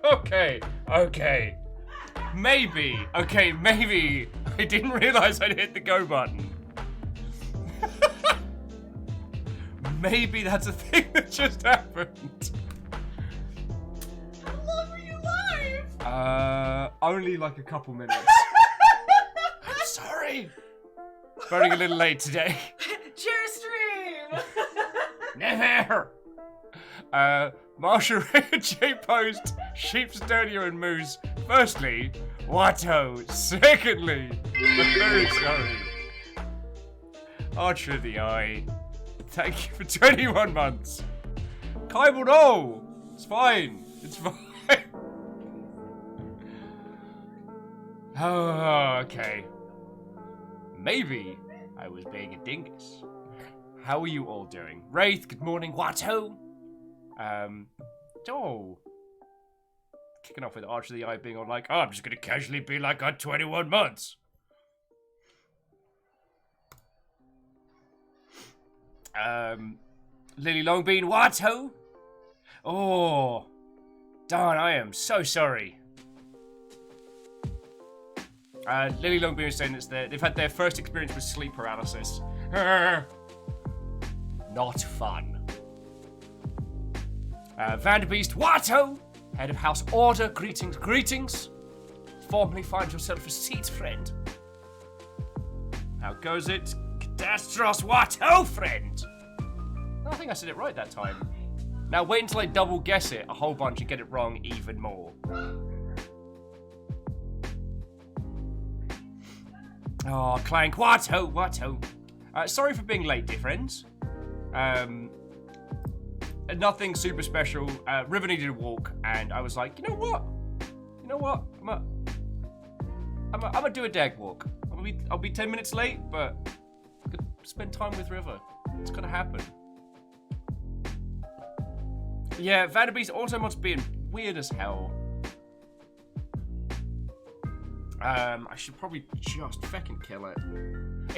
Okay. Maybe I didn't realize I'd hit the go button. Maybe that's a thing that just happened. How long were you live? Only like a couple minutes. I'm sorry. Running a little late today. Share stream! Never. Marsha J Post, Sheep's Dirtier and Moose. Firstly, Watto. Secondly, I'm very sorry. Archer of the Eye, thank you for 21 months. Kybal, no! It's fine. It's fine. Oh, okay. Maybe I was being a dingus. How are you all doing? Wraith, good morning. Watto. Kicking off with Archer of the Eye being all like, oh, I'm just gonna casually be like on 21 months. Lily Longbean, Watto. Oh, darn, I am so sorry. Lily Longbean is saying that they've had their first experience with sleep paralysis. Not fun. Vanderbeest, Watto! Head of House Order, greetings. Formally find yourself a seat, friend. How goes it? Cadastros, Watto, friend! I think I said it right that time. Now wait until I double guess it a whole bunch and get it wrong even more. Oh, Clank, Watto. Sorry for being late, dear friends. Nothing super special. River needed a walk, and I was like, you know what? I'm gonna do a dag walk. I'll be 10 minutes late, but I could spend time with River. It's gonna happen. Yeah, Vanderbeest also must be weird as hell. I should probably just fucking kill it.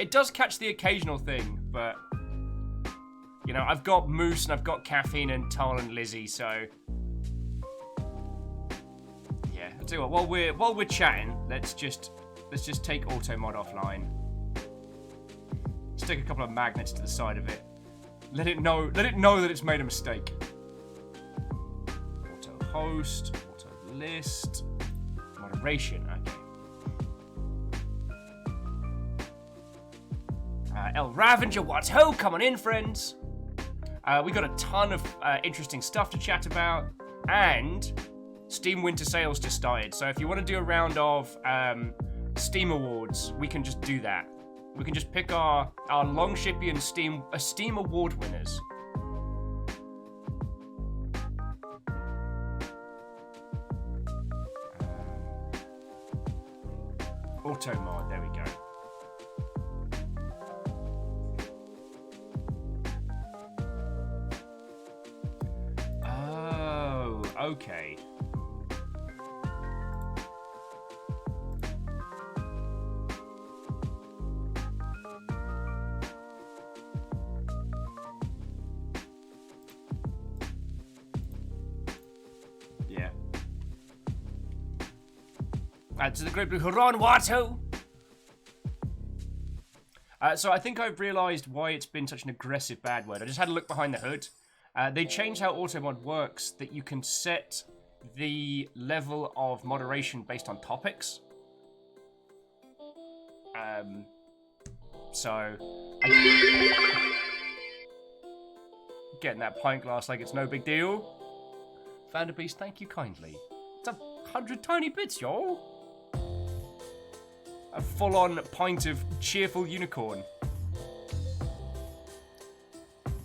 It does catch the occasional thing, but you know, I've got Moose and I've got Caffeine and Tal and Lizzie, so yeah. I'll tell you what, while we're chatting, let's just take auto mod offline. Stick a couple of magnets to the side of it. Let it know that it's made a mistake. Auto host, auto list, moderation. Okay. El Ravager, what's ho? Come on in, friends. We got a ton of interesting stuff to chat about, and Steam Winter Sales just started. So if you want to do a round of Steam Awards, we can just do that. We can just pick our Longshipian Steam Award winners. Auto mod, there we go. Oh, okay. Yeah. To the great blue Huron Watto. So I think I've realised why it's been such an aggressive bad word. I just had a look behind the hood. They changed how automod works, that you can set the level of moderation based on topics. Getting that pint glass like it's no big deal. Vanderbeest, thank you kindly. It's 100 tiny bits, y'all. A full-on pint of cheerful unicorn.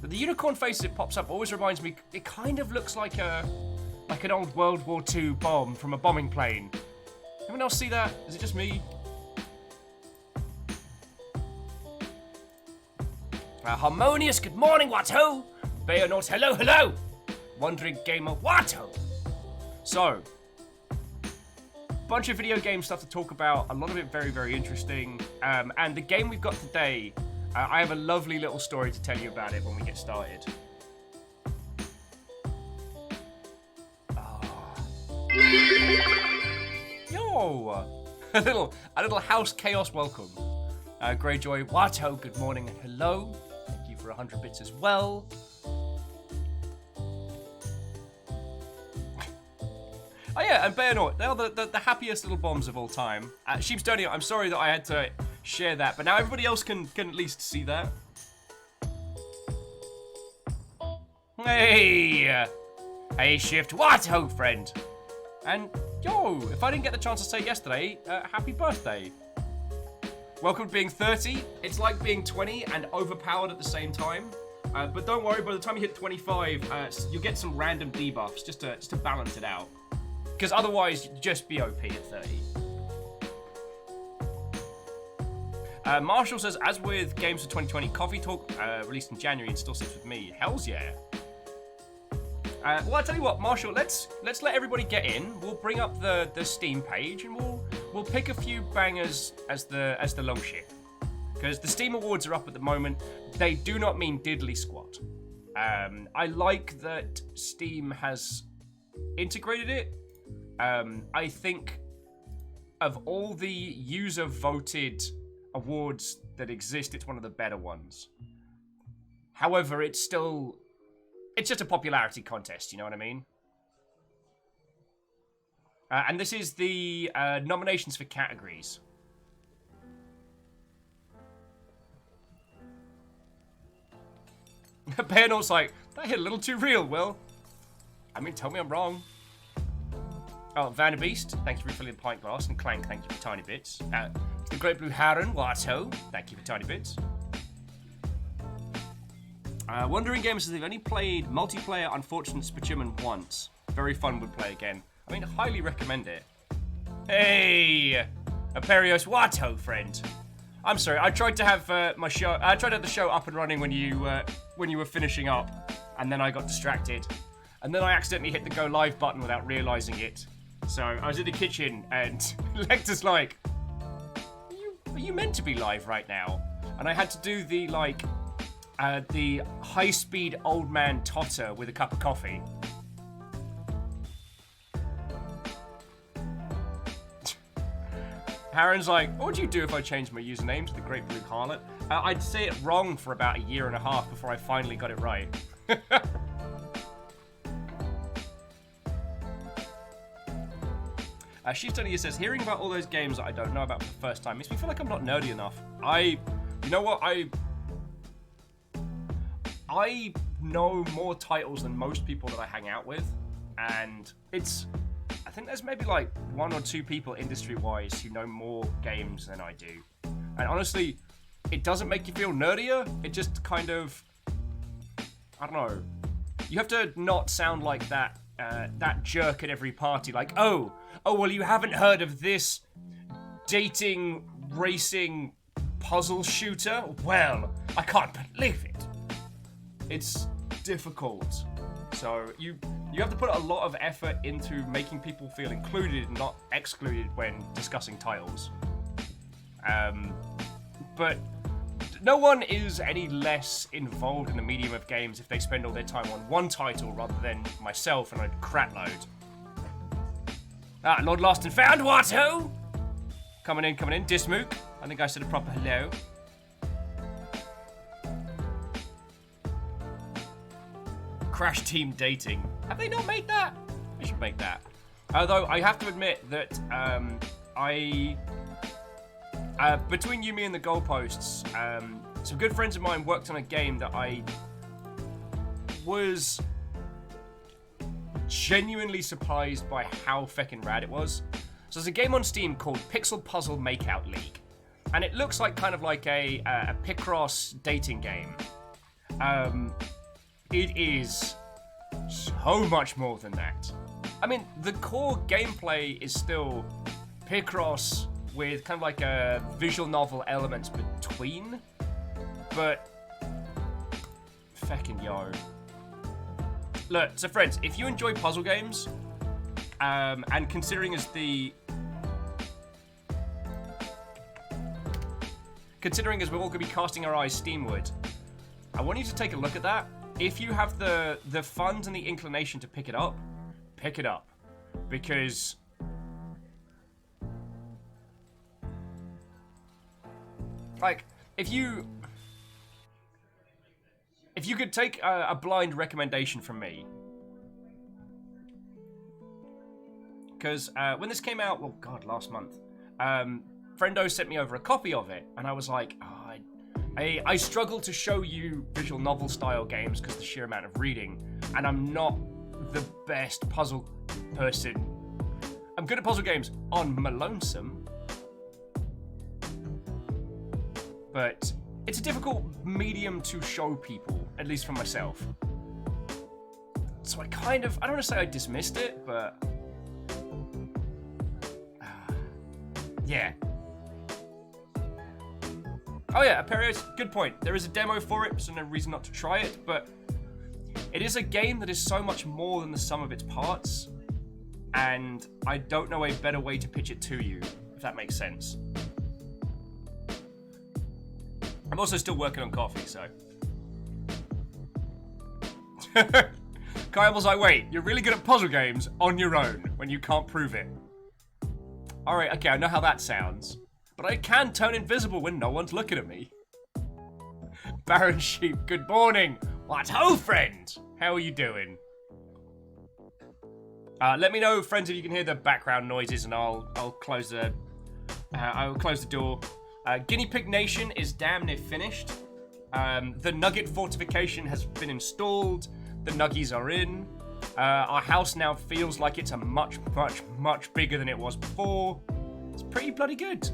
But the unicorn face as it pops up always reminds me, it kind of looks like an old World War II bomb from a bombing plane. Anyone else see that? Is it just me? Harmonious, good morning, Watto! Bayonauts, hello! Wandering Gamer, Watto! So, bunch of video game stuff to talk about, a lot of it very, very interesting. And the game we've got today, I have a lovely little story to tell you about it when we get started. Yo! A little house chaos welcome. Greyjoy, Wato, good morning and hello. Thank you for 100 bits as well. Oh yeah, and Bayonort, they are the happiest little bombs of all time. Sheepstonia, I'm sorry that I had to share that, but now everybody else can at least see that. Hey! Hey, Shift, what ho, friend? And, yo, if I didn't get the chance to say yesterday, happy birthday. Welcome to being 30. It's like being 20 and overpowered at the same time. But don't worry, by the time you hit 25, you'll get some random debuffs just to balance it out. Because otherwise, you'd just be OP at 30. Marshall says, as with Games for 2020, Coffee Talk released in January and still sits with me. Hells yeah. Well, I tell you what, Marshall, let's let everybody get in. We'll bring up the Steam page and we'll pick a few bangers as the long ship. Because the Steam Awards are up at the moment. They do not mean diddly squat. I like that Steam has integrated it. I think of all the user-voted awards that exist, it's one of the better ones. However, it's just a popularity contest, you know what I mean? And this is the nominations for categories. Bayonort's like, that hit a little too real, Will. I mean, tell me I'm wrong. Oh, Vanderbeast, thank you for refilling the pint glass. And Clank, thank you for tiny bits. The Great Blue Heron, Wato, thank you for tiny bits. Wandering Gamers says they've only played multiplayer Unfortunate Spachuman once. Very fun, would play again. I mean, highly recommend it. Hey, Aperios Wato, friend. I'm sorry, I tried to have my show. I tried to have the show up and running when you were finishing up, and then I got distracted, and then I accidentally hit the go live button without realizing it. So I was in the kitchen, and Lecter's like, "Are you meant to be live right now?" And I had to do the the high-speed old man totter with a cup of coffee. Harren's like, what would you do if I changed my username to the Great Blue Harlot? I'd say it wrong for about a year and a half before I finally got it right. Sheepstonia says, hearing about all those games that I don't know about for the first time makes me feel like I'm not nerdy enough. You know what, I know more titles than most people that I hang out with, and I think there's maybe like one or two people industry-wise who know more games than I do. And honestly, it doesn't make you feel nerdier, it just kind of, I don't know. You have to not sound like that jerk at every party, like, oh, well, you haven't heard of this dating, racing, puzzle shooter? Well, I can't believe it. It's difficult. So you have to put a lot of effort into making people feel included and not excluded when discussing titles. But no one is any less involved in the medium of games if they spend all their time on one title rather than myself and a crap load. Lord Lost and Found, Wato! Coming in, Dismook. I think I said a proper hello. Crash Team Dating. Have they not made that? We should make that. Although I have to admit that between you, me, and the goalposts, some good friends of mine worked on a game that I was genuinely surprised by how feckin' rad it was. So there's a game on Steam called Pixel Puzzle Makeout League, and it looks like kind of like a Picross dating game. It is so much more than that. I mean, the core gameplay is still Picross with kind of like a visual novel elements between, but feckin' yo. Look, so friends, if you enjoy puzzle games, and considering as we're all gonna be casting our eyes Steamward, I want you to take a look at that. If you have the funds and the inclination to pick it up, pick it up. because like if you could take a blind recommendation from me, because when this came out, well, God, last month, Friendo sent me over a copy of it, and I was like, oh, I struggle to show you visual novel style games because the sheer amount of reading, and I'm not the best puzzle person. I'm good at puzzle games on my lonesome, but it's a difficult medium to show people, at least for myself. So I don't want to say I dismissed it, but yeah. Oh yeah, Aperios, good point. There is a demo for it, so no reason not to try it, but it is a game that is so much more than the sum of its parts, and I don't know a better way to pitch it to you, if that makes sense. I'm also still working on coffee, so. Kyle was like, wait, you're really good at puzzle games on your own when you can't prove it. Alright, okay, I know how that sounds. But I can turn invisible when no one's looking at me. Baron Sheep, good morning. What ho, friend? How are you doing? Let me know, friends, if you can hear the background noises, and I'll close the door. Guinea Pig Nation is damn near finished. The Nugget fortification has been installed. The Nuggies are in. Our house now feels like it's a much, much, much bigger than it was before. It's pretty bloody good.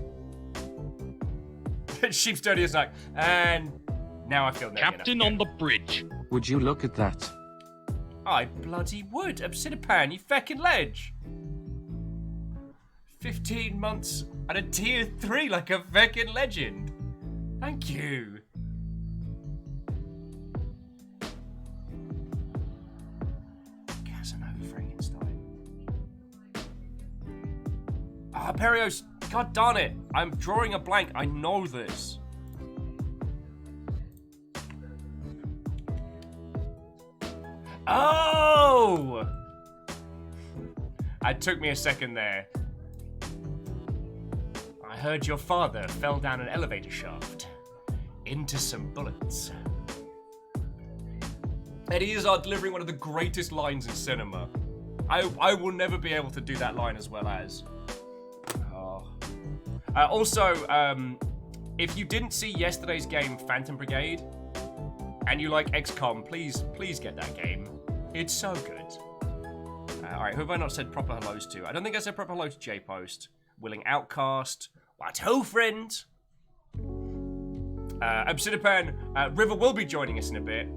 Sheep's dirty as like, and now I feel Captain on the bridge. Would you look at that? I bloody would. Obsidipan, you feckin' ledge. 15 months at a tier 3 like a feckin' legend. Thank you. Casanova Frankenstein. Ah, Perios. God darn it. I'm drawing a blank. I know this. Oh! It took me a second there. I heard your father fell down an elevator shaft into some bullets. Eddie Izzard delivering one of the greatest lines in cinema. I will never be able to do that line as well as. Also, if you didn't see yesterday's game, Phantom Brigade, and you like XCOM, please get that game. It's so good. Alright, who have I not said proper hellos to? I don't think I said proper hello to J-Post. Willing Outcast. What ho, friend? Obsidipan, River will be joining us in a bit.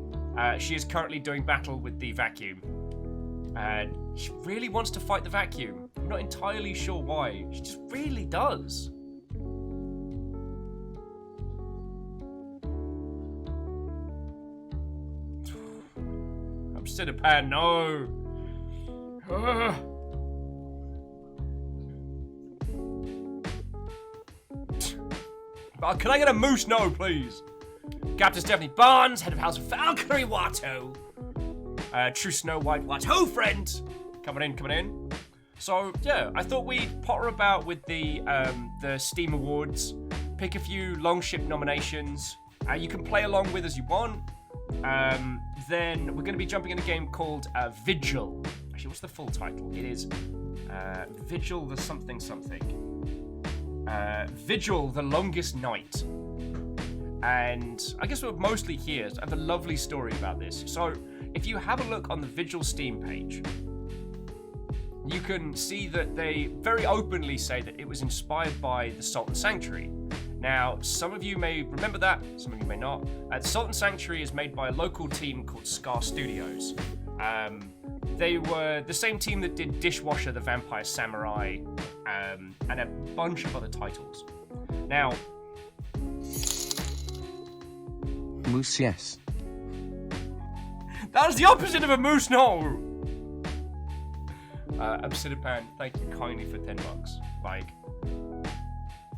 She is currently doing battle with the vacuum. She really wants to fight the vacuum. I'm not entirely sure why. She just really does. Obsidipan, no. Can I get a moose? No, please. Captain Stephanie Barnes, head of House of Falconry, Watto. True Snow White, Watto, friend. Coming in. So, yeah, I thought we'd potter about with the Steam Awards, pick a few Longship nominations. You can play along with as you want. Then we're going to be jumping in a game called Vigil. Actually, what's the full title? It is Vigil the something. Vigil the Longest Night. And I guess we're mostly here. I have a lovely story about this. So if you have a look on the Vigil Steam page, you can see that they very openly say that it was inspired by the Sault Sanctuary. Now, some of you may remember that, some of you may not. The Sault Sanctuary is made by a local team called Scar Studios. They were the same team that did Dishwasher, the Vampire Samurai, and a bunch of other titles. Now, Moose, yes. that was the opposite of a moose, no! Obsidipan, thank you kindly for $10. Like,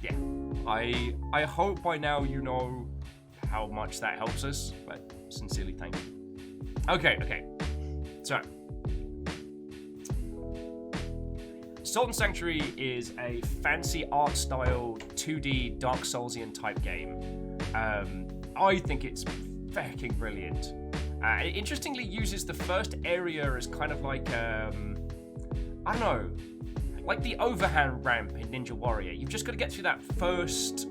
yeah. I hope by now you know how much that helps us, but sincerely thank you. Okay. So, Salt and Sanctuary is a fancy art style 2D Dark Soulsian type game. I think it's fucking brilliant. It interestingly uses the first area as kind of like, I don't know, like the overhand ramp in Ninja Warrior. You've just got to get through that first...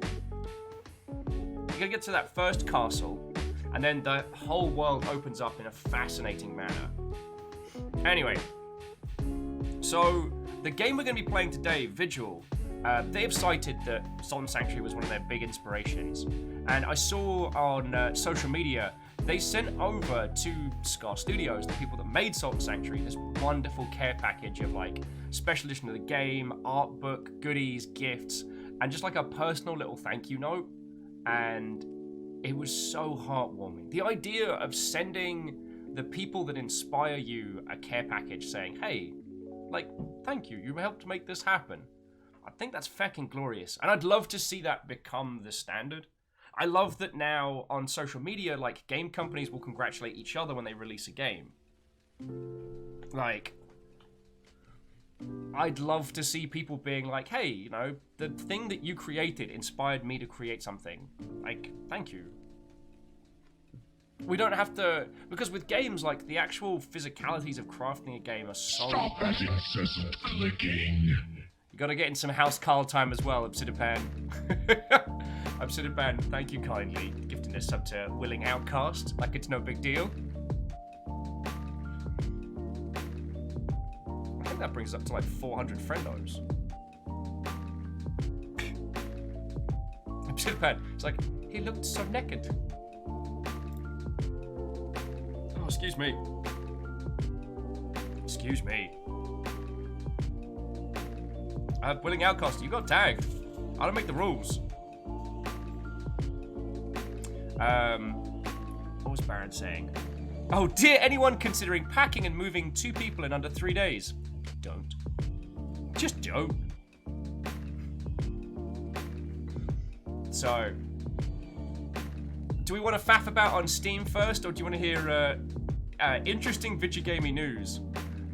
You gotta get to that first castle, and then the whole world opens up in a fascinating manner. Anyway, so the game we're going to be playing today, Vigil, they have cited that Salt and Sanctuary was one of their big inspirations. And I saw on social media, they sent over to Scar Studios, the people that made Salt and Sanctuary, this wonderful care package of like special edition of the game, art book, goodies, gifts, and just like a personal little thank you note. And it was so heartwarming. The idea of sending the people that inspire you a care package saying, hey, like, thank you, you helped make this happen. I think that's fucking glorious. And I'd love to see that become the standard. I love that now on social media, like, game companies will congratulate each other when they release a game. Like, I'd love to see people being like, hey, you know, the thing that you created inspired me to create something. Like, thank you. We don't have to, because with games, like, the actual physicalities of crafting a game are so... Stop that incessant clicking! You gotta get in some house Carl time as well, Obsidipan. Obsidipan, thank you kindly, gifting this sub to Willing Outcast, like it's no big deal. I think that brings us up to like 400 friendos. Obsidipan, it's like, he looked so naked. Oh, excuse me. Excuse me. Willing Outcast, you got tagged. I don't make the rules. What was Baron saying? Oh, dear anyone considering packing and moving 2 people in under 3 days. Don't. Just don't. So, do we want to faff about on Steam first, or do you want to hear interesting Vigil gaming news?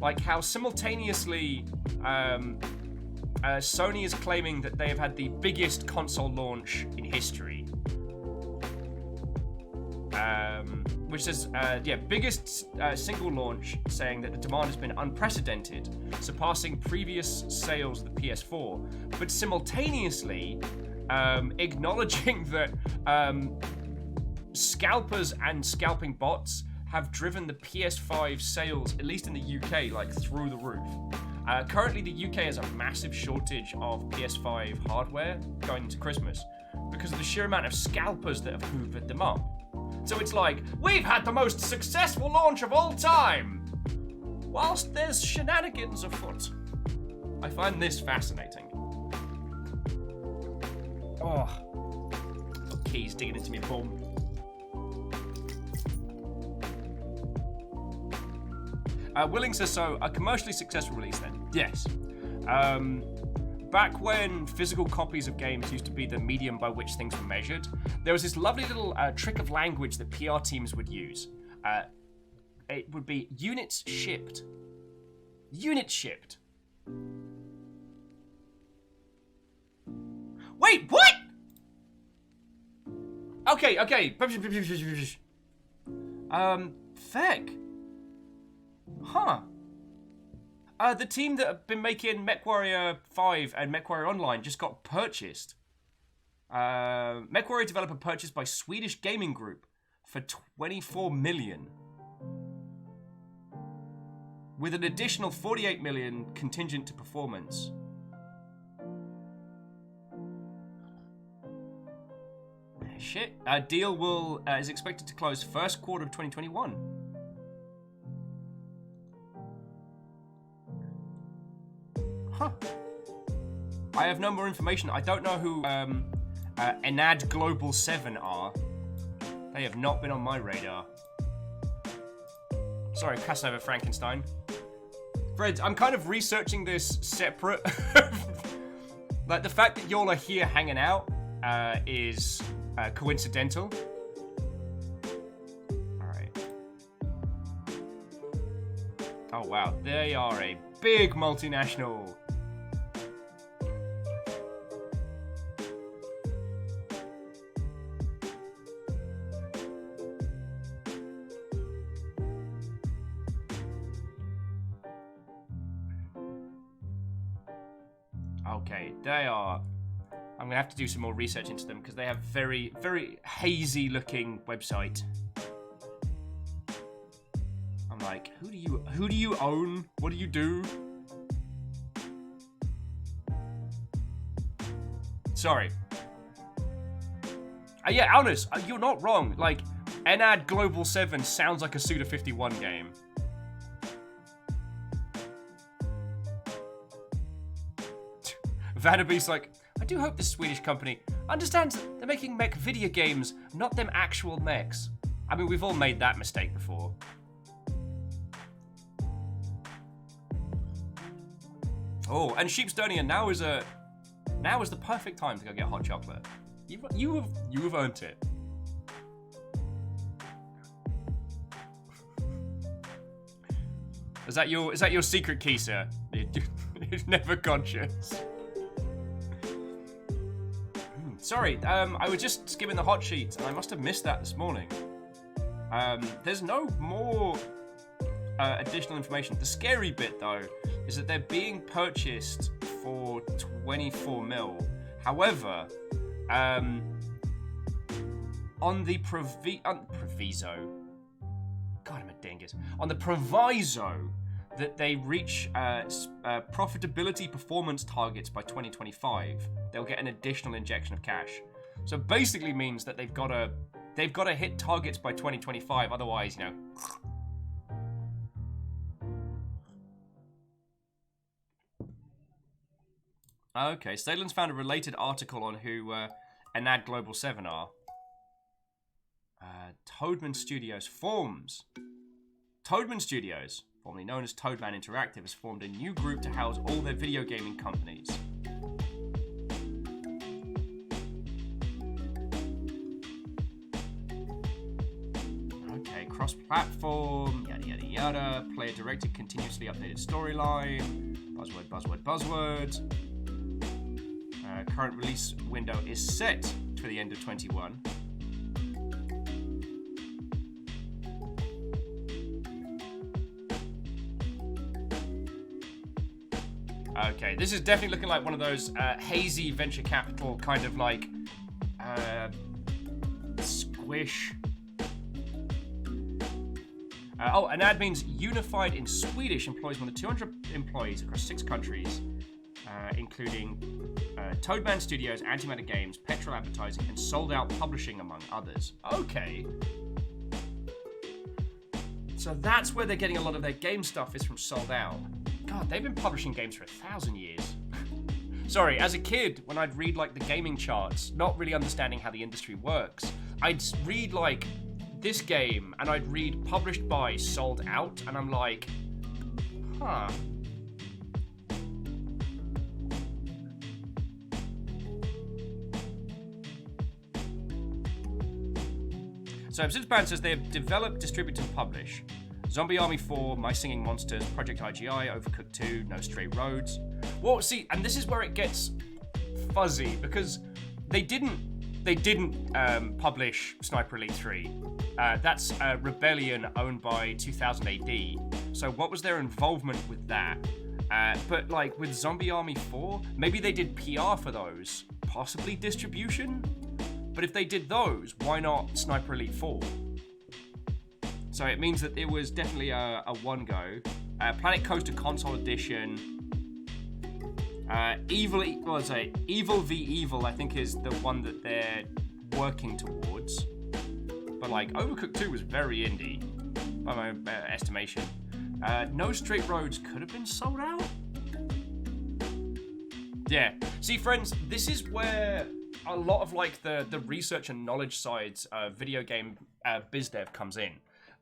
Like how simultaneously Sony is claiming that they have had the biggest console launch in history. Which says, biggest single launch, saying that the demand has been unprecedented, surpassing previous sales of the PS4, but simultaneously acknowledging that scalpers and scalping bots have driven the PS5 sales, at least in the UK, like through the roof. Currently, the UK has a massive shortage of PS5 hardware going into Christmas because of the sheer amount of scalpers that have hoovered them up. So it's like, we've had the most successful launch of all time, whilst there's shenanigans afoot. I find this fascinating. Oh, got keys digging into me bum. Willing says, so a commercially successful release then? Yes. Back when physical copies of games used to be the medium by which things were measured, there was this lovely little trick of language that PR teams would use. It would be units shipped. Units shipped. Wait, what? Okay. Feck. Huh. The team that have been making MechWarrior 5 and MechWarrior Online just got purchased. MechWarrior developer purchased by Swedish gaming group for 24 million. With an additional 48 million contingent to performance. Shit. Deal is expected to close first quarter of 2021. Huh. I have no more information. I don't know who Enad Global 7 are. They have not been on my radar. Sorry, Casanova Frankenstein. Fred, I'm kind of researching this separate. Like, the fact that y'all are here hanging out is coincidental. Alright. Oh, wow. They are a big multinational. Okay, they are... I'm gonna have to do some more research into them because they have very, very hazy looking website. I'm like, who do you own? What do you do? Sorry. Yeah, Alnus, you're not wrong. Like, Enad Global 7 sounds like a Suda 51 game. Vanabee's like, I do hope this Swedish company understands that they're making mech video games, not them actual mechs. I mean, we've all made that mistake before. Oh, and Sheepstonia, now is the perfect time to go get hot chocolate. You have earned it. Is that your secret key, sir? You're never conscious. Sorry, I was just skimming the hot sheet and I must have missed that this morning. There's no more additional information. The scary bit, though, is that they're being purchased for 24 mil. However, on the proviso... God, I'm a dingus. On the proviso that they reach profitability performance targets by 2025, they'll get an additional injection of cash. So basically means that they've got to hit targets by 2025. Otherwise, you know. Okay, Stalen's found a related article on who Enad Global 7 are. Toadman Studios forms. Toadman Studios, formerly known as Toadman Interactive, has formed a new group to house all their video gaming companies. Okay, cross-platform, yada yada yada, player-directed, continuously updated storyline, buzzword, buzzword, buzzword. Current release window is set for the end of 21. Okay, this is definitely looking like one of those hazy venture capital kind of like squish. Enad means unified in Swedish, employs more than 200 employees across 6 countries, including Toadman Studios, Antimatter Games, Petrol Advertising, and Sold Out Publishing, among others. Okay. So that's where they're getting a lot of their game stuff, is from Sold Out. God, they've been publishing games for 1,000 years. Sorry, as a kid, when I'd read like the gaming charts, not really understanding how the industry works, I'd read like this game and I'd read published by, sold out, and I'm like, huh. So Obsidian says they have developed, distribute, and publish Zombie Army 4, My Singing Monsters, Project IGI, Overcooked 2, No Straight Roads. Well, see, and this is where it gets fuzzy, because they didn't publish Sniper Elite 3. That's Rebellion owned by 2000 AD. So what was their involvement with that? But like with Zombie Army 4, maybe they did PR for those, possibly distribution. But if they did those, why not Sniper Elite 4? So it means that it was definitely a one-go. Planet Coaster Console Edition. Evil v Evil, I think, is the one that they're working towards. But like, Overcooked 2 was very indie, by my estimation. No Straight Roads could have been sold out? Yeah. See, friends, this is where a lot of like the research and knowledge sides of video game biz dev comes in.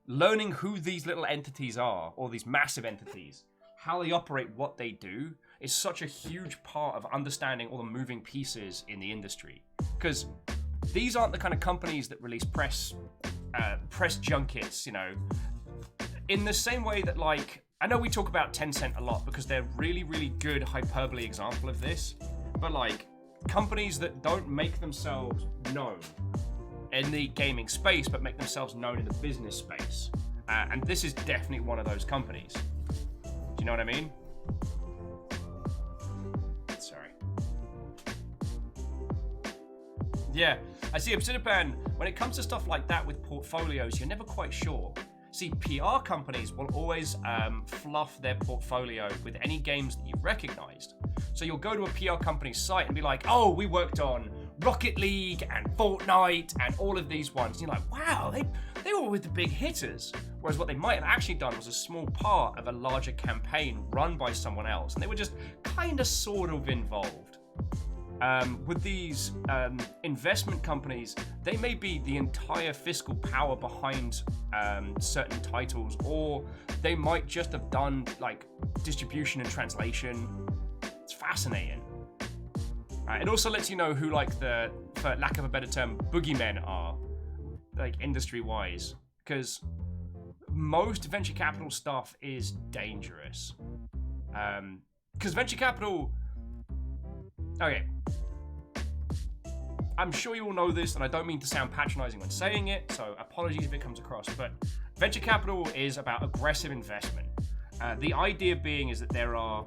Learning who these little entities are, or these massive entities, how they operate, what they do, is such a huge part of understanding all the moving pieces in the industry. Because these aren't the kind of companies that release press junkets, you know. In the same way that, like, I know we talk about Tencent a lot because they're really, really good hyperbole example of this, but like, companies that don't make themselves known in the gaming space, but make themselves known in the business space. And this is definitely one of those companies. Do you know what I mean? Sorry. Yeah, I see. Obsidian, when it comes to stuff like that with portfolios, you're never quite sure. See, PR companies will always fluff their portfolio with any games that you've recognized. So you'll go to a PR company's site and be like, oh, we worked on Rocket League and Fortnite and all of these ones. And you're like, wow, they were with the big hitters. Whereas what they might have actually done was a small part of a larger campaign run by someone else. And they were just kind of sort of involved. With these investment companies, they may be the entire fiscal power behind certain titles, or they might just have done like distribution and translation. It's fascinating. It also lets you know who, like, the, for lack of a better term, boogeymen are, like, industry-wise, because most venture capital stuff is dangerous. Because venture capital. Okay. I'm sure you all know this, and I don't mean to sound patronizing when saying it, so apologies if it comes across, but venture capital is about aggressive investment. The idea being is that there are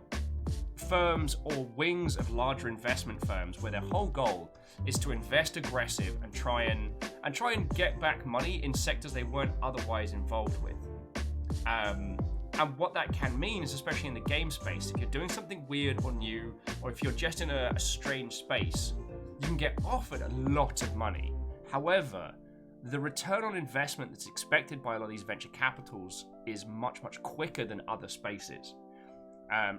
firms or wings of larger investment firms where their whole goal is to invest aggressive and try and get back money in sectors they weren't otherwise involved with. And what that can mean is, especially in the game space, if you're doing something weird or new, or if you're just in a strange space, you can get offered a lot of money. However, the return on investment that's expected by a lot of these venture capitals is much, much quicker than other spaces.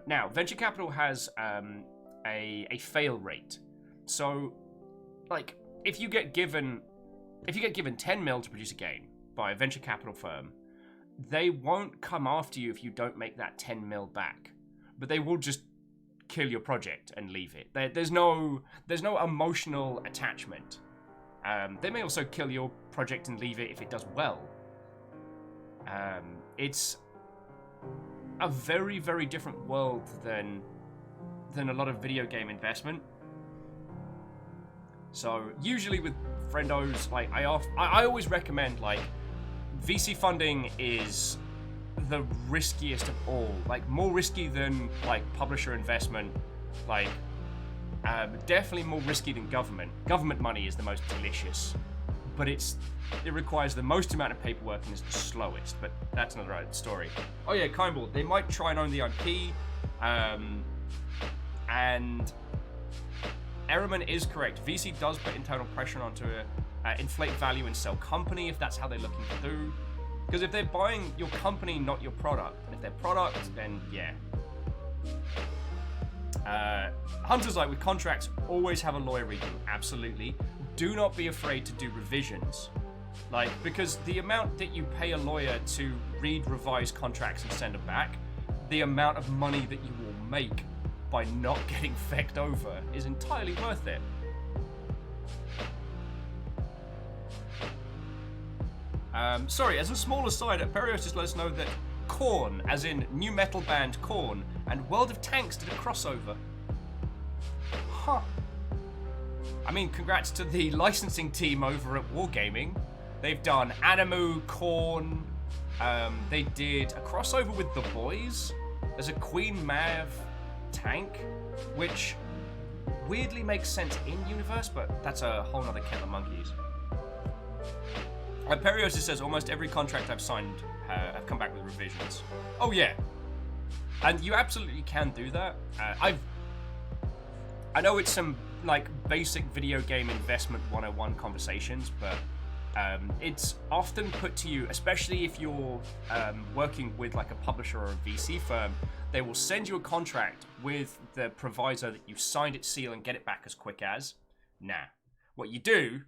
Now, venture capital has a fail rate. So, like, if you get given 10 mil to produce a game by a venture capital firm, they won't come after you if you don't make that 10 mil back. But they will just kill your project and leave it. There's no emotional attachment. They may also kill your project and leave it if it does well. It's a very, very different world than a lot of video game investment. So usually with friendos, like I always recommend, like, VC funding is the riskiest of all, like more risky than like publisher investment, like definitely more risky than government. Government money is the most delicious, but it requires the most amount of paperwork and is the slowest, but that's another story. Oh yeah, Kindball, they might try and own the IP, and Ehrman is correct. VC does put internal pressure onto inflate value and sell company if that's how they're looking to do. Because if they're buying your company, not your product, and if they're product, then yeah. Hunters, like, with contracts, always have a lawyer read them, absolutely. Do not be afraid to do revisions. Like, because the amount that you pay a lawyer to read revised contracts and send them back, the amount of money that you will make by not getting fecked over is entirely worth it. Sorry, as a small aside, Perios just let us know that Korn, as in new metal band Korn, and World of Tanks did a crossover. Huh. I mean, congrats to the licensing team over at Wargaming. They've done Animu, Korn, they did a crossover with The Boys. There's a Queen Mav tank, which weirdly makes sense in universe, but that's a whole nother kettle of monkeys. Perios says almost every contract I've signed have come back with revisions. Oh yeah, and you absolutely can do that. I know it's some like basic video game investment 101 conversations, but it's often put to you, especially if you're working with like a publisher or a VC firm. They will send you a contract with the proviso that you signed it, seal, and get it back as quick as. Nah, what you do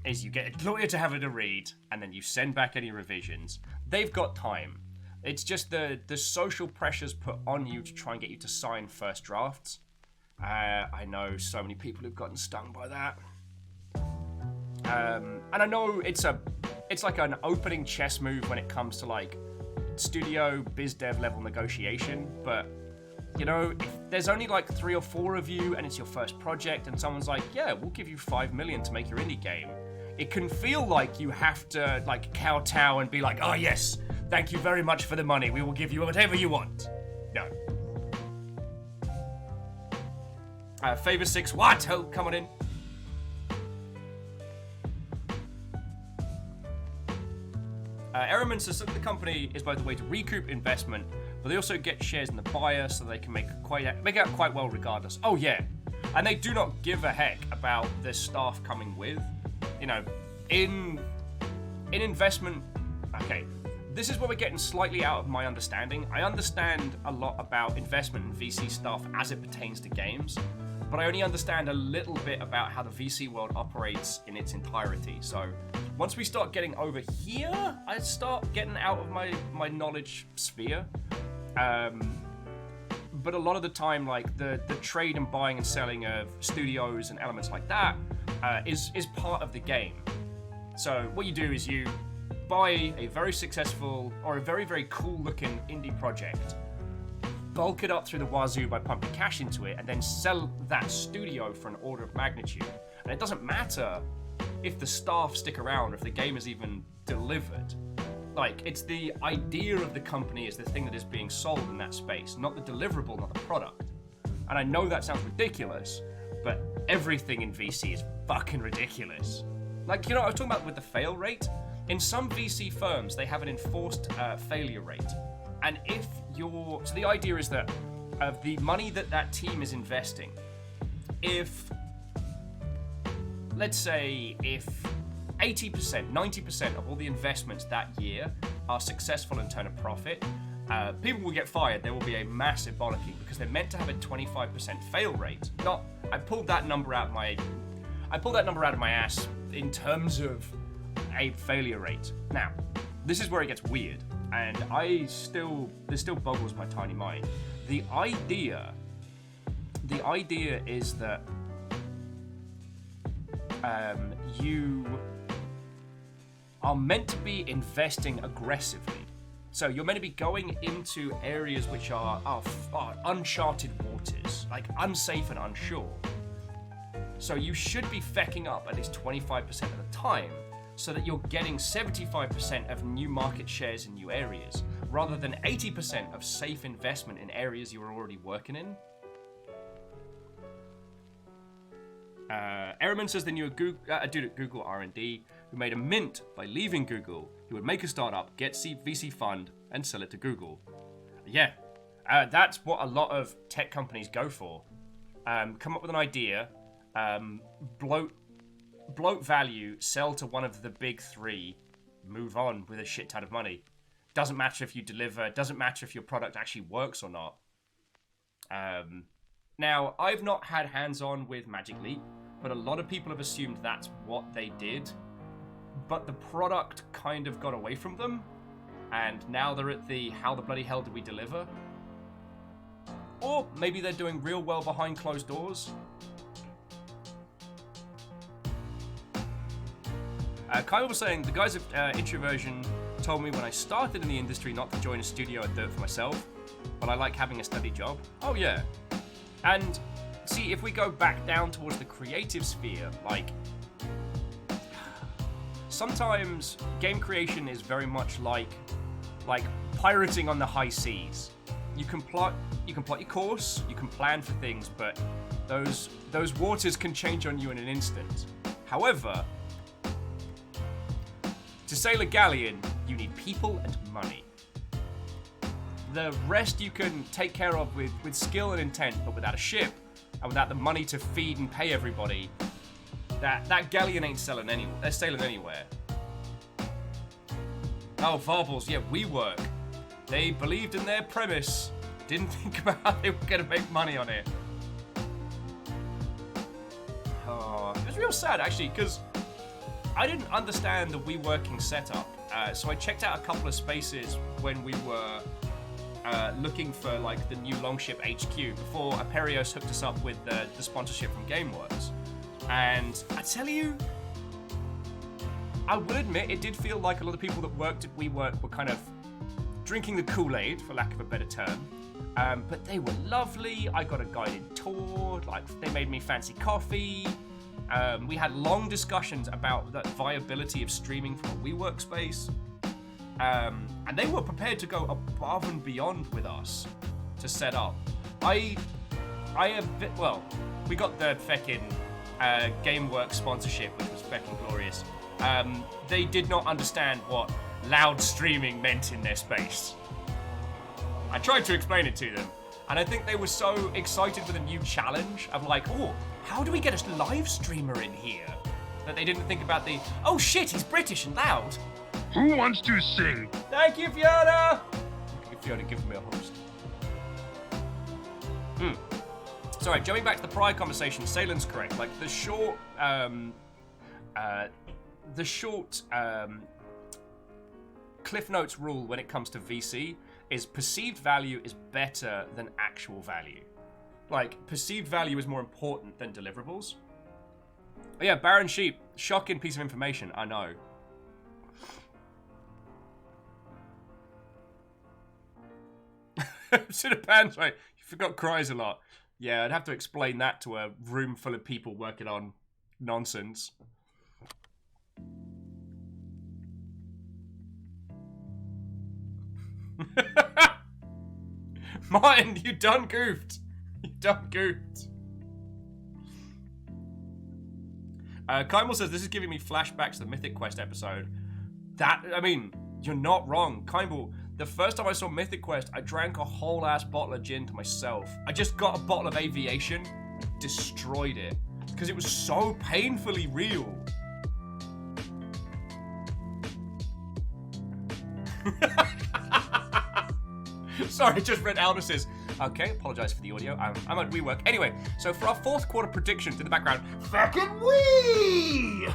is you get a lawyer to have it to read, and then you send back any revisions. They've got time. It's just the social pressures put on you to try and get you to sign first drafts. I know so many people who've gotten stung by that. And I know it's like an opening chess move when it comes to like studio biz dev level negotiation, but you know, if there's only like 3 or 4 of you and it's your first project and someone's like, yeah, we'll give you $5 million to make your indie game, it can feel like you have to like kowtow and be like, oh yes, thank you very much for the money, we will give you whatever you want. No. Favor 6, what? Oh, come on in. Ehrman says that the company is both a way to recoup investment, but they also get shares in the buyer, so they can make out quite well regardless. Oh yeah, and they do not give a heck about the staff coming with. You know, in investment. Okay, this is where we're getting slightly out of my understanding. I understand a lot about investment and VC stuff as it pertains to games, but I only understand a little bit about how the VC world operates in its entirety. So once we start getting over here, I start getting out of my knowledge sphere. But a lot of the time, like the trade and buying and selling of studios and elements like that is part of the game. So what you do is you buy a very successful or a very, very cool looking indie project, bulk it up through the wazoo by pumping cash into it, and then sell that studio for an order of magnitude. And it doesn't matter if the staff stick around or if the game is even delivered. Like, it's the idea of the company is the thing that is being sold in that space, not the deliverable, not the product. And I know that sounds ridiculous, but everything in VC is fucking ridiculous. Like, you know, I was talking about with the fail rate. In some VC firms, they have an enforced failure rate. And if you're... So the idea is that of the money that team is investing, if... Let's say if 80%, 90% of all the investments that year are successful and turn a profit, people will get fired. There will be a massive bollocking because they're meant to have a 25% fail rate. I pulled that number out of my ass in terms of a failure rate. Now, this is where it gets weird, and this still boggles my tiny mind. The idea is that you are meant to be investing aggressively. So you're meant to be going into areas which are uncharted waters, like unsafe and unsure. So you should be fecking up at least 25% of the time, so that you're getting 75% of new market shares in new areas, rather than 80% of safe investment in areas you are already working in. Ehrman says they knew a dude at Google R&D who made a mint by leaving Google. He would make a startup, get VC fund, and sell it to Google. Yeah, that's what a lot of tech companies go for. Come up with an idea, bloat value, sell to one of the big three, move on with a shit ton of money. Doesn't matter if you deliver, doesn't matter if your product actually works or not. Now, I've not had hands-on with Magic Leap, but a lot of people have assumed that's what they did. But the product kind of got away from them, and now they're at the how the bloody hell did we deliver? Or maybe they're doing real well behind closed doors. Kyle was saying, the guys at Introversion told me when I started in the industry not to join a studio and do it for myself, but I like having a steady job. Oh yeah. And see, if we go back down towards the creative sphere, like, sometimes game creation is very much like pirating on the high seas. You can plot your course, you can plan for things, but those waters can change on you in an instant. However, to sail a galleon, you need people and money. The rest you can take care of with skill and intent, but without a ship and without the money to feed and pay everybody, that galleon ain't sailing anywhere. Oh, Varbles, yeah, WeWork. They believed in their premise, didn't think about how they were going to make money on it. Oh, it was real sad, actually, because I didn't understand the WeWorking setup. So I checked out a couple of spaces when we were looking for like the new Longship HQ before Aperios hooked us up with the sponsorship from GameWorks. And I tell you, I will admit it did feel like a lot of people that worked at WeWork were kind of drinking the Kool-Aid, for lack of a better term. But they were lovely. I got a guided tour. Like, they made me fancy coffee. We had long discussions about the viability of streaming from a WeWork space. And they were prepared to go above and beyond with us to set up. We got the feckin' GameWorks sponsorship, which was feckin' glorious. They did not understand what loud streaming meant in their space. I tried to explain it to them, and I think they were so excited for the new challenge of like, oh, how do we get a live streamer in here? That they didn't think about the, oh shit, he's British and loud. Who wants to sing? Thank you, Fiona! Fiona, give me a host. Sorry, jumping back to the prior conversation, Salen's correct. Like, the short Cliff Notes rule when it comes to VC is perceived value is better than actual value. Like, perceived value is more important than deliverables. But yeah, Baron Sheep, shocking piece of information, I know. Cinnapans, right? You forgot cries a lot. Yeah, I'd have to explain that to a room full of people working on nonsense. Martin, you done goofed. You done goofed. Kymel says, this is giving me flashbacks to the Mythic Quest episode. That, I mean, you're not wrong. Kymel, the first time I saw Mythic Quest, I drank a whole ass bottle of gin to myself. I just got a bottle of Aviation, destroyed it, because it was so painfully real. Sorry, just read Aldous'. Okay, apologize for the audio. I'm at WeWork. Anyway, so for our fourth quarter predictions in the background, fucking wee!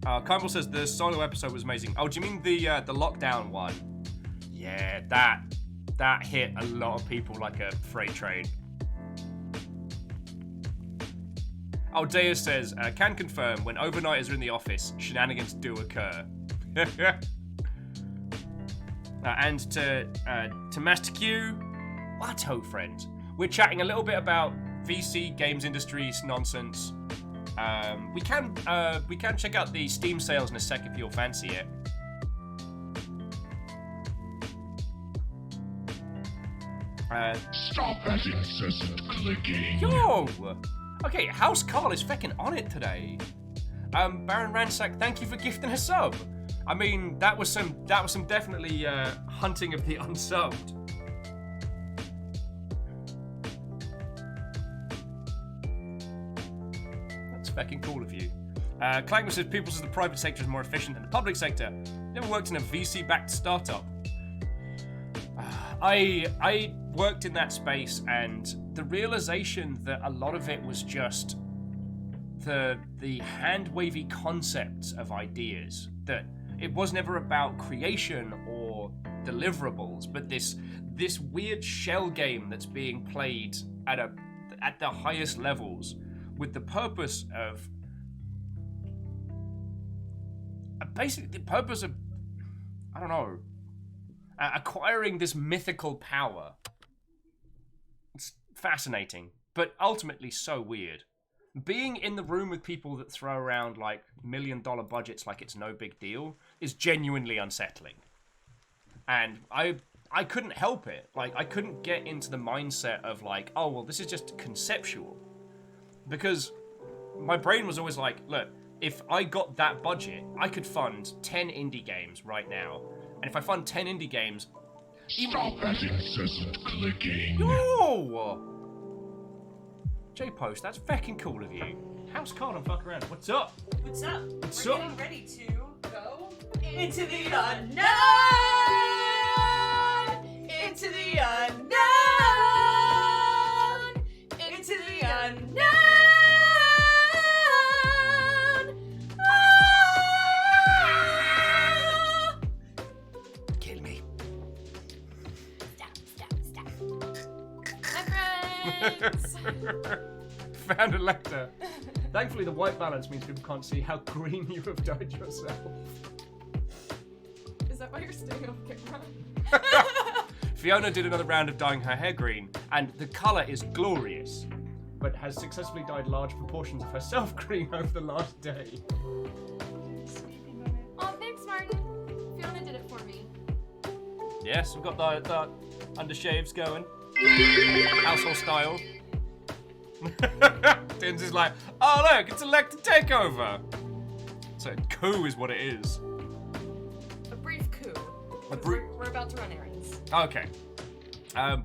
Kymel says the solo episode was amazing. Oh, do you mean the lockdown one? Yeah, that hit a lot of people like a freight train. Oh, Deus says, can confirm, when overnighters are in the office, shenanigans do occur. And to Master Q, what ho, friend? We're chatting a little bit about VC, games industries, nonsense. We can check out the Steam sales in a sec if you'll fancy it. Stop that incessant clicking. Yo! Okay, House Carl is feckin' on it today. Baron Ransack, thank you for gifting a sub. I mean, that was some definitely hunting of the unsubbed. That's feckin' cool of you. Clankman says people says the private sector is more efficient than the public sector. Never worked in a VC-backed startup. I worked in that space, and the realization that a lot of it was just the hand-wavy concepts of ideas, that it was never about creation or deliverables, but this weird shell game that's being played at the highest levels with the purpose of basically the purpose of, I don't know, acquiring this mythical power. It's fascinating, but ultimately so weird. Being in the room with people that throw around like $1 million budgets like it's no big deal is genuinely unsettling. And I couldn't help it. Like, I couldn't get into the mindset of like, oh, well, this is just conceptual. Because my brain was always like, look, if I got that budget, I could fund 10 indie games right now. And if I fund 10 indie games... Stop that incessant clicking. No! J-Post, that's feckin' cool of you. How's Carl and fuck around? What's up? What's up? What's We're up? getting ready to go into the unknown! Into the unknown! Into the unknown! Kill me. Stop. My friends! Found a letter. Thankfully, the white balance means people can't see how green you have dyed yourself. Is that why you're staying off camera? Fiona did another round of dyeing her hair green, and the colour is glorious, but has successfully dyed large proportions of herself green over the last day. Oh, thanks, Martin. Fiona did it for me. Yes, we've got the undershaves going. Household style. Tins is like, oh look, it's elected takeover. So coup is what it is. A brief coup. A brief. We're about to run errands. Okay.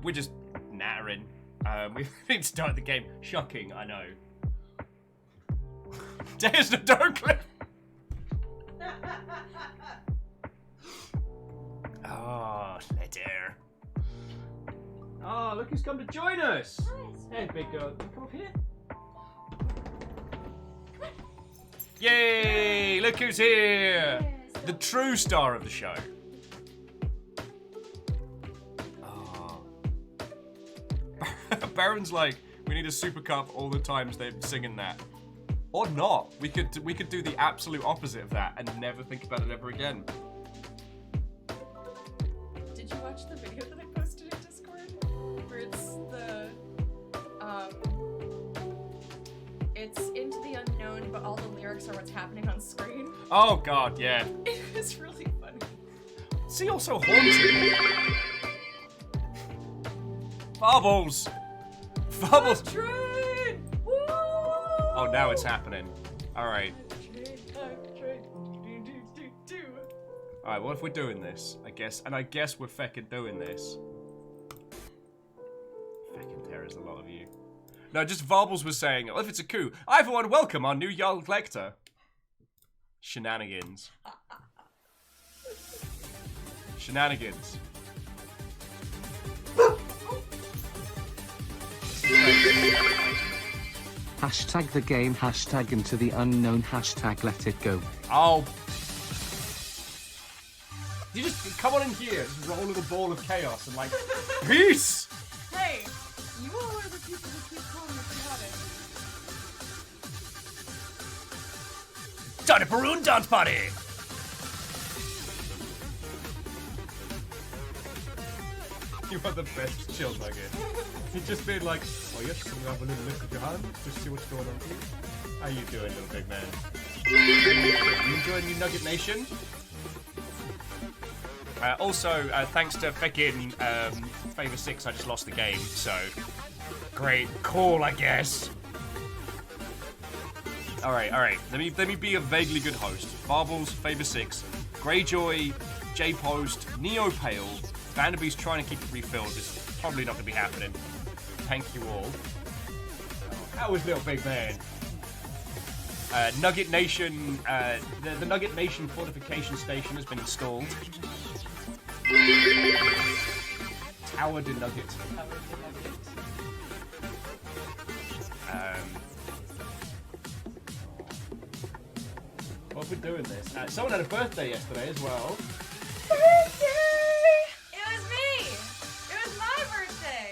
We're just nattering. We need to start the game. Shocking, I know. There's the dark clip. Oh, letter. Oh, look who's come to join us. Hey, big girl. Come up here. Yay! Look who's here. The true star of the show. Oh. Baron's like, we need a super cup all the times they're singing that. Or not. We could do the absolute opposite of that and never think about it ever again. Did you watch the video that I posted in Discord? Where it's into the unknown, but all the lyrics are what's happening on screen. Oh god, yeah. It was really funny. See, also haunted. Bubbles. Bubbles. Train! Woo! Oh, now it's happening. All right. All right. What if we're doing this? I guess we're feckin' doing this. Feckin' there is a lot of you. No, just Varbles was saying, oh, if it's a coup, I for one welcome our new Jarl Lecter. Shenanigans. Shenanigans. Hashtag the game, hashtag into the unknown, hashtag let it go. Oh. You just come on in here, just roll a little ball of chaos and like, peace! Hey, you all are the people who keep calling me chaotic. Johnny Baroon dance party! You are the best chill nugget. He's just been like, oh yes, can you have a little lick of your hand? Just see what's going on here. How you doing, little big man? You enjoying your Nugget Nation? Also, thanks to feckin' Favor 6, I just lost the game, so great call, I guess. Alright. Let me be a vaguely good host. Barbles, Favor 6, Greyjoy, J-Post, Neo Pale, Vanderbee's trying to keep it refilled. It's probably not going to be happening. Thank you all. How is little big man? Nugget Nation, the Nugget Nation fortification station has been installed. Tower de Nugget. What if we're doing this? Someone had a birthday yesterday as well. Birthday! It was me! It was my birthday!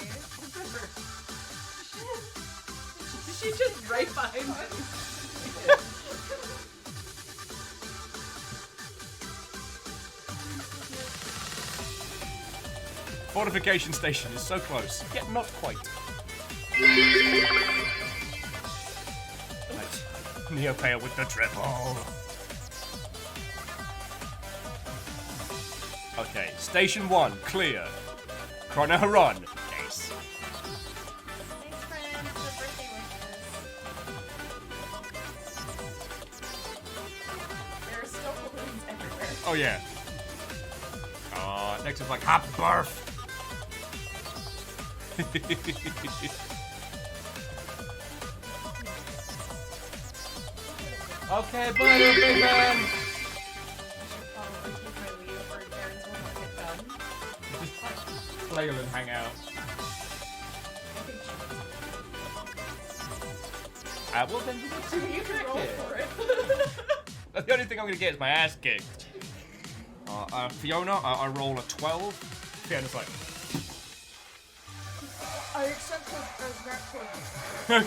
She's just right behind me. Fortification station is so close, yet not quite. Right. Neopale with the triple. Okay, station 1, clear. Chrono run. Ace. Thanks, friends, for the birthday wishes. There are still balloons everywhere. Oh yeah. Next is like happy birth. Okay, bye, little big man. Probably take my leave or errands will not get done. Just flail and hang out. Well then you can see what You can roll for it. The only thing I'm gonna get is my ass kicked. Fiona, I roll a 12. Fiona's like, I accept that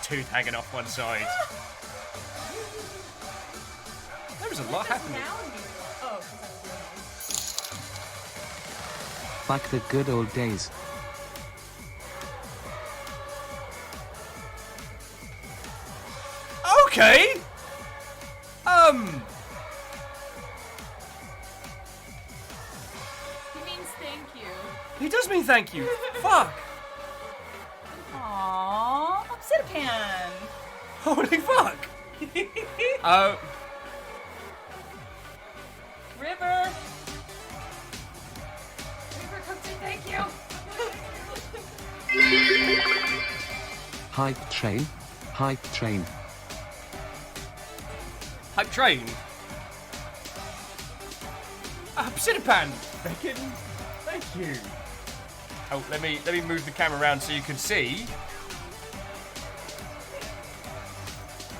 tooth hanging off one side. There was a lot happening. Oh, Like the good old days. Okay. he means thank you. He does mean thank you. Fuck. Aww. pan. Holy fuck! River. River cooked it, thank you. Hype train. Hype train. Hype train. Pseudopan. Bacon. Thank you. Oh, let me move the camera around so you can see.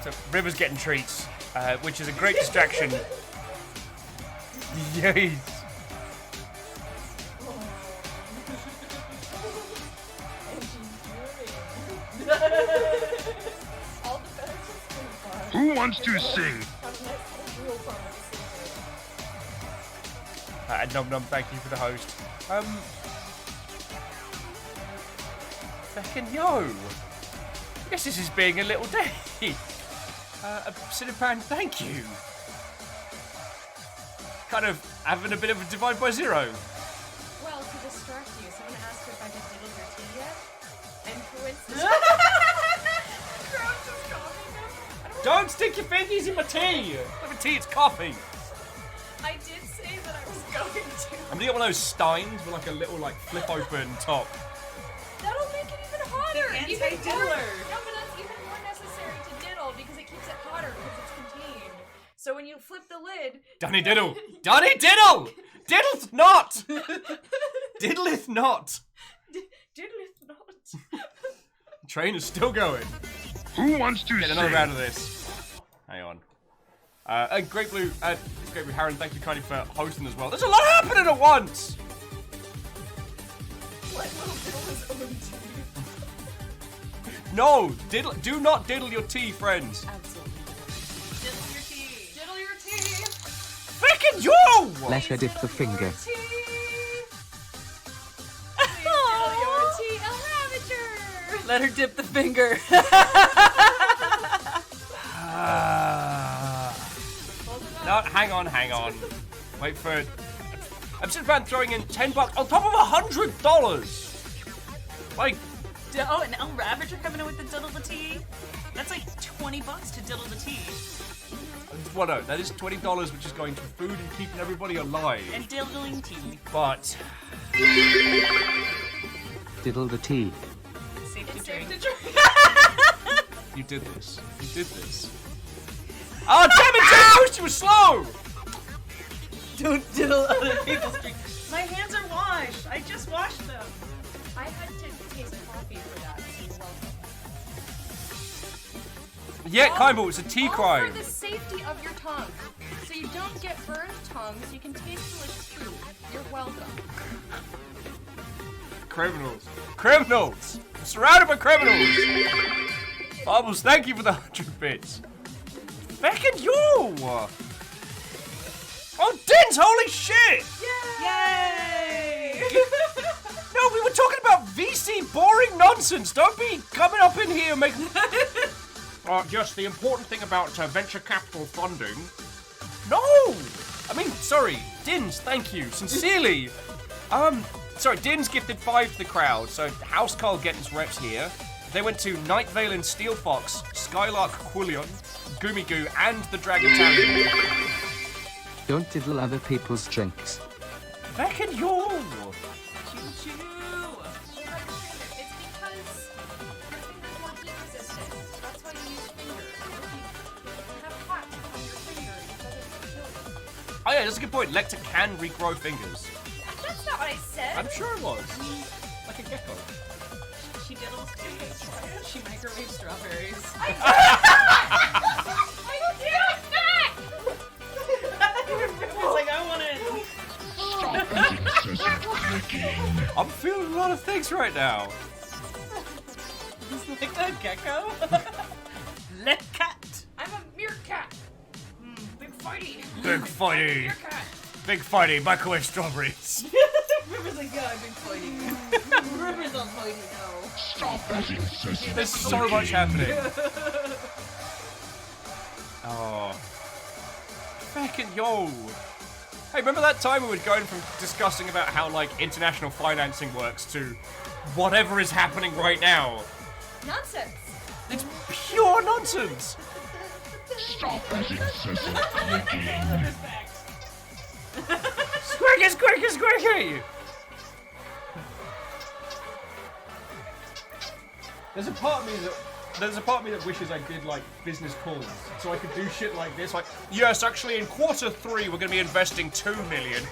So River's getting treats, which is a great distraction. Yes. Who wants to sing? Num Num, thank you for the host. Fucking yo. I guess this is being a little day. Cinnamon, thank you. Kind of having a bit of a divide by zero. Well, to distract you, someone asked if I had diddled your tea yet. And coincidentally, Crouch is coughing now. Don't stick your fingers in my tea. Look at tea, it's coffee. I did say that I was going to. I'm gonna get one of those steins with like a little like flip open top. That'll make it even hotter. The Even more- anti-diddler. No, but that's even more necessary to diddle because it keeps it hotter because it's contained. So when you flip the lid, Dunny diddle. Dunny diddle. Diddleth not. Diddleth not. diddleth not. Train is still going. Who wants to Get sing? another round of this. Hang on. Great Blue, Harren, thank you kindly for hosting as well. There's a lot happening at once! Let little diddle his own tea. No! Do not diddle your tea, friends. Absolutely. Diddle your tea. Diddle your tea. Frickin' you! Let her dip the finger. Tea. Please diddle your tea, El Ravager. Let her dip the finger. No, hang on. Wait for it. I'm just about throwing in $10 on top of $100. Like, Oh, and El Ravager coming in with the diddle the tea. That's like $20 to diddle the tea. well, no, that is $20, which is going to food and keeping everybody alive. And diddling tea. But Diddle the tea. Safe to Safe drink. to drink. you did this. Oh, damn it, Joe! She was slow! Don't diddle other people's drinks. My hands are washed. I just washed them. I had to taste coffee for that. So you're welcome. Yeah, Kaimball, it's a tea All crime. for the safety of your tongue. So you don't get burned tongues, you can taste delicious food. You're welcome. Criminals! I'm surrounded by criminals! Bubbles, thank you for the 100 bits. Feckin' you! Oh, Dins, holy shit! Yay! No, we were talking about VC boring nonsense. Don't be coming up in here making... Just the important thing about venture capital funding. No! I mean, sorry, Dins, thank you, sincerely. Sorry, Dins gifted 5 to the crowd, so Housecarl getting his reps here. They went to Night Vale and Steel Fox, Skylark Quillion, Goomy Goo, and the Dragon Talon. Don't diddle other people's drinks. Feckin' you! Choo-choo. It's because your finger's more heat resistant. That's why you use fingers. If you have hot on your finger, it doesn't kill you. Oh yeah, that's a good point. Lecter can regrow fingers. That's not what I said. I'm sure it was. Like a gecko. She diddles tea. She microwaves strawberries. I did not! It's like, I want to... Stop that incessant clicking. I'm feeling a lot of things right now. It's like a gecko. Le cat. I'm a meerkat. Big fighty. Big fighty. Meerkat. Big fighty. Microwave strawberries. River's like, yeah, I've been fighting. River's on fighting now. Stop that incessant There's so much happening. Oh. Feckin' yo. Hey, remember that time we were going from discussing about how, like, international financing works to whatever is happening right now? Nonsense. It's pure nonsense. Stop that incessant clicking. Squeaky, squeaky, squeaky! There's a part of me that wishes I did like business calls, so I could do shit like this. Like, yes, actually, in Q3 we're going to be investing $2 million.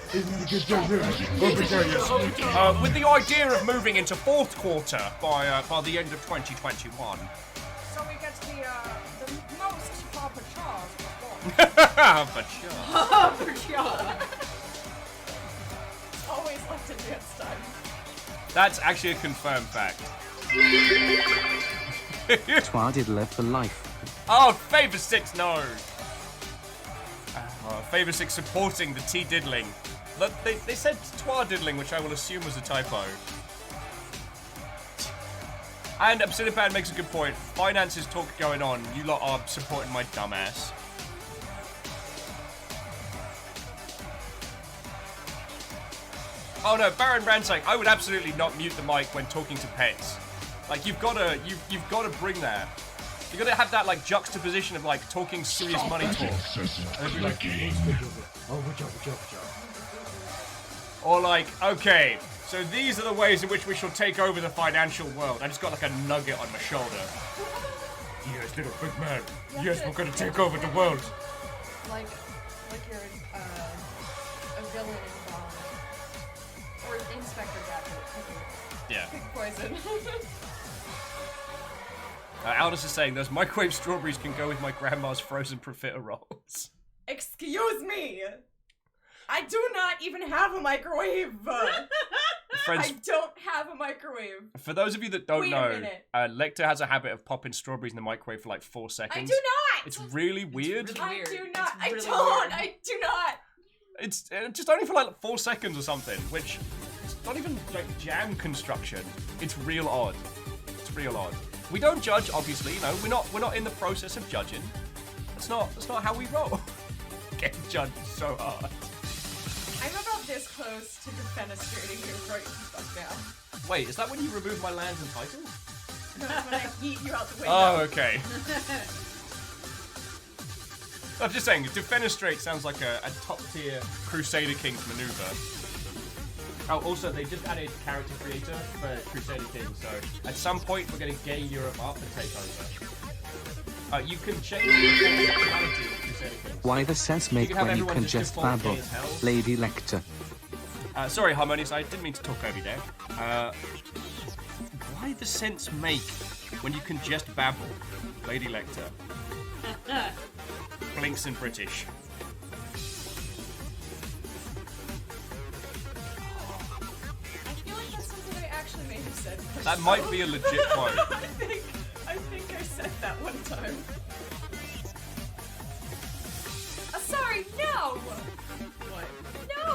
With the idea of moving into fourth quarter by the end of 2021. So we get the most Papa Charles. But sure. Papa Charles. Always left in dance time. That's actually a confirmed fact. Twadidler for life. Oh, Favor 6, no. Favor 6 supporting the T-diddling. But they said twa-diddling, which I will assume was a typo. And Obsidian Band makes a good point. Finances talk going on. You lot are supporting my dumbass. Oh no, Baron Ransack, I would absolutely not mute the mic when talking to pets. Like, you've gotta bring that. You gotta have that like juxtaposition of like talking serious money talk. Clicking. Or like, okay, so these are the ways in which we shall take over the financial world. I just got like a nugget on my shoulder. Yes, little big man. Yes, we're gonna take over the world. Like you're a villain in Bond. Or Inspector Gadget. Yeah. Pig poison. Aldous is saying those microwave strawberries can go with my grandma's frozen profiteroles. Excuse me. I do not even have a microwave. Friends, I don't have a microwave. for those of you that don't Wait a know, minute. Lecter has a habit of popping strawberries in the microwave for like 4 seconds. I do not. It's really weird. I weird. do It's not. really I don't. weird. I do not. It's just only for like 4 seconds or something, which it's not even like jam construction. It's real odd. It's real odd. We don't judge, obviously. You know, we're not in the process of judging. That's not how we roll. Get judged so hard. I'm about this close to defenestrating you right the fuck now. Wait, is that when you remove my lands and titles? No, it's when I yeet you out the window. Oh, okay. I'm just saying, defenestrate sounds like a top-tier Crusader Kings maneuver. Oh, also, they just added character creator for Crusader Kings, so at some point we're going to gay Europe up and take over. You can change the functionality of Crusader Kings. Why the sense You make can have when you everyone can just just default babble? gay as hell. Lady Lecter. Sorry, Harmonious, I didn't mean to talk over you there. Why the sense make when you can just babble? Lady Lecter. Blinks in British. I feel like that's something I actually may have said. That might be a legit quote. I think I said that one time. Sorry, no! What? No!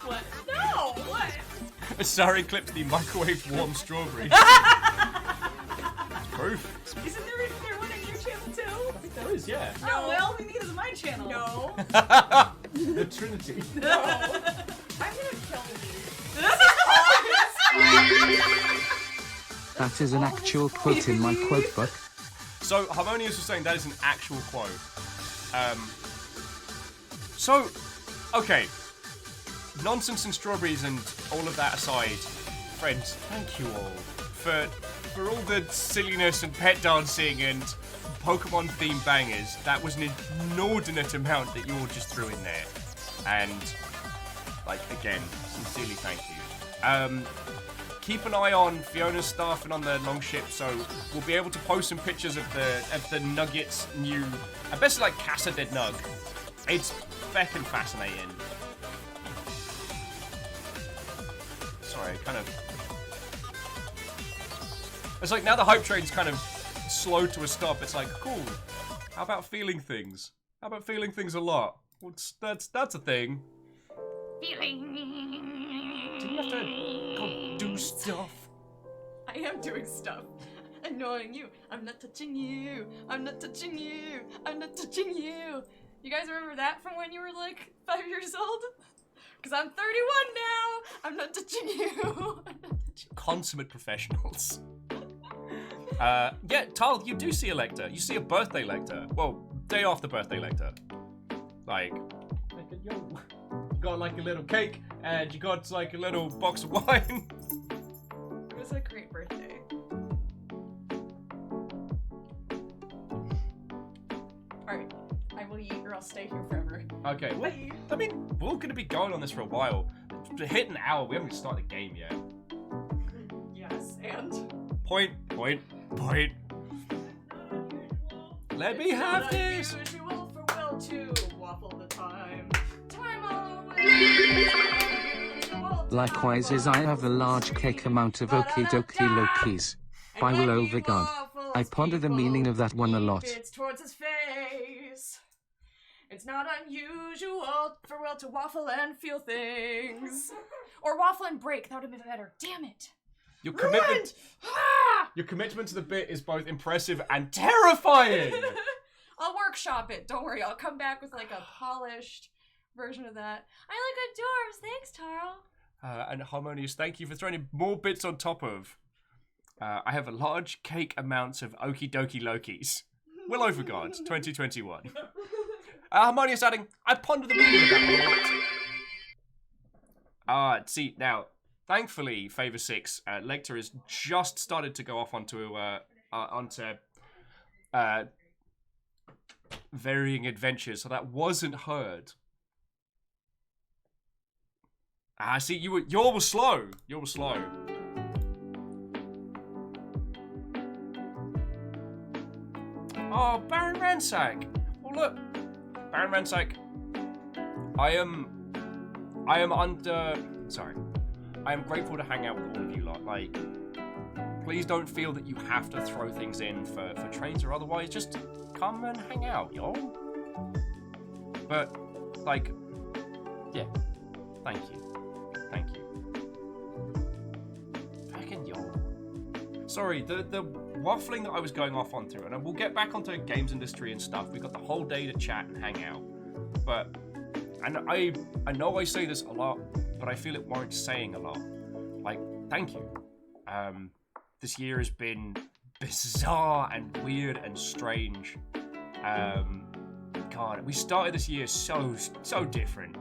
What? No! What? Sorry, clips the microwave warm strawberry. It's proof. Isn't there one on your channel too? I think there is, yeah. No, all we need is my channel. No. The Trinity. No. I'm gonna kill you. That is an actual quote in my quote book. So, Harmonious was saying that is an actual quote. So, okay. Nonsense and strawberries and all of that aside, friends, thank you all for all the silliness and pet dancing and Pokemon themed bangers. That was an inordinate amount that you all just threw in there. And, like, again, sincerely thank you. Keep an eye on Fiona's stuff and on the Longship, so we'll be able to post some pictures of the Nuggets' new, I best like Casa de Nug. It's feckin' fascinating. Sorry, it's like now the hype train's kind of slow to a stop. It's like, cool. How about feeling things? How about feeling things a lot? That's a thing. Feeling. Do you have to go do stuff? I am doing stuff. Annoying you. I'm not touching you. I'm not touching you. I'm not touching you. You guys remember that from when you were like 5 years old? Because I'm 31 now. I'm not touching you. I'm not touching you. Consummate professionals. Yeah, Tal, you do see a lector. You see a birthday lector. Well, day after birthday lector. Like, yo, you got like a little cake, and you got like a little box of wine. It was a great birthday. Alright, I will eat or I'll stay here forever. Okay, well, I mean, we're gonna be going on this for a while. To hit an hour, we haven't even started the game yet. Yes, and? Point. Let me have this. Unusual for Will to waffle the time. Time all away. Likewise as I have a large cake amount of okie dokie Lokis. By will over God. I ponder the meaning of that one a lot. It's towards his face. It's not unusual for Will to waffle and feel things. Or waffle and break, that would have been better. Damn it. Your commitment to the bit is both impressive and terrifying. I'll workshop it. Don't worry. I'll come back with like a polished version of that. I like dwarves. Thanks, Taro. And Harmonious, thank you for throwing in more bits on top of. I have a large cake amounts of okie dokie Lokis. Will Overguard, 2021. Harmonious adding, I ponder the meaning of that one. See, now, thankfully, Favor 6, Lecter has just started to go off onto varying adventures, so that wasn't heard. See, you were slow. You were slow. Oh, Baron Ransack. Oh, look. Baron Ransack. I am grateful to hang out with all of you lot. Like, please don't feel that you have to throw things in for trains or otherwise. Just come and hang out, y'all. But, like, yeah. Thank you. Thank you. Fucking y'all. Sorry, the waffling that I was going off onto, and we'll get back onto games industry and stuff. We've got the whole day to chat and hang out. But, and I know I say this a lot, but I feel it warrants saying a lot. Like, thank you. This year has been bizarre and weird and strange. God, we started this year so different.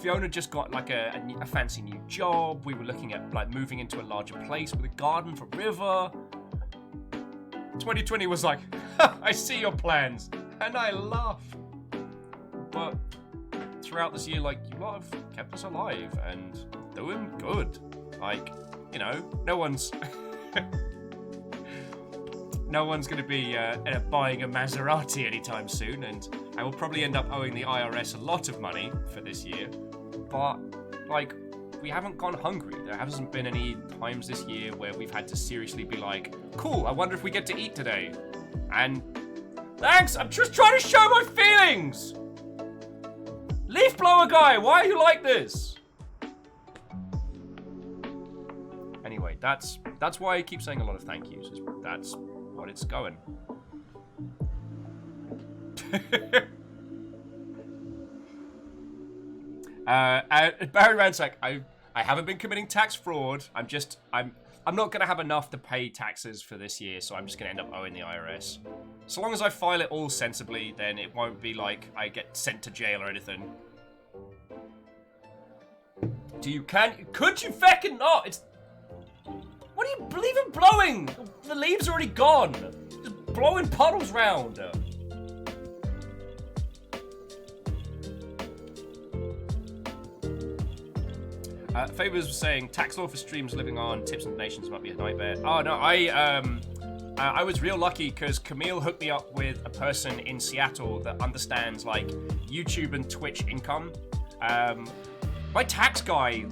Fiona just got like a fancy new job. We were looking at like moving into a larger place with a garden for River. 2020 was like, I see your plans, and I laugh. But throughout this year, like, you lot have kept us alive and doing good. Like, you know, no one's gonna be buying a Maserati anytime soon, and I will probably end up owing the IRS a lot of money for this year. But, like, we haven't gone hungry. There hasn't been any times this year where we've had to seriously be like, cool, I wonder if we get to eat today. And thanks, I'm just trying to show my feelings! Leaf blower guy, why are you like this? Anyway, that's why I keep saying a lot of thank yous. That's what it's going. Barry Ransack, I haven't been committing tax fraud. I'm not gonna have enough to pay taxes for this year, so I'm just gonna end up owing the IRS. So long as I file it all sensibly, then it won't be like I get sent to jail or anything. Could you feckin' not? It's... What do you believe in blowing? The leaves are already gone. Just blowing puddles round. Favors was saying tax law for streams living on tips and donations might be a nightmare. Oh no, I was real lucky because Camille hooked me up with a person in Seattle that understands like YouTube and Twitch income. My tax guy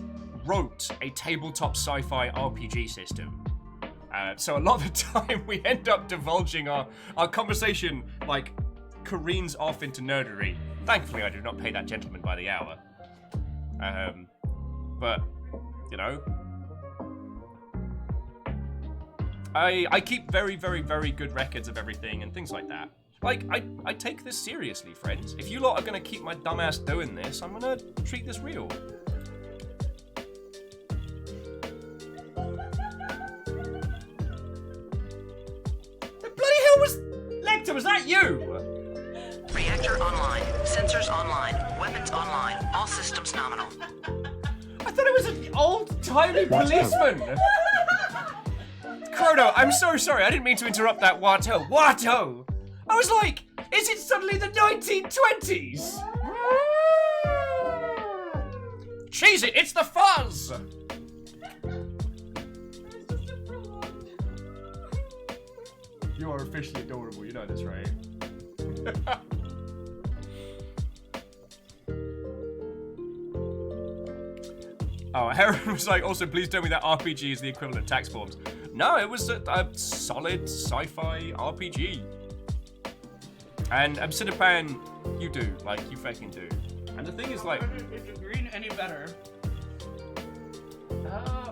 wrote a tabletop sci-fi RPG system. So a lot of the time we end up divulging our conversation like careens off into nerdery. Thankfully I do not pay that gentleman by the hour. But, you know, I keep very, very, very good records of everything and things like that. Like, I take this seriously, friends. If you lot are gonna keep my dumbass doing this, I'm gonna treat this real. was that you? Reactor online. Sensors online. Weapons online. All systems nominal. I thought it was an old, tiny policeman. Chrono, I'm so sorry. I didn't mean to interrupt that Watto. Watto! I was like, is it suddenly the 1920s? Cheese it, it's the fuzz! You are officially adorable, you know this, right? Oh, Heron was like, also, please tell me that RPG is the equivalent of tax forms. No, it was a solid sci-fi RPG. And Obsidian, you do. Like, you fucking do. And the thing is, like... Is the green any better?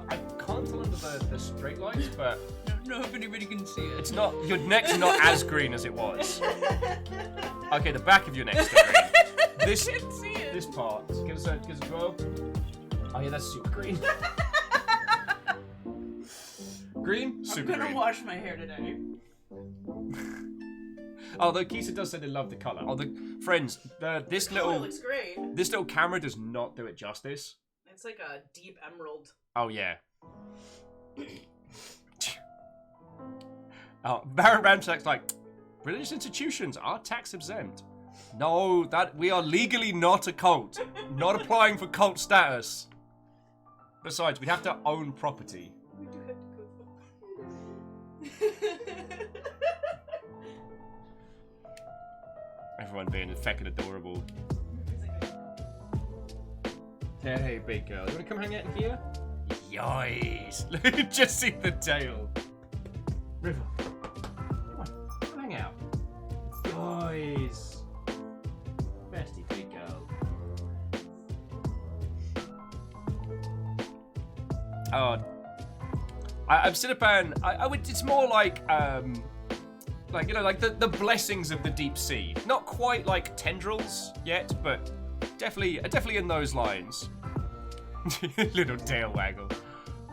I can't tell under the straight lights, but... No, if anybody can see it. It's not... Your neck's not as green as it was. Okay, the back of your neck's still green. This, I can't see it. This part. Give us a 12. Oh yeah, that's super green. Green? Super I'm gonna green. wash my hair today. Although Kisa does say they love the color. Oh, friends, this Color looks great. little camera does not do it justice. It's like a deep emerald. Oh yeah. Oh, Baron Ramsack's like, religious institutions are tax exempt. No, that we are legally not a cult. Not applying for cult status. Besides, we'd have to own property. We do have to go. Everyone being feckin' adorable. Hey, big girl, you wanna come hang out in here? Yikes! Just see the tail. River, come on, come hang out. Yikes! Bestie, big girl. Oh, Obsidian. I would. It's more like you know, like the blessings of the deep sea. Not quite like tendrils yet, but definitely in those lines. Little tail waggle.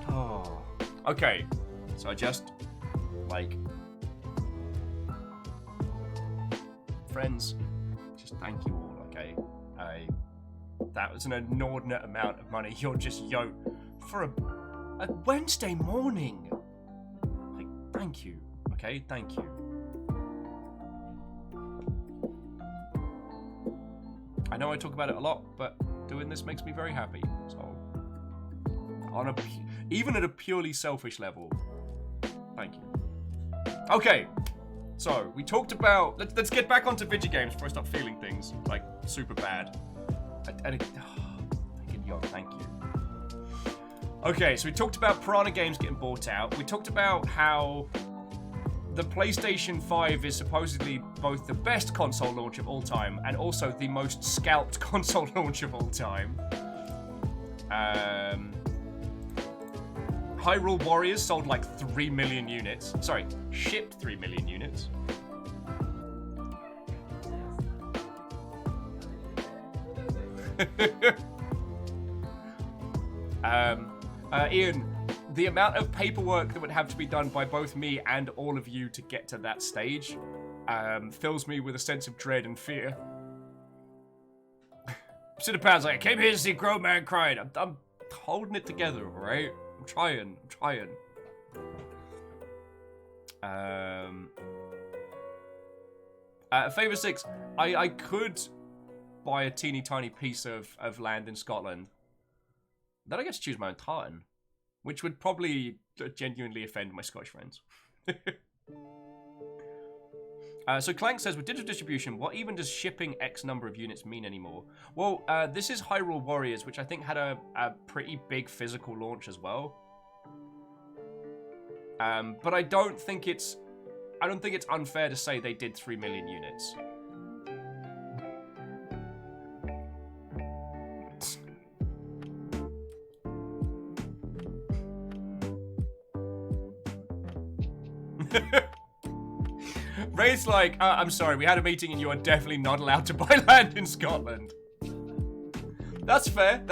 Oh. Okay. So I just like friends. Just thank you all. Okay. That was an inordinate amount of money you're just yoked for a Wednesday morning. Like, thank you. Okay, thank you. I know I talk about it a lot, but doing this makes me very happy. So, even at a purely selfish level, thank you. Okay, so we talked about. Let's get back onto video games before I start feeling things like super bad. Thank you. Okay, so we talked about Piranha Games getting bought out. We talked about how the PlayStation 5 is supposedly both the best console launch of all time and also the most scalped console launch of all time. Hyrule Warriors sold like 3 million units. Sorry, shipped 3 million units. Ian, the amount of paperwork that would have to be done by both me and all of you to get to that stage fills me with a sense of dread and fear. Citypad's like, I came here to see Grown Man crying. I'm holding it together, alright? I'm trying. Favor 6, I could buy a teeny tiny piece of land in Scotland. Then I get to choose my own tartan, which would probably genuinely offend my Scottish friends. So Clank says, with digital distribution, what even does shipping X number of units mean anymore? Well, this is Hyrule Warriors, which I think had a pretty big physical launch as well. But I don't think it's unfair to say they did 3 million units. Ray's like, I'm sorry, we had a meeting and you are definitely not allowed to buy land in Scotland. That's fair.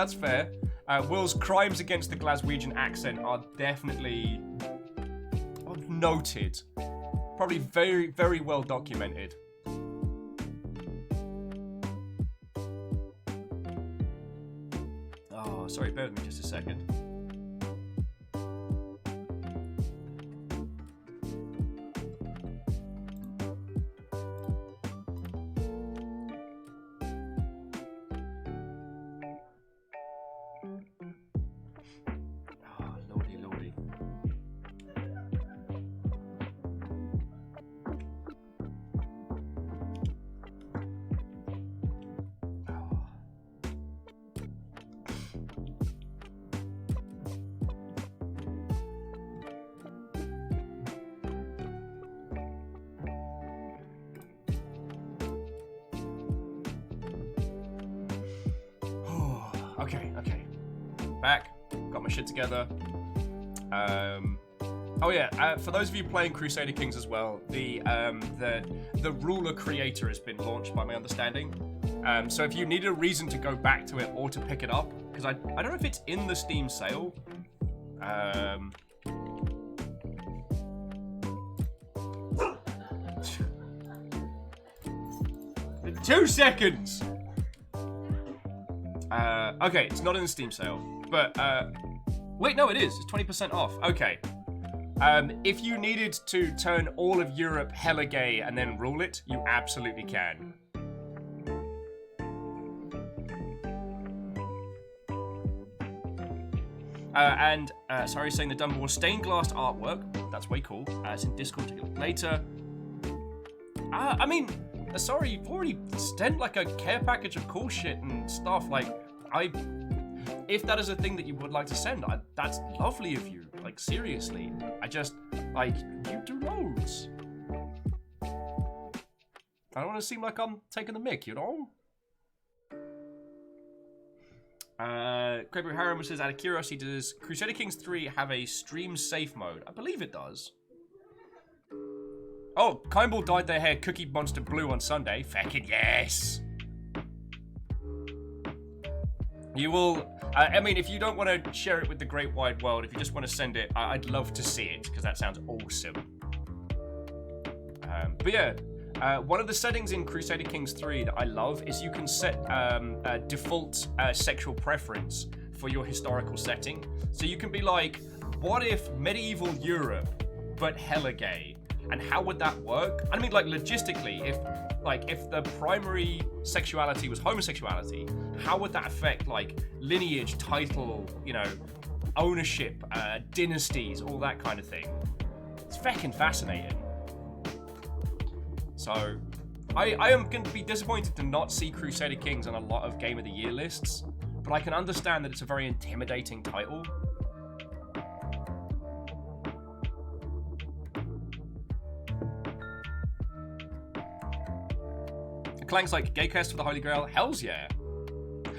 Will's crimes against the Glaswegian accent are definitely noted. Probably very, very well documented. Oh, sorry, bear with me just a second. Oh, lordy, lordy. Okay. Back. Got my shit together. Oh yeah, for those of you playing Crusader Kings as well, the ruler creator has been launched by my understanding. So if you need a reason to go back to it or to pick it up, because I don't know if it's in the Steam sale. 2 seconds! Okay, it's not in the Steam sale, but, wait, no, it is. It's 20% off. Okay. If you needed to turn all of Europe hella gay and then rule it, you absolutely can. Sorry, saying the Dumbledore stained glass artwork. That's way cool. It's in Discord later. I mean, sorry, you've already sent like a care package of cool shit and stuff. Like, if that is a thing that you would like to send, that's lovely of you. Like, seriously. I just, like, you do loads. I don't want to seem like I'm taking the mick, you know? Gregory Harriman says, out of curiosity, does Crusader Kings 3 have a stream safe mode? I believe it does. Oh, Kindball dyed their hair Cookie Monster blue on Sunday. Feckin' yes! You will... I mean, if you don't want to share it with the great wide world, if you just want to send it, I'd love to see it, because that sounds awesome. But yeah, one of the settings in Crusader Kings 3 that I love is you can set a default sexual preference for your historical setting. So you can be like, what if medieval Europe, but hella gay? And how would that work? I mean, like, logistically, if the primary sexuality was homosexuality, how would that affect, like, lineage, title, you know, ownership, dynasties, all that kind of thing? It's feckin' fascinating. So, I am going to be disappointed to not see Crusader Kings on a lot of Game of the Year lists, but I can understand that it's a very intimidating title. Clang's like, gay quest for the Holy Grail? Hells yeah.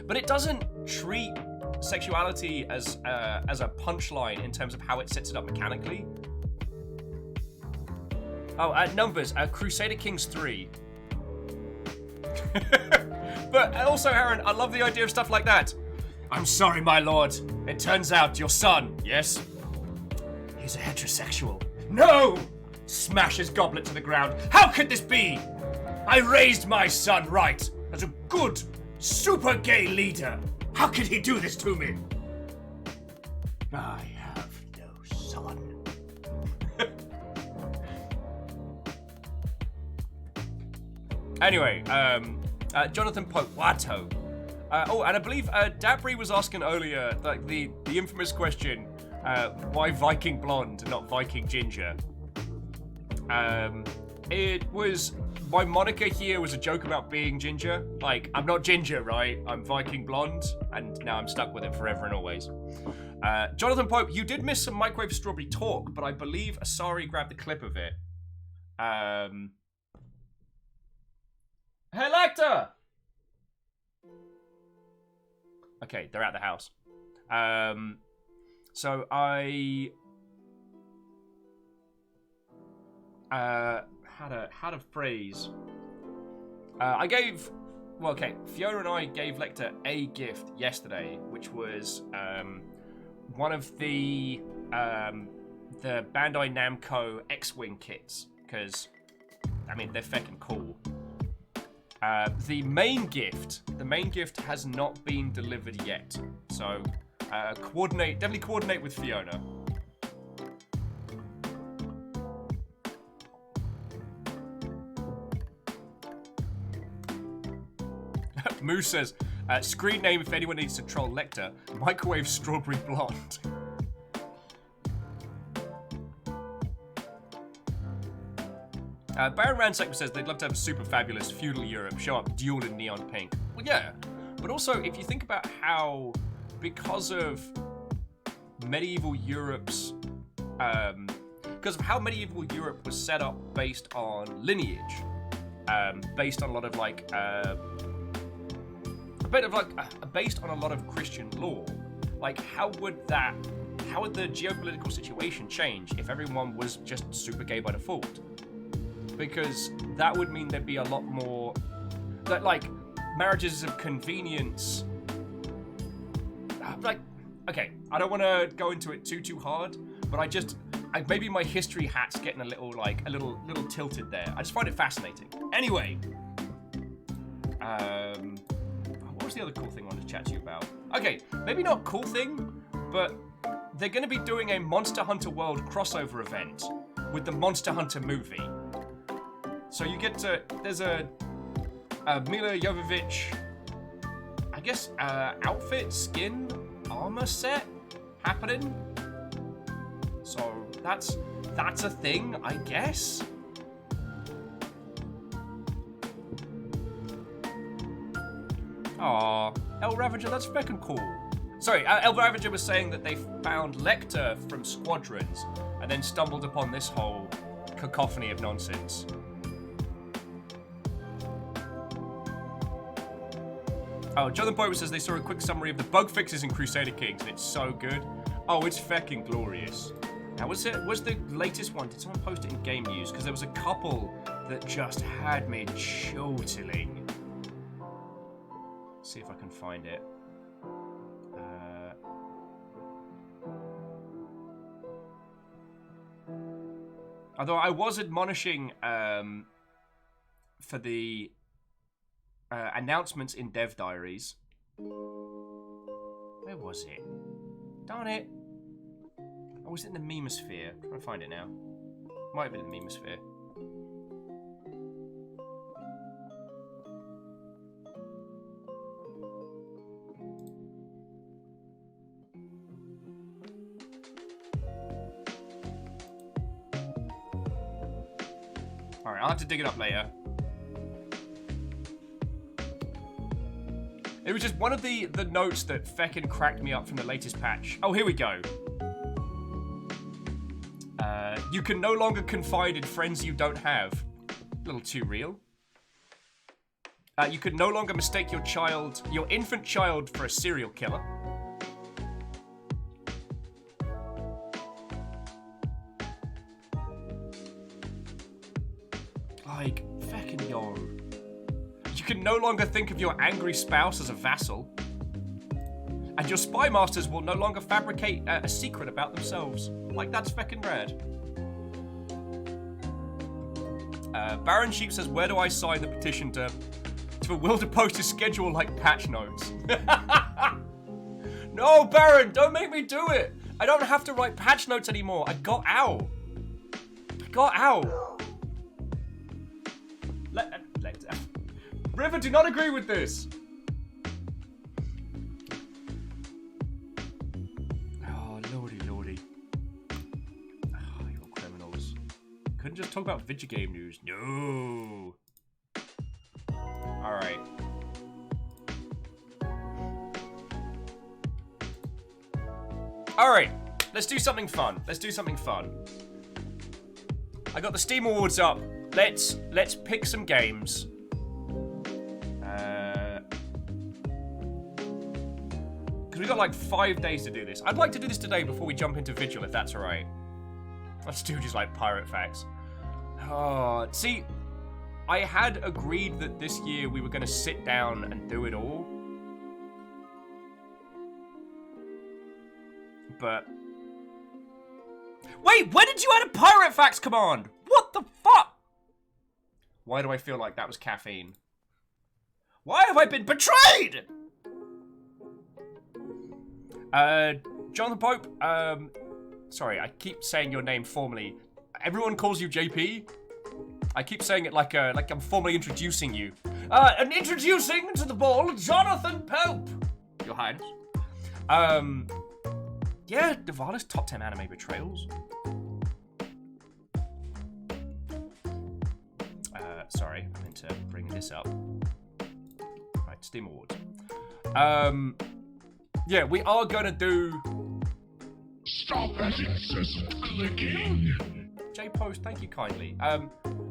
But it doesn't treat sexuality as a punchline in terms of how it sets it up mechanically. Oh, numbers. Crusader Kings 3. But also, Aaron, I love the idea of stuff like that. I'm sorry, my lord. It turns out your son, yes? He's a heterosexual. No! Smash his goblet to the ground. How could this be? I raised my son right, as a good, super gay leader. How could he do this to me? I have no son. Anyway, Jonathan Pope, Watto. Oh, and I believe Dabry was asking earlier, like, the infamous question, why Viking blonde, not Viking ginger? It was... My moniker here was a joke about being ginger. Like, I'm not ginger, right? I'm Viking blonde, and now I'm stuck with it forever and always. Jonathan Pope, you did miss some Microwave Strawberry talk, but I believe Asari grabbed the clip of it. Hey, Lecter! Okay, they're at the house. So I... How to phrase. I gave... Well, okay, Fiona and I gave Lecter a gift yesterday, which was one of the Bandai Namco X-Wing kits. because, I mean, they're feckin' cool. The main gift has not been delivered yet. So, definitely coordinate with Fiona. Moose says, screen name if anyone needs to troll Lecter, microwave strawberry blonde. Baron Ransack says they'd love to have a super fabulous feudal Europe show up dual in neon pink. Well, yeah, but also if you think about how, because of medieval Europe's, because of how medieval Europe was set up based on lineage, based on a lot of like, based on a lot of Christian law, like how would the geopolitical situation change if everyone was just super gay by default? Because that would mean there'd be a lot more, that like marriages of convenience. Like, okay, I don't want to go into it too hard, but maybe my history hat's getting a little tilted there. I just find it fascinating. Anyway, what was the other cool thing I wanted to chat to you about? Okay, maybe not cool thing, but they're going to be doing a Monster Hunter World crossover event with the Monster Hunter movie. So you get to, there's a Mila Jovovich, I guess, outfit, skin, armor set happening. So that's a thing, I guess. Aw, El Ravager, that's fucking cool. Sorry, El Ravager was saying that they found Lecter from Squadrons and then stumbled upon this whole cacophony of nonsense. Oh, Jonathan Boyd says they saw a quick summary of the bug fixes in Crusader Kings, and it's so good. Oh, it's feckin' glorious. Now, was the latest one? Did someone post it in Game News? Because there was a couple that just had me chortling. See if I can find it. Although I was admonishing for the announcements in Dev Diaries. Where was it? Darn it. Oh, was it in the Memosphere? I'm trying to find it now. Might have been in the Memosphere. Alright, I'll have to dig it up later. It was just one of the notes that feckin' cracked me up from the latest patch. Oh, here we go. You can no longer confide in friends you don't have. A little too real. You can no longer mistake your infant child for a serial killer. Like, feckin' yo. You can no longer think of your angry spouse as a vassal. And your spy masters will no longer fabricate a secret about themselves. Like, that's feckin' rad. Baron Sheep says, where do I sign the petition to Will to post his schedule like patch notes? No, Baron, don't make me do it. I don't have to write patch notes anymore. I got out. River, do not agree with this. Oh, lordy. Oh, you're criminals. Couldn't just talk about video game news. No. Alright. Alright. Let's do something fun. I got the Steam Awards up. Let's pick some games. Because we got like 5 days to do this. I'd like to do this today before we jump into Vigil, if that's alright. Let's do just like pirate facts. Oh, see, I had agreed that this year we were going to sit down and do it all. But... Wait, when did you add a pirate facts command? What the fuck? Why do I feel like that was caffeine? Why have I been betrayed? Jonathan Pope, sorry, I keep saying your name formally. Everyone calls you JP. I keep saying it like I'm formally introducing you. And introducing to the ball, Jonathan Pope. Your Highness. Yeah, Nirvana's top 10 anime betrayals. Sorry, I meant to bring this up. Right, Steam Awards. Yeah, we are gonna do... Stop that incessant clicking. J-Post, thank you kindly.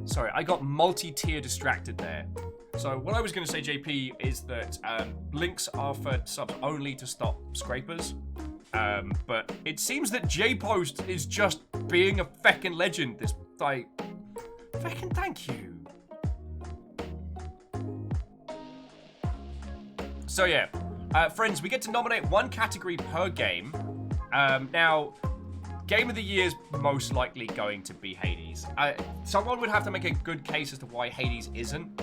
Sorry, I got multi-tier distracted there. So what I was gonna say, JP, is that links are for subs only to stop scrapers. But it seems that J-Post is just being a feckin' legend. This, like, feckin' thank you. So yeah, friends, we get to nominate one category per game. Now, Game of the Year is most likely going to be Hades. Someone would have to make a good case as to why Hades isn't.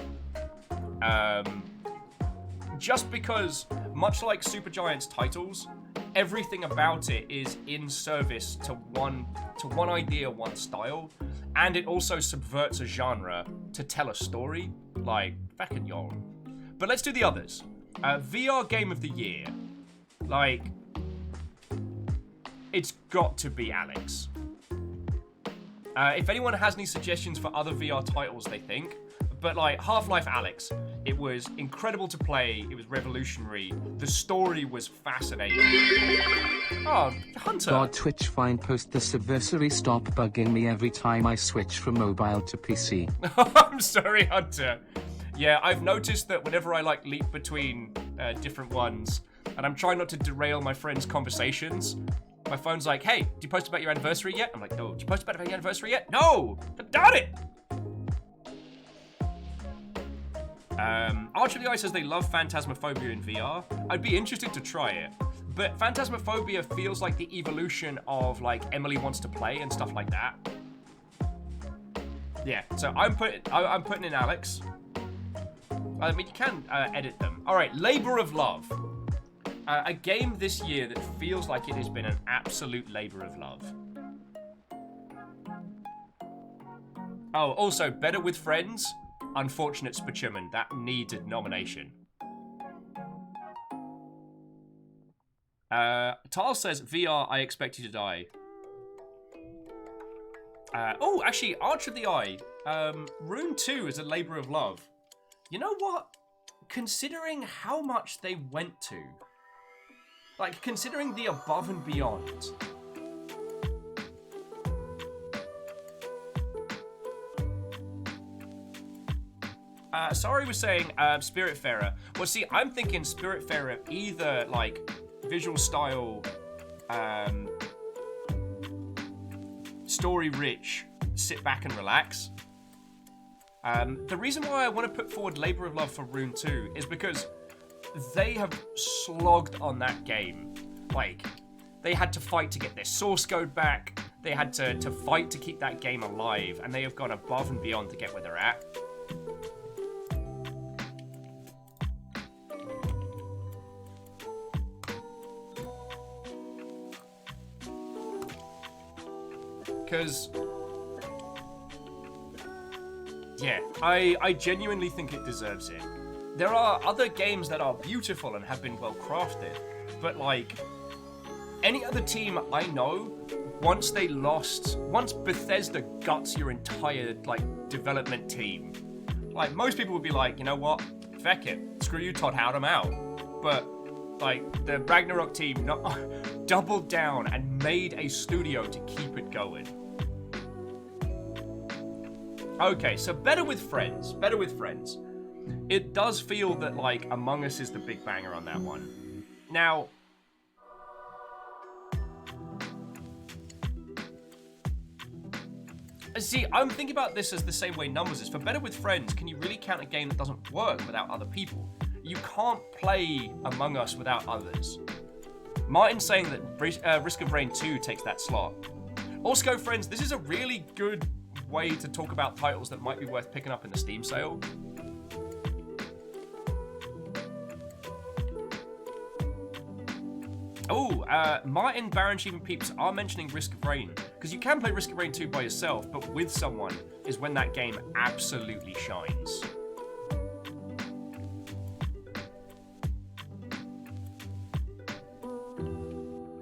Just because, much like Supergiant's titles, everything about it is in service to one idea, one style, and it also subverts a genre to tell a story. Like, feckin' y'all. But let's do the others. VR Game of the Year. Like, it's got to be Alex. If anyone has any suggestions for other VR titles they think, but like Half-Life Alex, it was incredible to play, it was revolutionary, the story was fascinating. Oh, Hunter. God, Twitch fine post this adversary, stop bugging me every time I switch from mobile to PC. I'm sorry, Hunter. Yeah, I've noticed that whenever I like leap between different ones, and I'm trying not to derail my friends' conversations, my phone's like, hey, did you post about your anniversary yet? I'm like, no. Did you post about your anniversary yet? No! Darn it! Archer of the Eye says they love Phantasmaphobia in VR. I'd be interested to try it. But Phantasmaphobia feels like the evolution of, like, Emily Wants to Play and stuff like that. Yeah, so I'm putting in Alex. I mean, you can edit them. All right, Labor of Love. A game this year that feels like it has been an absolute labor of love. Oh, also, Better with Friends. Unfortunate Spachuman. That needed nomination. Tal says, VR, I Expect You to Die. Oh, actually, Arch of the Eye. Rune 2 is a labor of love. You know what? Considering how much they went to, like, considering the above and beyond. Sorry was saying Spiritfarer. Well, see, I'm thinking Spiritfarer either, like, visual style, story-rich, sit back and relax. The reason why I want to put forward Labor of Love for Rune 2 is because they have slogged on that game. Like, they had to fight to get their source code back, they had to fight to keep that game alive, and they have gone above and beyond to get where they're at. Because, yeah, I genuinely think it deserves it. There are other games that are beautiful and have been well crafted, but like, any other team I know, once Bethesda guts your entire, like, development team, like, most people would be like, you know what, feck it, screw you, Todd Howard, I'm out. But, like, the Ragnarok team doubled down and made a studio to keep it going. Okay, so Better with Friends. It does feel that, like, Among Us is the big banger on that one. Now, see, I'm thinking about this as the same way Numbers is. For Better with Friends, can you really count a game that doesn't work without other people? You can't play Among Us without others. Martin's saying that Risk of Rain 2 takes that slot. Also, friends, this is a really good way to talk about titles that might be worth picking up in the Steam sale. Oh, Martin, Baron, Chief, and Peeps are mentioning Risk of Rain, because you can play Risk of Rain 2 by yourself, but with someone is when that game absolutely shines.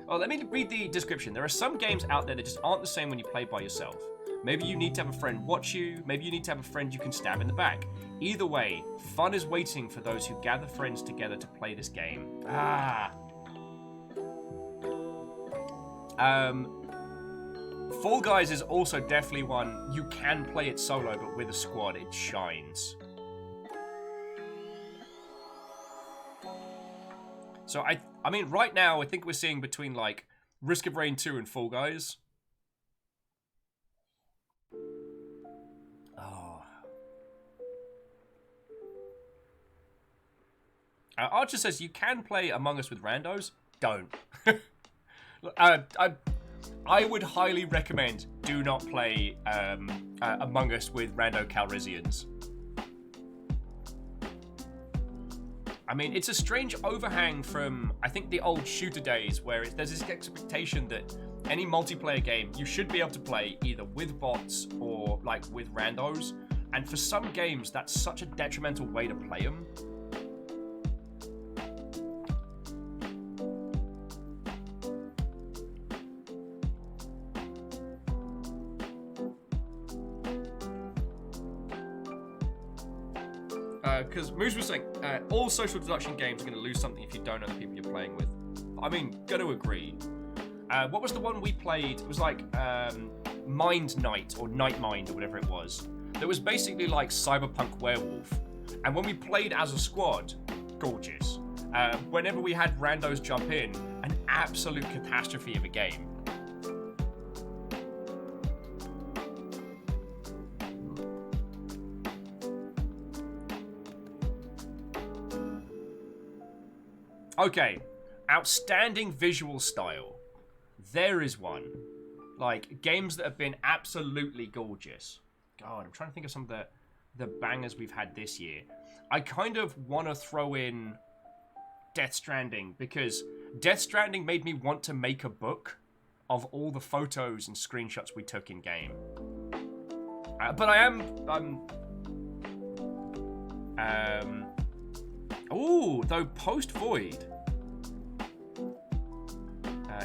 Oh, let me read the description. There are some games out there that just aren't the same when you play by yourself. Maybe you need to have a friend watch you, maybe you need to have a friend you can stab in the back. Either way, fun is waiting for those who gather friends together to play this game. Fall Guys is also definitely one you can play it solo, but with a squad, it shines. So I mean, right now, I think we're seeing between like Risk of Rain 2 and Fall Guys. Oh. Archer says you can play Among Us with randos. Don't. I would highly recommend do not play Among Us with rando Calrissians. I mean, it's a strange overhang from, I think, the old shooter days where there's this expectation that any multiplayer game you should be able to play either with bots or like with randos. And for some games, that's such a detrimental way to play them. Because Moose was saying, all social deduction games are going to lose something if you don't know the people you're playing with. I mean, gotta agree. What was the one we played? It was like Mind Night or Night Mind or whatever it was. That was basically like Cyberpunk Werewolf. And when we played as a squad, gorgeous. Whenever we had randos jump in, an absolute catastrophe of a game. Okay, outstanding visual style. There is one. Like, games that have been absolutely gorgeous. God, I'm trying to think of some of the bangers we've had this year. I kind of want to throw in Death Stranding, because Death Stranding made me want to make a book of all the photos and screenshots we took in game. But ooh, though post-Void.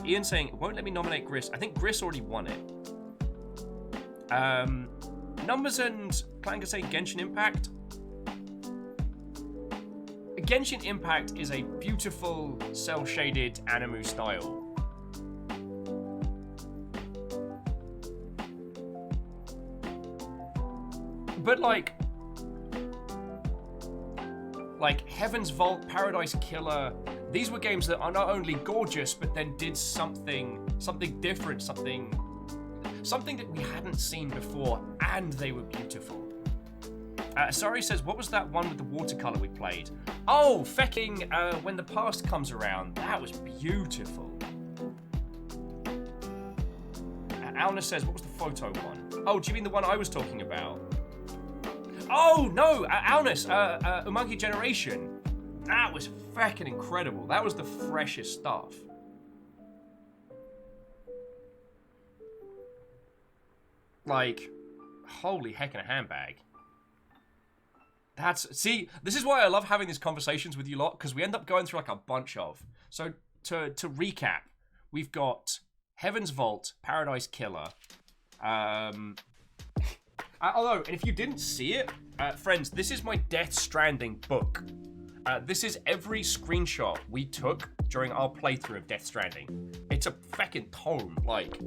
Ian saying, it won't let me nominate Gris. I think Gris already won it. Numbers and Clank say Genshin Impact. Genshin Impact is a beautiful, cel-shaded anime style. But like Heaven's Vault, Paradise Killer, these were games that are not only gorgeous, but then did something different, something that we hadn't seen before, and they were beautiful. Sorry says, what was that one with the watercolor we played? Oh, fecking When the Past Comes Around. That was beautiful. Alna says, what was the photo one? Oh, do you mean the one I was talking about? Oh, no, Alnus, Umonkey Generation. That was feckin' incredible. That was the freshest stuff. Like, holy heck in a handbag. See, this is why I love having these conversations with you lot, because we end up going through like a bunch of. So, to recap, we've got Heaven's Vault, Paradise Killer, although, and if you didn't see it, friends, this is my Death Stranding book. This is every screenshot we took during our playthrough of Death Stranding. It's a feckin' tome, like,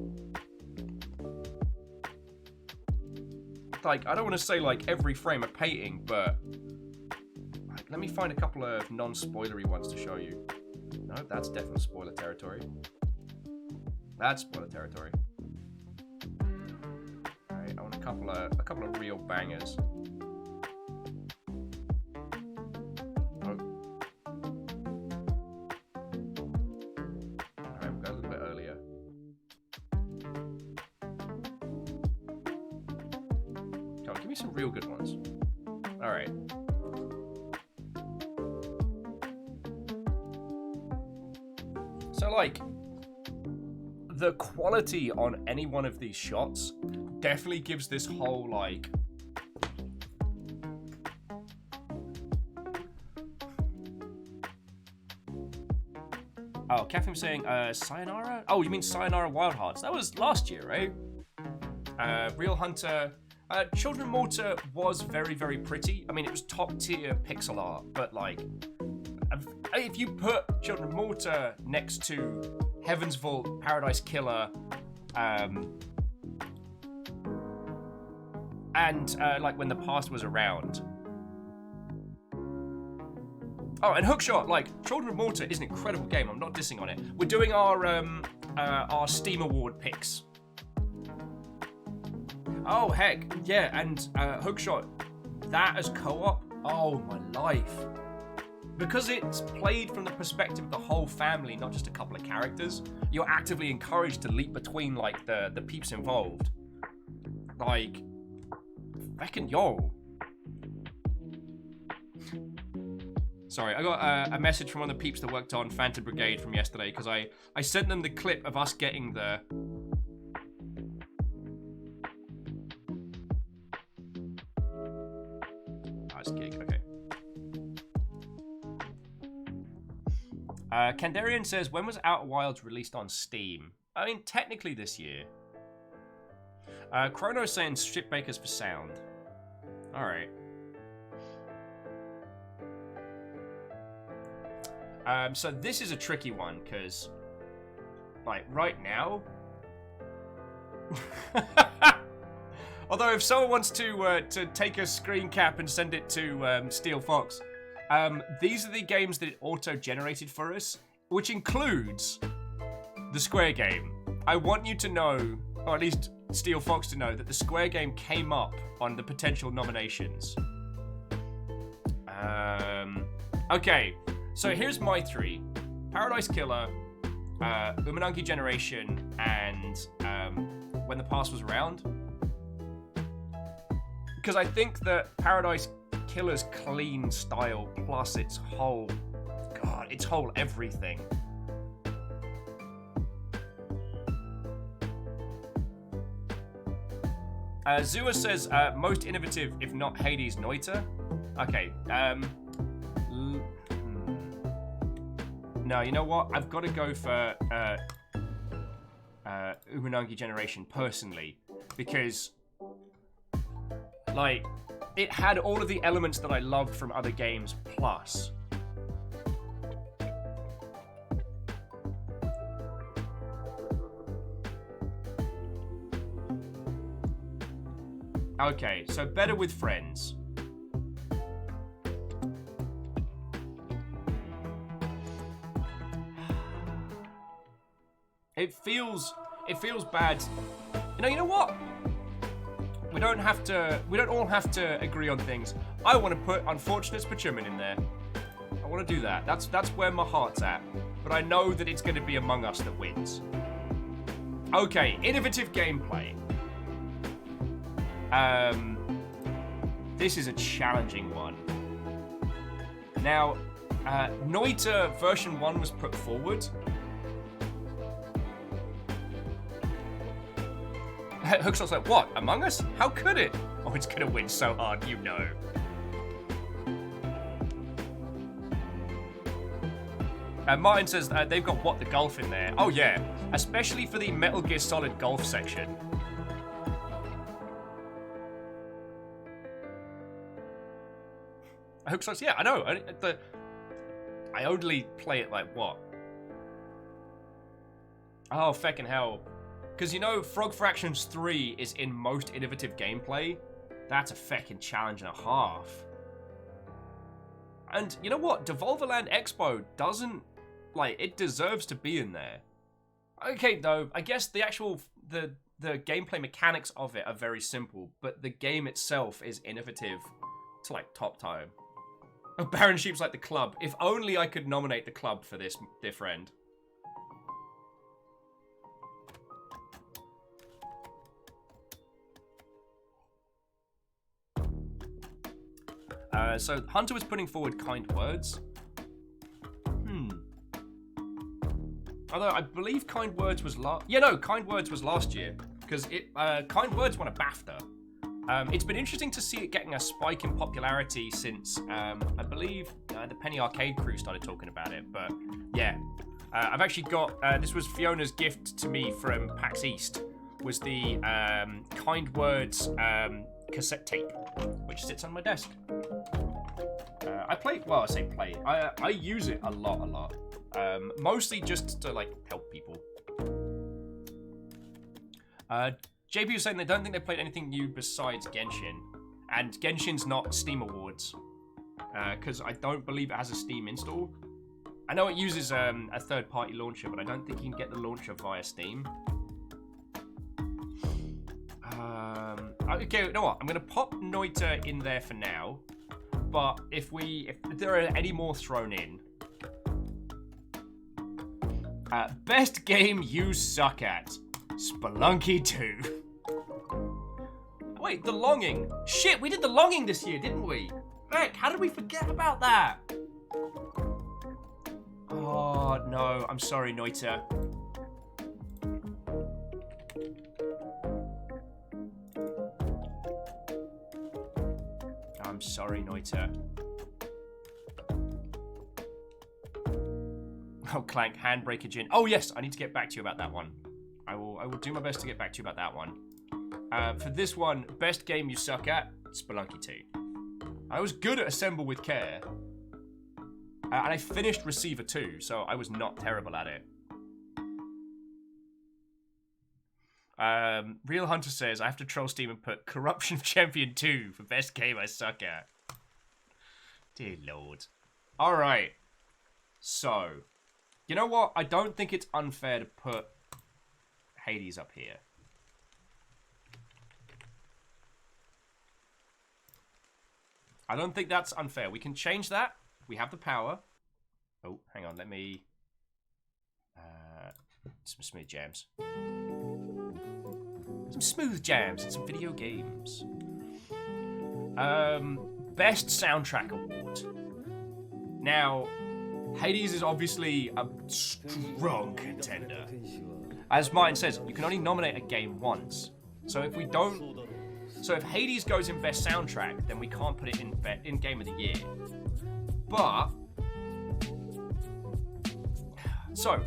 I don't want to say like every frame a painting, but let me find a couple of non-spoilery ones to show you. No, that's definitely spoiler territory. That's spoiler territory. Alright, I want a couple of real bangers. Oh. Alright, we'll go a little bit earlier. Come on, give me some real good ones. Alright. So, like, the quality on any one of these shots definitely gives this whole, like... Oh, Catherine's saying, Sayonara? Oh, you mean Sayonara Wild Hearts? That was last year, right? Real Hunter... Children of Morta was very, very pretty. I mean, it was top tier pixel art, but like, if you put Children of Morta next to Heaven's Vault, Paradise Killer, and like When the Past Was Around. Oh, and Hookshot, like, Children of Morta is an incredible game. I'm not dissing on it. We're doing our Steam Award picks. Oh, heck, yeah, and Hookshot, that as co-op, oh my life. Because it's played from the perspective of the whole family, not just a couple of characters, you're actively encouraged to leap between, like, the peeps involved. Like, feckin' yo. Sorry, I got a message from one of the peeps that worked on Phantom Brigade from yesterday, because I sent them the clip of us getting the... Gig. Okay. Kandarian says, when was Outer Wilds released on Steam? I mean, technically this year. Chrono saying strip bakers for sound. Alright. So this is a tricky one, because, like, right now... Although if someone wants to take a screen cap and send it to Steel Fox, these are the games that it auto-generated for us, which includes the Square game. I want you to know, or at least Steel Fox to know, that the Square game came up on the potential nominations. Okay, so here's my three. Paradise Killer, Umanagi Generation, and When the Past Was Around. Because I think that Paradise Killer's clean style plus its whole everything. Zua says, most innovative, if not Hades, Noita. Okay, no, you know what? I've got to go for Umanagi Generation personally, because... like, it had all of the elements that I loved from other games, plus. Okay, so better with friends. It feels bad. You know what? We don't all have to agree on things. I want to put Unfortunate Spachuman in there. I want to do that. That's where my heart's at. But I know that it's going to be Among Us that wins. Okay, innovative gameplay. This is a challenging one. Now, Noita version 1 was put forward. Hookshot's like, what? Among Us? How could it? Oh, it's gonna win so hard, you know. Martin says they've got What the Golf in there. Oh yeah, especially for the Metal Gear Solid golf section. Hookshot's, yeah, I know. I only play it like what? Oh, feckin' hell. Because, you know, Frog Fractions 3 is in most innovative gameplay. That's a feckin' challenge and a half. And, you know what? Devolverland Expo doesn't... like, it deserves to be in there. Okay, though, I guess the actual... the gameplay mechanics of it are very simple, but the game itself is innovative to, like, top time. Oh, Baron Sheep's like the club. If only I could nominate the club for this, dear friend. So Hunter was putting forward Kind Words. Although I believe Kind Words was Kind Words was last year because Kind Words won a BAFTA. It's been interesting to see it getting a spike in popularity since I believe the Penny Arcade crew started talking about it. But yeah, I've actually got this was Fiona's gift to me from PAX East. Was the Kind Words cassette tape, which sits on my desk. I use it a lot. Mostly just to like help people. JP was saying they don't think they played anything new besides Genshin, and Genshin's not Steam Awards because I don't believe it has a Steam install. I know it uses a third-party launcher, but I don't think you can get the launcher via Steam. Okay, you know what? I'm gonna pop Noita in there for now, but if there are any more thrown in. Best game you suck at. Spelunky 2. Wait, The Longing. Shit, we did The Longing this year, didn't we? Heck, how did we forget about that? Oh, no. I'm sorry, Noita. I'm sorry, Noita. Oh, Clank, Handbrake Jin. Oh, yes, I need to get back to you about that one. I will do my best to get back to you about that one. For this one, best game you suck at, Spelunky 2. I was good at Assemble with Care. And I finished Receiver 2, so I was not terrible at it. Real Hunter says, I have to troll Steam and put Corruption Champion 2 for best game I suck at. Dear Lord. Alright. So, you know what? I don't think it's unfair to put Hades up here. I don't think that's unfair. We can change that. We have the power. Oh, hang on. Let me... some smooth jams. Some smooth jams and some video games. Best Soundtrack Award. Now, Hades is obviously a strong contender. As Martin says, you can only nominate a game once. So if Hades goes in Best Soundtrack, then we can't put it in Game of the Year. But... So,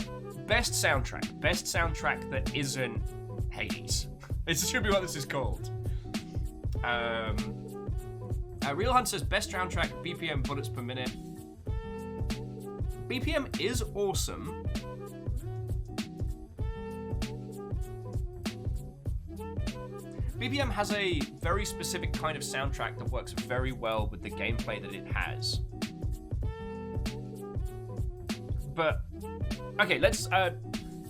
Best Soundtrack that isn't Hades. This should be what this is called. Real Hunt says Best Soundtrack, BPM bullets per minute. BPM is awesome. BPM has a very specific kind of soundtrack that works very well with the gameplay that it has. But, okay, let's,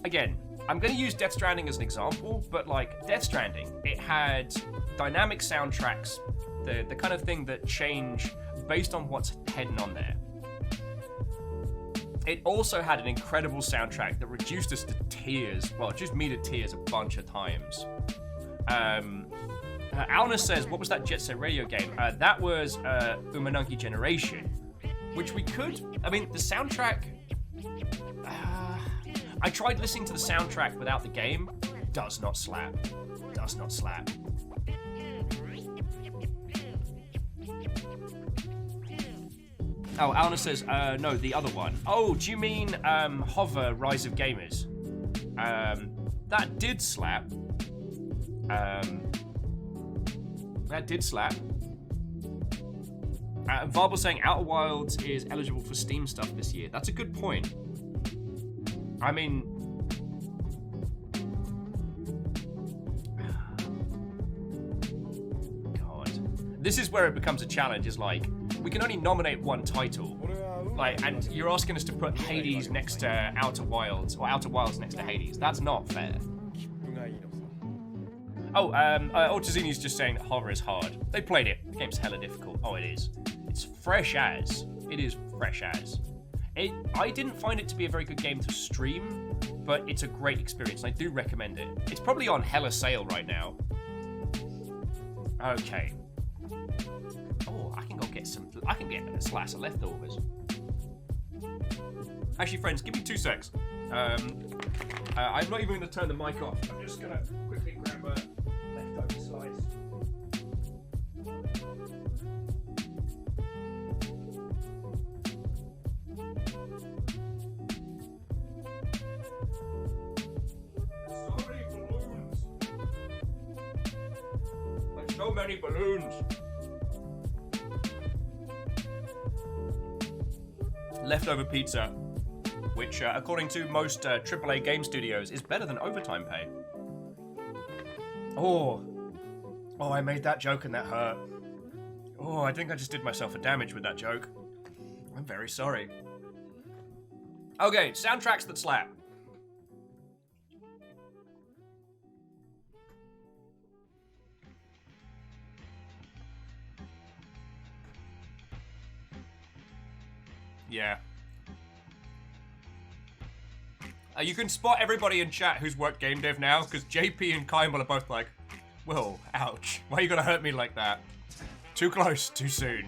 again, I'm going to use Death Stranding as an example, but like, Death Stranding, it had dynamic soundtracks, the kind of thing that change based on what's heading on there. It also had an incredible soundtrack that reduced us to tears, well, just me to tears a bunch of times. Alna says, what was that Jet Set Radio game? That was Umanunki Generation, which we could, I mean, the soundtrack, I tried listening to the soundtrack without the game, does not slap. Does not slap. Oh, Alna says, no, the other one. Oh, do you mean Hover, Rise of Gamers? That did slap. That did slap. Varble saying Outer Wilds is eligible for Steam stuff this year. That's a good point. I mean... God. This is where it becomes a challenge, is like, we can only nominate one title. Like, and you're asking us to put Hades next to Outer Wilds, or Outer Wilds next to Hades. That's not fair. Oh, Altazini's just saying that Horror is hard. They played it. The game's hella difficult. Oh, it is. It's fresh as. It is fresh as. I didn't find it to be a very good game to stream, but it's a great experience, and I do recommend it. It's probably on hella sale right now. Okay. Oh, I can go get I can get a slice of leftovers. Actually, friends, give me 2 secs. I'm not even going to turn the mic off. I'm just going to quickly grab a leftover slice. So many balloons. Leftover pizza, which, according to most AAA game studios, is better than overtime pay. Oh, I made that joke and that hurt. Oh, I think I just did myself a damage with that joke. I'm very sorry. Okay, soundtracks that slap. Yeah. You can spot everybody in chat who's worked game dev now, because JP and Kyle are both like, whoa, ouch. Why are you gonna hurt me like that? Too close, too soon.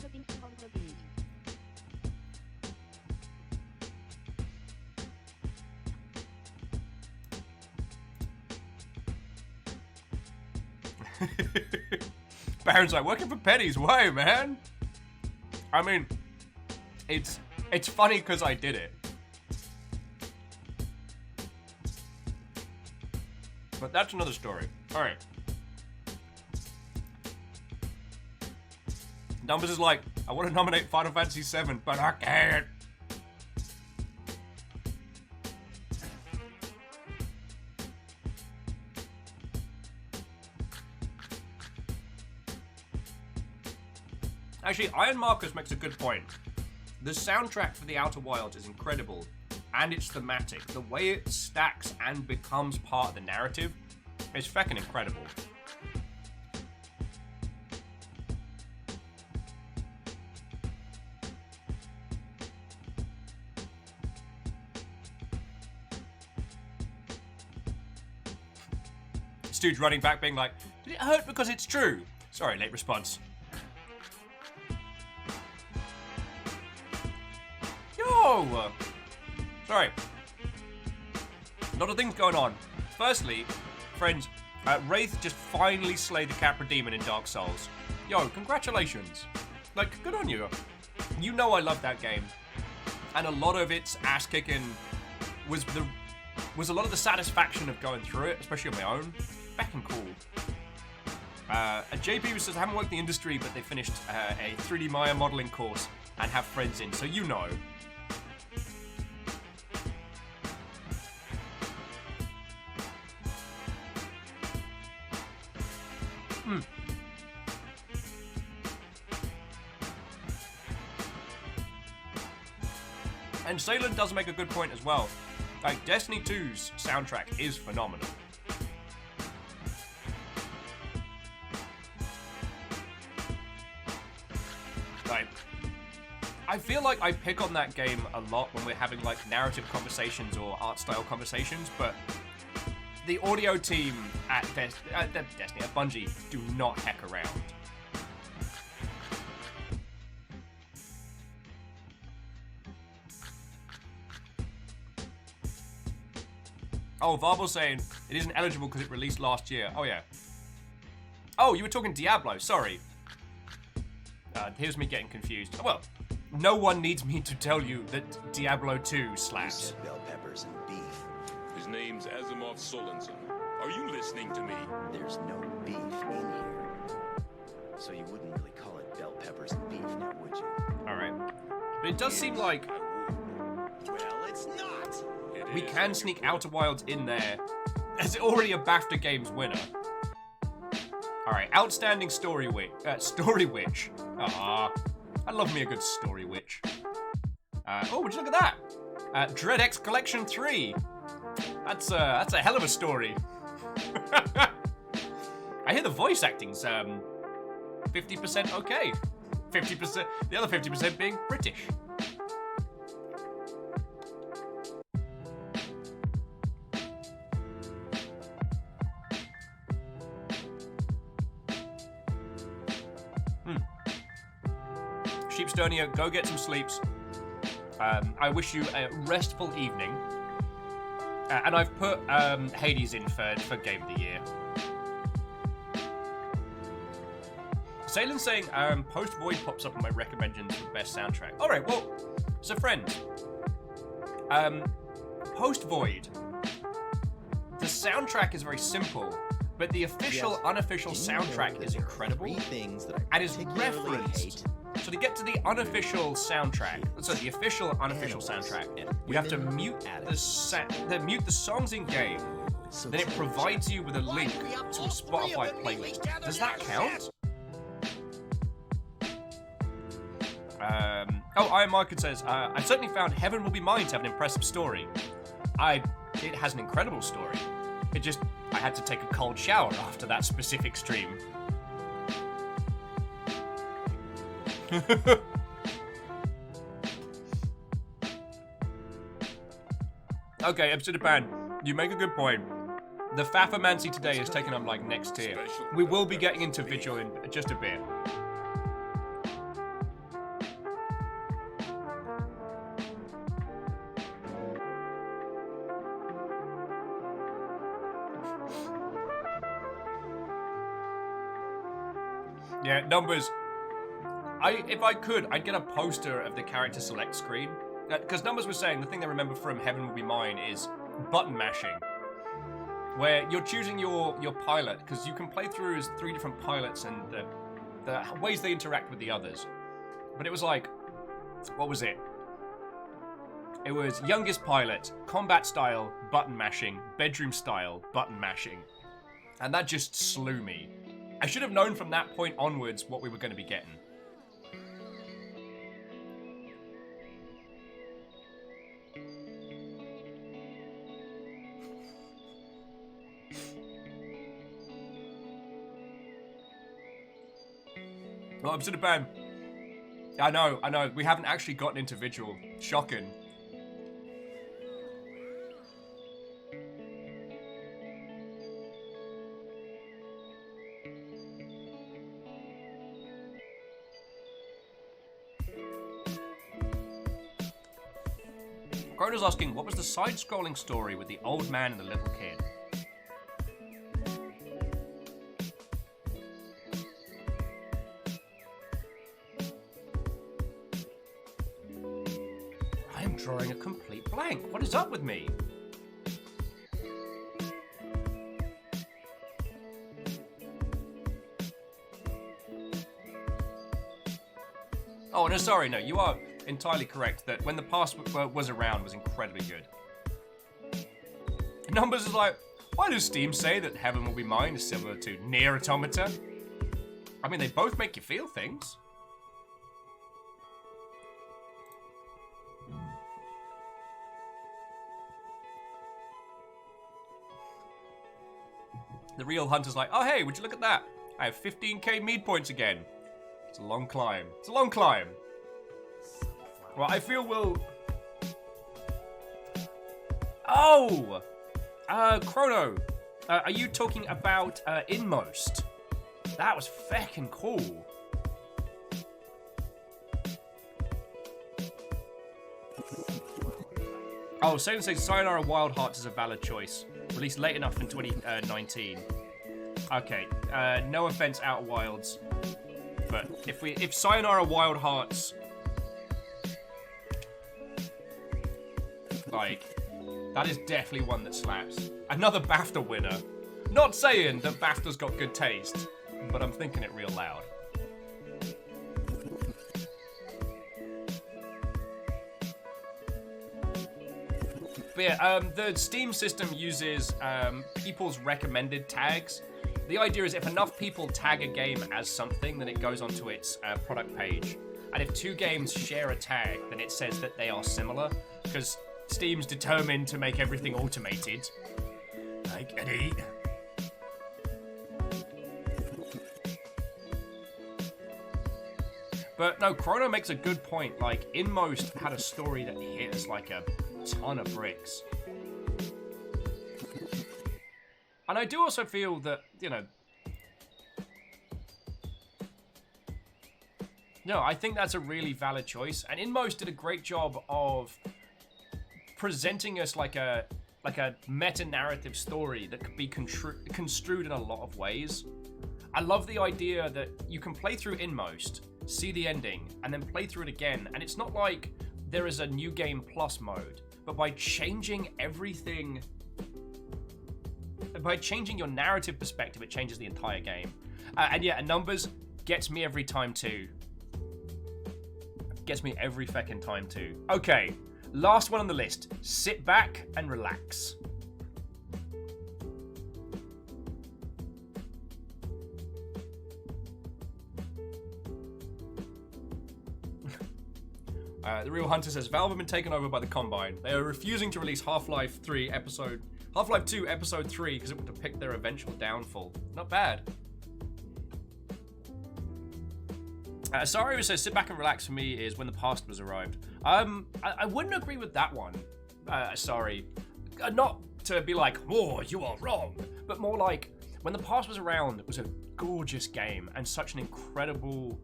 Baron's like, working for pennies, why, man? I mean, it's funny because I did it. But that's another story. Alright. Numbers is like, I want to nominate Final Fantasy VII, but I can't. Actually, Iron Marcus makes a good point. The soundtrack for The Outer Wilds is incredible, and it's thematic. The way it stacks and becomes part of the narrative is feckin' incredible. Stu's running back being like, did it hurt because it's true? Sorry, late response. Yo! Sorry. A lot of things going on. Firstly, friends, Wraith just finally slayed the Capra Demon in Dark Souls. Yo, congratulations. Like, good on you. You know I love that game. And a lot of its ass-kicking was a lot of the satisfaction of going through it, especially on my own. Feckin' cool. JP says, I haven't worked in the industry, but they finished a 3D Maya modeling course and have friends in, so you know. And Salem does make a good point as well. Like, Destiny 2's soundtrack is phenomenal. Like, I feel like I pick on that game a lot when we're having, like, narrative conversations or art style conversations, but the audio team at Destiny, at Bungie, do not heck around. Oh, Varble's saying it isn't eligible because it released last year. Oh, yeah. Oh, you were talking Diablo. Sorry. Here's me getting confused. Well, no one needs me to tell you that Diablo 2 slaps. Bell peppers and beef. His name's Asimov Solensen. Are you listening to me? There's no beef in here. So you wouldn't really call it bell peppers and beef now, would you? Alright. But it does seem like Well, it's not! we can sneak Outer Wilds in there as already a BAFTA Games winner. Alright, outstanding story witch. Ah, I love me a good story witch. Oh, would you look at that? Dread X Collection 3. That's a hell of a story. I hear the voice acting's 50% okay. 50%, the other 50% being British. Sheepstonia, go get some sleeps. I wish you a restful evening. And I've put Hades in for Game of the Year. Salen's saying, Post-Void pops up on my recommendations for best soundtrack. Alright, well, so friends, Post-Void, the soundtrack is very simple, but the official, Yes. unofficial Do you know soundtrack that is there are incredible, 3 things that I and is particularly referenced. hate? So to get to the unofficial soundtrack, so the official unofficial Animals soundtrack, and you have to women mute addicts. mute the songs in game. So Then it sad. provides you with a link to a Spotify playlist. Does that count? Iron Market says, I certainly found Heaven Will Be Mine to have an impressive story. It has an incredible story. I had to take a cold shower after that specific stream. Okay, Japan, you make a good point. The Fafamancy today is taken up like next tier. We will be getting into Vigil in just a bit. Yeah, numbers. If I could, I'd get a poster of the character select screen. Because Numbers was saying the thing they remember from Heaven Will Be Mine is button mashing. Where you're choosing your pilot, because you can play through as 3 different pilots and the ways they interact with the others. But it was like, what was it? It was youngest pilot, combat style, button mashing, bedroom style, button mashing. And that just slew me. I should have known from that point onwards what we were going to be getting. Well, I'm sort of bad. I know. We haven't actually gotten into Vigil. Shocking. Chrono's asking, what was the side-scrolling story with the old man and the little kid? I am drawing a complete blank. What is up with me? Oh, no, sorry, no, you are entirely correct that when the past was around was incredibly good. Numbers is like, why does Steam say that Heaven Will Be Mine is similar to Nier Automata? I mean, they both make you feel things. The real Hunter's like, oh hey, would you look at that? I have 15k mead points again. It's a long climb. It's a long climb. Well, I feel we'll... Oh! Chrono, are you talking about Inmost? That was feckin' cool. Oh, Salem says Sayonara Wild Hearts is a valid choice. Released late enough in 2019. Okay, no offense, Outer Wilds. But if Sayonara Wild Hearts... Like, that is definitely one that slaps. Another BAFTA winner. Not saying that BAFTA's got good taste, but I'm thinking it real loud. But yeah, the Steam system uses people's recommended tags. The idea is if enough people tag a game as something, then it goes onto its product page. And if 2 games share a tag, then it says that they are similar, because Steam's determined to make everything automated. Like Eddie. But no, Chrono makes a good point. Like, Inmost had a story that hit us like a ton of bricks. And I do also feel that, you know, No, I think that's a really valid choice. And Inmost did a great job of presenting us like a meta-narrative story that could be construed in a lot of ways. I love the idea that you can play through Inmost, see the ending, and then play through it again. And it's not like there is a new game plus mode, but by changing everything, by changing your narrative perspective, it changes the entire game. And yeah, numbers gets me every time too. Gets me every feckin' time too. Okay, last one on the list. Sit back and relax. The Real Hunter says, Valve have been taken over by the Combine. They are refusing to release Half-Life 2 Episode 3 because it would depict their eventual downfall. Not bad. Sario says, sit back and relax for me is when the past was arrived. I wouldn't agree with that one. Sorry. Not to be like, oh, you are wrong. But more like, when the past was around, it was a gorgeous game and such an incredible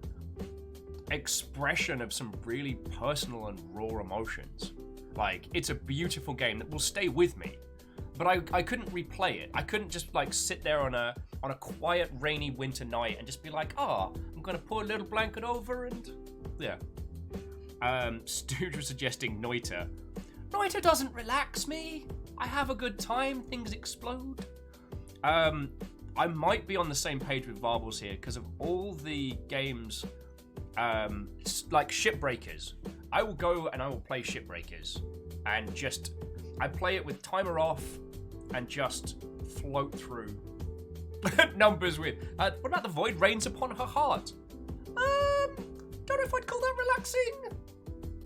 expression of some really personal and raw emotions. Like, it's a beautiful game that will stay with me. But I couldn't replay it. I couldn't just like sit there on a quiet rainy winter night and just be like, I'm gonna put a little blanket over and yeah. Stooge was suggesting Noita. Noita doesn't relax me. I have a good time, things explode. I might be on the same page with Varbles here because of all the games like Shipbreakers. I will go and I will play Shipbreakers and just I play it with timer off and just float through numbers with. What about The Void Rains Upon Her Heart? Don't know if I'd call that relaxing.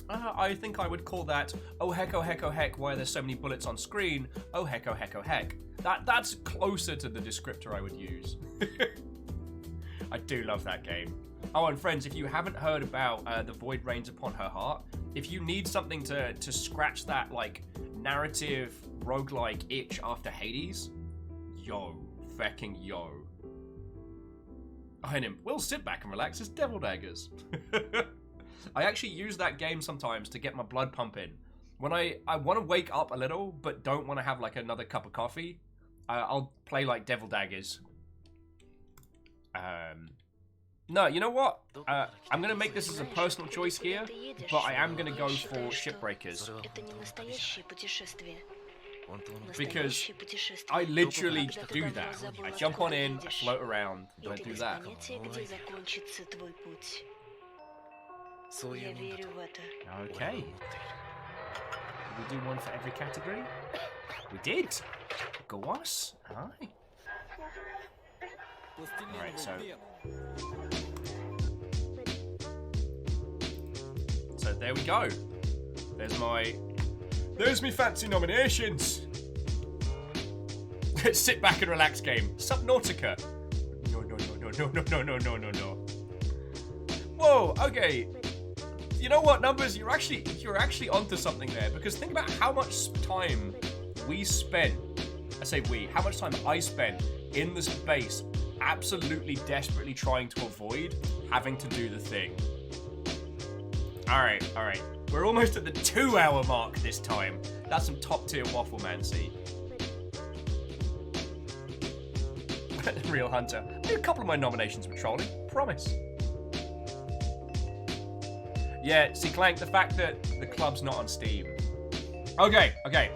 I think I would call that, oh heck, why are there so many bullets on screen? Oh heck. That's closer to the descriptor I would use. I do love that game. Oh, and friends, if you haven't heard about The Void Rains Upon Her Heart, if you need something to scratch that, like, narrative roguelike itch after Hades, fecking yo. We'll sit back and relax as Devil Daggers. I actually use that game sometimes to get my blood pumping. When I want to wake up a little, but don't want to have, like, another cup of coffee, I'll play, like, Devil Daggers. No, you know what? I'm going to make this as a personal choice here, but I am going to go for Shipbreakers. Because I literally do that. I jump on in, I float around, and I do that. Okay. Did we do one for every category? We did! Go us. Alright. Alright, so there we go. There's me fancy nominations. Sit back and relax game. Subnautica. No. Whoa, okay. You know what, Numbers? You're actually onto something there, because think about how much time we spent. I say we. How much time I spent in the space absolutely desperately trying to avoid having to do the thing. Alright. We're almost at the 2-hour mark this time. That's some top tier wafflemancy. Real Hunter. A couple of my nominations were trolling. Promise. Yeah, see, Clank, the fact that the club's not on Steam. Okay. Hang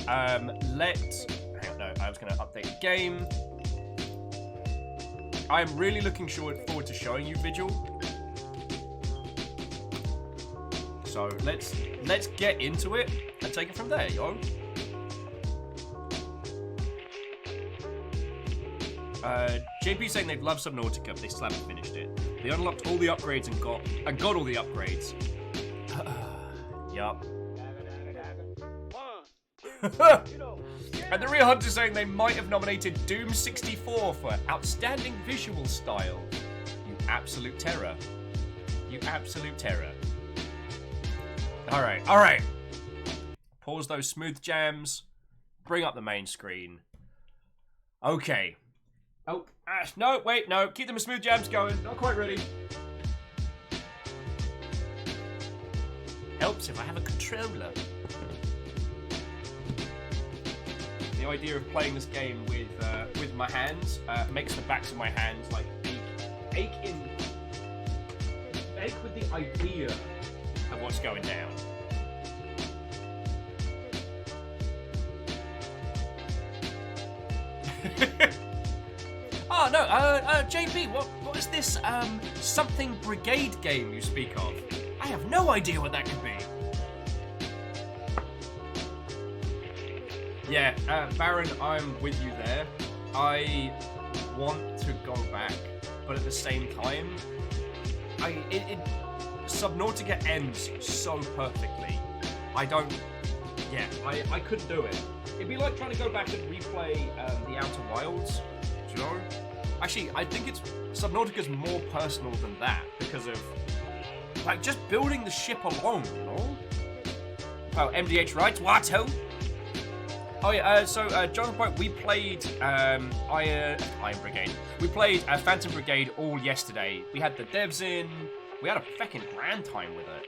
on, no, I was going to update the game. I am really looking forward to showing you Vigil. So let's get into it and take it from there, yo. JP saying they've loved Subnautica, but they still haven't finished it. They unlocked all the upgrades and got all the upgrades. Yup. And the Real Hunter saying they might have nominated Doom 64 for outstanding visual style. You absolute terror. Alright. Pause those smooth jams. Bring up the main screen. Okay. Oh, no, wait, no. Keep them smooth jams going. Not quite ready. Helps if I have a controller. The idea of playing this game with my hands makes the backs of my hands like ache with the idea of what's going down. Oh no, JP, what is this something brigade game you speak of? I have no idea what that could be. Yeah, Baron, I'm with you there. I want to go back, but at the same time, Subnautica ends so perfectly. I couldn't do it. It'd be like trying to go back and replay the Outer Wilds, do you know? Actually, I think Subnautica's more personal than that because of like just building the ship alone, you know? Oh, MDH right? What? Oh yeah, so Jonathan Point, we played Iron Brigade. We played Phantom Brigade all yesterday. We had the devs in. We had a fucking grand time with it.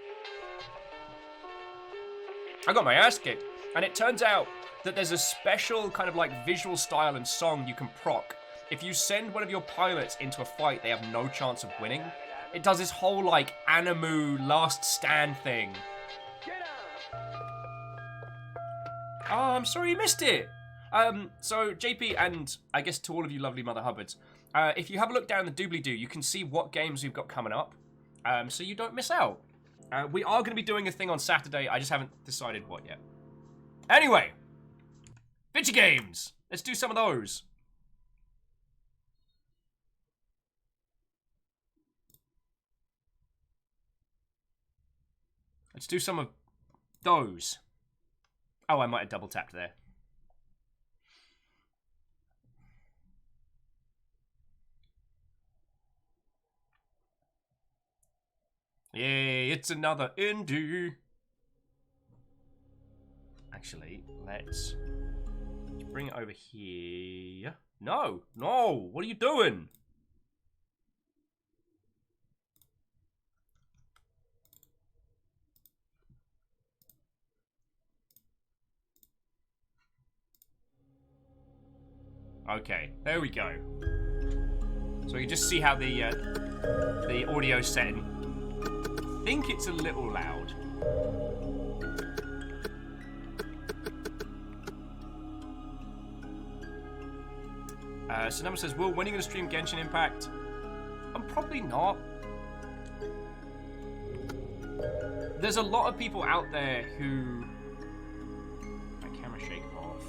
I got my ass kicked. And it turns out that there's a special kind of like visual style and song you can proc. If you send one of your pilots into a fight, they have no chance of winning. It does this whole like Animu last stand thing. Oh, I'm sorry you missed it. So JP and I guess to all of you lovely Mother Hubbards, if you have a look down the doobly-doo, you can see what games we've got coming up, so you don't miss out. We are going to be doing a thing on Saturday. I just haven't decided what yet. Anyway, video games. Let's do some of those. Let's do some of those. Oh, I might have double tapped there. Yay, it's another indie. Actually, let's bring it over here. No, what are you doing? Okay, there we go. So you can just see how the audio's setting. I think it's a little loud. So number says, Will, when are you going to stream Genshin Impact? I'm probably not. There's a lot of people out there who... My camera shake off.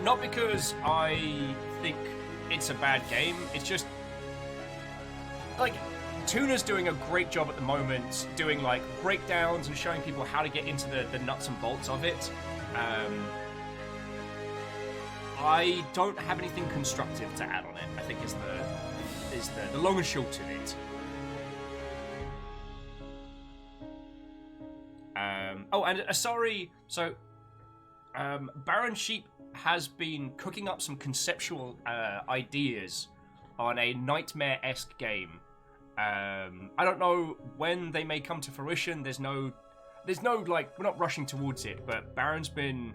Not because I think it's a bad game, it's just like Tuna's doing a great job at the moment doing like breakdowns and showing people how to get into the nuts and bolts of it. I don't have anything constructive to add on it, I think is the long and short of it. Oh, and sorry, so Baron Sheep has been cooking up some conceptual ideas on a nightmare-esque game. I don't know when they may come to fruition. There's no like, we're not rushing towards it, but Baron's been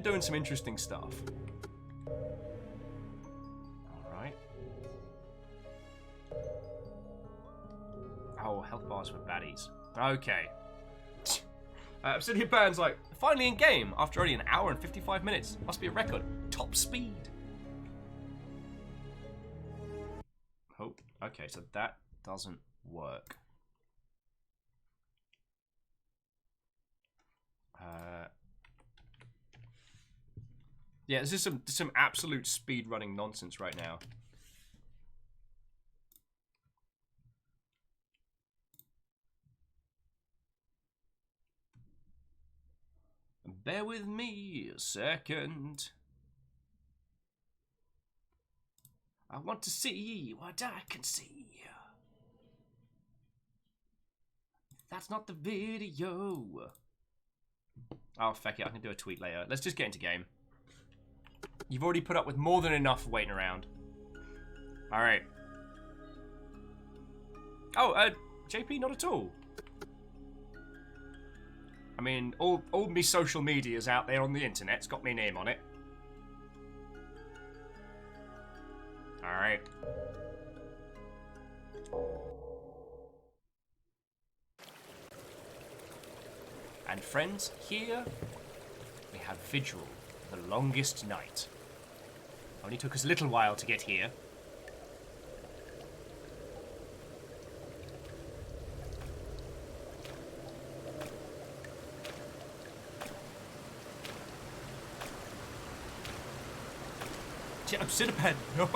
doing some interesting stuff. All right. Oh, health bars for baddies. Okay. Obsidian Band's like, finally in game after only an hour and 55 minutes. Must be a record. Top speed. Oh, okay, so that doesn't work. Yeah, this is some absolute speed running nonsense right now. Bear with me a second. I want to see what I can see. That's not the video. Oh, feck it. I can do a tweet later. Let's just get into game. You've already put up with more than enough waiting around. Alright. Oh, JP, not at all. I mean, all me social media's out there on the internet. It's got my name on it. Alright. And friends, here we have Vigil, the longest night. Only took us a little while to get here. Obsidian, no.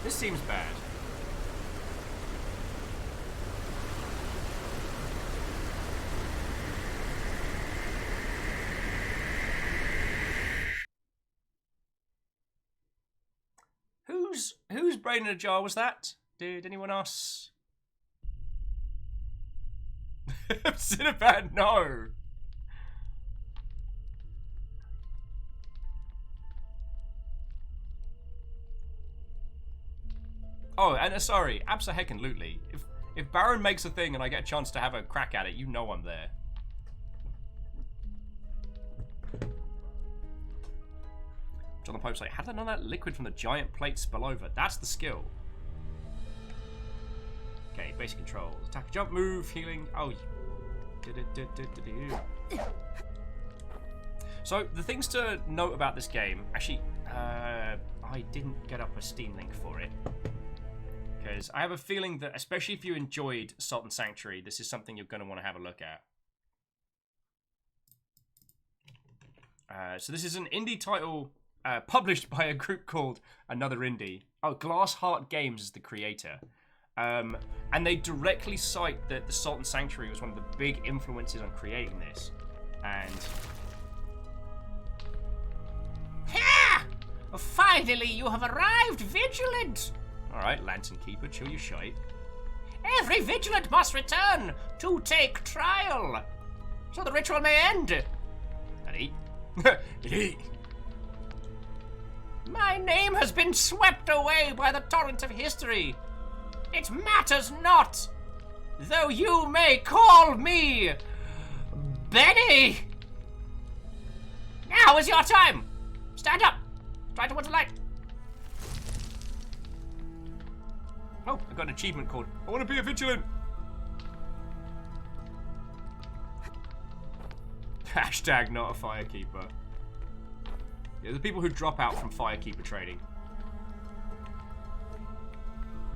This seems bad. Whose brain in a jar was that? Did anyone else? Cinnabon, no! Oh, and sorry, abso-heckin-lutely. If Baron makes a thing and I get a chance to have a crack at it, you know I'm there. John the Pope's like, how did none of that liquid from the giant plate spill over? That's the skill. Okay, basic controls. Attack, jump, move, healing. Oh, so the things to note about this game, actually, I didn't get up a Steam link for it. Because I have a feeling that, especially if you enjoyed Sault and Sanctuary, this is something you're going to want to have a look at. So this is an indie title published by a group called Another Indie. Oh, Glass Heart Games is the creator. And they directly cite that the Sault and Sanctuary was one of the big influences on creating this. And... Ha! Finally, you have arrived, Vigilant! Alright, Lantern Keeper, chill your shite. Every Vigilant must return to take trial, so the ritual may end. And eat. Eat. My name has been swept away by the torrent of history. It matters not, though you may call me Benny. Now is your time. Stand up. Try towards the light. Oh, I got an achievement called I want to be a Vigilant. Hashtag not a Firekeeper. Yeah, the people who drop out from Firekeeper training.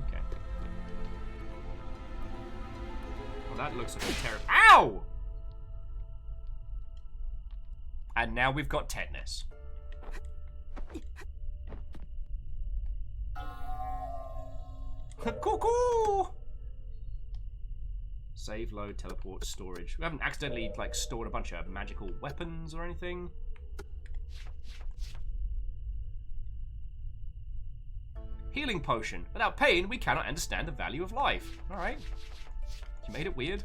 Okay. Well, that looks like a terrible. Ow! And now we've got tetanus. Cuckoo! Save, load, teleport, storage. We haven't accidentally, like, stored a bunch of magical weapons or anything. Healing potion. Without pain, we cannot understand the value of life. Alright. You made it weird.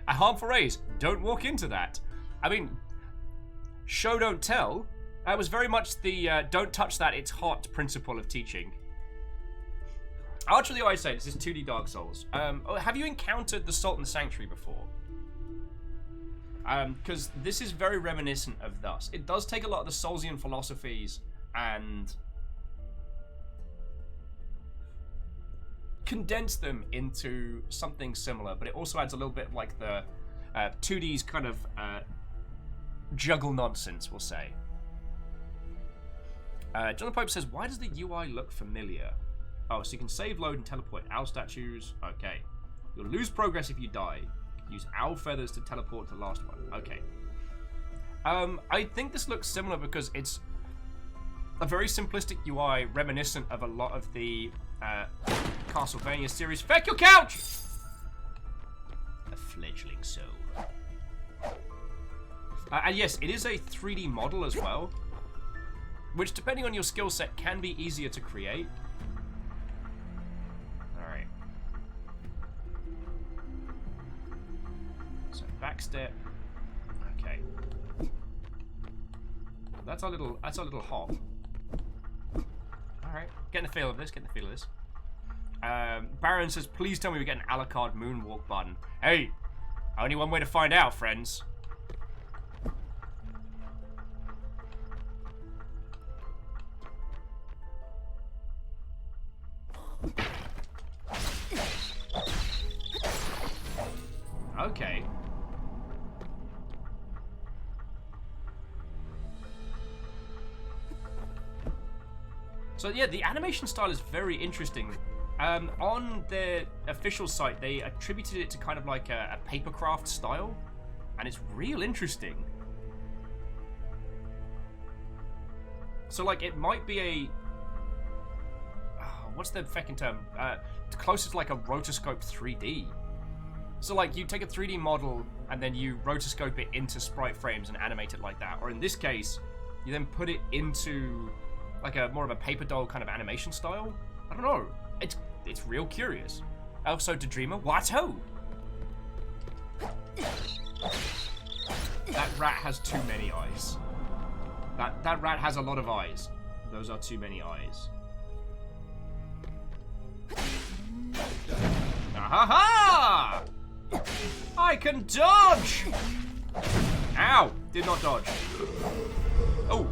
A harmful rays. Don't walk into that. I mean, show don't tell. That was very much the don't touch that, it's hot principle of teaching. Actually, I say this is 2D Dark Souls. Have you encountered the Sault and Sanctuary before? Because this is very reminiscent of thus. It does take a lot of the Soulsian philosophies and condense them into something similar, but it also adds a little bit of like the 2D's kind of juggle nonsense, we'll say. John the Pope says, why does the UI look familiar? Oh, so you can save, load, and teleport owl statues. Okay. You'll lose progress if you die. Use owl feathers to teleport to the last one. Okay. I think this looks similar because it's a very simplistic UI reminiscent of a lot of the Castlevania series. Feck your couch! A fledgling soul. And yes, it is a 3D model as well, which depending on your skill set can be easier to create. Alright. So back step. Okay. That's our little hop. Alright. Getting the feel of this, Baron says, please tell me we get an a la carte moonwalk button. Hey! Only one way to find out, friends. Okay. So yeah, the animation style is very interesting. On their official site, they attributed it to kind of like a papercraft style, and it's real interesting. So like, it might be a... what's the feckin' term? Closest to like a rotoscope 3D. So like, you take a 3D model, and then you rotoscope it into sprite frames and animate it like that. Or in this case, you then put it into like a more of a paper doll kind of animation style. I don't know. It's real curious. Also, to Dreamer, what ho? That rat has too many eyes. That rat has a lot of eyes. Those are too many eyes. Ah-ha-ha! I can dodge! Ow! Did not dodge. Oh.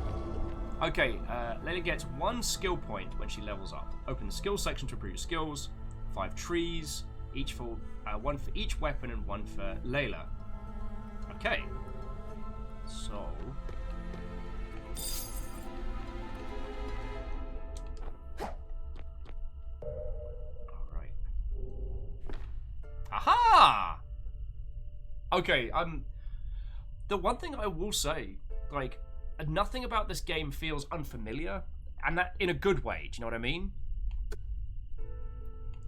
Okay, Lily gets 1 skill point when she levels up. Open the skill section to improve your skills. 5 trees, each for 1 for each weapon and 1 for Layla. Okay. So... Alright. Aha! Okay, the one thing I will say, like, nothing about this game feels unfamiliar, and that in a good way, do you know what I mean?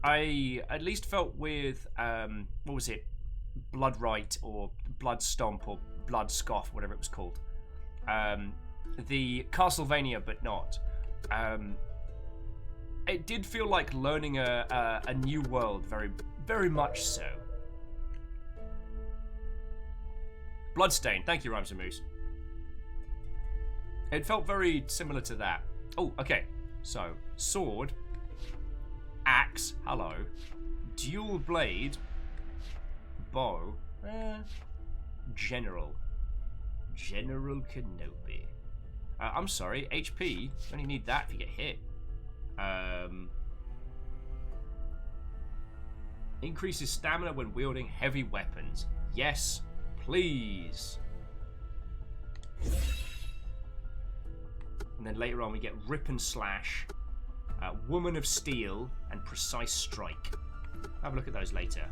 I at least felt with, what was it? Bloodright, or Blood Stomp, or Blood Scoff, whatever it was called. The Castlevania, but not. It did feel like learning a new world, very, very much so. Bloodstained, thank you, Rhymes and Moose. It felt very similar to that. Oh, okay. So, sword, axe, hello, dual blade, bow, general Kenobi. I'm sorry, HP, you only need that if you get hit. Increases stamina when wielding heavy weapons. Yes, please. And then later on we get Rip and Slash, Woman of Steel, and Precise Strike. Have a look at those later.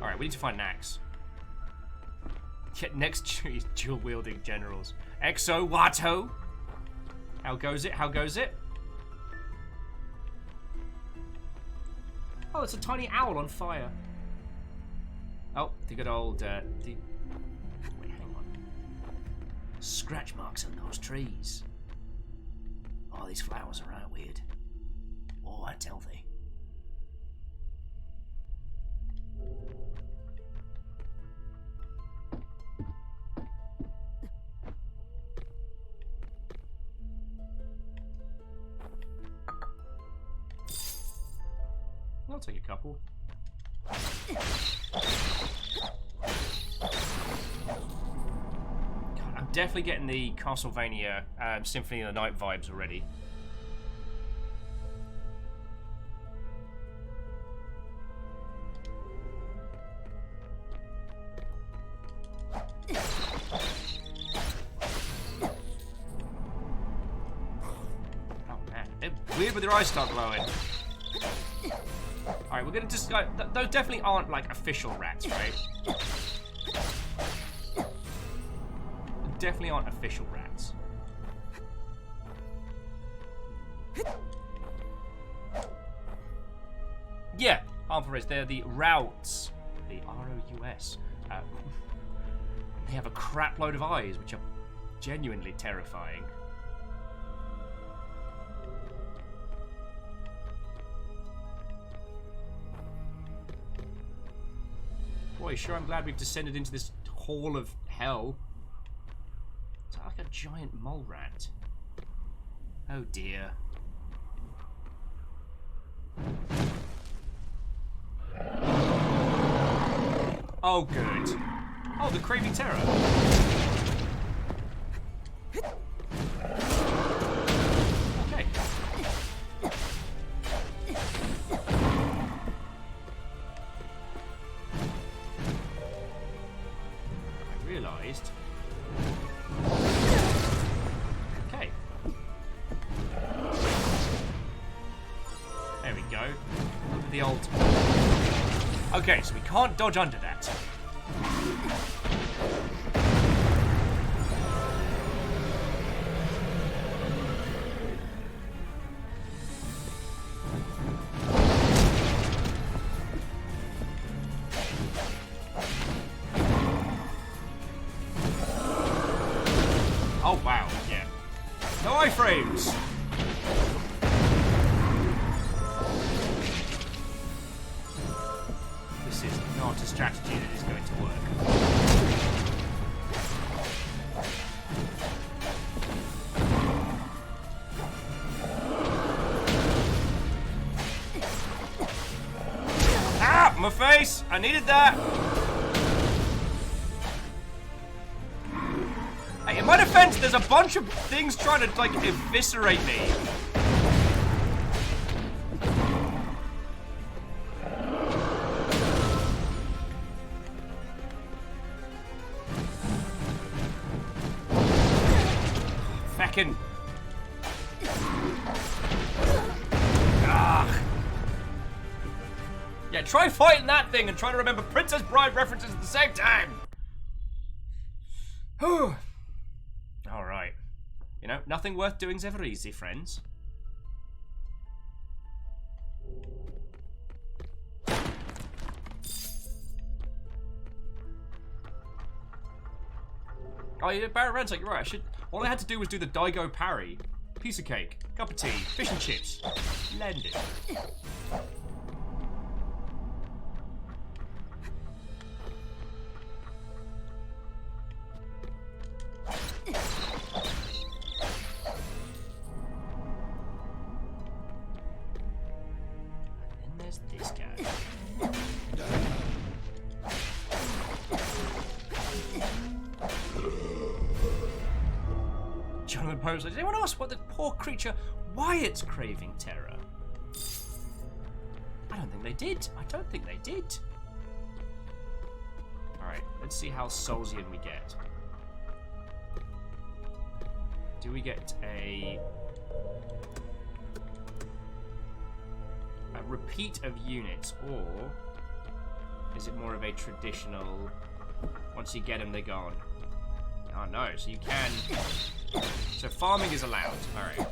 Alright, we need to find an axe. Get next dual wielding generals. Exo Watto! How goes it? How goes it? Oh, it's a tiny owl on fire. Oh, the good old, wait, hang on. Scratch marks on those trees. Oh, these flowers are right weird. Oh, I tell thee. I'll take a couple. God, I'm definitely getting the Castlevania Symphony of the Night vibes already. Oh man, they're weird when their eyes start glowing. Alright, we're gonna just go... Those definitely aren't, like, official rats, right? Definitely aren't official rats. Yeah, harmful rays. They're the Routs. The R-O-U-S. They have a crap load of eyes, which are genuinely terrifying. Boy, sure I'm glad we've descended into this hall of hell. It's like a giant mole rat. Oh dear. Oh good. Oh, the Craving Terror. Okay. I realised. Okay. There we go. The old. Okay, so we can't dodge under that. Oh wow, yeah. No iframes! This is not a strategy that is going to work. Ah! My face! I needed that! Hey, in my defense, there's a bunch of things trying to, like, eviscerate me. Feckin'. Ah. Yeah, try fighting that thing and try to remember Princess Bride references at the same time. Whew. Alright. You know, nothing worth doing's ever easy, friends. Oh yeah, Barrett Rand's like, you're right, all I had to do was do the Daigo parry. Piece of cake, cup of tea, fish and chips. Splendid. This guy. Jonathan Poe said, did anyone ask what the poor creature Wyatt's craving terror? I don't think they did. I don't think they did. Alright, let's see how Soulsian we get. Do we get a repeat of units, or is it more of a traditional, once you get them, they're gone? Oh no, so you can, so farming is allowed, alright.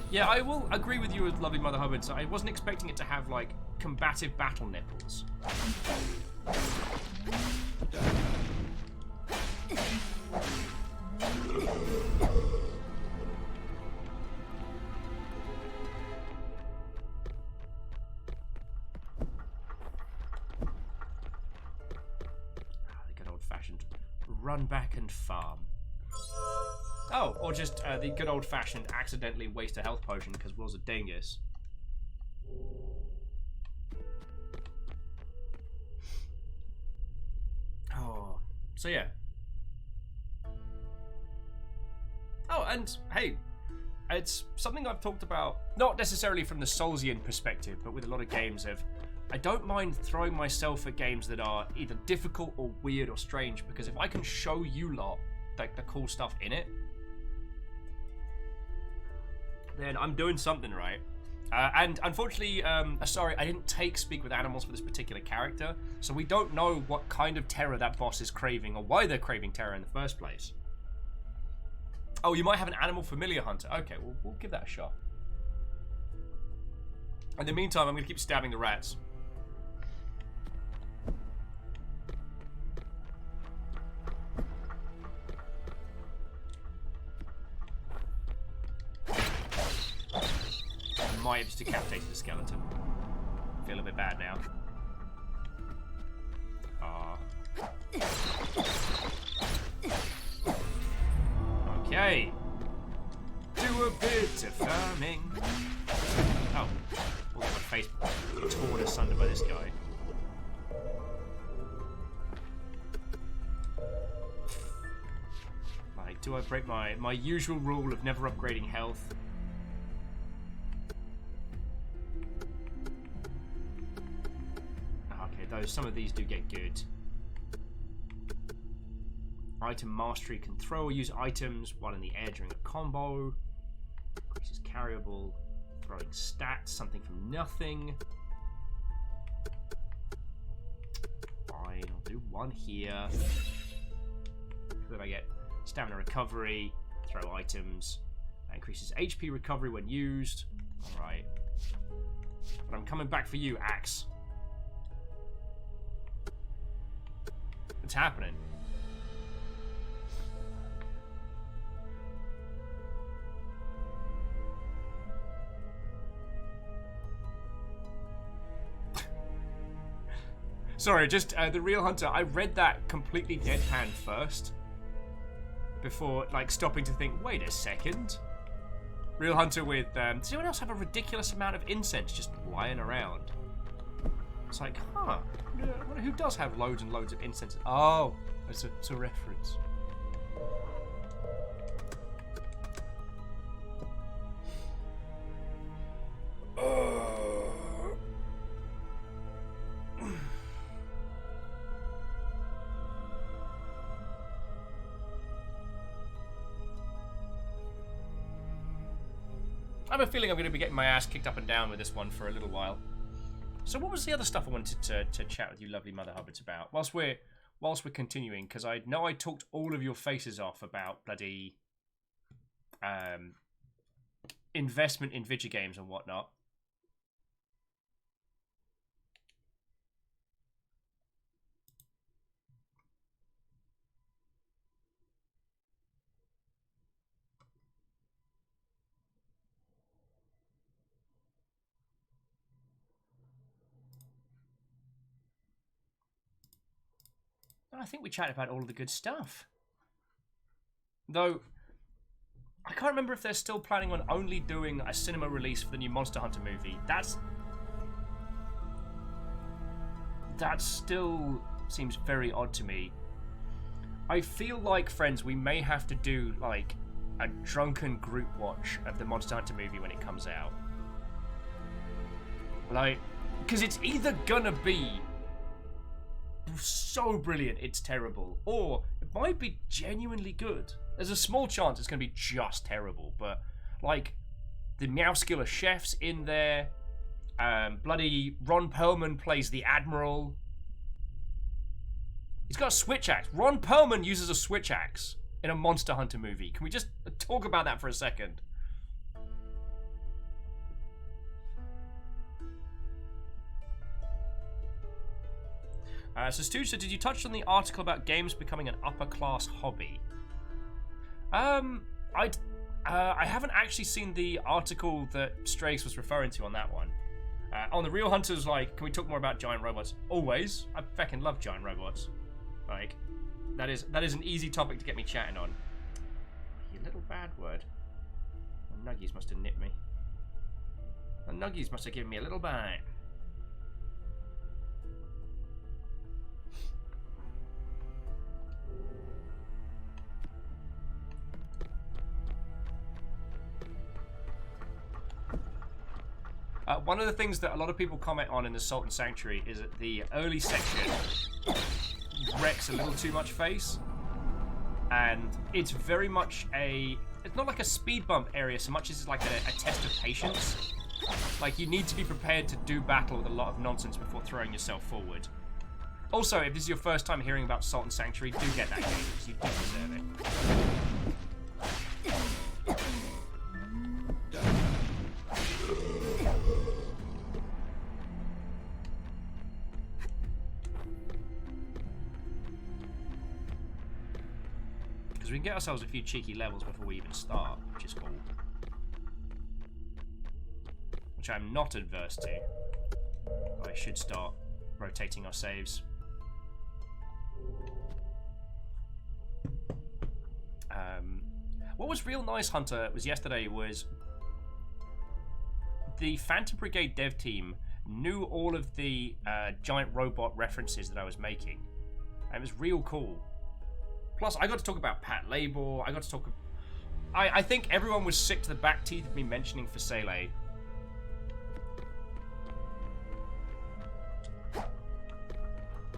Yeah, I will agree with you with Lovely Mother Hubbard, so I wasn't expecting it to have, like, combative battle nipples. The good old-fashioned run back and farm. Oh, or just the good old-fashioned accidentally waste a health potion because Will's a dingus. Oh, so yeah. Oh, and hey, it's something I've talked about, not necessarily from the Soulsian perspective, but with a lot of games of, I don't mind throwing myself at games that are either difficult or weird or strange, because if I can show you lot like the cool stuff in it, then I'm doing something right. And unfortunately, sorry, I didn't take Speak with Animals for this particular character, so we don't know what kind of terror that boss is craving or why they're craving terror in the first place. Oh, you might have an animal familiar hunter. Okay, we'll give that a shot. In the meantime, I'm going to keep stabbing the rats. I might have just decapitated the skeleton. Feel a bit bad now. Okay. Do a bit of farming. Oh. I'll get my face torn asunder by this guy. Like, do I break my usual rule of never upgrading health? Okay, some of these do get good. Item mastery can throw or use items while in the air during a combo. Increases carryable. Throwing stats, something from nothing. Fine, I'll do one here. Then I get stamina recovery, throw items. That increases HP recovery when used. Alright. But I'm coming back for you, Axe. What's happening? Sorry, just the Real Hunter. I read that completely deadpan first, before like stopping to think. Wait a second. Real Hunter with. Does anyone else have a ridiculous amount of incense just lying around? It's like, huh? I wonder who does have loads and loads of incense? Oh, it's a reference. I have a feeling I'm going to be getting my ass kicked up and down with this one for a little while. So what was the other stuff I wanted to chat with you lovely Mother Hubbards about? Whilst we're continuing, because I know I talked all of your faces off about bloody investment in video games and whatnot. I think we chatted about all of the good stuff. Though, I can't remember if they're still planning on only doing a cinema release for the new Monster Hunter movie. That still seems very odd to me. I feel like, friends, we may have to do, like, a drunken group watch of the Monster Hunter movie when it comes out. Like, because it's either gonna be so brilliant it's terrible, or it might be genuinely good. There's a small chance it's going to be just terrible, but like the Meowskiller chef's in there. Bloody Ron Perlman plays the Admiral. He's got a switch axe. Ron Perlman uses a switch axe in a Monster Hunter movie. Can we just talk about that for a second? So Stu said, did you touch on the article about games becoming an upper class hobby? I haven't actually seen the article that Strays was referring to on that one. On the Real Hunters, like, can we talk more about giant robots? Always. I fucking love giant robots. Like, that is an easy topic to get me chatting on. You little bad word. The Nuggies must have nipped me. The Nuggies must have given me a little bite. One of the things that a lot of people comment on in the Sault and Sanctuary is that the early section wrecks a little too much face. And it's very much it's not like a speed bump area so much as it's like a test of patience. Like, you need to be prepared to do battle with a lot of nonsense before throwing yourself forward. Also, if this is your first time hearing about Sault and Sanctuary, do get that game, because you do deserve it. Because we can get ourselves a few cheeky levels before we even start, which is cool. Which I'm not adverse to. I should start rotating our saves. What was real nice, Hunter, was yesterday was the Phantom Brigade dev team knew all of the giant robot references that I was making. And it was real cool. Plus, I got to talk about Pat Labor. I got to talk... I think everyone was sick to the back teeth of me mentioning Fasele.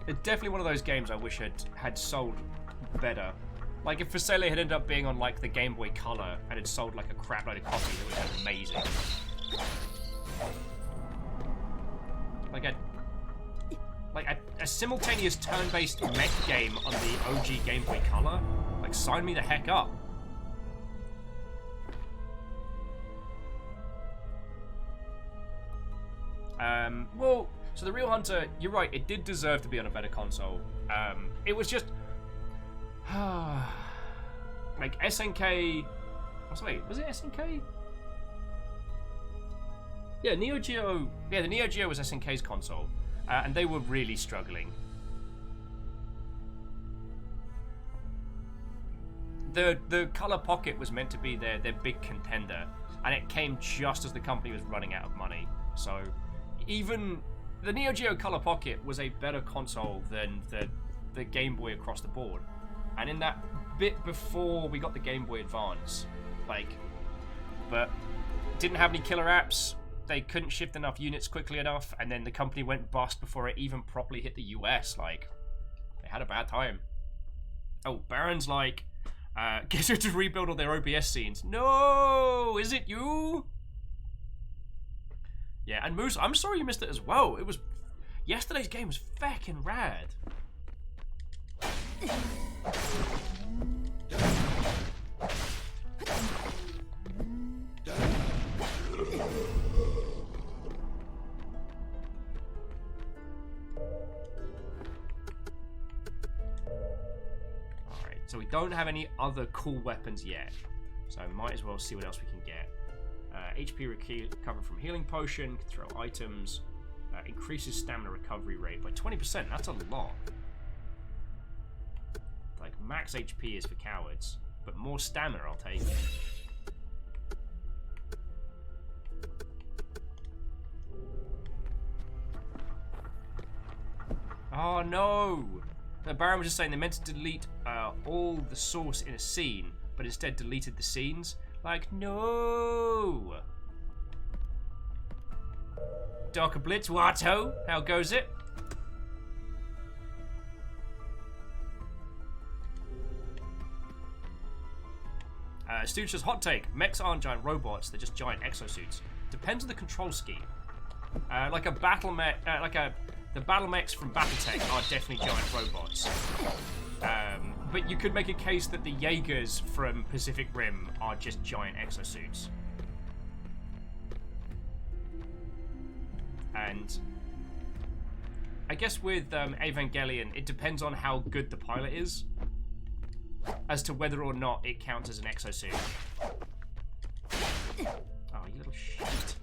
It's definitely one of those games I wish had sold better. Like, if Fasele had ended up being on, like, the Game Boy Color and had sold, like, a crap load of copies, it would have been amazing. Like a simultaneous turn-based mech game on the OG Game Boy Color? Like, sign me the heck up. Well, so the Real Hunter, you're right, it did deserve to be on a better console. It was just... like, SNK... Oh, wait, was it SNK? Yeah, Neo Geo... Yeah, the Neo Geo was SNK's console. And they were really struggling. The Color Pocket was meant to be their big contender. And it came just as the company was running out of money. So, even... The Neo Geo Color Pocket was a better console than the Game Boy across the board. And in that bit before we got the Game Boy Advance, like, but didn't have any killer apps, they couldn't shift enough units quickly enough, and then the company went bust before it even properly hit the US, like, they had a bad time. Oh, Baron's like, get her to rebuild all their OBS scenes. No, is it you? Yeah, and Moose, I'm sorry you missed it as well. It was, yesterday's game was feckin' rad. Alright, so we don't have any other cool weapons yet. So might as well see what else we can get. HP recover from healing potion, can throw items, increases stamina recovery rate by 20%. That's a lot. Like, max HP is for cowards, but more stamina, I'll take it. Oh no! The Baron was just saying they meant to delete all the source in a scene, but instead deleted the scenes. Like, no! Darker Blitz, what-ho? How goes it? Stooge says, hot take. Mechs aren't giant robots, they're just giant exosuits. Depends on the control scheme. Like a battle mech, the battle mechs from Battletech are definitely giant robots. But you could make a case that the Jaegers from Pacific Rim are just giant exosuits. And I guess with Evangelion, it depends on how good the pilot is as to whether or not it counts as an exosuit. Oh, you little shit.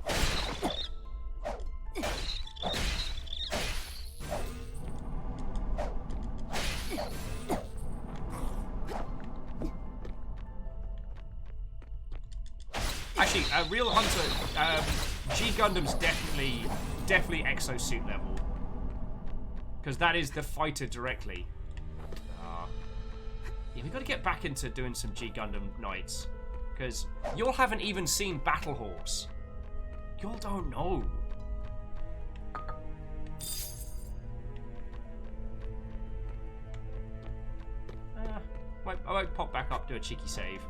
Actually, Real Hunter, G Gundam's definitely exosuit level. Because that is the fighter directly. Yeah, we got to get back into doing some G Gundam nights. Because y'all haven't even seen Battle Horse. Y'all don't know. I might pop back up, do a cheeky save.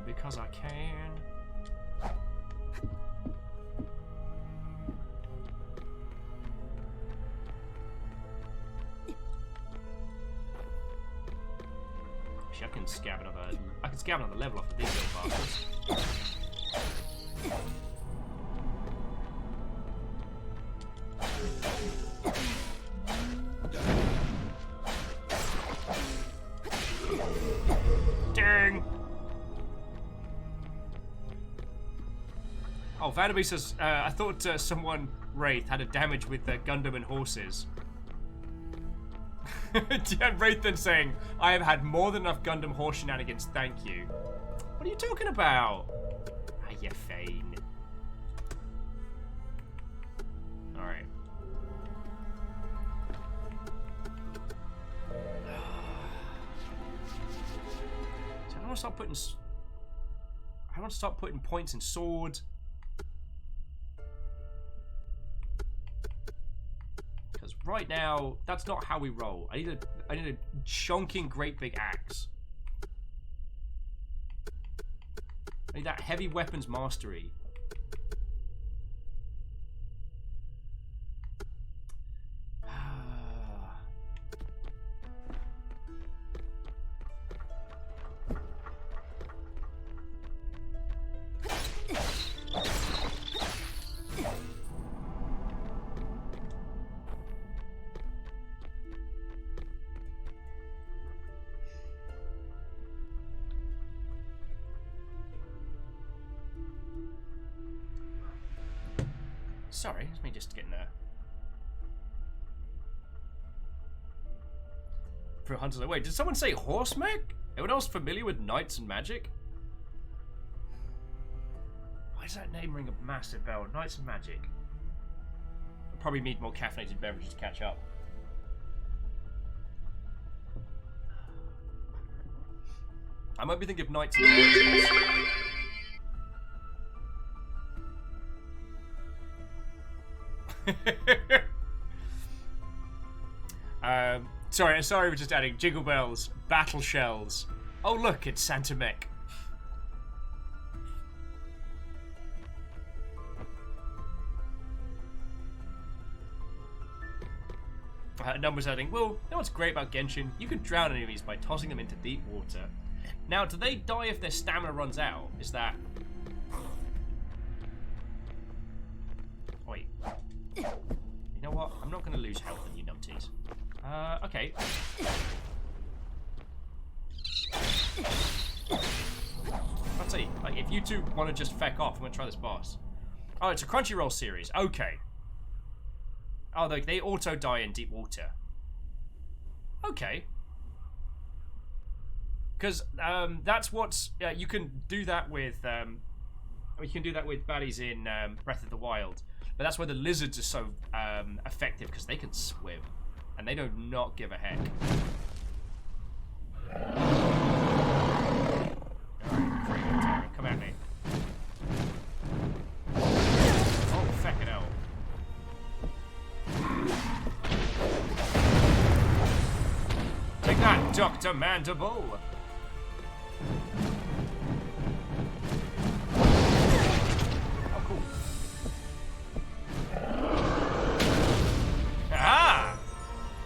Because I can. I can scab another level off of these little bastards. Oh, Vanderby says, I thought someone, Wraith, had a damage with Gundam and horses. Wraith then saying, I have had more than enough Gundam horse shenanigans, thank you. What are you talking about? Ah, you're fine. Alright. So I want to start putting... I want to start putting points in sword. Because right now, that's not how we roll. I need a chunking great big axe. I need that heavy weapons mastery. Sorry, it's me just getting there. For Hunters, wait, did someone say horse mech? Anyone else familiar with knights and magic? Why does that name ring a massive bell? Knights and magic. I probably need more caffeinated beverages to catch up. I might be thinking of knights and magic. Sorry, we're just adding Jiggle Bells, Battle Shells. Oh look, it's Santa Mech. Numbers adding, well, you know what's great about Genshin? You can drown enemies by tossing them into deep water. Now, do they die if their stamina runs out? Is that... Wait. You know what? I'm not going to lose health in you numpties. Okay. Let's see. Like, if you two want to just feck off, I'm going to try this boss. Oh, it's a Crunchyroll series. Okay. Oh, they auto die in deep water. Okay. Because that's what's... you can do that with... you can do that with baddies in Breath of the Wild. But that's why the lizards are so effective, because they can swim. And they do not give a heck. Alright, come at me. Oh, feckin' hell. Take that, Dr. Mandible! Oh, cool. Ah!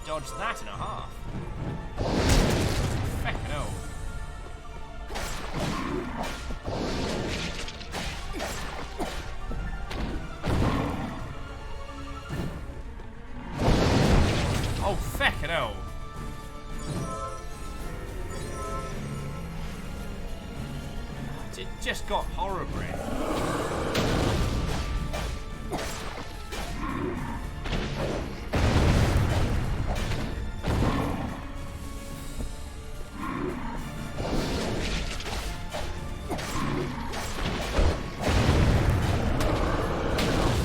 Dodged that in a half. Feckin' hell. Oh, feckin' hell. It just got horror breath.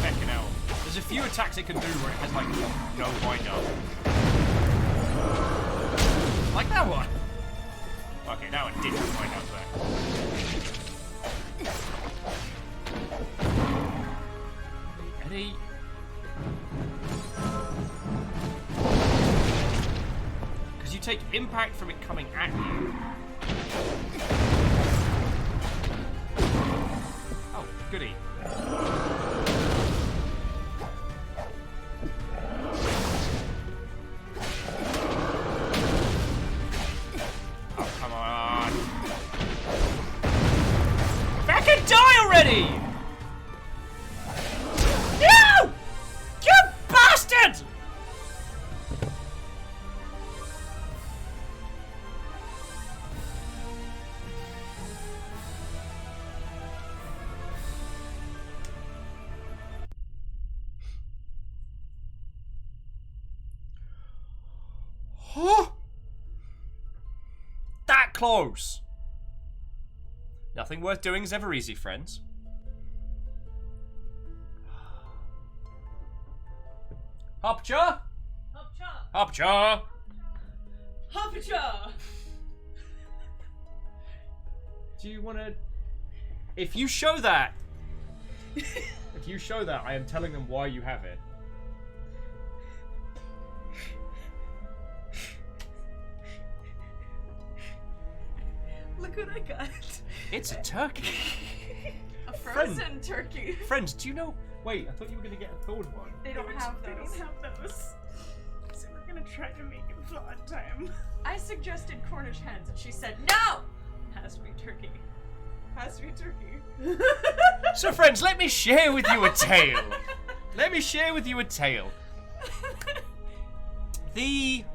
Feckin' hell. There's a few attacks it can do where it has like no wind up. Like that one. Okay, that one didn't wind up there. Eddie. Because you take impact from it coming at you. Oh, goody. Oh, come on. Fucking die already! No! You bastard! close. Nothing worth doing is ever easy, friends. Hopcha! Hopcha! Hopcha! Do you want to... If you show that... I am telling them why you have it. Look what I got. It's a turkey. A frozen turkey. Friends, do you know... Wait, I thought you were going to get a thawed one. They don't have those. They don't have those. So we're gonna try to make it thaw time. I suggested Cornish hens, and she said no. It has to be turkey. Has to be turkey. So, friends, let me share with you a tale. The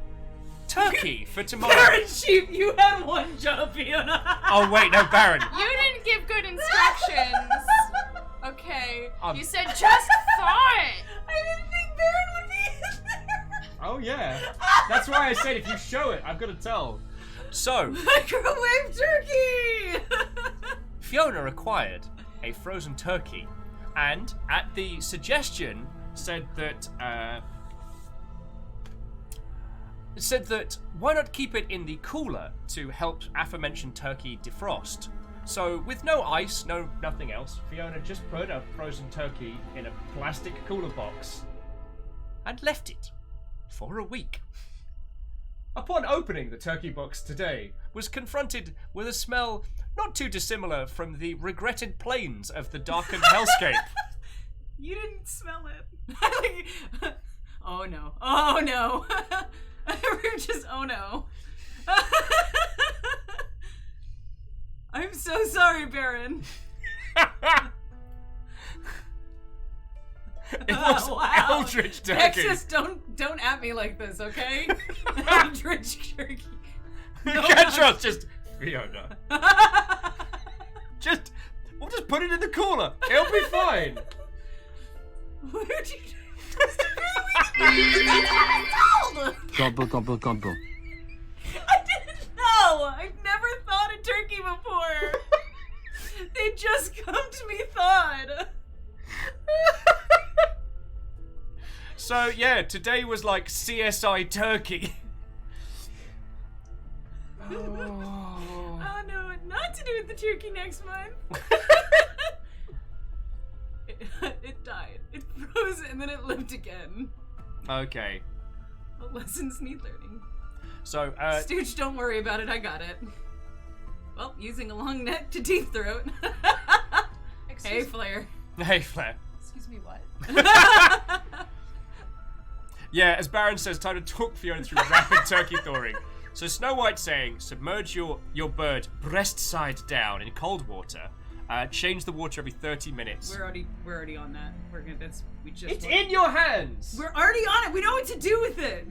turkey for tomorrow. Baron Sheep, you had one job, Fiona. Oh, wait, no, Baron. You didn't give good instructions. Okay. Um, You said just thaw it. I didn't think Baron would be in there. Oh, yeah. That's why I said if you show it, I've got to tell. So, Microwave turkey. Fiona acquired a frozen turkey, and at the suggestion said that why not keep it in the cooler to help aforementioned turkey defrost. So with no ice, nothing else, Fiona just put a frozen turkey in a plastic cooler box and left it for a week. Upon opening the turkey box today, was confronted with a smell not too dissimilar from the regretted plains of the darkened hellscape. You didn't smell it. Oh no. Oh no. We're just, oh no. I'm so sorry, Baron. It was eldritch turkey. Texas, don't at me like this, okay? Eldritch turkey. You can't trust just Fiona. We'll just put it in the cooler. It'll be fine. What did you do? Gobble, gobble, gobble. I didn't know. I've never thawed a turkey before. They just come to me thawed. So yeah, today was like CSI turkey. Oh no, not to do with the turkey next month. It died. It froze and then it lived again. Okay. Well, lessons need learning. So, Stooge, don't worry about it. I got it. Well, using a long neck to deep throat. Hey, Flair. Hey, Flair. Excuse me, what? Yeah, as Baron says, time to talk Fiona through rapid turkey thawing. So Snow White's saying, submerge your bird breast side down in cold water. Change the water every 30 minutes. We're already on that. It's in your hands! We're already on it. We know what to do with it.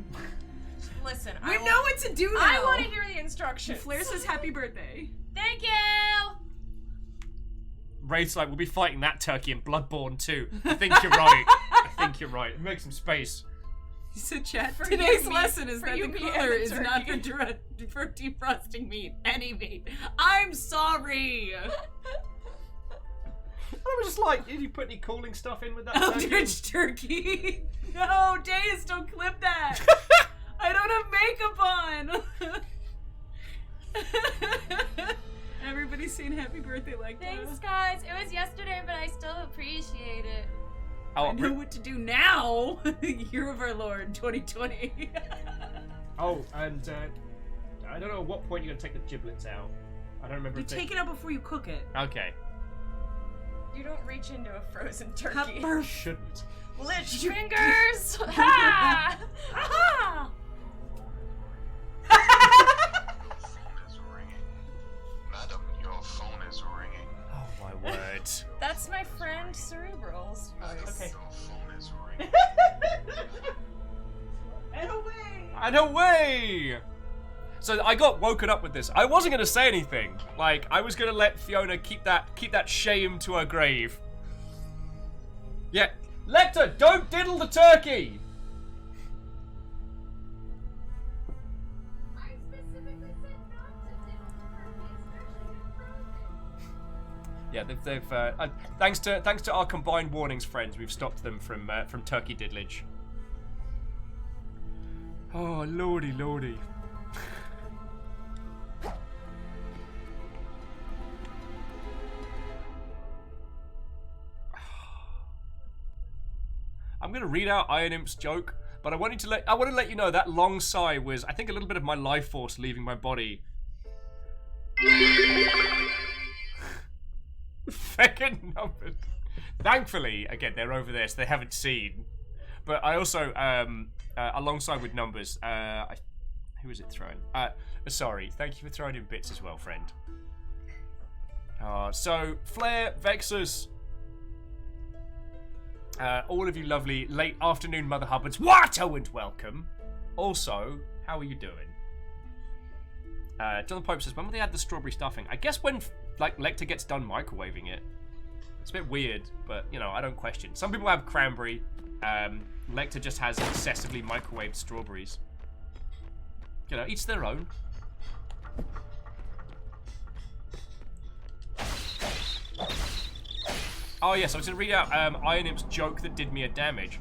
Listen, We know what to do now. I want to hear the instructions. Flair says happy birthday. Thank you. Wraith's like, we'll be fighting that turkey in Bloodborne too. I think you're right. Make some space. So chat, For today's you, lesson is for that you, the me, cooler and the is not for defrosting meat. Any meat. I'm sorry. I was just like, did you put any cooling stuff in with that turkey? Eldritch turkey. No, Deus, don't clip that. I don't have makeup on. Everybody's saying happy birthday like that. Thanks, guys. It was yesterday, but I still appreciate it. I know what to do now. Year of our Lord 2020. Oh, and I don't know at what point you're gonna take the giblets out. I don't remember. You take it out before you cook it. Okay. You don't reach into a frozen turkey. Pepper. Shouldn't. Lich fingers! Ha! Ha! Madam, your phone is ringing. Oh my word. That's my friend Cerebral's voice. Okay. Your phone is ringing. And away! So I got woken up with this. I wasn't gonna say anything. Like, I was gonna let Fiona keep that shame to her grave. Yeah. Lecter, don't diddle the turkey! I specifically said not to diddle Yeah, they've thanks to our combined warnings, friends, we've stopped them from turkey diddlage. Oh, lordy, lordy. I'm gonna read out Iron Imp's joke, but I want to let you know that long sigh was, I think, a little bit of my life force leaving my body. Fucking numbers. Thankfully, again, they're over there, so they haven't seen. But I also, alongside with numbers, who is it throwing? Sorry, thank you for throwing in bits as well, friend. So, Flair, Vexus, all of you lovely late afternoon Mother Hubbards, Watto and welcome. Also, how are you doing? Jonathan Pope says, when will they add the strawberry stuffing? I guess when, like, Lecter gets done microwaving it. It's a bit weird, but, you know, I don't question. Some people have cranberry. Lecter just has excessively microwaved strawberries. You know, each their own. Oh, yes, I was going to read out Iron Imp's joke that did me a damage.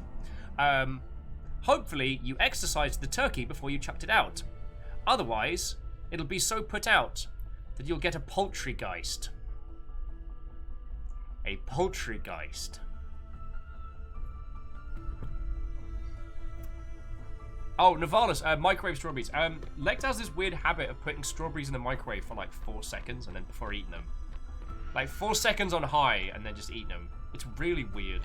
Hopefully, you exercised the turkey before you chucked it out. Otherwise, it'll be so put out that you'll get a poultrygeist. A poultrygeist. Oh, Navalis, microwave strawberries. Lecter has this weird habit of putting strawberries in the microwave for like 4 seconds and then before eating them. Like 4 seconds on high and then just eating them. It's really weird.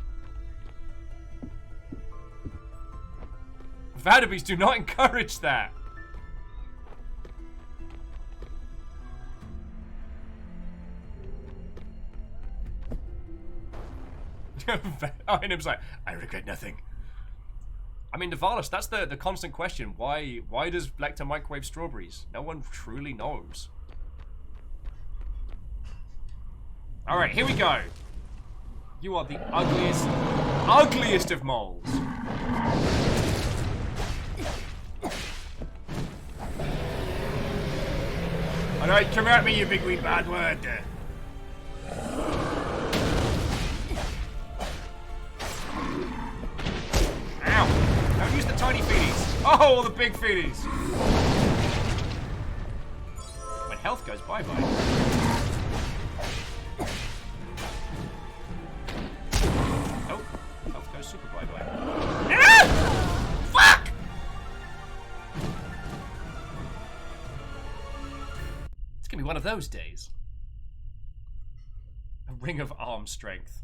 Vanderbees, do not encourage that. And it was like, I regret nothing. I mean, Navalis, that's the constant question. Why does Lecter microwave strawberries? No one truly knows. Alright, here we go. You are the ugliest of moles. Alright, come at me, you big wee bad word. Ow! Don't use the tiny feelies. Oh, the big feelies. When health goes bye-bye. Super bye-bye. Ah! Fuck! It's gonna be one of those days. A ring of arm strength.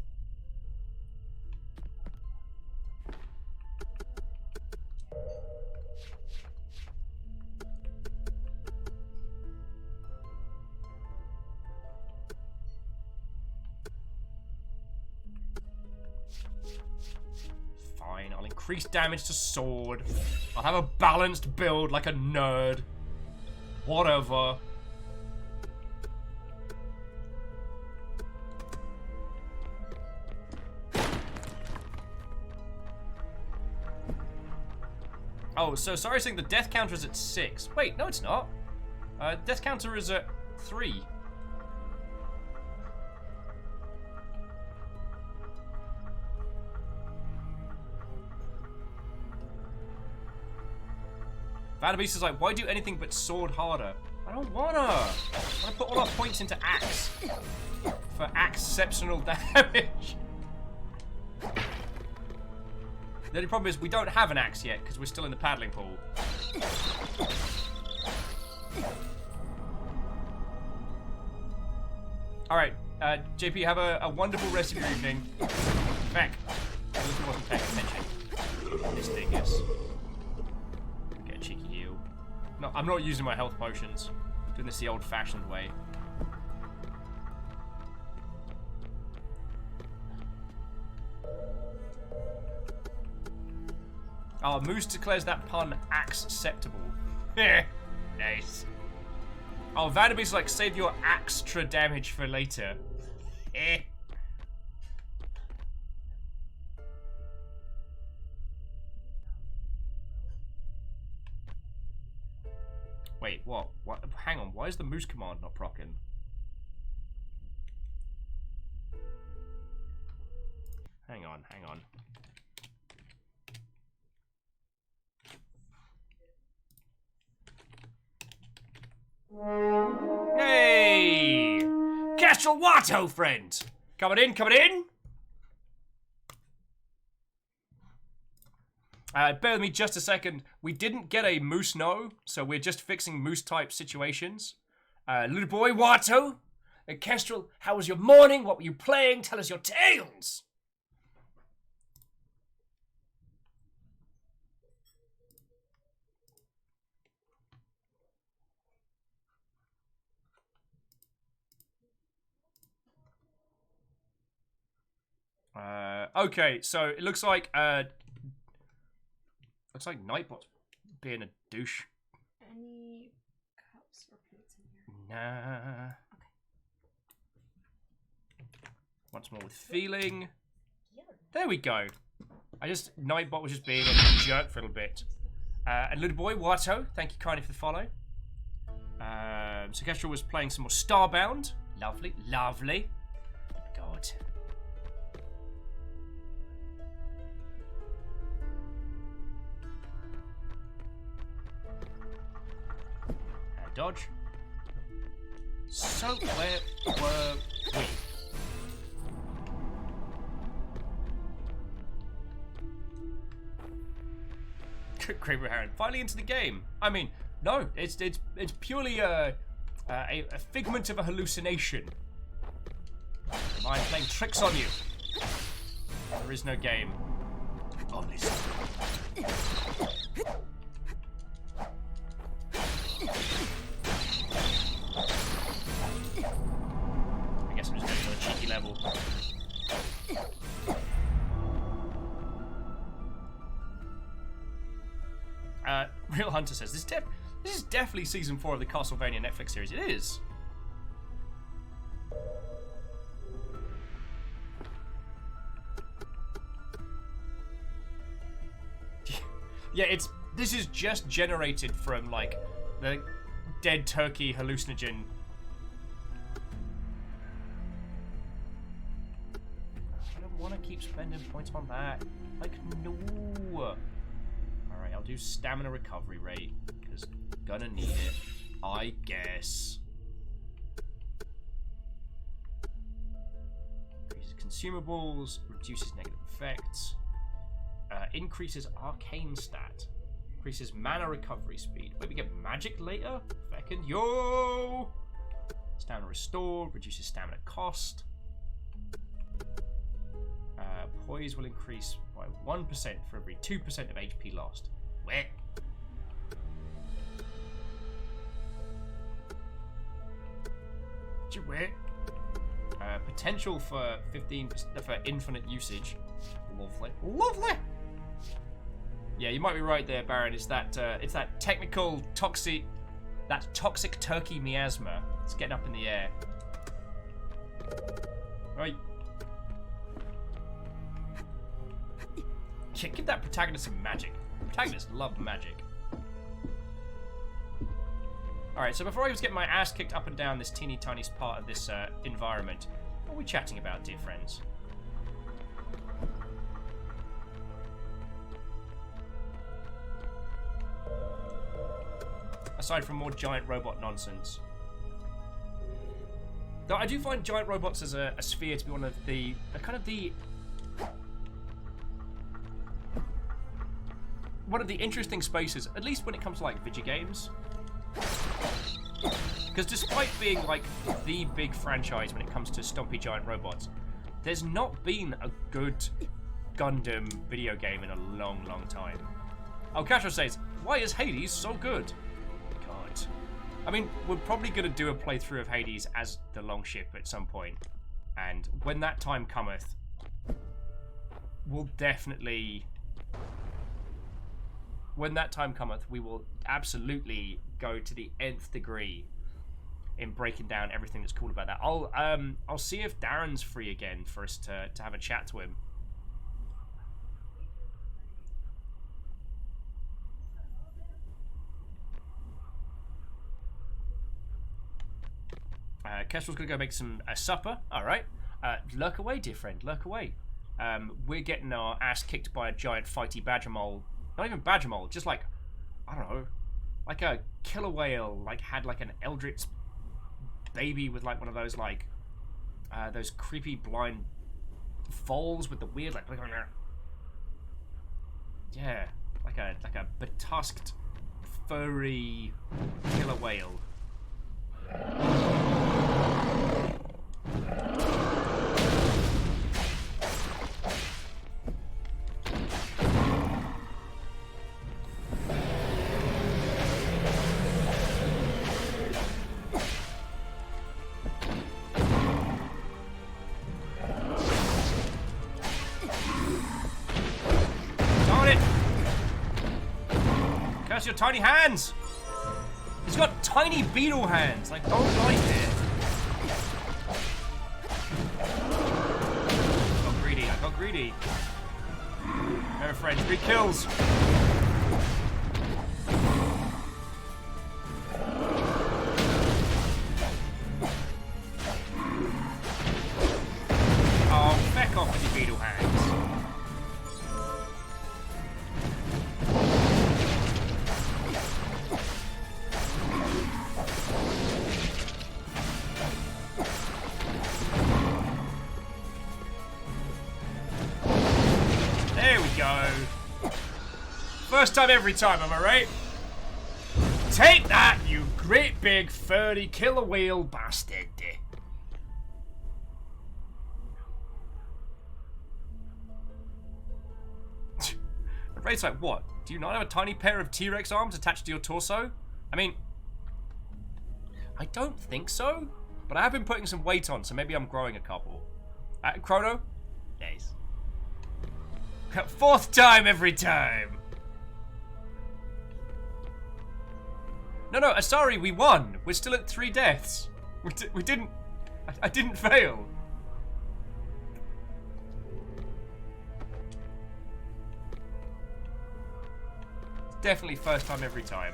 I'll increase damage to sword. I'll have a balanced build like a nerd. Whatever. Oh, so sorry saying the death counter is at 6. Wait, no it's not. Death counter is at 3. Vanderbeest is like, why do anything but sword harder? I don't wanna. I wanna put all our points into axe. For exceptional damage. The only problem is we don't have an axe yet because we're still in the paddling pool. Alright, JP, have a wonderful rest of your evening. Back. I wasn't paying attention. This thing is. Get a cheeky heal. No, I'm not using my health potions. Doing this the old-fashioned way. Oh, Moose declares that pun acceptable. Nice. Oh, Vanderbeest's like, save your extra damage for later. Wait, what? What? Hang on, why is the Moose command not proccing? Hang on. Hey! Kestrel Watto, friend! Coming in. Bear with me just a second. We didn't get a moose no, so we're just fixing moose-type situations. Little boy Watto, Kestrel, how was your morning? What were you playing? Tell us your tales! Okay, so it looks like Nightbot's being a douche. Any cups or plates in here? Nah. Okay. Once more with feeling. There we go. Nightbot was just being a jerk for a little bit. And little boy Watto, thank you kindly for the follow. So Kestrel was playing some more Starbound. Lovely. God. Dodge. So, where were we? Kramer Heron, finally into the game. I mean, no, it's purely a figment of a hallucination. Your mind playing tricks on you. There is no game. Only something. I guess I'm just going to a cheeky level. Real Hunter says, this is definitely season 4 of the Castlevania Netflix series. It is. Yeah, this is just generated from, like, the dead turkey hallucinogen. I don't want to keep spending points on that. Like, no. Alright, I'll do stamina recovery rate, because gonna need it, I guess. Increases consumables, reduces negative effects, increases arcane stat. Increases mana recovery speed. Wait, we get magic later? Feckin' yo! Stamina restore, reduces stamina cost. Poise will increase by 1% for every 2% of HP lost. Where? Where? Potential for 15% for infinite usage. Lovely. Yeah, you might be right there, Baron. It's that technical toxic turkey miasma. It's getting up in the air. Right. Yeah, give that protagonist some magic. Protagonists love magic. Alright, so before I was getting my ass kicked up and down this teeny tiny part of this environment, what are we chatting about, dear friends? Aside from more giant robot nonsense. Though I do find giant robots as a sphere to be one of the interesting spaces, at least when it comes to like Vigil games. Because despite being like the big franchise when it comes to stompy giant robots, there's not been a good Gundam video game in a long, long time. Oh, Castro says, why is Hades so good? God. I mean, we're probably going to do a playthrough of Hades as the Longship at some point. And when that time cometh, we'll definitely... When that time cometh, we will absolutely go to the nth degree in breaking down everything that's cool about that. I'll see if Darren's free again for us to have a chat to him. Kestrel's gonna go make some supper. All right, lurk away, dear friend, lurk away. we're getting our ass kicked by a giant fighty badger mole. Not even badger mole, just like, I don't know, like a killer whale, like had like an eldritch baby with like one of those like, those creepy blind foals with the weird like, yeah, like a betusked, furry killer whale. Curse your tiny hands! He's got tiny beetle hands, like don't like it. I got greedy. Remember friends, 3 kills. Oh, feck off with your beetle hands. First time every time, am I right? Take that, you great big furry killer whale bastard. Ray's like, what? Do you not have a tiny pair of T-Rex arms attached to your torso? I mean, I don't think so, but I have been putting some weight on, so maybe I'm growing a couple. Chrono? Nice. 4th time every time. No, Asari, we won. We're still at 3 deaths. We didn't... I didn't fail. Definitely first time every time.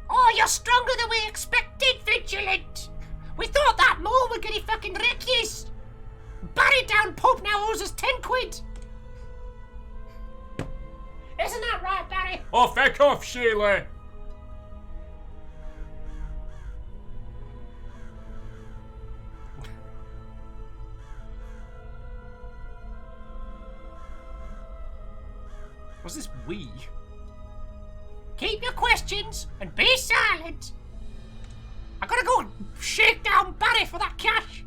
Oh, you're stronger than we expected, Vigilant. We thought that mole would get fucking wreck yous. Barry down Pope now owes us 10 quid. Isn't that right, Barry? Oh, feck off, Sheila. What's this we? Keep your questions and be silent. I gotta go shake down Barry for that cash.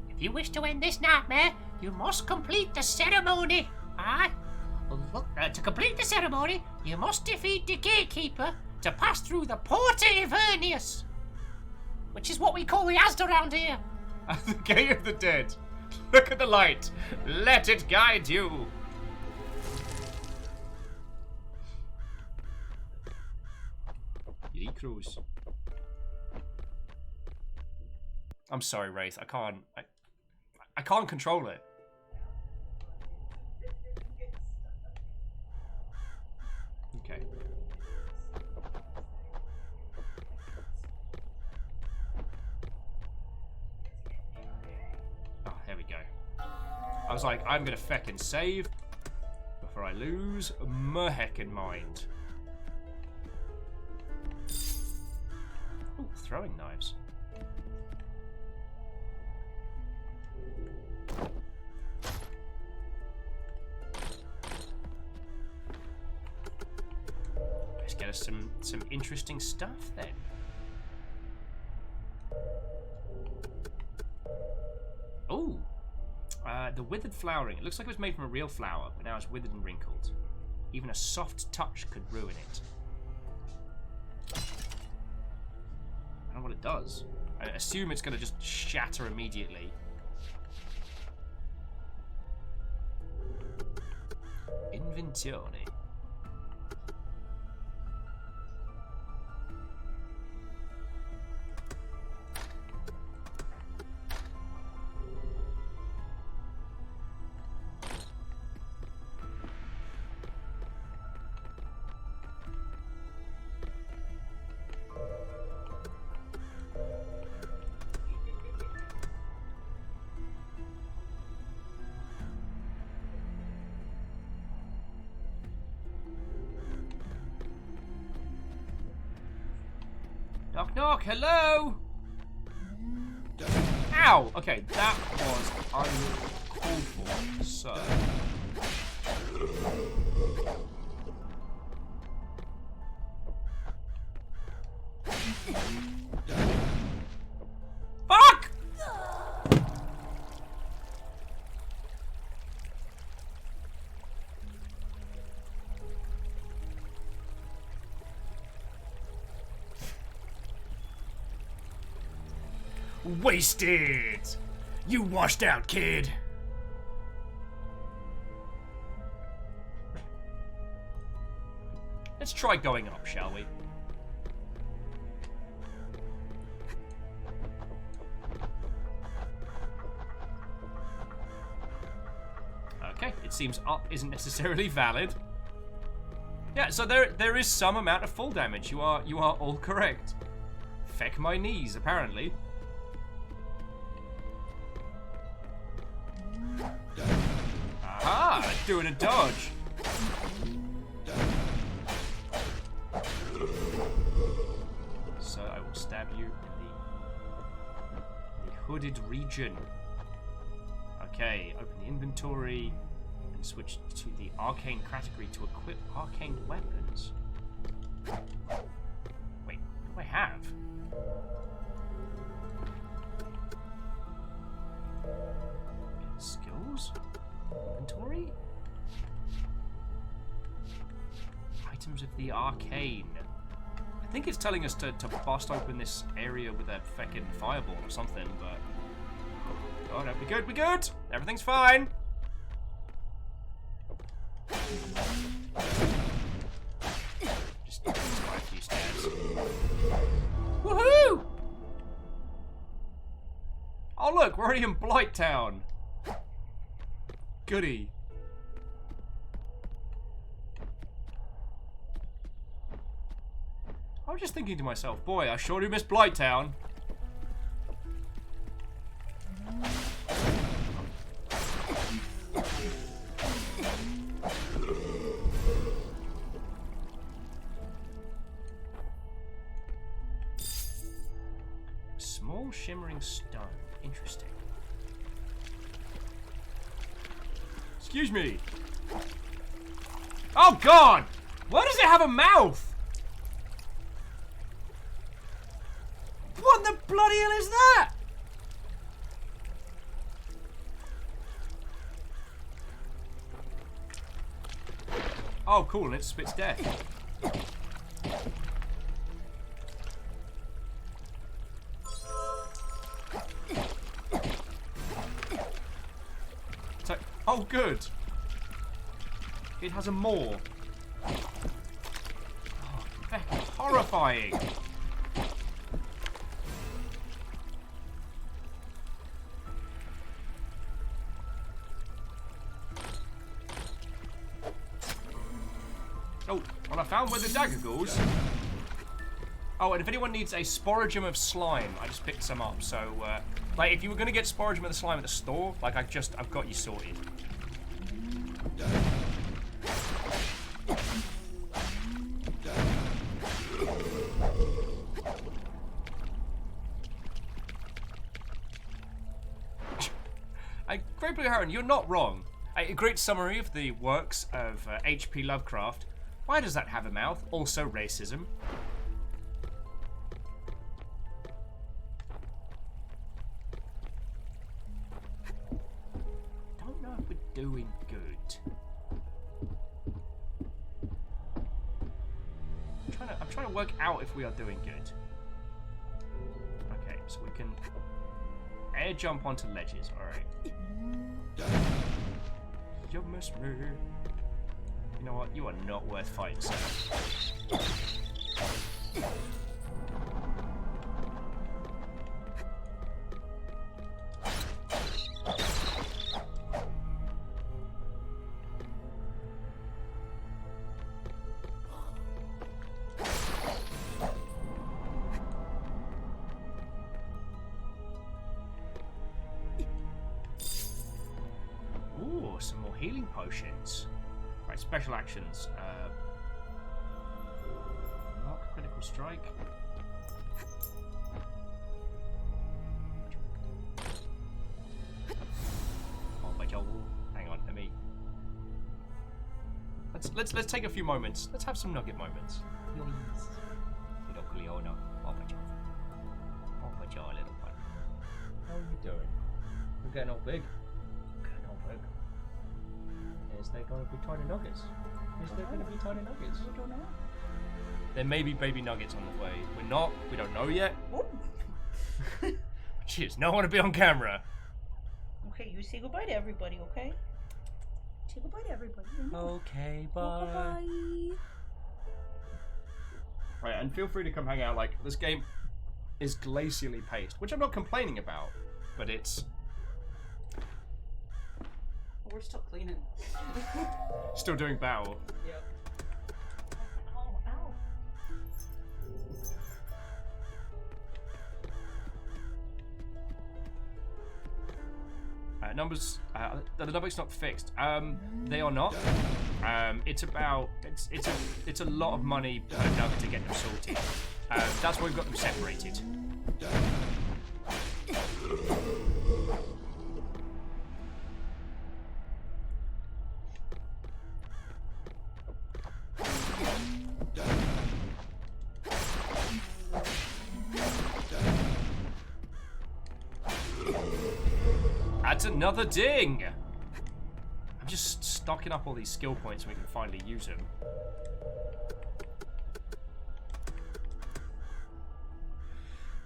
If you wish to end this nightmare, you must complete the ceremony. To complete the ceremony, you must defeat the gatekeeper to pass through the Porta Eternius, which is what we call the Asda around here. The Gate of the Dead. Look at the light. Let it guide you. Crows. I'm sorry, Wraith. I can't control it. Okay. Oh, there we go. I was like, I'm gonna feckin' save before I lose my heckin' mind. Ooh, throwing knives. Let's get us some interesting stuff then. Ooh, the withered flowering. It looks like it was made from a real flower, but now it's withered and wrinkled. Even a soft touch could ruin it. I don't know what it does. I assume it's going to just shatter immediately. Inventory. knock. Hello. Ow. Okay, that was uncalled for. So. Fuck! Wasted! You washed out, kid! Let's try going up, shall we? Okay, it seems up isn't necessarily valid. Yeah, so there is some amount of fall damage. You are all correct. Feck my knees, apparently. Aha! Doing a dodge. So I will stab you in the hooded region. Okay, open the inventory and switch to the arcane category to equip arcane weapons. Wait, what do I have? Skills? Inventory? Items of the arcane. I think it's telling us to bust open this area with a feckin' fireball or something, but... Oh, no, we're good! Everything's fine! Just quite a few stabs. Woohoo! Oh look, we're already in Blighttown! Goody. I was just thinking to myself, boy, I sure do miss Blighttown. Small shimmering stone. Interesting. Excuse me. Oh God! Why does it have a mouth? What the bloody hell is that? Oh, cool, and it spits death. So, oh, good. It has a maw. Oh, feck, horrifying. Oh, well, I found where the dagger goes. Oh, and if anyone needs a sporadium of slime, I just picked some up. So, like, if you were gonna get sporadium of the slime at the store, like, I've got you sorted. Great Blue Heron, you're not wrong. A great summary of the works of H.P. Lovecraft. Why does that have a mouth? Also racism. Don't know if we're doing good. I'm trying to work out if we are doing good. Okay, so we can air jump onto ledges. All right. You miss me. You know what? You are not worth fighting, sir. Ooh, some more healing potions. Right, special actions. Mark critical strike. Let's take a few moments. Let's have some nugget moments. Little Cleona. Little one. How are you doing? We're getting all big. Is there going to be tiny nuggets? Is there going to be tiny nuggets? I don't know. There may be baby nuggets on the way. We don't know yet. Cheers, no one to be on camera. Okay, you say goodbye to everybody, okay? Say goodbye to everybody. Okay, bye. Bye. Right, and feel free to come hang out. Like, this game is glacially paced, which I'm not complaining about, but it's We're still cleaning. still doing battle. Yep. Numbers, the number's not fixed. They are not. It's a lot of money per nugget to get them sorted. That's why we've got them separated. That's another ding! I'm just stocking up all these skill points so we can finally use them.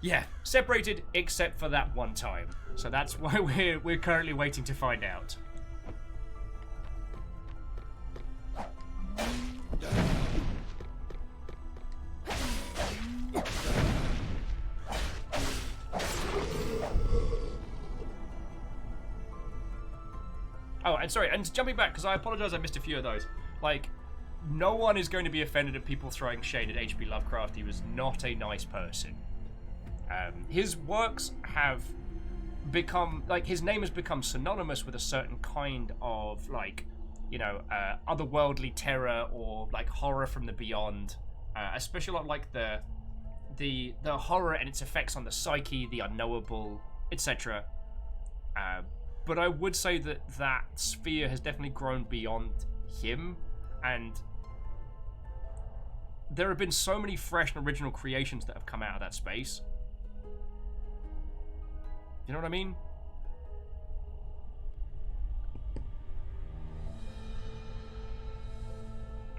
Yeah, separated except for that one time. So that's why we're currently waiting to find out. Oh, and sorry, and jumping back, because I apologize I missed a few of those. Like, no one is going to be offended at people throwing shade at H.P. Lovecraft. He was not a nice person. His works have become, like, his name has become synonymous with a certain kind of, like, you know, otherworldly terror or, like, horror from the beyond. Especially like the horror and its effects on the psyche, the unknowable, etc. But I would say that that sphere has definitely grown beyond him, and there have been so many fresh and original creations that have come out of that space. You know what I mean?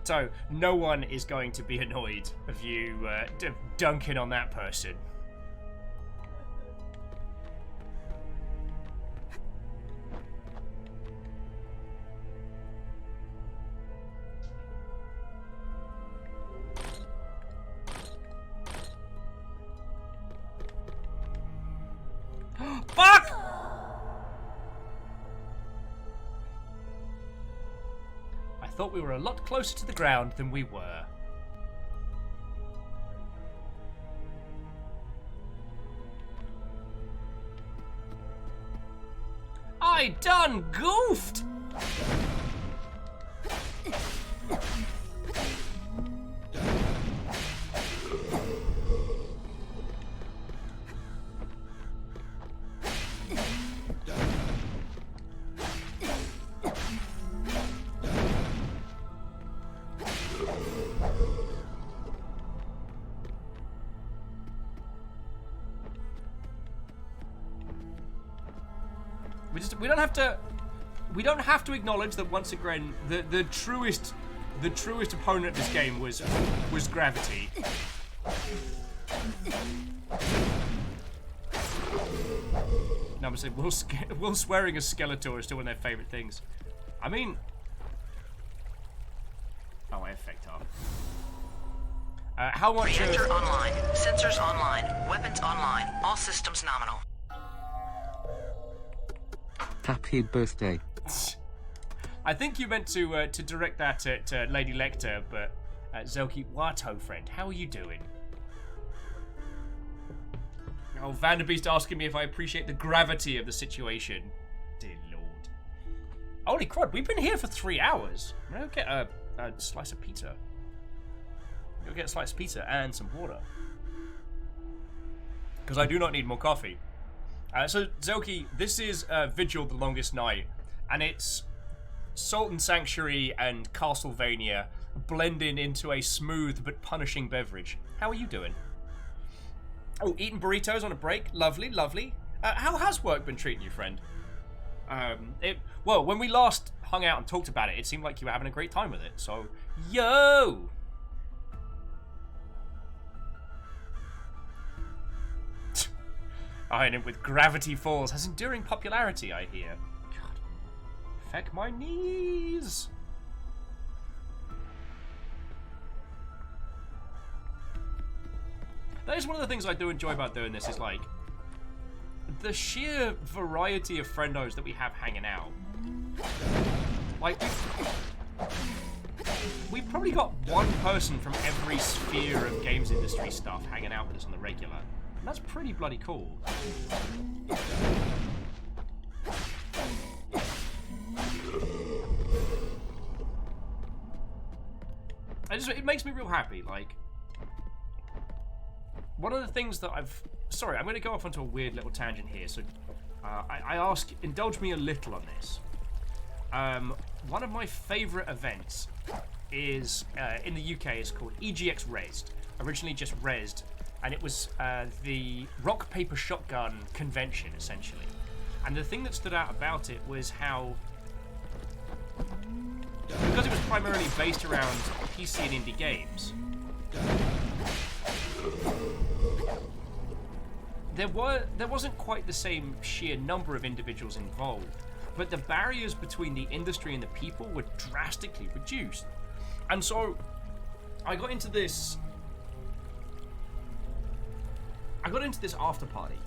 So, no one is going to be annoyed of you dunking on that person. Fuck! I thought we were a lot closer to the ground than we were. I done goofed! We don't have to acknowledge that once again the truest opponent of this game was gravity. No, I'm saying Will swearing as Skeletor is still one of their favorite things. I mean, oh, I effect up. How much? Reactor online. Sensors online. Weapons online. All systems nominal. Happy birthday. I think you meant to direct that at Lady Lecter, but Zelky Wato, friend, how are you doing? Oh, Vanderbeest asking me if I appreciate the gravity of the situation. Dear Lord. Holy crud, we've been here for 3 hours. I'm gonna get a slice of pizza. I'm gonna get a slice of pizza and some water. Because I do not need more coffee. So, Zelky, this is Vigil, the Longest Night, and it's Salt and Sanctuary and Castlevania blending into a smooth but punishing beverage. How are you doing? Oh, eating burritos on a break. Lovely, lovely. How has work been treating you, friend? Well, when we last hung out and talked about it, it seemed like you were having a great time with it. So, yo! Iron it with Gravity Falls has enduring popularity, I hear. God. Feck my knees! That is one of the things I do enjoy about doing this, is like the sheer variety of friendos that we have hanging out. Like, we've probably got one person from every sphere of games industry stuff hanging out with us on the regular. And that's pretty bloody cool. It makes me real happy, like, one of the things that sorry, I'm going to go off onto a weird little tangent here, so I ask, indulge me a little on this. One of my favourite events is, in the UK, is called EGX Rezzed. Originally just Rezzed, and it was the Rock, Paper, Shotgun convention, essentially. And the thing that stood out about it was how, because it was primarily based around PC and indie games, there wasn't quite the same sheer number of individuals involved, but the barriers between the industry and the people were drastically reduced. And so I got into this after party.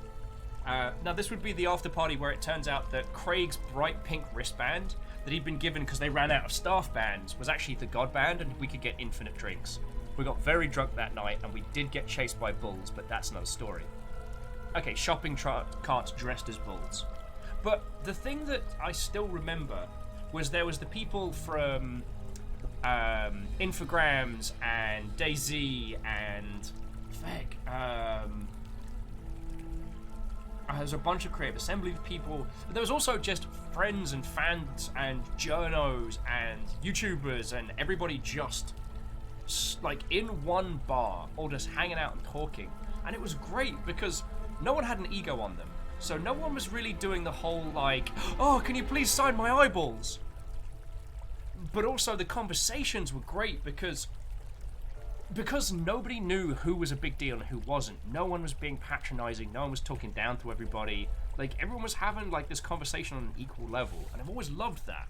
Now this would be the after party where it turns out that Craig's bright pink wristband that he'd been given because they ran out of staff bands was actually the God band, and we could get infinite drinks. We got very drunk that night, and we did get chased by bulls, but that's another story. Okay, shopping carts dressed as bulls. But the thing that I still remember was there was the people from Infogrames and DayZ and there's a bunch of Creative Assembly people. But there was also just friends and fans and journos and YouTubers and everybody just like in one bar, all just hanging out and talking. And it was great because no one had an ego on them. So no one was really doing the whole like, oh, can you please sign my eyeballs? But also the conversations were great because nobody knew who was a big deal and who wasn't. No one was being patronizing, no one was talking down to everybody. Like, everyone was having like this conversation on an equal level, and I've always loved that.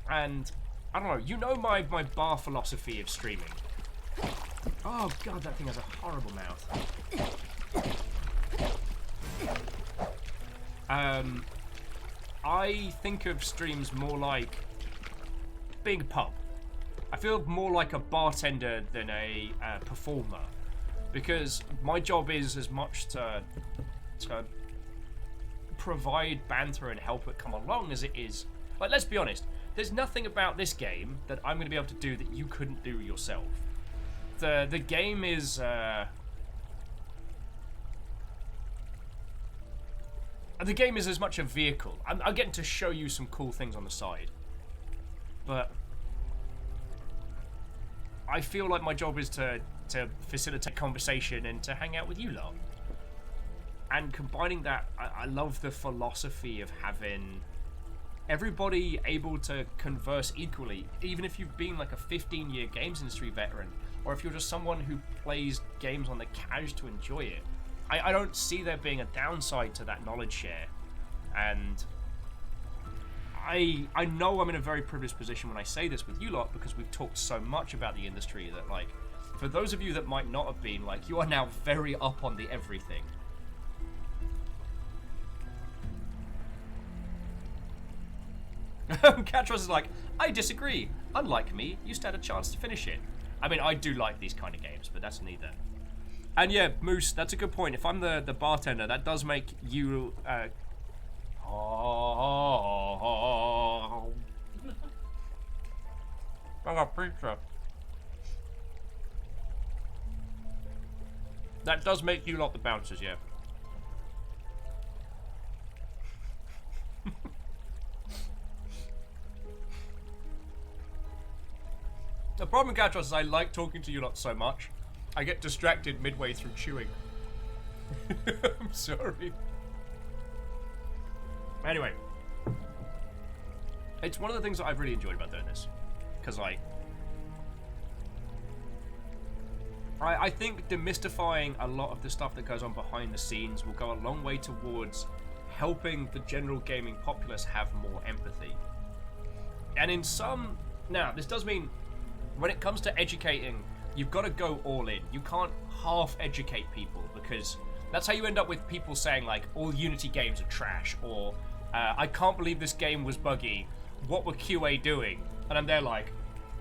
And I don't know, you know my bar philosophy of streaming. Oh god, that thing has a horrible mouth. I think of streams more like being a pub. I feel more like a bartender than a performer, because my job is as much to provide banter and help it come along as it is. Like, let's be honest, there's nothing about this game that I'm going to be able to do that you couldn't do yourself. The game is as much a vehicle. I'm getting to show you some cool things on the side, but I feel like my job is to facilitate conversation and to hang out with you lot. And combining that, I love the philosophy of having everybody able to converse equally, even if you've been like a 15-year games industry veteran, or if you're just someone who plays games on the couch to enjoy it. I don't see there being a downside to that knowledge share. And I know I'm in a very privileged position when I say this with you lot, because we've talked so much about the industry that, like, for those of you that might not have been, like, you are now very up on the everything. Catros is like, I disagree. Unlike me, you stand a chance to finish it. I mean, I do like these kind of games, but that's neither. And yeah, Moose, that's a good point. If I'm the bartender, that does make you I got pizza. That does make you lot the bouncers, yeah. The problem, Gatros, is I like talking to you lot so much, I get distracted midway through chewing. I'm sorry. Anyway. It's one of the things that I've really enjoyed about doing this. Because, like... I think demystifying a lot of the stuff that goes on behind the scenes will go a long way towards helping the general gaming populace have more empathy. And in some... Now, this does mean, when it comes to educating, you've got to go all in. You can't half-educate people, because that's how you end up with people saying, like, all Unity games are trash, or, I can't believe this game was buggy. What were QA doing? And I'm there like,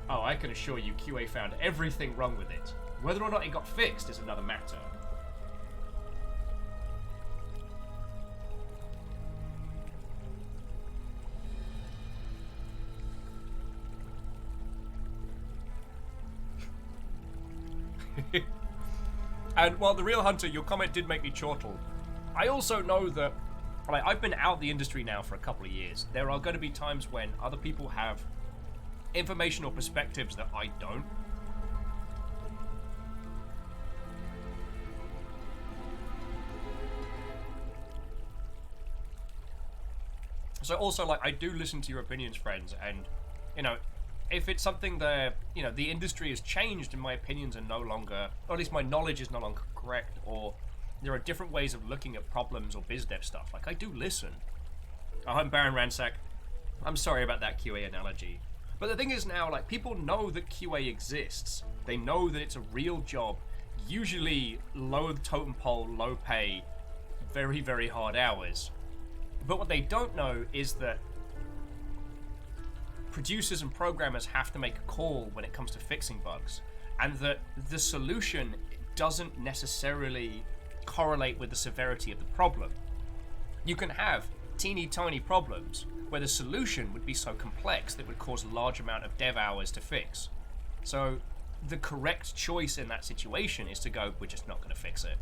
oh, I can assure you QA found everything wrong with it. Whether or not it got fixed is another matter. And while the real Hunter, your comment did make me chortle. I also know that, like, I've been out the industry now for a couple of years. There are going to be times when other people have information or perspectives that I don't. So also, like, I do listen to your opinions, friends, and, you know, if it's something that, you know, the industry has changed and my opinions are no longer, or at least my knowledge is no longer correct, or there are different ways of looking at problems or biz dev stuff, like, I do listen. Oh, I'm Baron Ransack. I'm sorry about that QA analogy. But the thing is now, like, people know that QA exists. They know that it's a real job, usually low totem pole, low pay, very, very hard hours. But what they don't know is that producers and programmers have to make a call when it comes to fixing bugs, and that the solution doesn't necessarily correlate with the severity of the problem. You can have teeny tiny problems where the solution would be so complex that it would cause a large amount of dev hours to fix. So the correct choice in that situation is to go, we're just not going to fix it.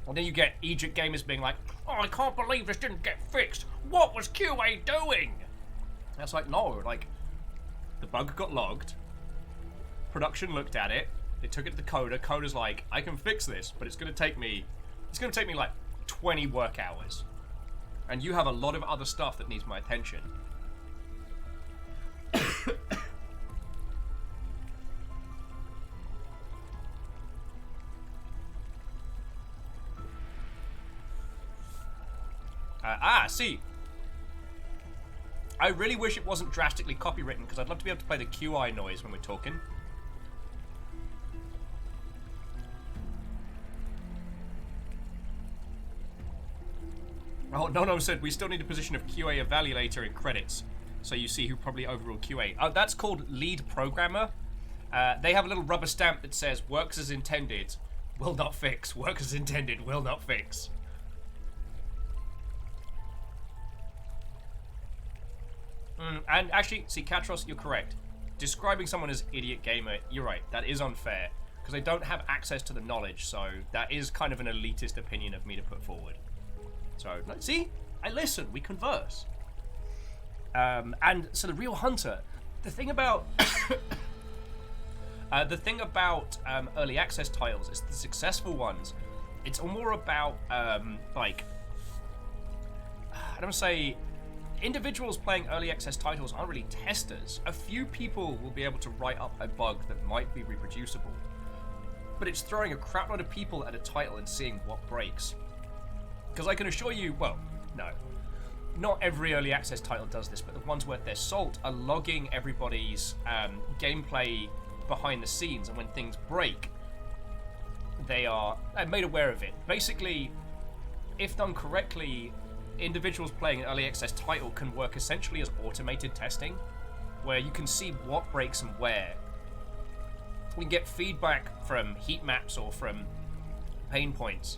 And then you get Egypt gamers being like, oh, I can't believe this didn't get fixed. What was QA doing? And it's like, no, like, the bug got logged. Production looked at it. They took it to the coder. Coder's like, I can fix this, but it's going to take me like 20 work hours. And you have a lot of other stuff that needs my attention. See. I really wish it wasn't drastically copywritten, because I'd love to be able to play the QI noise when we're talking. Oh, no said, we still need a position of QA evaluator in credits, so you see who probably overruled QA. Oh, that's called lead programmer. They have a little rubber stamp that says, works as intended, will not fix. Works as intended, will not fix. And actually, see, Katros, you're correct. Describing someone as idiot gamer, you're right, that is unfair, because they don't have access to the knowledge, so that is kind of an elitist opinion of me to put forward. So, see? I listen, we converse. And so the real Hunter, the thing about... early access titles is the successful ones. It's more about, like... I don't say... Individuals playing early access titles aren't really testers. A few people will be able to write up a bug that might be reproducible. But it's throwing a crap load of people at a title and seeing what breaks. Because I can assure you, well, no. Not every early access title does this, but the ones worth their salt are logging everybody's gameplay behind the scenes, and when things break, they are made aware of it. Basically, if done correctly, individuals playing an early access title can work essentially as automated testing, where you can see what breaks and where. You can get feedback from heat maps or from pain points.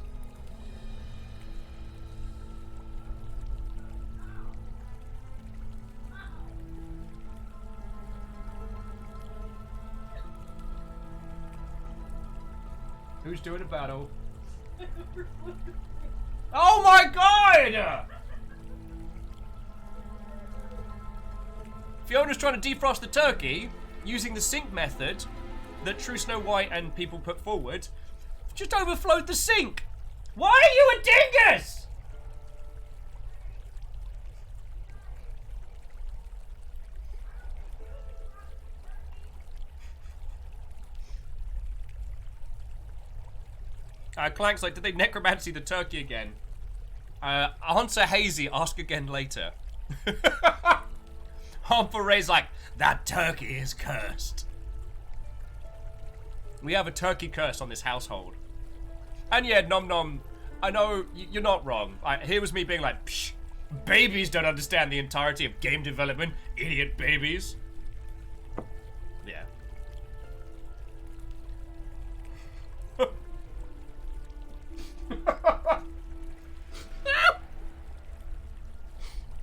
Who's doing a battle? Oh my god! Fiona's trying to defrost the turkey. using the sink method that True Snow White and people put forward, just overflowed the sink. Why are you a dingus? Clank's like, did they necromancy the turkey again? Answer hazy, ask again later. Harmful Ray's like, that turkey is cursed. We have a turkey curse on this household. And yeah, Nom Nom, I know you're not wrong. Here was me being like, psh, babies don't understand the entirety of game development, idiot babies. Yeah.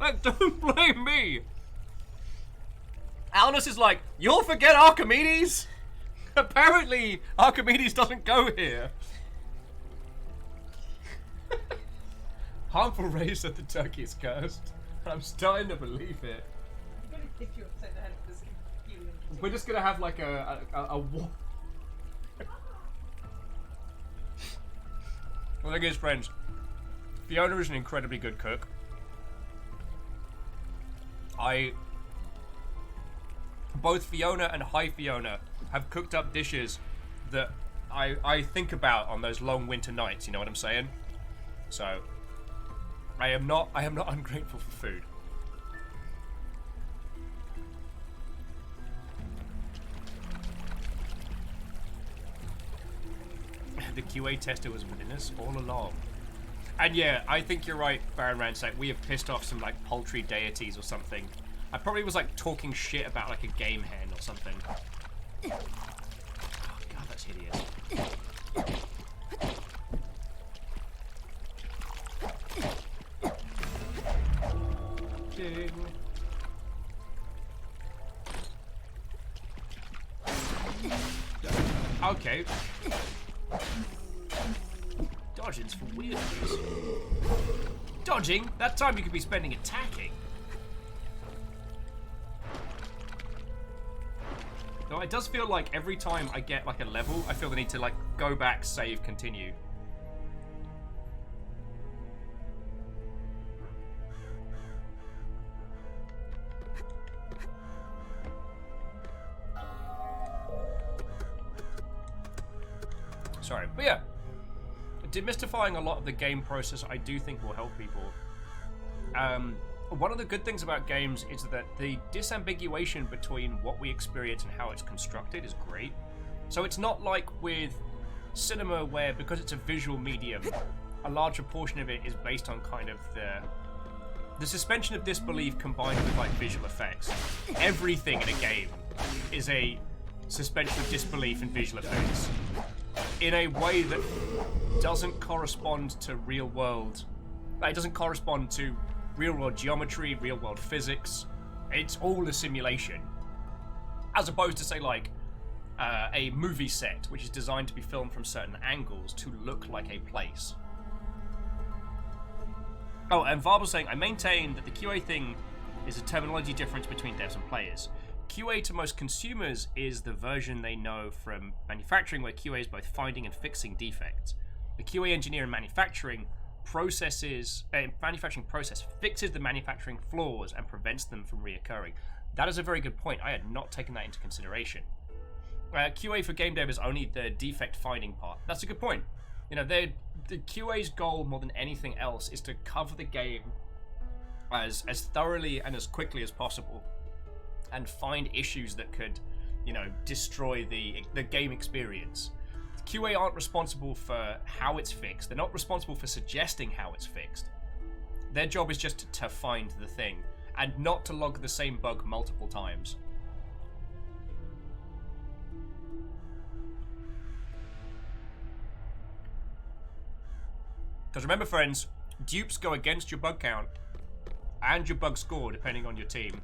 Like, don't blame me. Alnus is like, you'll forget Archimedes? Apparently, Archimedes doesn't go here. Harmful Ray said the turkey is cursed. I'm starting to believe it. I'm gonna hit you upside the head with this helium. We're just gonna have like a war. The thing is, friends, Fiona is an incredibly good cook. Both Fiona and High Fiona have cooked up dishes that I think about on those long winter nights, you know what I'm saying? So, I am not ungrateful for food. The QA tester was within us all along. And yeah, I think you're right, Baron Ransack. We have pissed off some like poultry deities or something. I probably was like talking shit about like a game hen or something. Oh god, that's hideous. Ding. Okay. Dodging's for weirdos. Dodging? That time you could be spending attacking. Though it does feel like every time I get like a level, I feel the need to like go back, save, continue. Sorry, but yeah. Demystifying a lot of the game process I do think will help people. One of the good things about games is that the disambiguation between what we experience and how it's constructed is great. So it's not like with cinema where, because it's a visual medium, a larger portion of it is based on kind of the suspension of disbelief combined with like visual effects. Everything in a game is a suspension of disbelief and visual effects in a way that doesn't correspond to real world. It doesn't correspond to real world geometry, real world physics. It's all a simulation. As opposed to say like a movie set, which is designed to be filmed from certain angles to look like a place. Oh, and Varb was saying, I maintain that the QA thing is a terminology difference between devs and players. QA to most consumers is the version they know from manufacturing, where QA is both finding and fixing defects. The QA engineer in manufacturing process fixes the manufacturing flaws and prevents them from reoccurring. That is a very good point. I had not taken that into consideration. QA for game dev is only the defect finding part. That's a good point. You know, the QA's goal more than anything else is to cover the game as thoroughly and as quickly as possible, and find issues that could, you know, destroy the game experience. QA aren't responsible for how it's fixed. They're not responsible for suggesting how it's fixed. Their job is just to find the thing, and not to log the same bug multiple times. Because remember, friends, dupes go against your bug count and your bug score, depending on your team.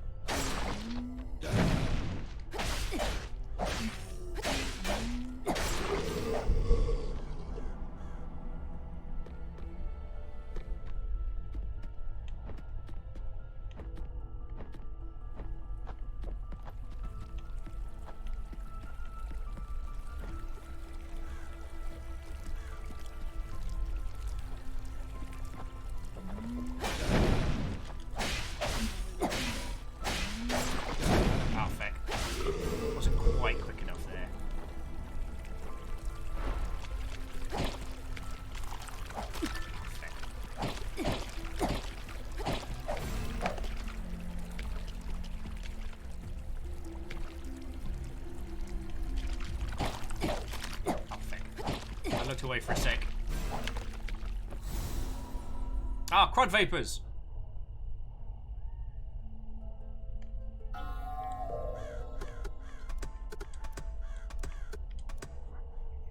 looked away for a sec. Ah, crud vapors.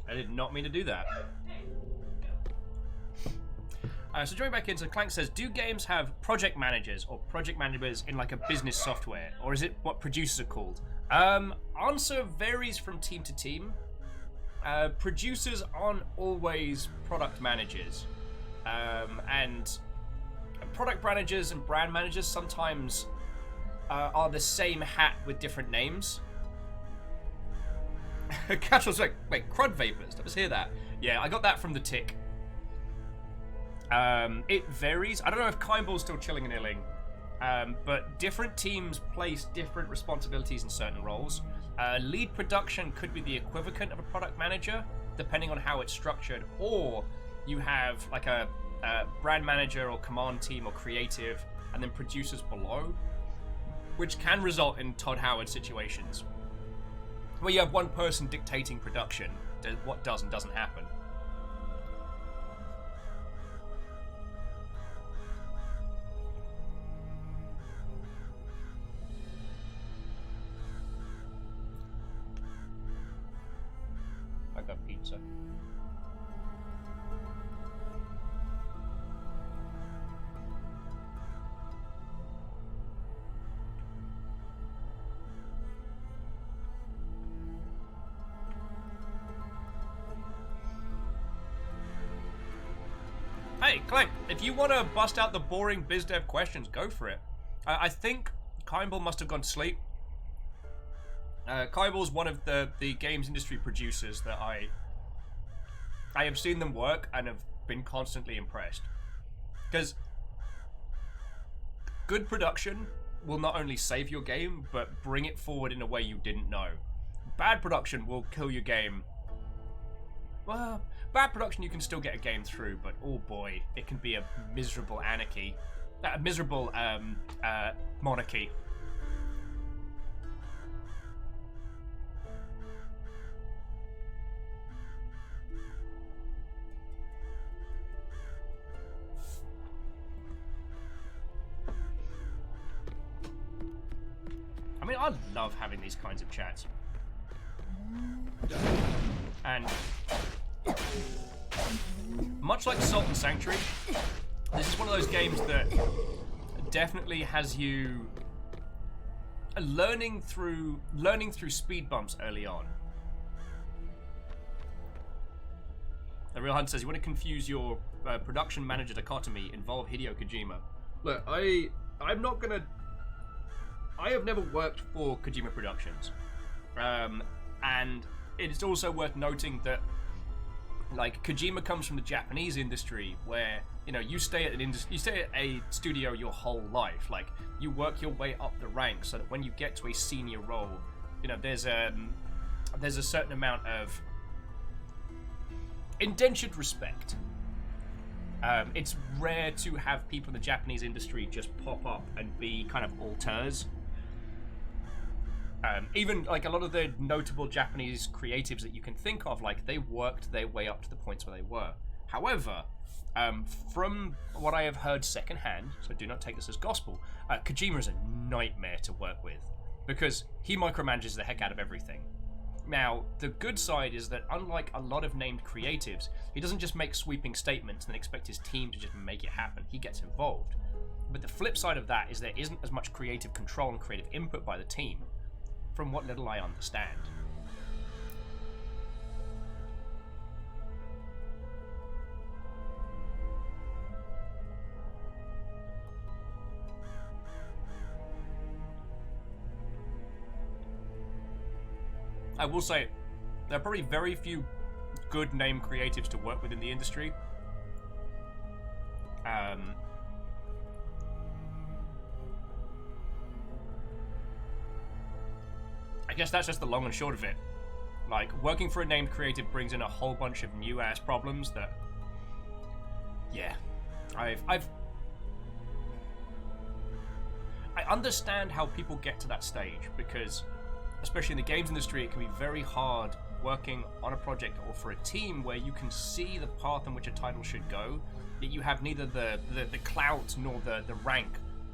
I did not mean to do that. So joining back in, so Clank says, do games have project managers or project managers in like a business software? Or is it what producers are called? Answer varies from team to team. Producers aren't always product managers. And product managers and brand managers sometimes are the same hat with different names. Casual's like, wait, crud vapors? Did I just hear that? Yeah, I got that from the tick. It varies. I don't know if Kindball's still chilling and illing, but different teams place different responsibilities in certain roles. Lead production could be the equivalent of a product manager, depending on how it's structured, or you have like a brand manager or command team or creative, and then producers below, which can result in Todd Howard situations, where you have one person dictating production, what does and doesn't happen. I got pizza. Hey, Clank, if you want to bust out the boring biz dev questions, go for it. I think Kindball must have gone to sleep. Kindball's one of the games industry producers that I have seen them work and have been constantly impressed. Because good production will not only save your game, but bring it forward in a way you didn't know. Bad production will kill your game. Well, bad production you can still get a game through, but oh boy, it can be a miserable anarchy. A miserable monarchy. I mean, I love having these kinds of chats. And much like Sault and Sanctuary, this is one of those games that definitely has you learning through speed bumps early on. The Real Hunt says, you want to confuse your production manager dichotomy, involve Hideo Kojima. Look, I'm not gonna... I have never worked for Kojima Productions. And it's also worth noting that, like, Kojima comes from the Japanese industry, where, you know, you stay at a studio your whole life. Like, you work your way up the ranks so that when you get to a senior role, you know, there's a certain amount of indentured respect. It's rare to have people in the Japanese industry just pop up and be kind of auteurs. Even like a lot of the notable Japanese creatives that you can think of, like, they worked their way up to the points where they were. However, from what I have heard secondhand, so do not take this as gospel, Kojima is a nightmare to work with because he micromanages the heck out of everything. Now, the good side is that unlike a lot of named creatives, he doesn't just make sweeping statements and then expect his team to just make it happen. He gets involved. But the flip side of that is there isn't as much creative control and creative input by the team, from what little I understand. I will say, there are probably very few good name creatives to work with in the industry. I guess that's just the long and short of it. Like, working for a named creative brings in a whole bunch of new ass problems that, yeah, I understand how people get to that stage, because especially in the games industry, it can be very hard working on a project or for a team where you can see the path in which a title should go, that you have neither the clout nor the rank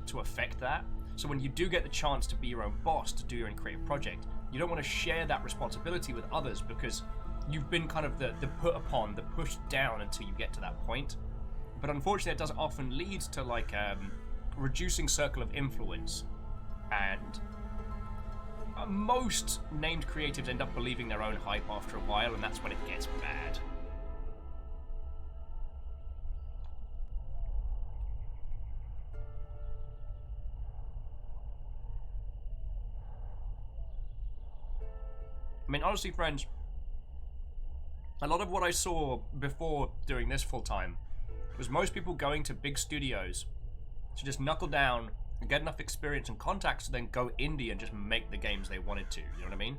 to affect that. So when you do get the chance to be your own boss, to do your own creative project, you don't want to share that responsibility with others because you've been kind of the put upon, the pushed down until you get to that point. But unfortunately, it does often lead to like reducing circle of influence, and most named creatives end up believing their own hype after a while, and that's when it gets bad. I mean, honestly, friends, a lot of what I saw before doing this full time was most people going to big studios to just knuckle down and get enough experience and contacts to then go indie and just make the games they wanted to. You know what I mean?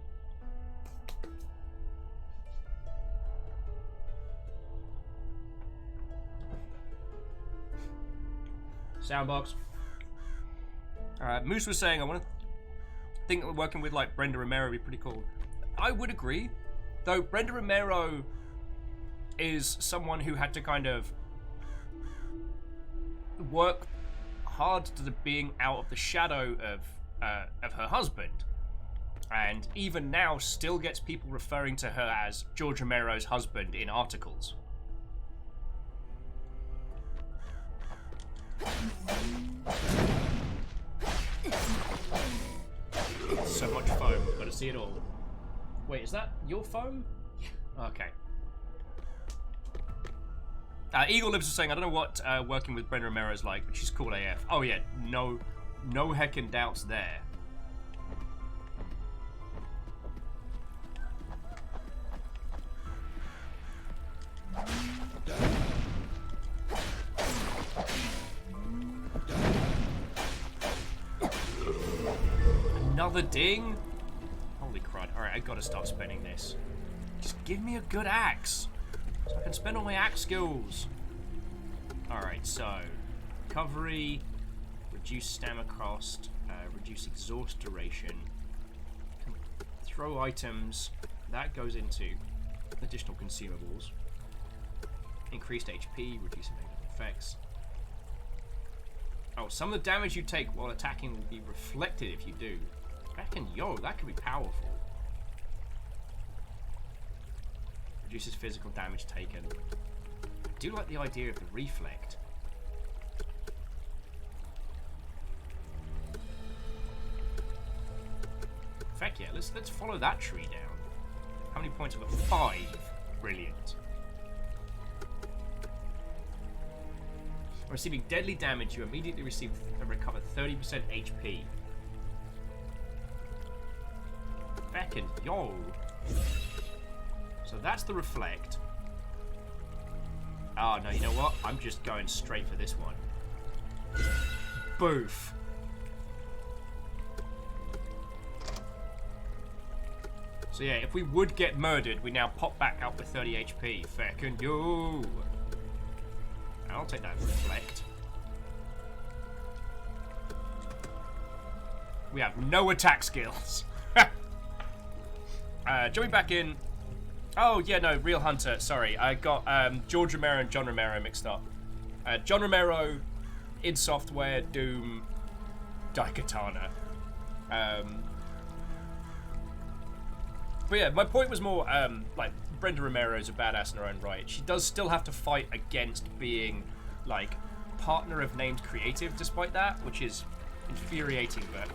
Soundbox. Moose was saying, I want to think that working with like Brenda Romero would be pretty cool. I would agree, though Brenda Romero is someone who had to kind of work hard to being out of the shadow of her husband, and even now still gets people referring to her as George Romero's husband in articles. So much foam, gotta see it all. Wait, is that your foam? Yeah. Okay. Eagle Lives was saying, I don't know what working with Brenda Romero is like, but she's cool AF. Oh yeah, no heckin' doubts there. Another ding? Holy crud. Alright, I gotta start spending this. Just give me a good axe, so I can spend all my axe skills. Alright, so recovery, reduce stamina cost, reduce exhaust duration, throw items, that goes into additional consumables, increased HP, reducing negative effects. Oh, some of the damage you take while attacking will be reflected if you do. Reckon, yo, that could be powerful. Reduces physical damage taken. I do like the idea of the reflect. Heck yeah, let's follow that tree down. How many points have we got? 5. Brilliant. Receiving deadly damage, you immediately receive and recover 30% HP. Feckin' yo. So that's the reflect. Oh no, you know what? I'm just going straight for this one. Boof. So yeah, if we would get murdered, we now pop back out with 30 HP. Feckin' yo. I'll take that reflect. We have no attack skills. Jumping back in. Oh, yeah, no, Real Hunter. Sorry, I got George Romero and John Romero mixed up. John Romero, id Software, Doom, Daikatana. But yeah, my point was more, like, Brenda Romero is a badass in her own right. She does still have to fight against being, like, partner of named creative despite that, which is infuriating, but...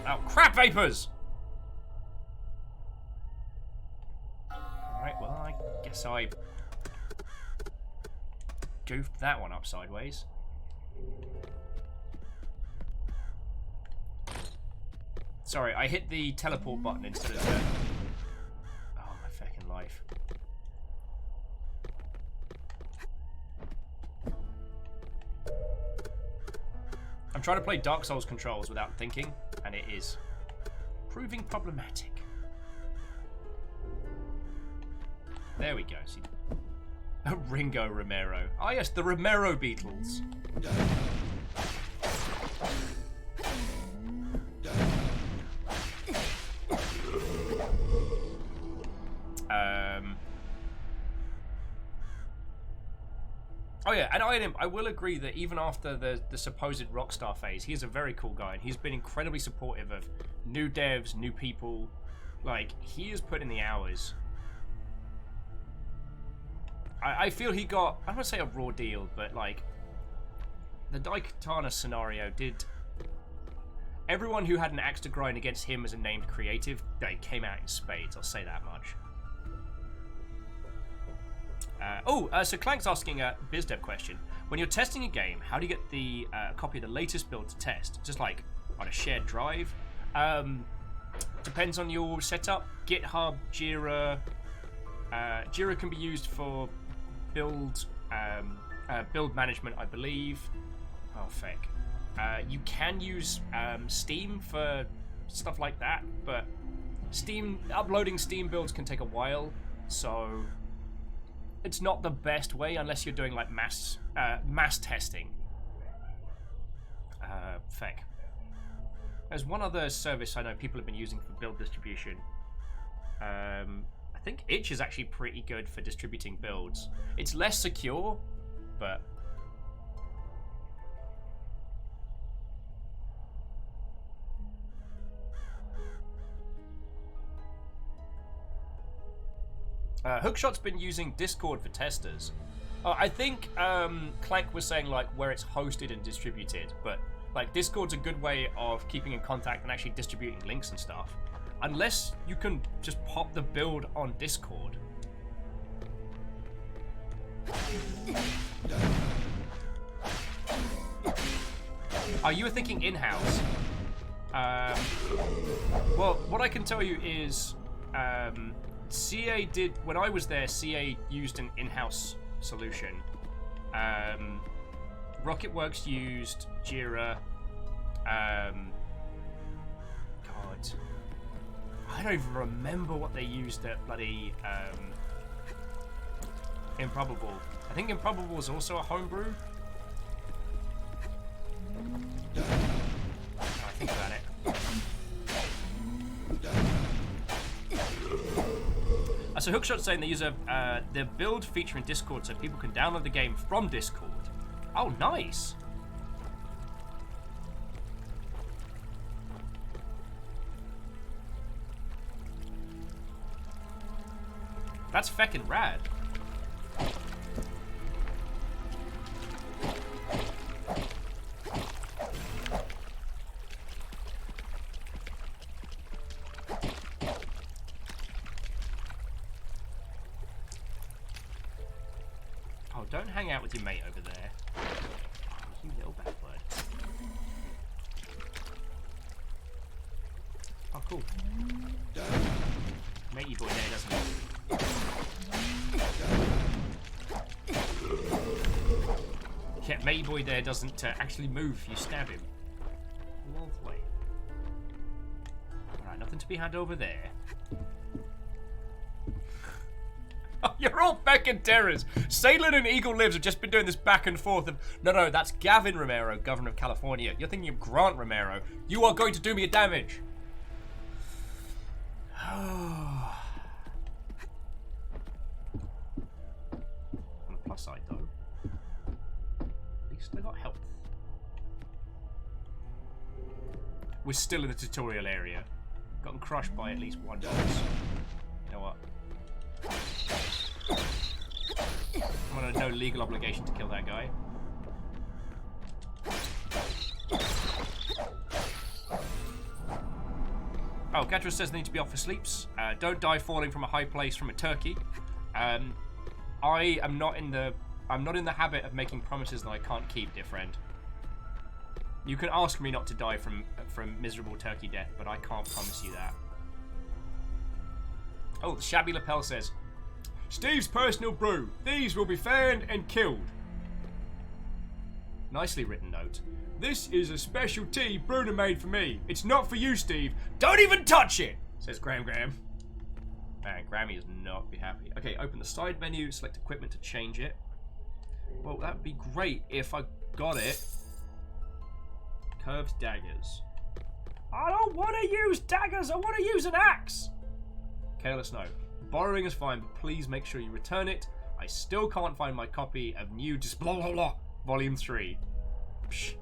Oh, crap vapors! Alright, well, I guess I goofed that one up sideways. Sorry, I hit the teleport button instead of the... Oh, my fucking life. I'm trying to play Dark Souls controls without thinking, and it is proving problematic. There we go. See, Ringo Romero. Ah, yes, the Romero Beatles. Oh yeah, and I will agree that even after the supposed Rockstar phase, he's a very cool guy, and he's been incredibly supportive of new devs, new people. Like, he has put in the hours. I feel he got, I don't want to say a raw deal, but like, the Daikatana scenario did... Everyone who had an axe to grind against him as a named creative, they came out in spades, I'll say that much. So Clank's asking a BizDev question. When you're testing a game, how do you get the copy of the latest build to test? Just like on a shared drive? Depends on your setup. GitHub, Jira. Jira can be used for build management, I believe. Oh, feck. You can use Steam for stuff like that, but uploading Steam builds can take a while, so it's not the best way unless you're doing like mass testing. Feck. There's one other service I know people have been using for build distribution. I think Itch is actually pretty good for distributing builds. It's less secure, but... Hookshot's been using Discord for testers. I think Clank was saying like where it's hosted and distributed, but like Discord's a good way of keeping in contact and actually distributing links and stuff. Unless you can just pop the build on Discord. Oh, you were thinking in-house. Well, what I can tell you is CA did, when I was there, CA used an in-house solution. Rocketworks used Jira. God. I don't even remember what they used at bloody Improbable. I think Improbable was also a homebrew. I think about it. So Hookshot's saying they use their build feature in Discord so people can download the game from Discord. Oh, nice! That's feckin' rad. Oh, don't hang out with your mate over there. Oh, you little backward. Oh, cool. Matey boy there doesn't... Yeah, matey boy there doesn't actually move if you stab him. Lovely. Alright, nothing to be had over there. Oh, you're all feckin' terrors. Salem and Eagle Lives have just been doing this back and forth of... No, that's Gavin Romero, Governor of California. You're thinking of Grant Romero. You are going to do me a damage. On the plus side, though, at least I got health. We're still in the tutorial area. Gotten crushed by at least one boss. You know what? I'm under no legal obligation to kill that guy. Oh, Gatras says they need to be off for sleeps. Don't die falling from a high place from a turkey. I'm not in the habit of making promises that I can't keep, dear friend. You can ask me not to die from miserable turkey death, but I can't promise you that. Oh, the Shabby Lapel says, Steve's personal brew. These will be found and killed. Nicely written note. This is a special tea Bruno made for me. It's not for you, Steve. Don't even touch it, says Graham. Man, Grammy is not be happy. Okay, open the side menu, select equipment to change it. Well, that would be great if I got it. Curved daggers. I don't want to use daggers. I want to use an axe. Okay, let us know. Borrowing is fine, but please make sure you return it. I still can't find my copy of New Blah Blah Blah Volume 3. Psh.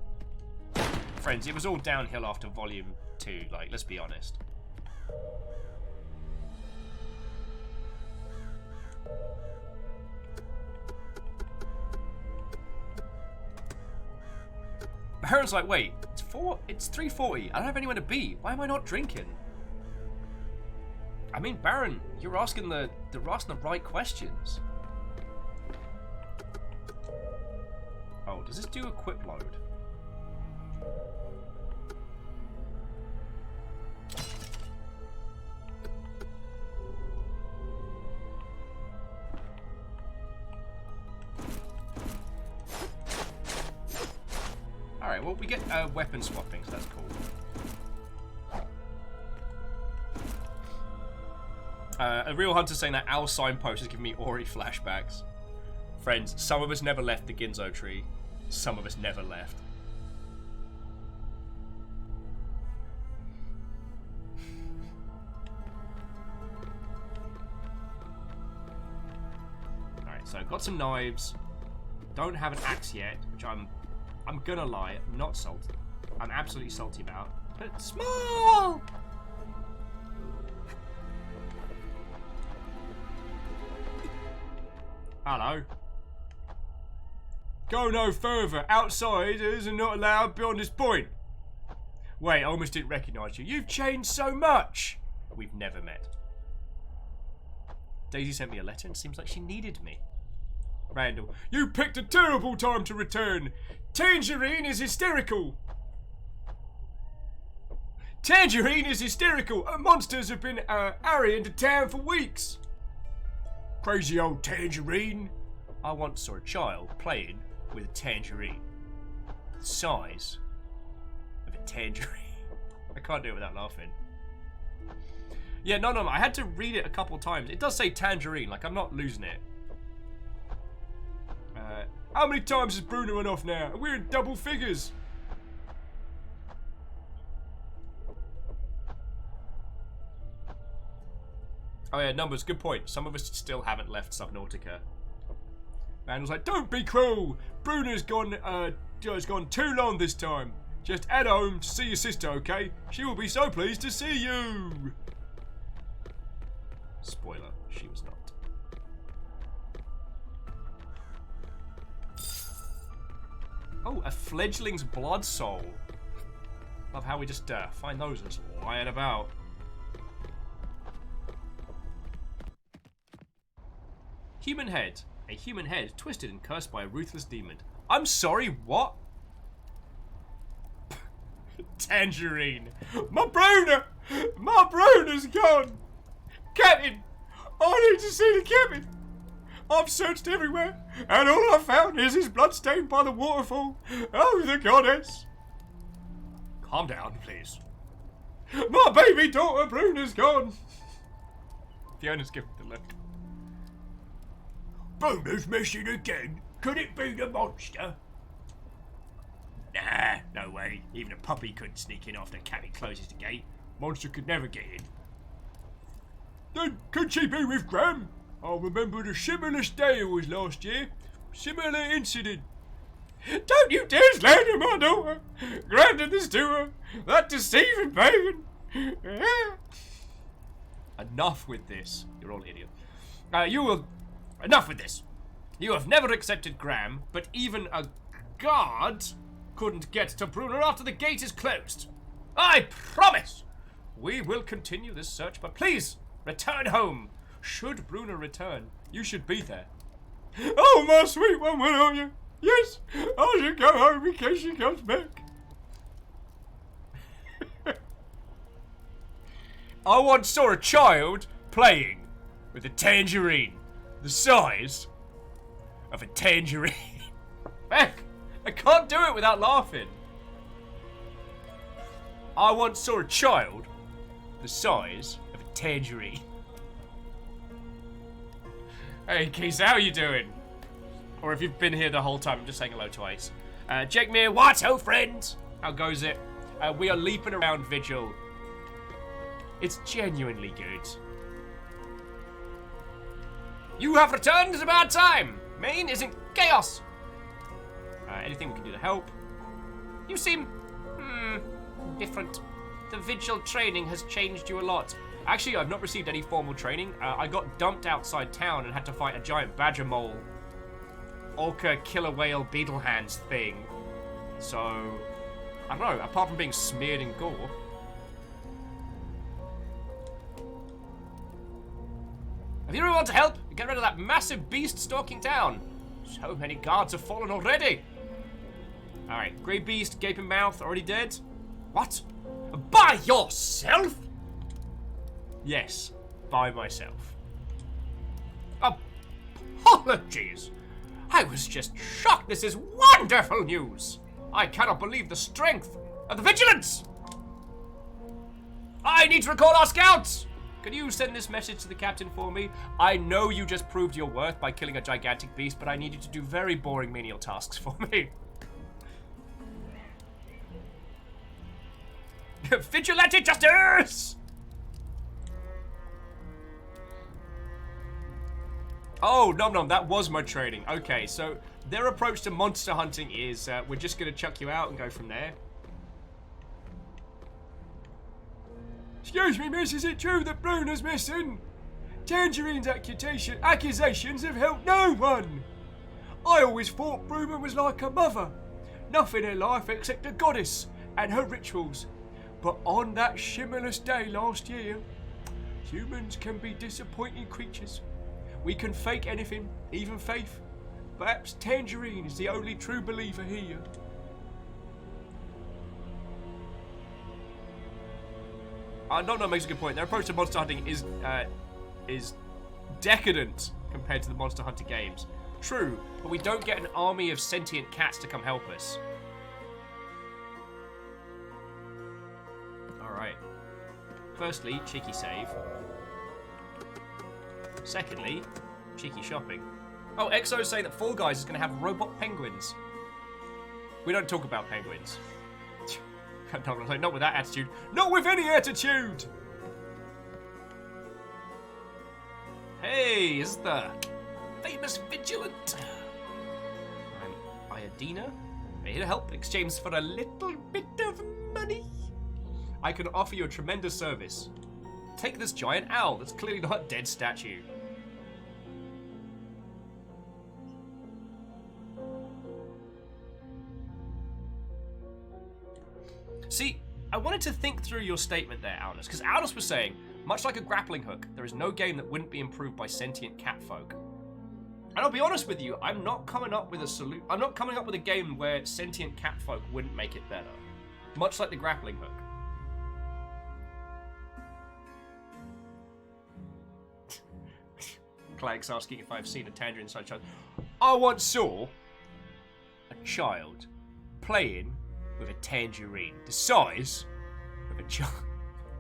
Friends, it was all downhill after Volume 2, like, let's be honest. Baron's like, wait, it's 3:40. I don't have anywhere to be. Why am I not drinking? I mean, Baron, you're asking the right questions. Oh, does this do equip load? Alright, well, we get weapon swapping, so that's cool. A real hunter saying that Al signpost is giving me Ori flashbacks. Friends, some of us never left the Ginzo tree. Some of us never left. Alright, so got some knives. Don't have an axe yet, which I'm gonna lie, I'm not salty. I'm absolutely salty about. But it's small! Hello. Go no further. Outsiders are not allowed beyond this point. Wait, I almost didn't recognise you. You've changed so much. We've never met. Daisy sent me a letter and it seems like she needed me. Randall, you picked a terrible time to return. Tangerine is hysterical. Tangerine is hysterical. Monsters have been harrying the town for weeks. Crazy old Tangerine. I once saw a child playing with a tangerine. The size of a tangerine. I can't do it without laughing. Yeah, no, I had to read it a couple times. It does say tangerine, like I'm not losing it. How many times has Bruno run off now? We're in double figures. Oh yeah, numbers, good point. Some of us still haven't left Subnautica. Man was like, don't be cruel. Bruno's gone too long this time. Just head home to see your sister, okay? She will be so pleased to see you. Spoiler, she was not. Oh, a fledgling's blood soul. Love how we just find those just lying about. Human head. A human head twisted and cursed by a ruthless demon. I'm sorry, what? Tangerine. My Bruno! My Bruno's gone! Captain! I need to see the captain! I've searched everywhere, and all I've found is his blood stained by the waterfall. Oh, the goddess! Calm down, please. My baby daughter Bruno's gone! Fiona's giving the look. Bruno's missing again? Could it be the monster? Nah, no way. Even a puppy couldn't sneak in after Cabby closes the gate. Monster could never get in. Then could she be with Graham? I remember the similar day it was last year. Similar incident. Don't you dare slander my daughter! Graham did this to her! That deceiving pagan! Enough with this. You're all idiots. Enough with this. You have never accepted Graham, but even a guard couldn't get to Bruno after the gate is closed. I promise! We will continue this search, but please, return home. Should Bruno return, you should be there. Oh, my sweet one, where are you? Yes, I should go home in case she comes back. I once saw a child playing with a tangerine the size of a tangerine. Heck, I can't do it without laughing. I once saw a child the size of a tangerine. Hey, Keith, how are you doing? Or if you've been here the whole time, I'm just saying hello twice. Jake Mir, what ho, friends? How goes it? We are leaping around Vigil. It's genuinely good. You have returned at a bad time. Maine is in chaos. Anything we can do to help? You seem, different. The Vigil training has changed you a lot. Actually, I've not received any formal training. I got dumped outside town and had to fight a giant badger mole, orca, killer whale, beetle hands thing. So, I don't know, apart from being smeared in gore. Have you anyone to help? Get rid of that massive beast stalking town. So many guards have fallen already. Alright, grey beast, gaping mouth, already dead. What? By yourself? Yes, by myself. Apologies. I was just shocked. This is wonderful news. I cannot believe the strength of the vigilance. I need to recall our scouts. Can you send this message to the captain for me? I know you just proved your worth by killing a gigantic beast, but I need you to do very boring menial tasks for me. Vigilante justice! Oh, nom nom, that was my training. Okay, so their approach to monster hunting is we're just going to chuck you out and go from there. Excuse me, miss, is it true that Bruno's missing? Tangerine's accusations have helped no one. I always thought Bruno was like a mother. Nothing in life except a goddess and her rituals. But on that shimmerless day last year, humans can be disappointing creatures. We can fake anything, even faith. Perhaps Tangerine is the only true believer here. No, makes a good point. Their approach to monster hunting is decadent compared to the Monster Hunter games. True, but we don't get an army of sentient cats to come help us. Alright. Firstly, cheeky save. Secondly, cheeky shopping. Oh, Exo's saying that Fall Guys is going to have robot penguins. We don't talk about penguins. Not with that attitude. Not with any attitude! Hey, is the famous vigilant. I'm Iodina. I'm here to help in exchange for a little bit of money. I can offer you a tremendous service. Take this giant owl that's clearly not a dead statue. See, I wanted to think through your statement there, Alnus, because Alnus was saying, much like a grappling hook, there is no game that wouldn't be improved by sentient catfolk. And I'll be honest with you, I'm not coming up with a game where sentient catfolk wouldn't make it better. Much like the grappling hook. Clag's asking if I've seen a tangerine-sized child. I once saw a child playing with a tangerine the size of a child.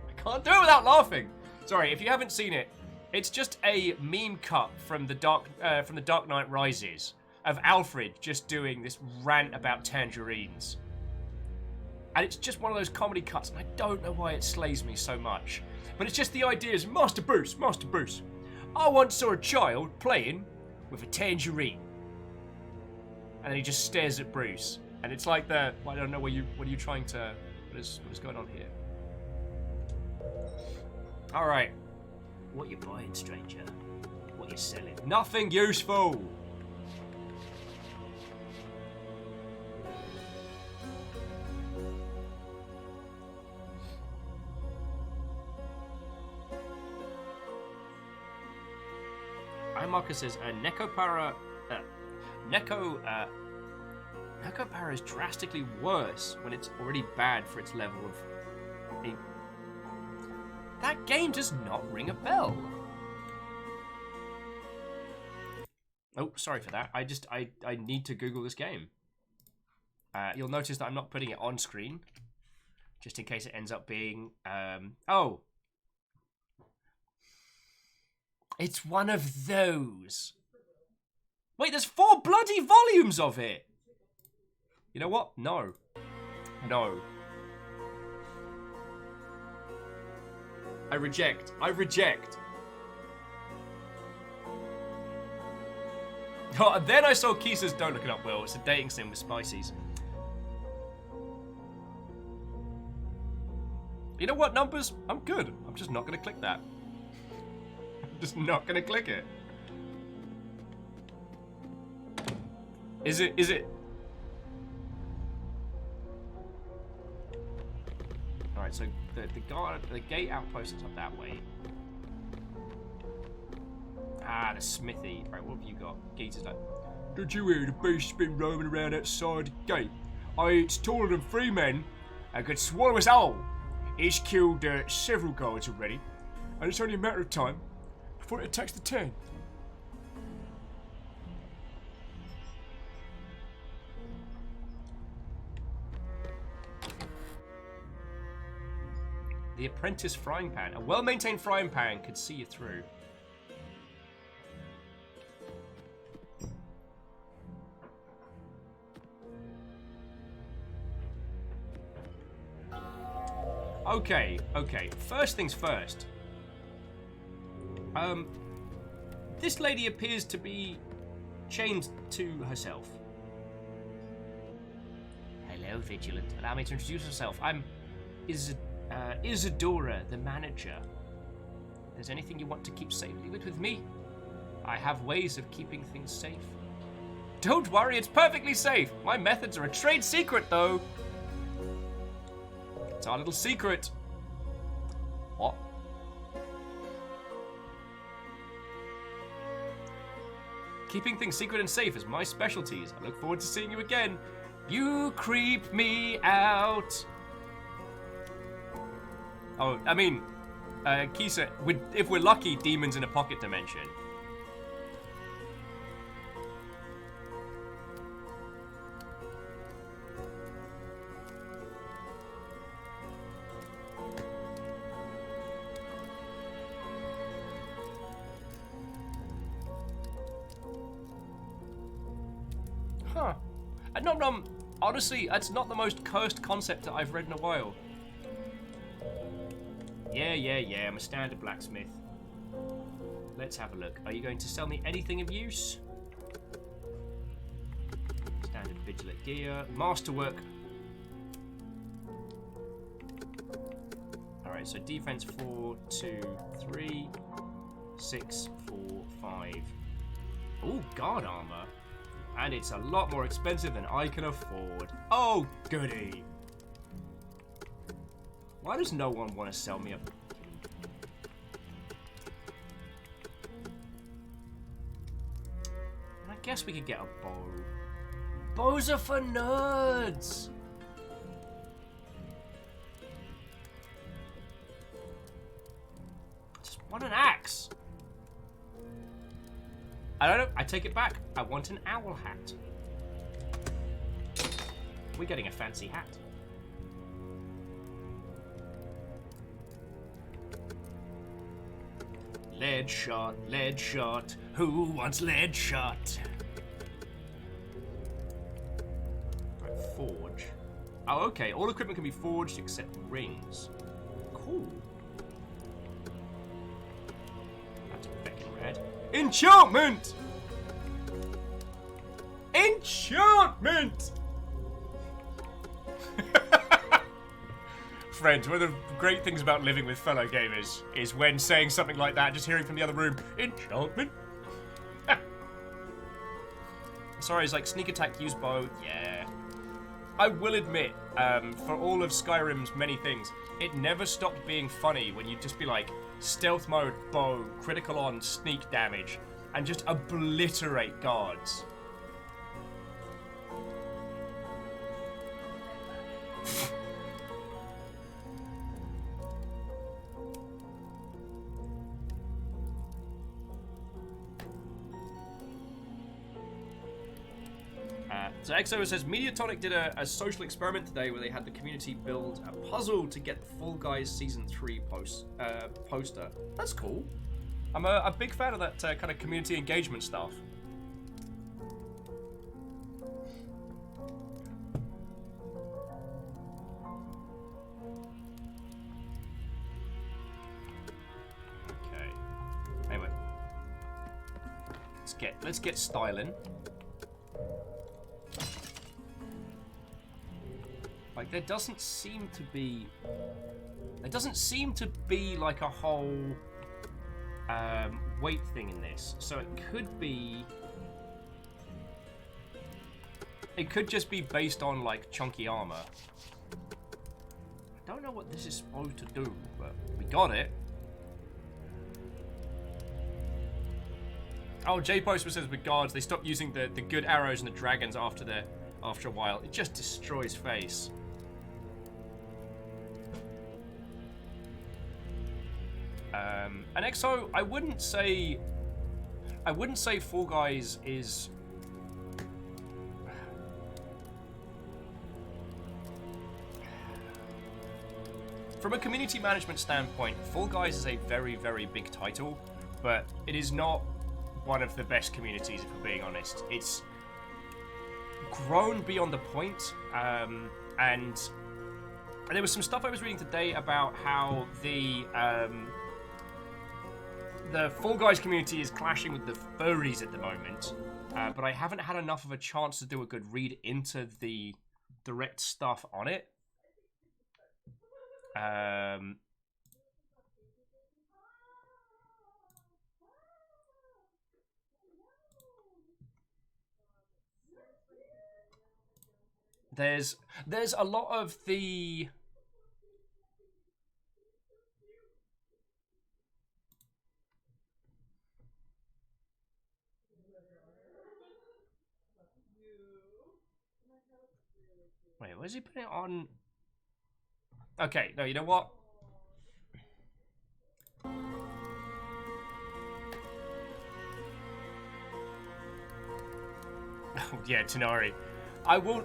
I can't do it without laughing. Sorry, if you haven't seen it, it's just a meme cut from the Dark Knight Rises of Alfred just doing this rant about tangerines. And it's just one of those comedy cuts, and I don't know why it slays me so much. But it's just the idea is, Master Bruce, I once saw a child playing with a tangerine. And then he just stares at Bruce. And it's like I don't know what are you trying to, what is going on here? Alright. What you buying, stranger? What you selling? Nothing useful! Marcus says, Necopara is drastically worse when it's already bad for its level of... That game does not ring a bell. Oh, sorry for that. I need to Google this game. You'll notice that I'm not putting it on screen, just in case it ends up being... oh! It's one of those. Wait, there's 4 bloody volumes of it. You know what? No. No. I reject. Then I saw Kisa's, don't look it up, Will. It's a dating sim with spices. You know what, numbers? I'm good. I'm just not going to click that. I'm just not going to click it. Is it? Alright, so the gate outpost is up that way. Ah, the smithy. Right, what have you got? Geeter's like, did you hear the beast's been roaming around outside the gate? It's taller than 3 men and could swallow us all. He's killed several guards already, and it's only a matter of time before it attacks the town. The apprentice frying pan. A well-maintained frying pan could see you through. Okay. First things first. This lady appears to be chained to herself. Hello, Vigilant. Allow me to introduce myself. I'm Isadora, the manager. If there's anything you want to keep safe, leave it with me. I have ways of keeping things safe. Don't worry, it's perfectly safe. My methods are a trade secret, though. It's our little secret. What? Keeping things secret and safe is my specialties. I look forward to seeing you again. You creep me out. Oh, I mean, Kisa, if we're lucky, demons in a pocket dimension. Huh. Honestly, that's not the most cursed concept that I've read in a while. Yeah, I'm a standard blacksmith. Let's have a look. Are you going to sell me anything of use? Standard vigilant gear. Masterwork. Alright, so defense 4, 2, 3, 6, 4, 5. Ooh, guard armor. And it's a lot more expensive than I can afford. Oh, goody. Why does no one want to sell me a... I guess we could get a bow. Bows are for nerds! Just want an axe. I don't know. I take it back. I want an owl hat. We're getting a fancy hat. Lead shot, lead shot. Who wants lead shot? Right, forge. Oh, okay. All equipment can be forged except rings. Cool. That's feckin' red. Enchantment! Enchantment! Friends, one of the great things about living with fellow gamers is when saying something like that, just hearing from the other room, enchantment? Sorry, it's like sneak attack, use bow, yeah. I will admit, for all of Skyrim's many things, it never stopped being funny when you'd just be like, stealth mode, bow, critical on, sneak damage, and just obliterate guards. So Exo says, Mediatonic did a social experiment today where they had the community build a puzzle to get the Fall Guys Season 3 poster. That's cool. I'm a big fan of that kind of community engagement stuff. Okay. Anyway. Let's get styling. Like there doesn't seem to be like a whole weight thing in this, so it could just be based on like chunky armor. I don't know what this is supposed to do, but we got it. Oh, J-Post says with guards, they stopped using the good arrows and the dragons after a while. It just destroys face. And EXO, I wouldn't say Fall Guys is from a community management standpoint, Fall Guys is a very, very big title, but it is not one of the best communities, if we're being honest. It's grown beyond the point, and there was some stuff I was reading today about how the Fall Guys community is clashing with the furries at the moment, but I haven't had enough of a chance to do a good read into the direct stuff on it. There's a lot of the wait, where's he putting it on? Okay, no, you know what? Oh, yeah, Tanari. I will,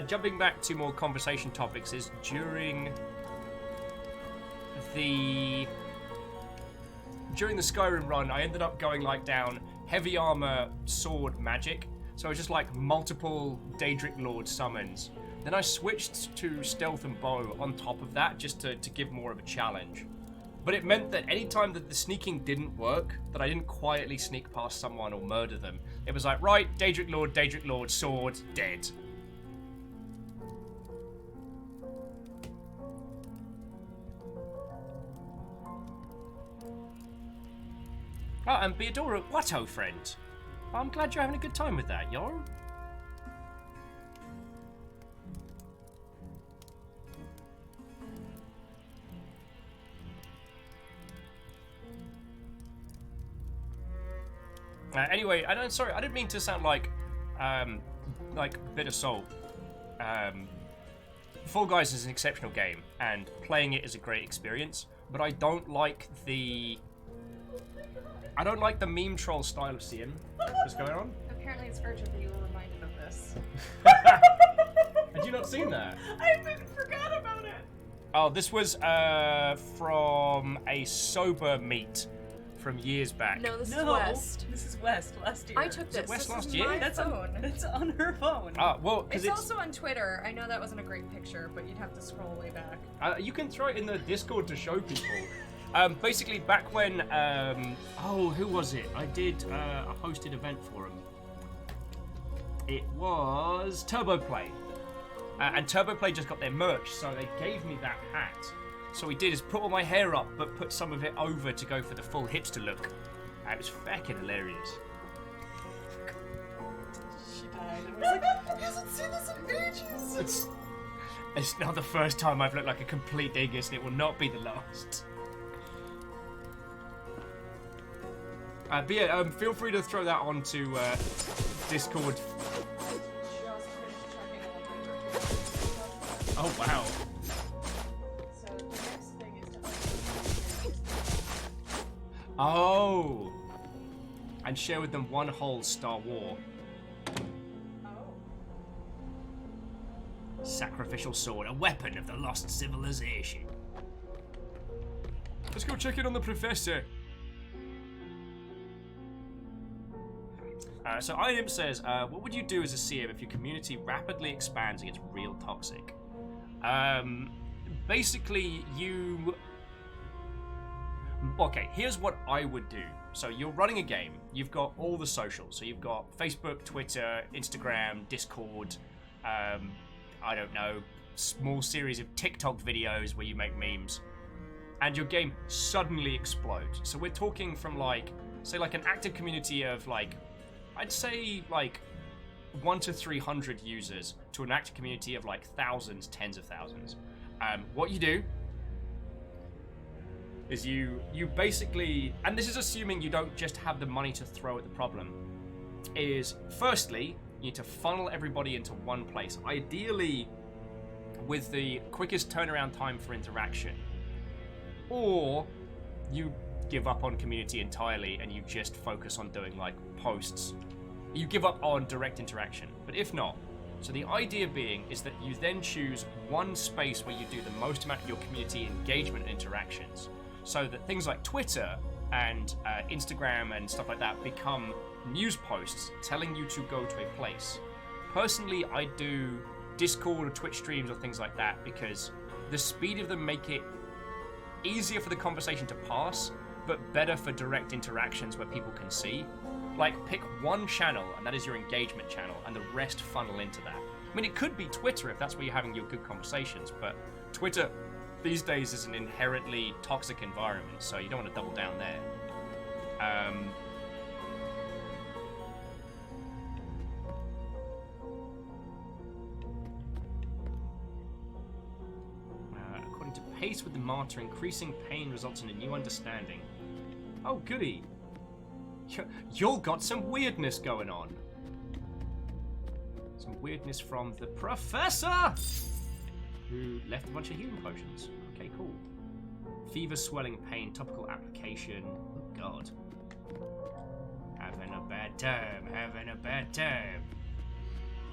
jumping back to more conversation topics is during the Skyrim run, I ended up going like down heavy armor, sword, magic. So it was just like multiple Daedric Lord summons. Then I switched to stealth and bow on top of that just to give more of a challenge. But it meant that anytime that the sneaking didn't work, that I didn't quietly sneak past someone or murder them. It was like, right, Daedric Lord, sword, dead. Oh, and Beadora, what, oh friend? I'm glad you're having a good time with that, yo. Anyway, sorry, I didn't mean to sound like bitter Sault. Fall Guys is an exceptional game, and playing it is a great experience. But I don't like the meme troll style of CM. What's going on? Apparently, it's urgent that you were reminded of this. Had you not seen that? I forgot about it. Oh, this was from a sober meet from years back. No, this is West. This is West last year. I took this. West This last is year? my That's phone. It's on her phone. Well, because It's also on Twitter. I know that wasn't a great picture, but you'd have to scroll way back. you can throw it in the Discord to show people. Basically, back when, who was it? I did a hosted event for him. It was Turboplay. And Turboplay just got their merch, so they gave me that hat. So what we did is put all my hair up, but put some of it over to go for the full hipster look. It was fucking hilarious. She died. I was like, I haven't seen this in ages. It's not the first time I've looked like a complete dingus, and it will not be the last. But yeah, feel free to throw that onto Discord. Oh wow. So the next thing is to Oh. And share with them one whole Star War. Oh. Sacrificial sword, a weapon of the lost civilization. Let's go check in on the professor. So Inim says, what would you do as a CM if your community rapidly expands and gets real toxic? Basically, Okay, here's what I would do. So you're running a game. You've got all the socials. So you've got Facebook, Twitter, Instagram, Discord. I don't know, small series of TikTok videos where you make memes, and your game suddenly explodes. So we're talking from say an active community of I'd say 1 to 300 users to an active community of thousands, tens of thousands. What you do is you basically, and this is assuming you don't just have the money to throw at the problem, is firstly, you need to funnel everybody into one place, ideally with the quickest turnaround time for interaction. Or you give up on community entirely and you just focus on doing posts. You give up on direct interaction. But if not, so the idea being is that you then choose one space where you do the most amount of your community engagement and interactions, so that things like Twitter and Instagram and stuff like that become news posts telling you to go to a place. Personally, I do Discord or Twitch streams or things like that because the speed of them make it easier for the conversation to pass, but better for direct interactions where people can see. Pick one channel, and that is your engagement channel, and the rest funnel into that. I mean, it could be Twitter if that's where you're having your good conversations, but Twitter these days is an inherently toxic environment, so you don't want to double down there. According to Pace with the Martyr, increasing pain results in a new understanding. Oh, goody. You'll got some weirdness going on. Some weirdness from the professor, who left a bunch of healing potions. Okay, cool. Fever, swelling, pain, topical application. Oh, God. Having a bad time.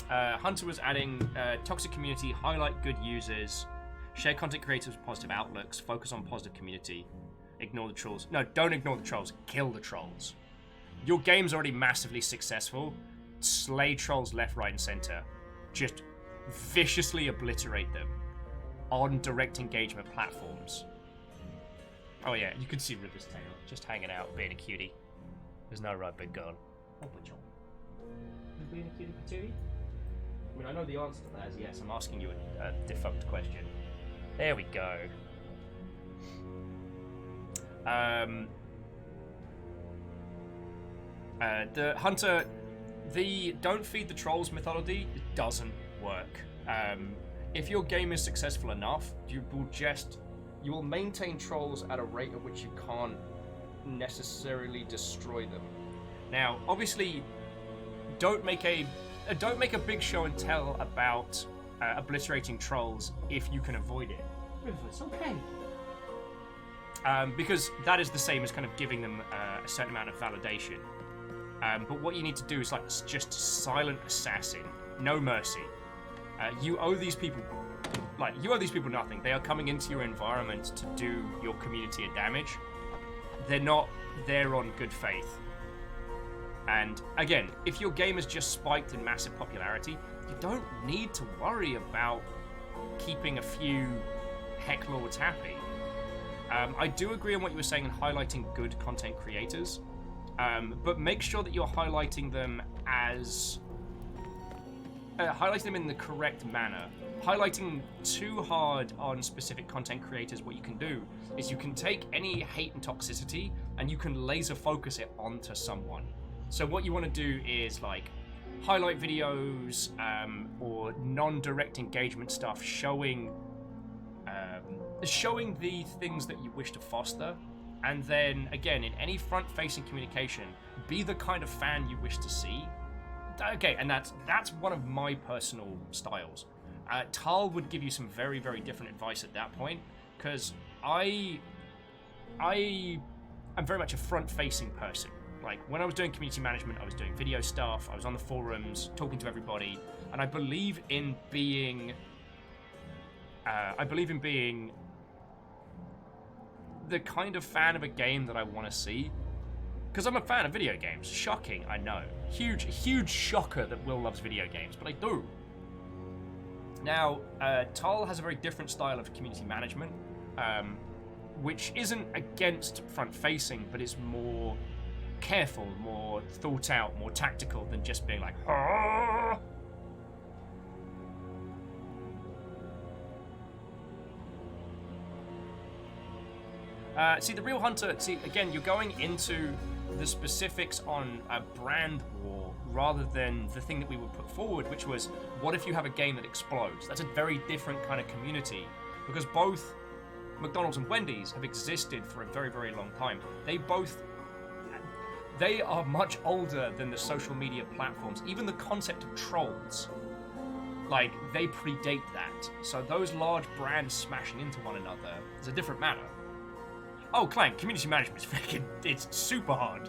Hunter was adding toxic community, highlight good users, share content creators with positive outlooks, focus on positive community, ignore the trolls. No, don't ignore the trolls, kill the trolls. Your game's already massively successful. Slay trolls left, right, and center. Just viciously obliterate them on direct engagement platforms. Oh yeah, you can see River's tail just hanging out, being a cutie. There's no right big gun. Oh, but John. Being a cutie patootie? I mean, I know the answer to that is yes. I'm asking you a defunct question. There we go. The Hunter, the don't feed the trolls methodology doesn't work. If your game is successful enough, you will maintain trolls at a rate at which you can't necessarily destroy them. Now, obviously, don't make a big show and tell about obliterating trolls if you can avoid it. It's okay. Because that is the same as kind of giving them a certain amount of validation. But what you need to do is just silent assassin, no mercy. You owe these people nothing. They are coming into your environment to do your community a damage. They're not there on good faith. And again, if your game has just spiked in massive popularity, you don't need to worry about keeping a few hecklords happy. I do agree on what you were saying in highlighting good content creators, but make sure that you're highlighting them as highlighting them in the correct manner. Highlighting too hard on specific content creators, what you can do is you can take any hate and toxicity and you can laser focus it onto someone. So what you want to do is highlight videos or non-direct engagement stuff showing the things that you wish to foster, and then again in any front-facing communication, be the kind of fan you wish to see. Okay, and that's one of my personal styles. Tal would give you some very, very different advice at that point, because I'm very much a front-facing person. When I was doing community management, I was doing video stuff, I was on the forums, talking to everybody, and I believe in being the kind of fan of a game that I want to see. Because I'm a fan of video games. Shocking, I know. Huge shocker that Will loves video games, but I do. Now, Tal has a very different style of community management. which isn't against front-facing, but is more careful, more thought out, more tactical than just being like, "Ah!" See, the real hunter, again, you're going into the specifics on a brand war rather than the thing that we would put forward, which was, what if you have a game that explodes? That's a very different kind of community, because both McDonald's and Wendy's have existed for a very, very long time. They are much older than the social media platforms. Even the concept of trolls, like, they predate that. So those large brands smashing into one another is a different matter. Oh, Clank, community management is it's super hard.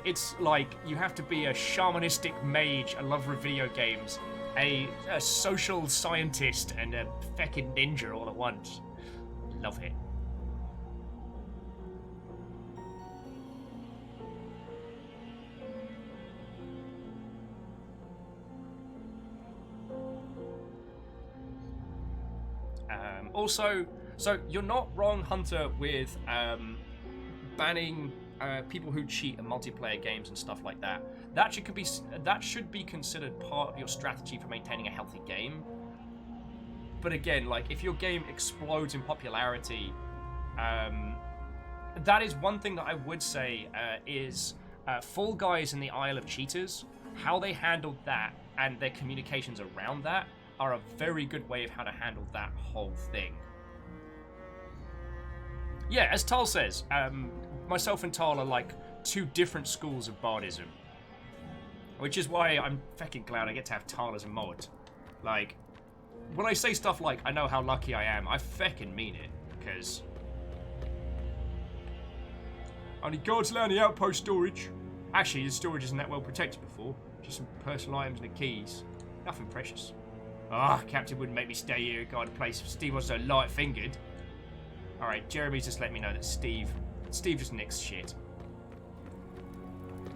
It's like you have to be a shamanistic mage, a lover of video games, a social scientist, and a feckin' ninja all at once. Love it. Also, so you're not wrong, Hunter, with banning people who cheat in multiplayer games and stuff like that. That should be considered part of your strategy for maintaining a healthy game. But again, like, if your game explodes in popularity, that is one thing that I would say is Fall Guys and the Isle of Cheaters. How they handled that and their communications around that are a very good way of how to handle that whole thing. Yeah, as Tal says, myself and Tal are like two different schools of bardism. Which is why I'm fucking glad I get to have Tal as a mod. Like, when I say stuff like, I know how lucky I am, I feckin' mean it, because only God's allowed the outpost storage. Actually, the storage isn't that well protected before. Just some personal items and the keys. Nothing precious. Ah, Captain wouldn't make me stay here and guard a place if Steve was so light-fingered. Alright, Jeremy's just let me know that Steve just nicks shit.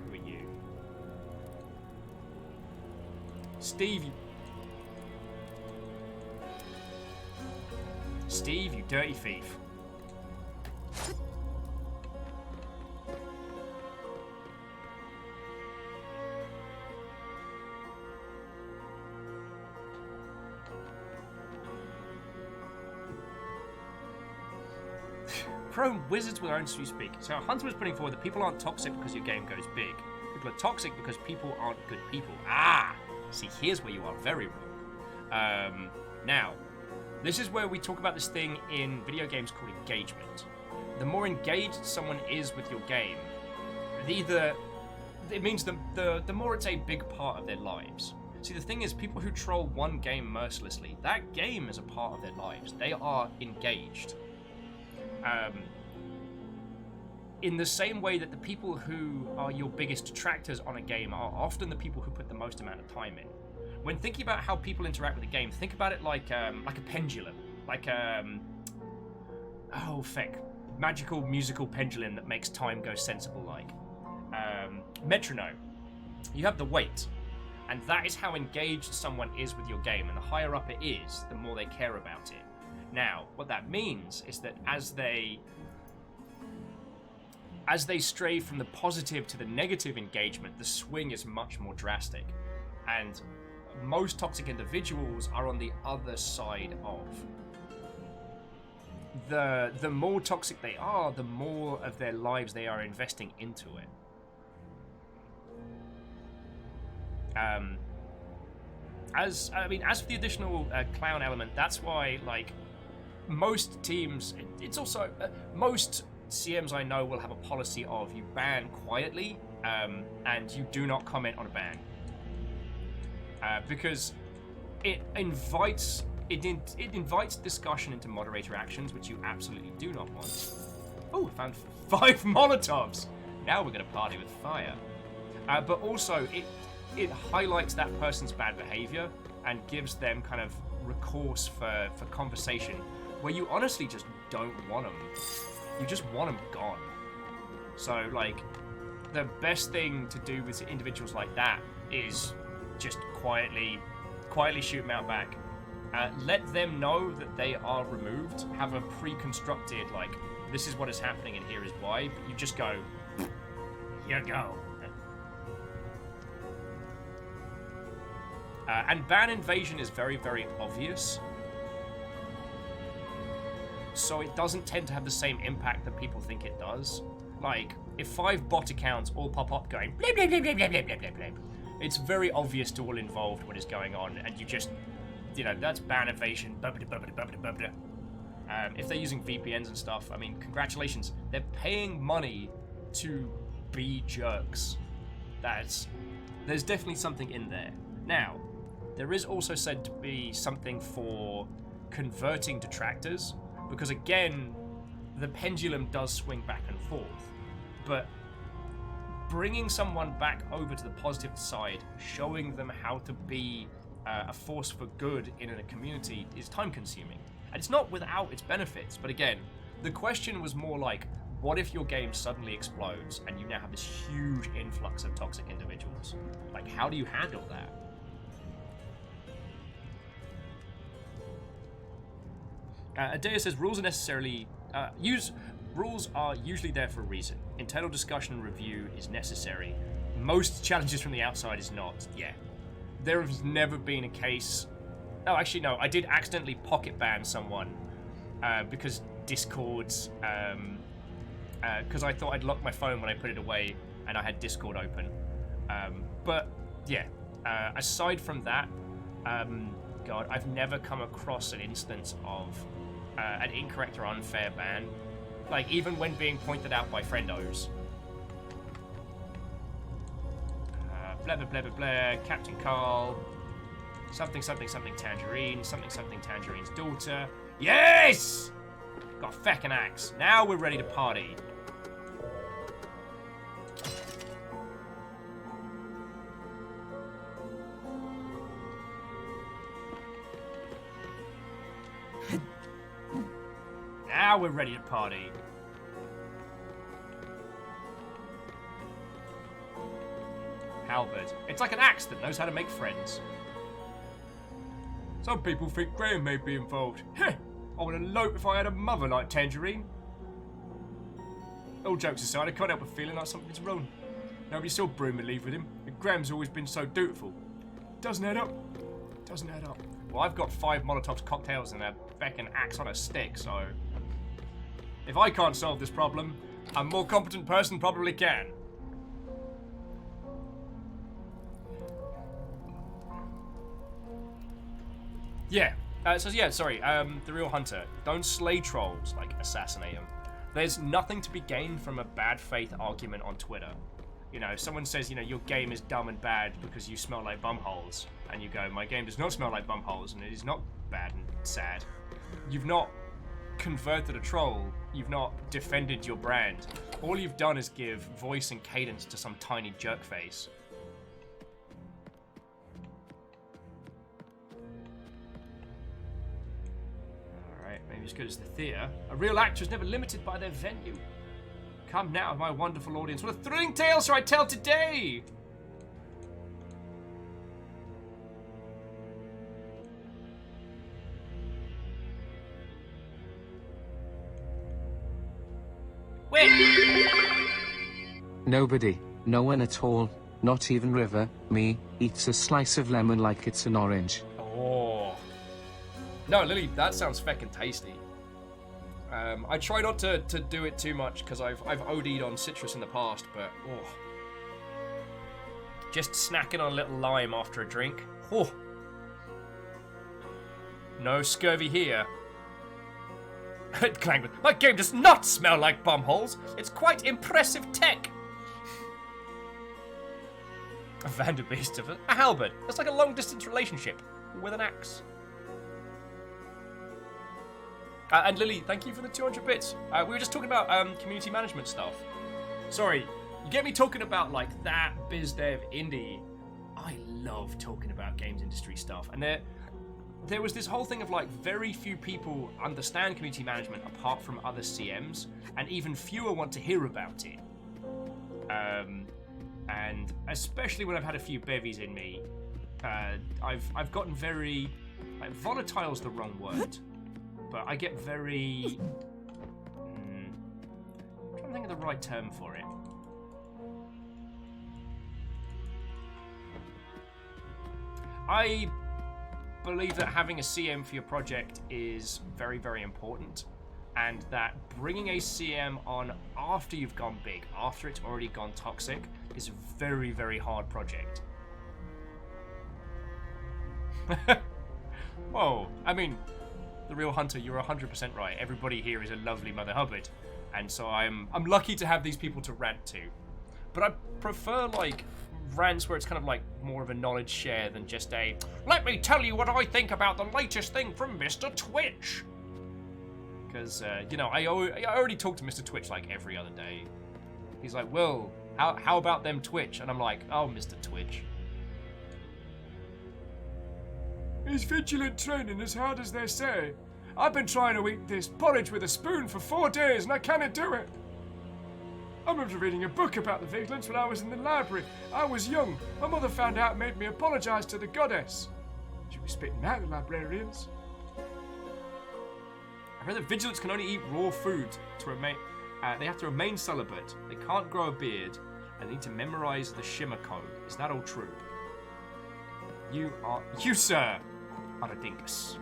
Who are you? Steve, you dirty thief. Chrome wizards will own you speak. So Hunter was putting forward that people aren't toxic because your game goes big. People are toxic because people aren't good people. Ah! See, here's where you are very wrong. Now, this is where we talk about this thing in video games called engagement. The more engaged someone is with your game, it means the more it's a big part of their lives. See, the thing is, people who troll one game mercilessly, that game is a part of their lives. They are engaged. In the same way that the people who are your biggest detractors on a game are often the people who put the most amount of time in. When thinking about how people interact with a game, think about it like a pendulum, like magical musical pendulum that makes time go sensible. Like metronome. You have the weight, and that is how engaged someone is with your game. And the higher up it is, the more they care about it. Now, what that means is that as they stray from the positive to the negative engagement, the swing is much more drastic. And most toxic individuals are on the other side of. The more toxic they are, the more of their lives they are investing into it. As for the additional clown element, that's why, like, most teams, it's also most CMs I know will have a policy of you ban quietly, and you do not comment on a ban, because it invites discussion into moderator actions, which you absolutely do not want. Oh, found 5 Molotovs. Now we're gonna party with fire. But also it highlights that person's bad behavior and gives them kind of recourse for conversation where you honestly just don't want them. You just want them gone. So, like, the best thing to do with individuals like that is just quietly shoot them out back. let them know that they are removed. Have a pre-constructed, like, this is what is happening and here is why. But you just go, here you go. And ban invasion is very, very obvious. So it doesn't tend to have the same impact that people think it does. Like, if 5 bot accounts all pop up going, blah, blah, blah, blah, blah, blah, blah, blah, blah, it's very obvious to all involved what is going on, and you just, you know, that's ban evasion, blah, blah, blah, blah, blah, blah, blah. If they're using VPNs and stuff, I mean, congratulations. They're paying money to be jerks. There's definitely something in there. Now, there is also said to be something for converting detractors, because again, the pendulum does swing back and forth, but bringing someone back over to the positive side, showing them how to be a force for good in a community is time consuming. And it's not without its benefits, but again, the question was more like, what if your game suddenly explodes and you now have this huge influx of toxic individuals? Like, how do you handle that? Adea says rules are usually there for a reason. Internal discussion and review is necessary. Most challenges from the outside is not. Yeah. There has never been a case... Oh, actually, no. I did accidentally pocket ban someone because Discord's... because I thought I'd locked my phone when I put it away and I had Discord open. But, yeah. Aside from that, God, I've never come across an instance of an incorrect or unfair ban. Like, even when being pointed out by friendos. Blah, blah, blah, blah, blah. Captain Carl. Something, something, something Tangerine. Something, something Tangerine's daughter. Yes! Got a feckin' axe. Now we're ready to party. Now we're ready to party. Halberd. It's like an axe that knows how to make friends. Some people think Graham may be involved. Heh! I would elope if I had a mother like Tangerine. All jokes aside, I can't help but feeling like something's wrong. Nobody saw Broom and leave with him, and Graham's always been so dutiful. Doesn't add up. Doesn't add up. Well, I've got 5 Molotov cocktails and a feckin' axe on a stick, so... if I can't solve this problem, a more competent person probably can. Yeah. The real hunter. Don't slay trolls, like assassinate them. There's nothing to be gained from a bad faith argument on Twitter. You know, if someone says, you know, your game is dumb and bad because you smell like bumholes, and you go, my game does not smell like bumholes, and it is not bad and sad. You've not converted a troll. You've not defended your brand. All you've done is give voice and cadence to some tiny jerk face. Alright, maybe as good as the theatre. A real actor is never limited by their venue. Come now, my wonderful audience. What a thrilling tale shall I tell today? Nobody, no one at all, not even River, me, eats a slice of lemon like it's an orange. Oh. No, Lily, that sounds feckin' tasty. I try not to do it too much because I've OD'd on citrus in the past, but oh. Just snacking on a little lime after a drink. Oh. No scurvy here. Clangman, my game does not smell like bumholes. It's quite impressive tech. A Vanderbeest of a halberd. That's like a long-distance relationship with an axe. And Lily, thank you for the 200 bits. We were just talking about community management stuff. Sorry, you get me talking about like that biz dev indie. I love talking about games industry stuff, and there was this whole thing of like very few people understand community management apart from other CMs, and even fewer want to hear about it. And especially when I've had a few bevies in me, I've gotten very Like, volatile's the wrong word. But I get very... I'm trying to think of the right term for it. I believe that having a CM for your project is very, very important, and that bringing a CM on after you've gone big, after it's already gone toxic, is a very, very hard project. Whoa, I mean, the real Hunter, you're 100% right. Everybody here is a lovely Mother Hubbard, and so I'm lucky to have these people to rant to. But I prefer, like, rants where it's kind of like more of a knowledge share than just a, let me tell you what I think about the latest thing from Mr. Twitch. Because, you know, I already talk to Mr. Twitch like every other day. He's like, Will, how about them Twitch? And I'm like, oh, Mr. Twitch. Is vigilant training as hard as they say? I've been trying to eat this porridge with a spoon for 4 days and I cannot do it. I remember reading a book about the Vigilants when I was in the library. I was young. My mother found out and made me apologise to the goddess. She was spitting out at librarians. I read that Vigilants can only eat raw food to remain... they have to remain celibate. They can't grow a beard. And they need to memorise the Shimmer Code. Is that all true? You, sir, are a dingus.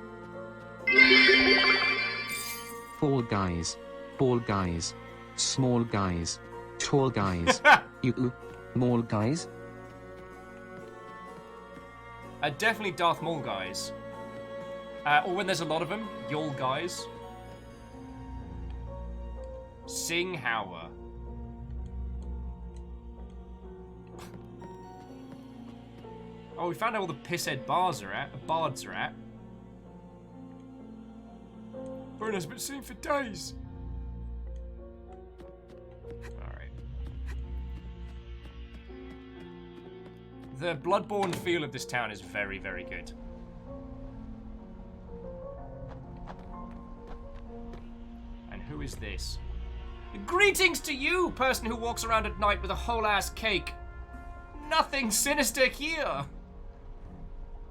Fall guys. Ball guys. Small guys. Tall guys. You Maul guys? Definitely Darth Maul guys. Or when there's a lot of them, Yol guys. Sing Hauer. Oh, we found out all the pisshead bards are at. Bruno's been seen for days. The Bloodborne feel of this town is very, very good. And who is this? Greetings to you, person who walks around at night with a whole-ass cake. Nothing sinister here.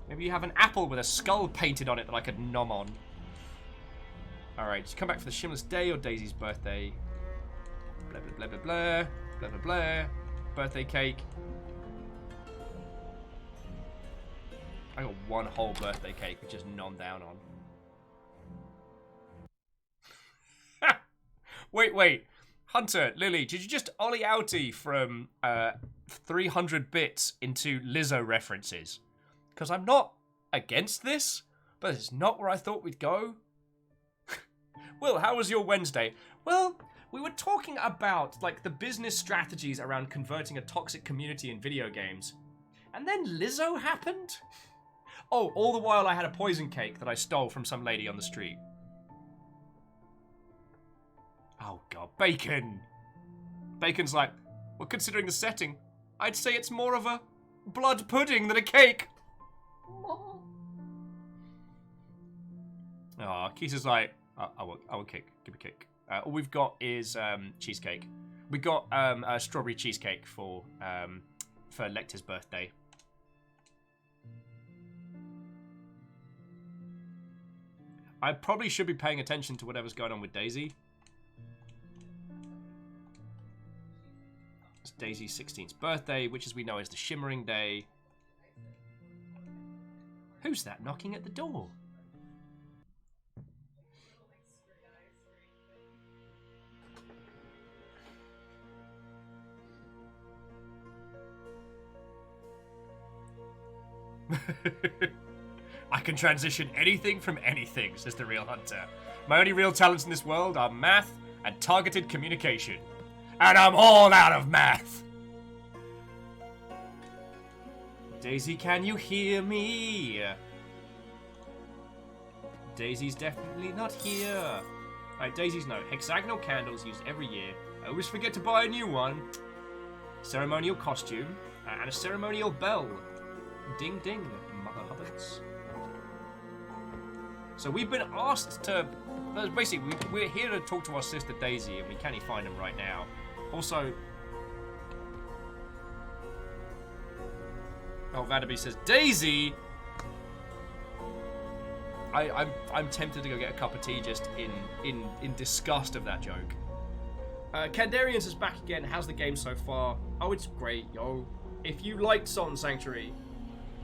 Maybe you have an apple with a skull painted on it that I could nom on. Alright, just come back for the Shimless Day or Daisy's birthday. Blah, blah, blah, blah, blah. Blah, blah, blah. Birthday cake. I got one whole birthday cake, which is nom down on. Wait. Hunter, Lily, did you just ollie outie from 300 bits into Lizzo references? Because I'm not against this, but it's not where I thought we'd go. Will, how was your Wednesday? Well, we were talking about, like, the business strategies around converting a toxic community in video games. And then Lizzo happened? Oh, all the while I had a poison cake that I stole from some lady on the street. Oh god, Bacon! Bacon's like, well, considering the setting, I'd say it's more of a blood pudding than a cake. Aw, Keith is like, I want cake, give me cake. All we've got is cheesecake. We got a strawberry cheesecake for Lecter's birthday. I probably should be paying attention to whatever's going on with Daisy. It's Daisy's 16th birthday, which as we know is the Shimmering Day. Who's that knocking at the door? I can transition anything from anything, says the real Hunter. My only real talents in this world are math and targeted communication. And I'm all out of math! Daisy, can you hear me? Daisy's definitely not here. Alright, Daisy's note. Hexagonal candles used every year. I always forget to buy a new one. Ceremonial costume. And a ceremonial bell. Ding ding, Mother Hubbards. So we've been asked to... Basically, we're here to talk to our sister Daisy, and we can't even find him right now. Also... Oh, Vadaby says, Daisy! I'm tempted to go get a cup of tea just in disgust of that joke. Kandarians is back again. How's the game so far? Oh, it's great, yo. If you liked Salt and Sanctuary,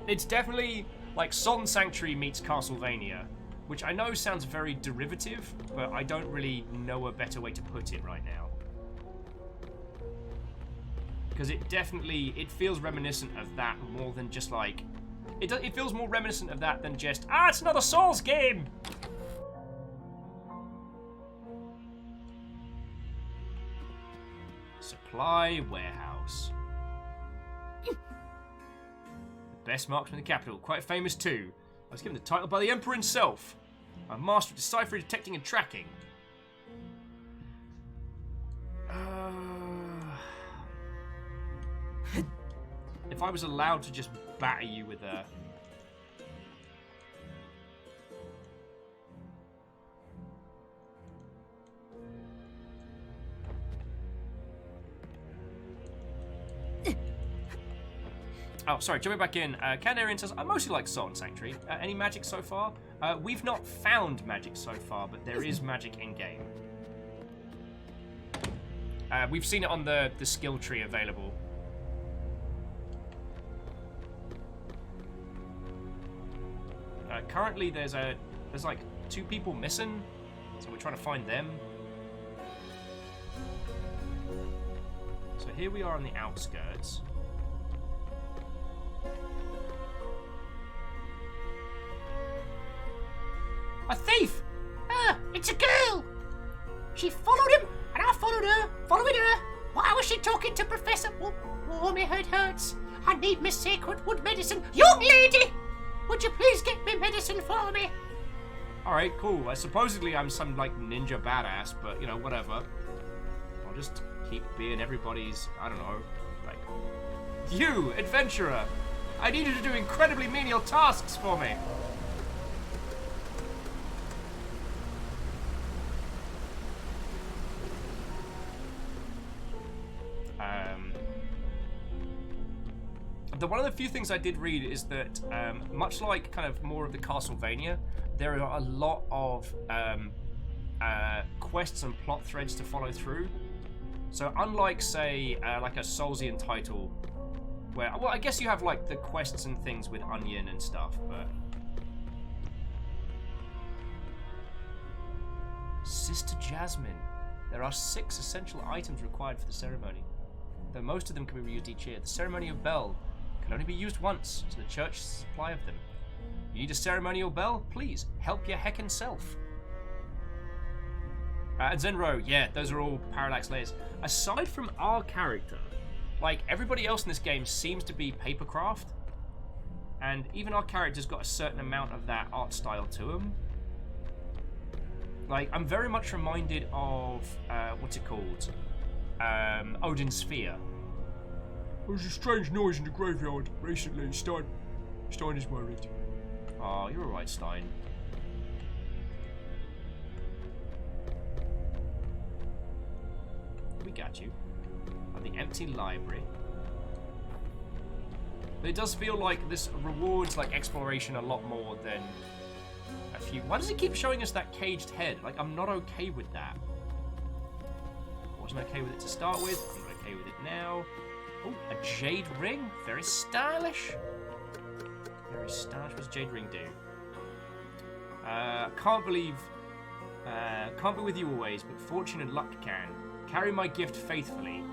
it's definitely like Salt and Sanctuary meets Castlevania, which I know sounds very derivative, but I don't really know a better way to put it right now. Because it feels reminiscent of that more than just like... It feels more reminiscent of that than just, it's another Souls game! Supply warehouse. The best marksman in the capital, quite famous too. I was given the title by the Emperor himself. I'm master of deciphering, detecting, and tracking. If I was allowed to just batter you with a... Oh, sorry, jumping back in. Kandarian says, I mostly like Salt and Sanctuary. Any magic so far? We've not found magic so far, but there is magic in-game. We've seen it on the skill tree available. Currently, there's like 2 people missing, so we're trying to find them. So here we are on the outskirts. A thief! It's a girl! She followed him, and I followed her, following her. Why was she talking to Professor? Oh, my head hurts. I need my sacred wood medicine. Young lady! Would you please get me medicine for me? Alright, cool. Supposedly I'm some, like, ninja badass, but, you know, whatever. I'll just keep being everybody's, I don't know, like... You, adventurer! I need you to do incredibly menial tasks for me! One of the few things I did read is that, much like kind of more of the Castlevania, there are a lot of quests and plot threads to follow through. So unlike, say, like a Soulsian title, where, well, I guess you have like the quests and things with Onion and stuff, but... Sister Jasmine. There are 6 essential items required for the ceremony, though most of them can be reused each year. The ceremonial bell can only be used once, so the church's supply of them. You need a ceremonial bell? Please, help your heckin' self. And Zenro, yeah, those are all parallax layers. Aside from our character, like, everybody else in this game seems to be papercraft, and even our character's got a certain amount of that art style to him. Like, I'm very much reminded of, what's it called? Odin's Sphere. There was a strange noise in the graveyard recently. Stein is worried. Oh, you're alright, Stein. We got you. At the empty library. But it does feel like this rewards like exploration a lot more than a few. Why does it keep showing us that caged head? Like, I'm not okay with that. I wasn't okay with it to start with. I'm not okay with it now. Oh, a jade ring. Very stylish. Very stylish. What does jade ring do? Can't be with you always, but fortune and luck can. Carry my gift faithfully,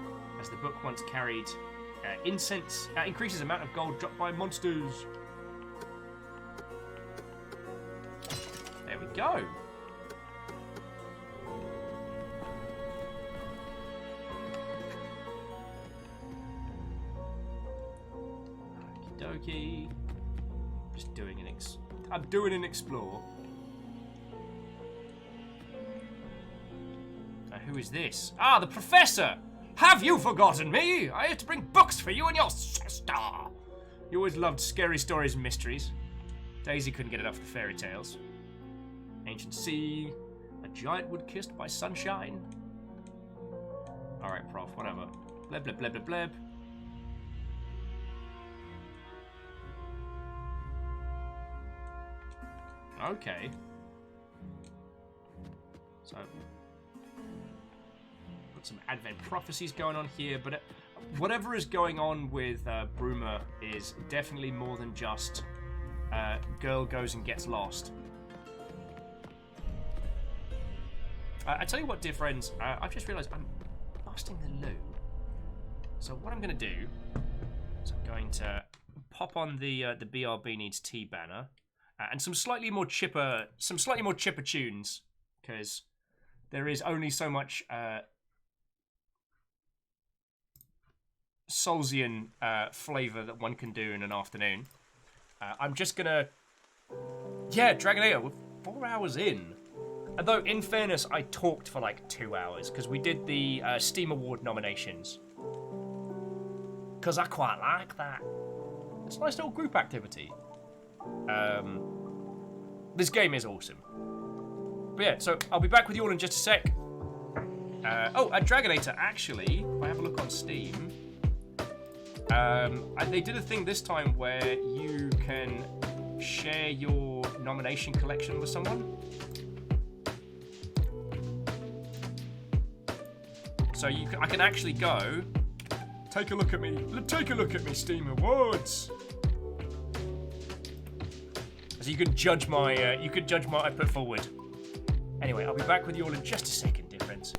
as the book once carried. Incense increases amount of gold dropped by monsters. There we go. Okie dokie. Just doing I'm doing an explore. Who is this? Ah, the professor! Have you forgotten me? I had to bring books for you and your sister. You always loved scary stories and mysteries. Daisy couldn't get enough of the fairy tales. Ancient sea, a giant wood kissed by sunshine. Alright, prof, whatever. Bleb, bleb, bleb, bleb, bleb. Okay. So, got some Advent prophecies going on here, but whatever is going on with Bruma is definitely more than just girl goes and gets lost. I tell you what, dear friends, I've just realised I'm busting the loo. So what I'm going to do is I'm going to pop on the BRB Needs Tea banner and some slightly more chipper tunes, because there is only so much Soulsian flavour that one can do in an afternoon. I'm just gonna, Dragonator, we're 4 hours in. Although, in fairness, I talked for like 2 hours, because we did the Steam Award nominations. Because I quite like that. It's a nice little group activity. This game is awesome. But yeah, so I'll be back with you all in just a sec. Dragonator, actually, if I have a look on Steam, they did a thing this time where you can share your nomination collection with someone. So I can actually go, take a look at me, Steam Awards. So you can judge my, what I put forward. Anyway, I'll be back with you all in just a second, dear friends.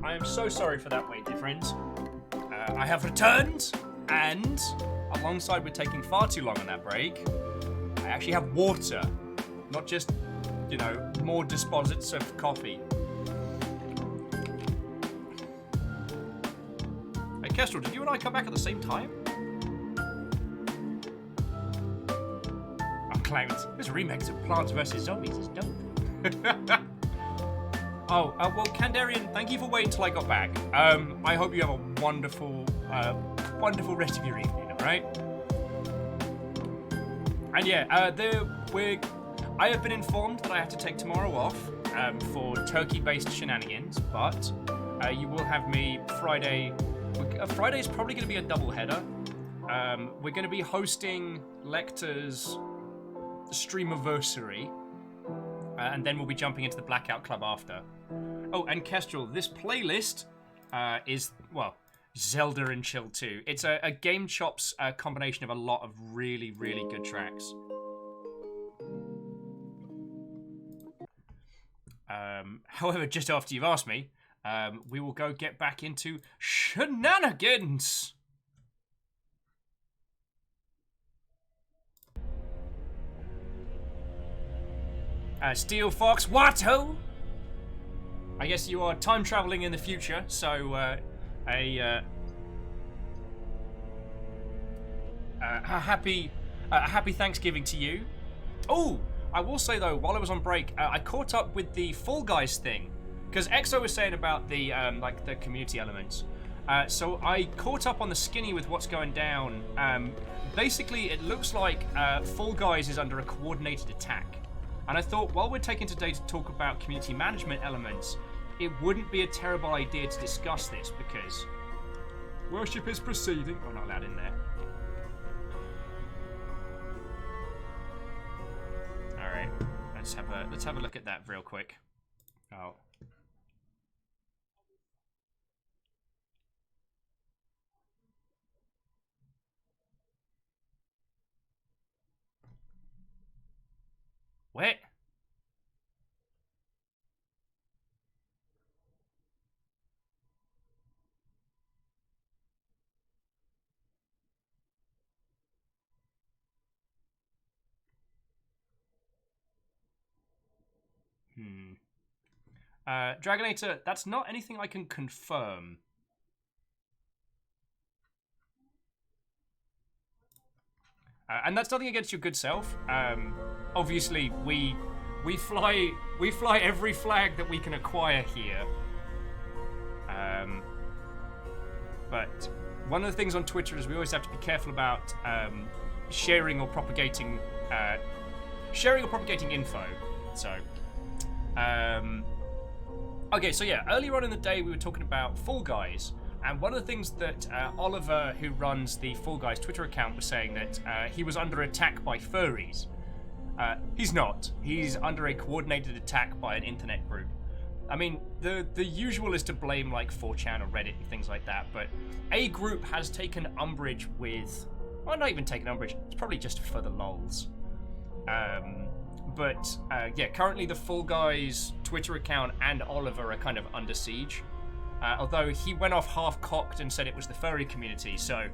I am so sorry for that wait, dear friends. I have returned, and alongside with taking far too long on that break, I actually have water, not just, you know, more deposits of coffee. Hey, Kestrel, did you and I come back at the same time? Oh, clowns. This remix of Plants vs. Zombies is dope. Oh, well, Kandarian, thank you for waiting until I got back. I hope you have a wonderful, wonderful rest of your evening, alright? And yeah, I have been informed that I have to take tomorrow off for turkey-based shenanigans, but you will have me Friday. Friday is probably going to be a double-header. We're going to be hosting Lecter's Streamiversary, and then we'll be jumping into the Blackout Club after. Oh, and Kestrel, this playlist is, well, Zelda and Chill 2. It's a Game Chops combination of a lot of really, really good tracks. However, just after you've asked me, we will go get back into shenanigans. Steel Fox, what-ho? I guess you are time traveling in the future, so a happy Thanksgiving to you. Oh, I will say though, while I was on break, I caught up with the Fall Guys thing, because Exo was saying about the like the community elements. So I caught up on the skinny with what's going down. Basically, it looks like Fall Guys is under a coordinated attack. And I thought, while we're taking today to talk about community management elements, it wouldn't be a terrible idea to discuss this because worship is proceeding. Oh, not allowed in there. All right, let's have a look at that real quick. Oh. What? Dragonator, that's not anything I can confirm. And that's nothing against your good self. Obviously, we fly every flag that we can acquire here. But one of the things on Twitter is we always have to be careful about sharing or propagating info. So, okay, so yeah, earlier on in the day we were talking about Fall Guys. And one of the things that Oliver, who runs the Fall Guys Twitter account, was saying that he was under attack by furries. He's not. He's under a coordinated attack by an internet group. I mean, the usual is to blame like 4chan or Reddit and things like that, but a group has taken umbrage with... Well, not even taken umbrage, it's probably just for the lols. But yeah, currently the Fall Guys Twitter account and Oliver are kind of under siege. Although he went off half-cocked and said it was the furry community, so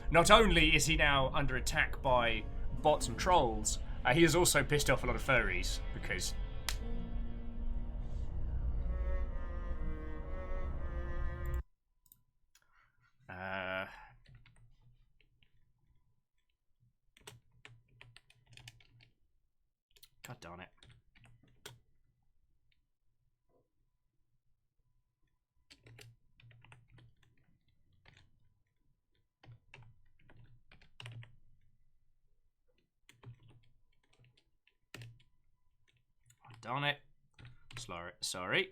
not only is he now under attack by bots and trolls, he has also pissed off a lot of furries, because... God darn it. Darn it. Sorry.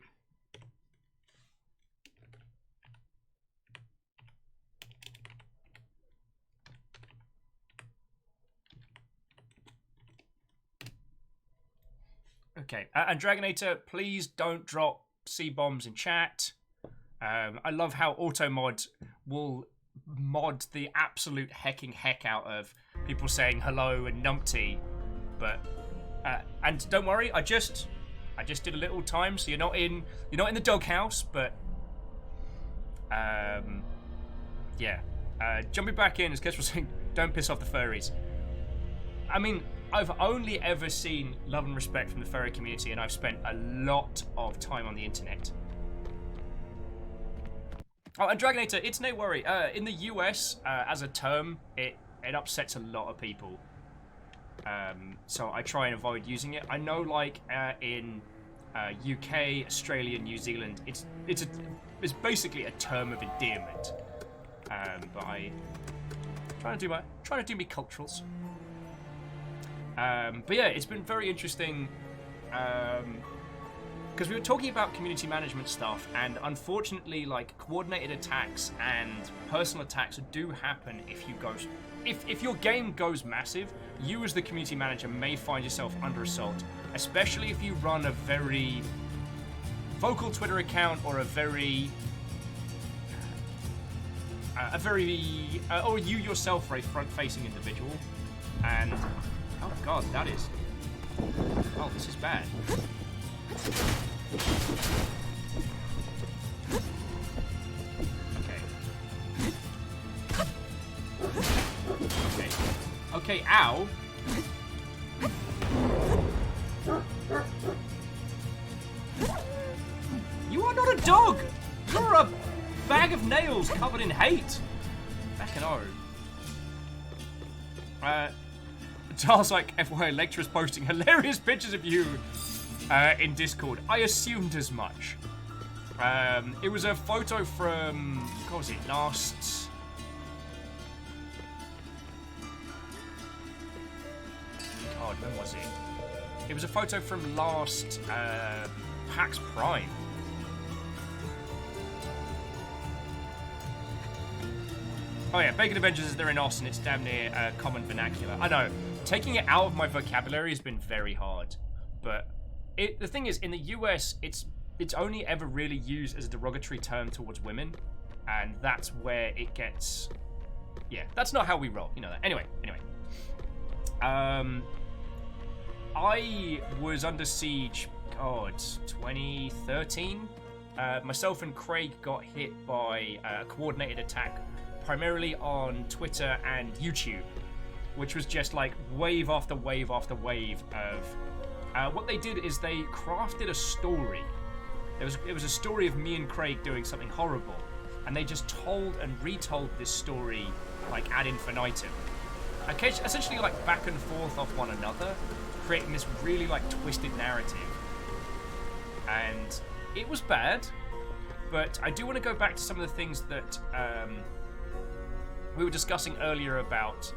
Okay, and Dragonator, please don't drop C-bombs in chat. I love how Automod will mod the absolute hecking heck out of people saying hello and numpty, but and don't worry, I just did a little time, so you're not in the doghouse, but Yeah. Jumping back in, as Kesh was saying, don't piss off the furries. I mean, I've only ever seen love and respect from the furry community, and I've spent a lot of time on the internet. Oh, and Dragonator, it's no worry. In the US, as a term, it upsets a lot of people. So I try and avoid using it. I know, like, in UK, Australia, New Zealand, it's basically a term of endearment. But I trying to do me culturals. But yeah, it's been very interesting. Because we were talking about community management stuff, and unfortunately, like, coordinated attacks and personal attacks do happen if your game goes massive. You as the community manager may find yourself under assault, especially if you run a very vocal Twitter account or or you yourself are a front-facing individual. And oh god, this is bad. Okay, ow. You are not a dog! You're a bag of nails covered in hate! Fucking Charles, like, FYI, lecturers posting hilarious pictures of you in Discord. I assumed as much. It was a photo from, what was it, last... God, when was it? It was a photo from last PAX Prime. Oh yeah, Bacon Avengers, they're in Austin. It's damn near common vernacular. I know. Taking it out of my vocabulary has been very hard. But the thing is, in the US, it's only ever really used as a derogatory term towards women. And that's where it gets... Yeah, that's not how we roll. You know that. Anyway. I was under siege, God, 2013. Myself and Craig got hit by a coordinated attack, primarily on Twitter and YouTube, which was just like wave after wave after wave of... what they did is they crafted a story. It was a story of me and Craig doing something horrible, and they just told and retold this story like ad infinitum. Essentially like back and forth off one another, creating this really like twisted narrative. And it was bad, but I do want to go back to some of the things that we were discussing earlier about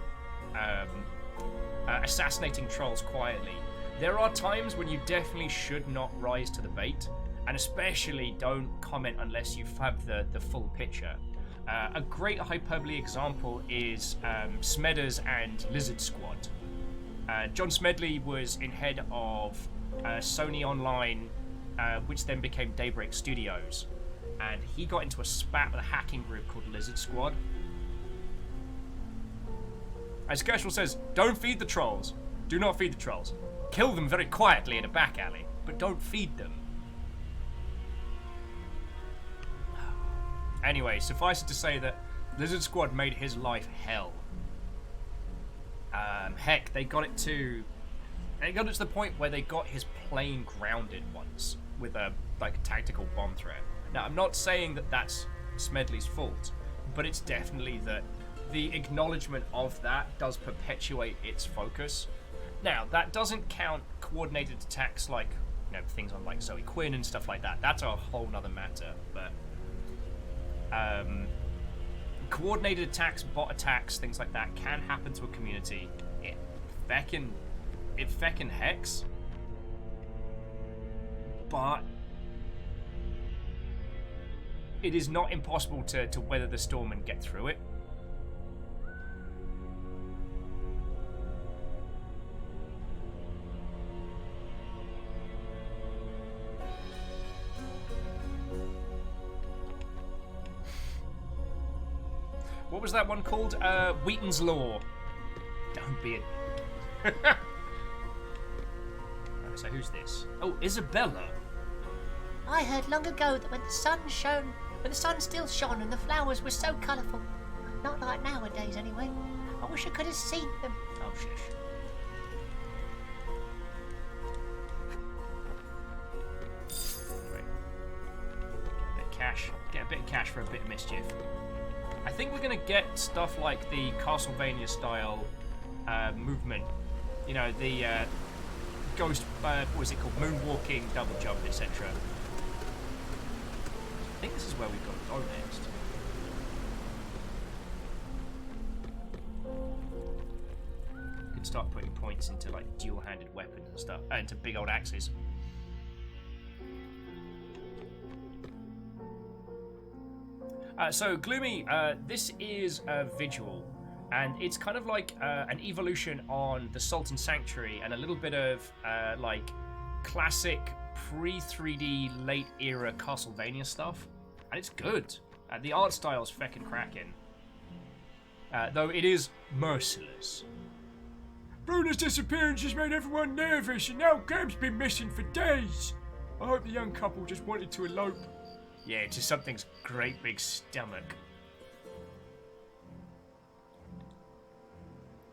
assassinating trolls quietly. There are times when you definitely should not rise to the bait, and especially don't comment unless you have the full picture. A great hyperbole example is Smeders and Lizard Squad. John Smedley was in head of Sony Online, which then became Daybreak Studios, and he got into a spat with a hacking group called Lizard Squad. As Gershwell says, don't feed the trolls. Do not feed the trolls. Kill them very quietly in a back alley, but don't feed them. Anyway, suffice it to say that Lizard Squad made his life hell. Heck, they got it to the point where they got his plane grounded once with a tactical bomb threat. Now, I'm not saying that that's Smedley's fault, but it's definitely that the acknowledgement of that does perpetuate its focus. Now, that doesn't count coordinated attacks like, things on like Zoe Quinn and stuff like that. That's a whole nother matter, but coordinated attacks, bot attacks, things like that can happen to a community. It feckin' hex. But it is not impossible to weather the storm and get through it. What was that one called? Wheaton's Law. Don't be a... So who's this? Oh, Isabella. I heard long ago that when the sun shone when the sun still shone and the flowers were so colourful. Not like nowadays, anyway. I wish I could have seen them. Oh, shush. Wait. Get a bit of cash for a bit of mischief. I think we're gonna get stuff like the Castlevania style movement. You know, the ghost, what was it called? Moonwalking, double jump, etc. I think this is where we've got to go next. We can start putting points into like dual-handed weapons and stuff, into big old axes. So, Gloomy, this is Vigil, and it's kind of like an evolution on the Sault Sanctuary and a little bit of like classic pre-3D late-era Castlevania stuff, and it's good. The art style's feckin' cracking, though it is merciless. Bruno's disappearance has made everyone nervous, and now Gab's been missing for days. I hope the young couple just wanted to elope. Yeah, to something's great big stomach.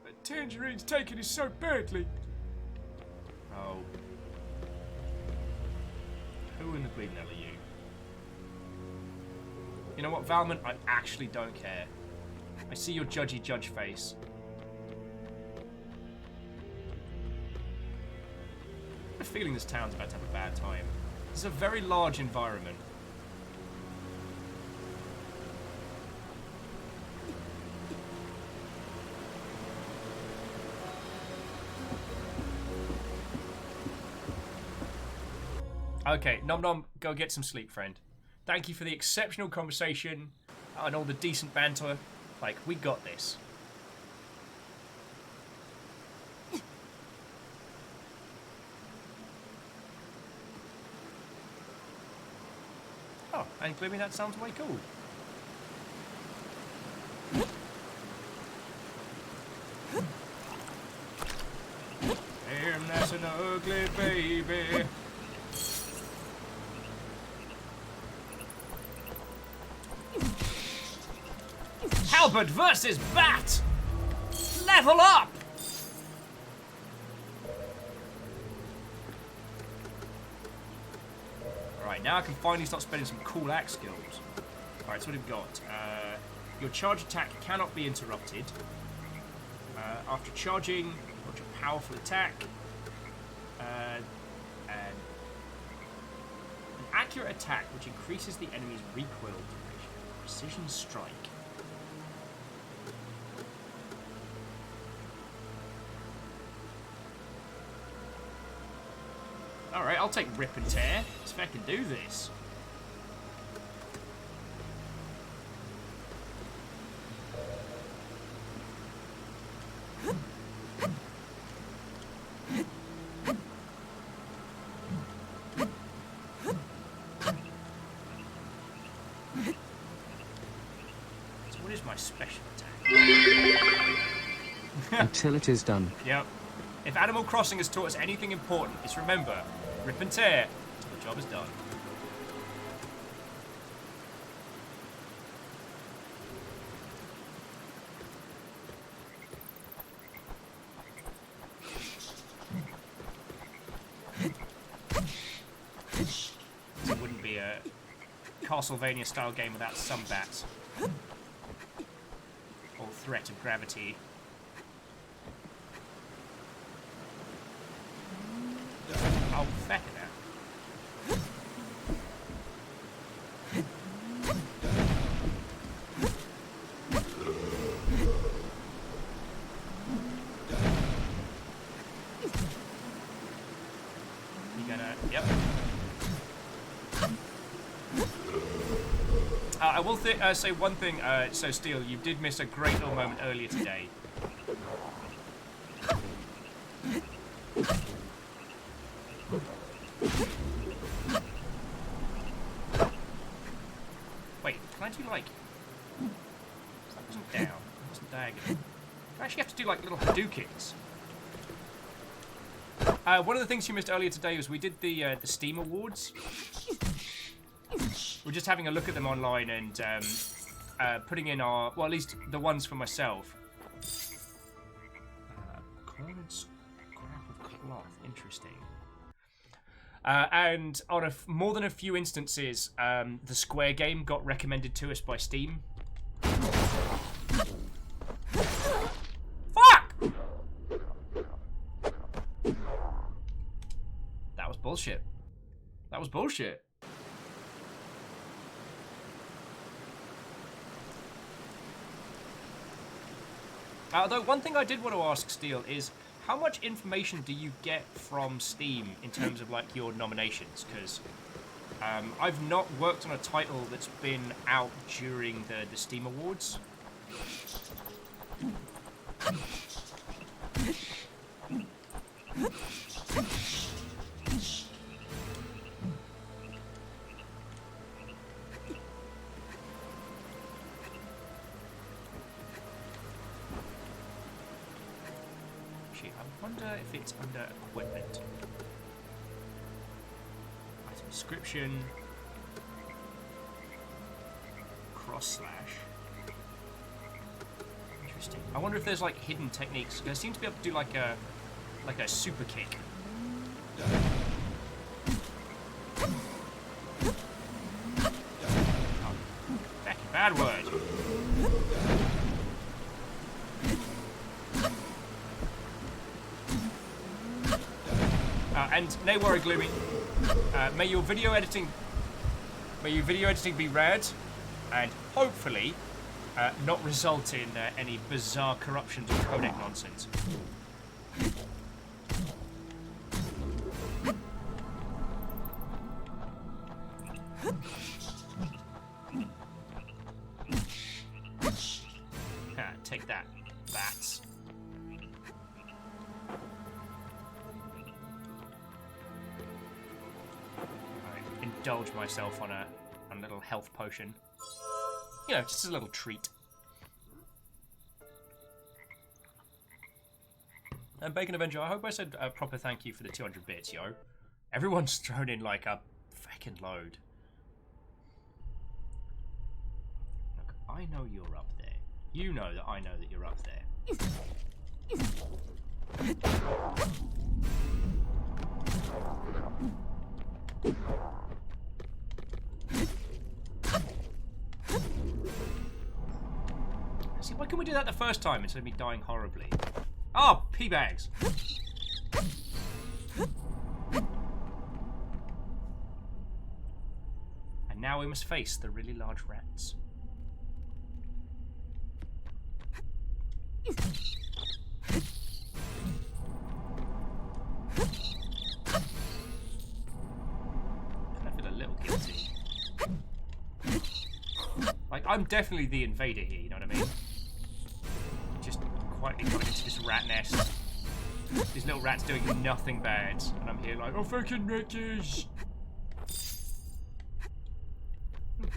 But Tangerine's taken us so badly. Oh. Who in the bleeding hell are you? You know what, Valmont? I actually don't care. I see your judgy judge face. I have a feeling this town's about to have a bad time. It's a very large environment. Okay, Nom Nom, go get some sleep, friend. Thank you for the exceptional conversation and all the decent banter. Like, we got this. Oh, and Gloomy, that sounds way cool. Damn, that's an ugly baby. Halberd versus Bat! Level up! Alright, now I can finally start spending some cool axe skills. Alright, so what have we got? Your charge attack cannot be interrupted. After charging, launch a powerful attack. And an accurate attack which increases the enemy's recoil duration. Precision strike. Alright, I'll take Rip and Tear. Let's fucking do this. So what is my special attack? Until it is done. Yep. If Animal Crossing has taught us anything important, it's remember, rip and tear until the job is done. It wouldn't be a Castlevania style game without some bats. Or threat of gravity. Oh, feck it out. You gonna... Yep. I will say one thing, so Steel, you did miss a great little moment earlier today. Wait, can't you like... That wasn't down, that wasn't diagonal. You actually have to do like little Hadoukens. One of the things you missed earlier today was we did the Steam Awards. we're just having a look at them online and putting in our, well, at least the ones for myself. Corn and scrap of cloth. Interesting. And on more than a few instances, the square game got recommended to us by Steam. Fuck! That was bullshit. That was bullshit. Although, one thing I did want to ask, Steel, is how much information do you get from Steam in terms of, like, your nominations? Because I've not worked on a title that's been out during the Steam Awards. I wonder if it's under equipment. Item description. Cross slash. Interesting. I wonder if there's like hidden techniques. I seem to be able to do like a super kick. Oh, Becky, bad word. And Naywari Gloomy, may your video editing be rad, and hopefully not result in any bizarre corruptions or codec nonsense. Take that, bats. Indulge myself on a little health potion. You know, just a little treat. And Bacon Avenger, I hope I said a proper thank you for the 200 bits, yo. Everyone's thrown in like a fucking load. Look, I know you're up there. You know that I know that you're up there. See, why couldn't we do that the first time instead of me dying horribly? Oh, pea bags. And now we must face the really large rats. I feel a little guilty. Like, I'm definitely the invader here, you know what I mean? Just quietly going into this rat nest. These little rats doing nothing bad. And I'm here like, oh, fucking ratties!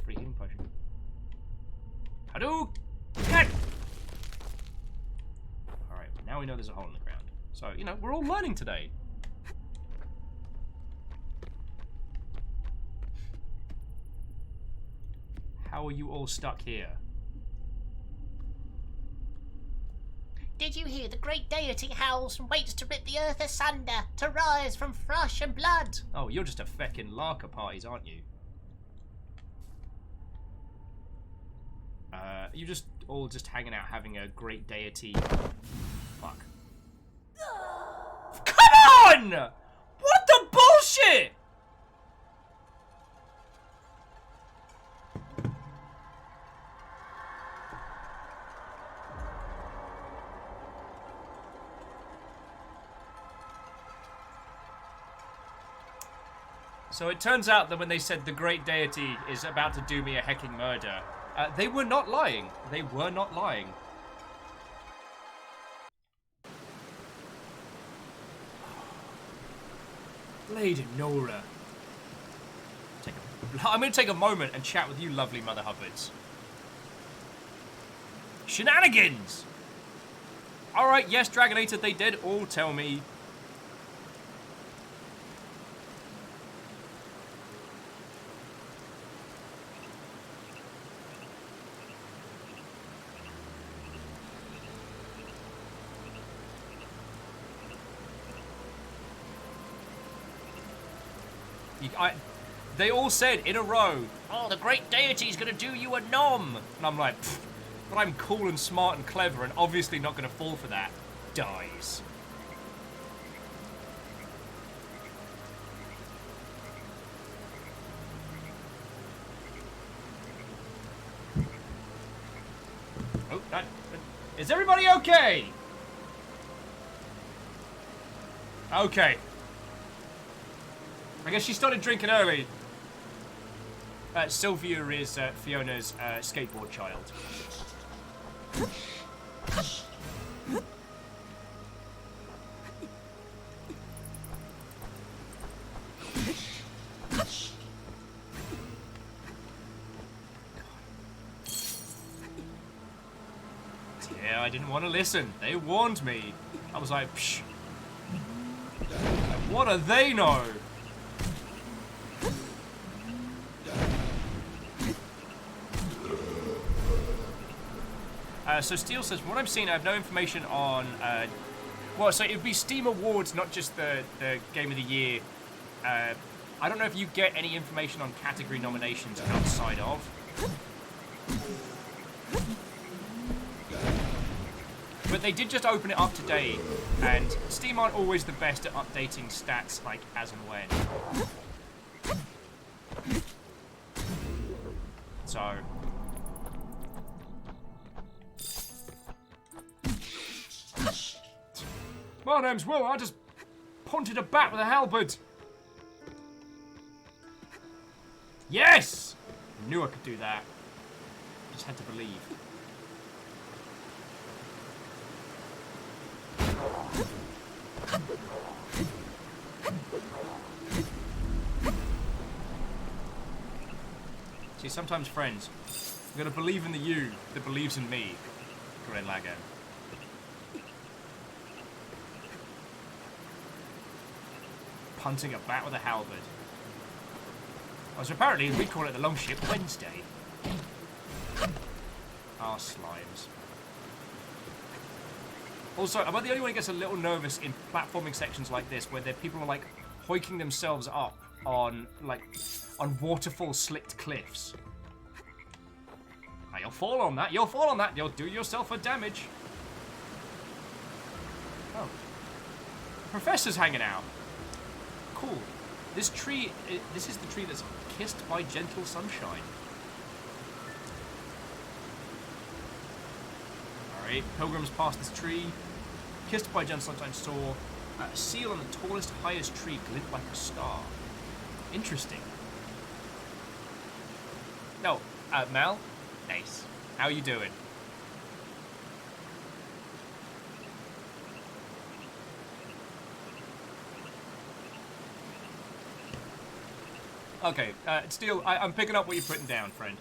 Free healing potion. Hadouken! Alright, now we know there's a hole in the ground. So, you know, we're all learning today. How are you all stuck here? Did you hear the great deity howls and waits to rip the earth asunder, to rise from flesh and blood? Oh, you're just a feckin' larker parties, aren't you? You just all just hanging out having a great deity. Fuck. Come on! What the bullshit? So it turns out that when they said the great deity is about to do me a hecking murder, they were not lying. They were not lying. Lady Nora. I'm going to take a moment and chat with you lovely Mother Hubbards. Shenanigans! Alright, yes, Dragonator, they did all tell me. They all said in a row, "Oh, the great deity's gonna do you a nom," and I'm like, but I'm cool and smart and clever, and obviously not gonna fall for that. Dies. Oh, is everybody okay? Okay. I guess she started drinking early. Sylvia is Fiona's skateboard child. Yeah, I didn't want to listen. They warned me. I was like, psh. What do they know? So Steele says, what I'm seeing, I have no information on, well, so it would be Steam Awards, not just the Game of the Year. I don't know if you get any information on category nominations outside of. But they did just open it up today, and Steam aren't always the best at updating stats, like, as and when. So... My name's Will, I just punted a bat with a halberd. Yes! I knew I could do that. Just had to believe. See, sometimes friends, I'm gonna believe in the you that believes in me, Gren Lago. Punting a bat with a halberd. Oh, so apparently we call it the Longship Wednesday. Ah, slimes. Also, am I the only one who gets a little nervous in platforming sections like this, where people are like hoiking themselves up on waterfall slicked cliffs? Oh, you'll fall on that. You'll fall on that. You'll do yourself a damage. Oh, Professor's hanging out. Cool. This tree, this is the tree that's kissed by gentle sunshine. Alright, pilgrims past this tree. Kissed by gentle sunshine, saw a seal on the tallest, highest tree glint like a star. Interesting. No, Mel? Nice. How you doing? Okay, Steele, I'm picking up what you're putting down, friend.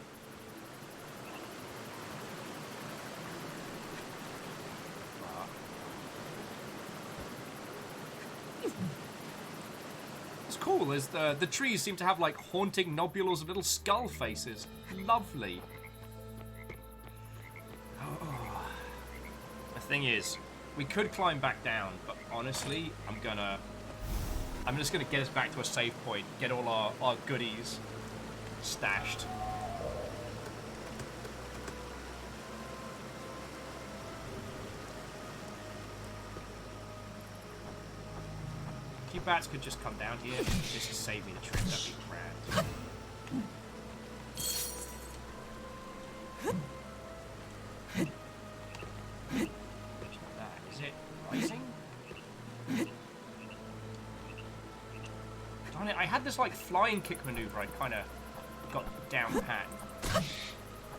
It's cool. There's the trees seem to have like haunting nobules of little skull faces. Lovely. Oh. The thing is, we could climb back down, but honestly, I'm just gonna get us back to a save point, get all our goodies stashed. If you bats could just come down here, just to save me the trip, that'd be grand. It's not that. Is it rising? Darn it, I had this like flying kick maneuver I kind of got down pat.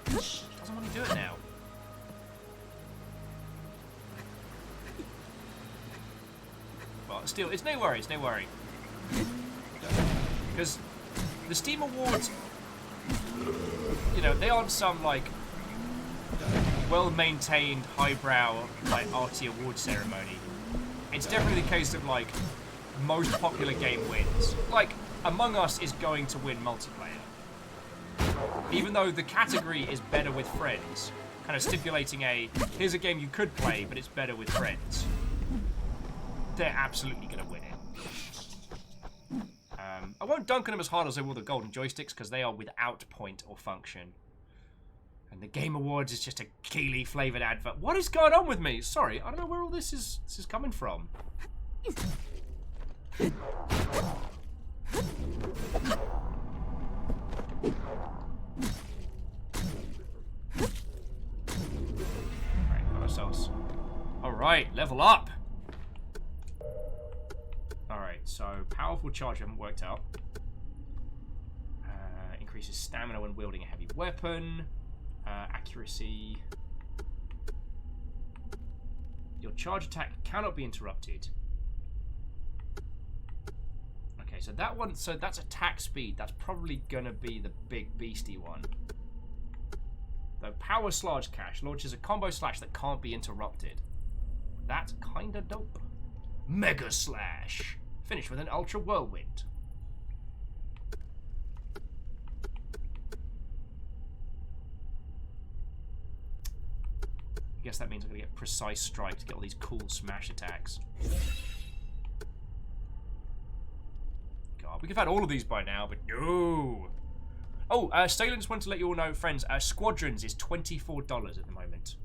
Doesn't want to do it now. Well, still, it's no worry, no worry. Because the Steam Awards, you know, they aren't some like well-maintained, highbrow, like arty award ceremony. It's definitely the case of like most popular game wins. Like, Among Us is going to win multiplayer. Even though the category is better with friends, kind of stipulating here's a game you could play, but it's better with friends. They're absolutely going to win it. I won't dunk on them as hard as I will the golden joysticks, because they are without point or function. And the Game Awards is just a Keeley flavoured advert. What is going on with me? Sorry, I don't know where all this is coming from. Alright, got ourselves. Alright, level up! Alright, so powerful charge haven't worked out. Increases stamina when wielding a heavy weapon. Accuracy. Your charge attack cannot be interrupted. Okay, so that one, so that's attack speed. That's probably gonna be the big beastie one. The power slash cash launches a combo slash that can't be interrupted. That's kinda dope. Mega slash. Finish with an ultra whirlwind. I guess that means I'm gonna get precise strike to get all these cool smash attacks. God, we could have had all of these by now, but no. Oh, Stalin just wanted to let you all know, friends, Squadrons is $24 at the moment.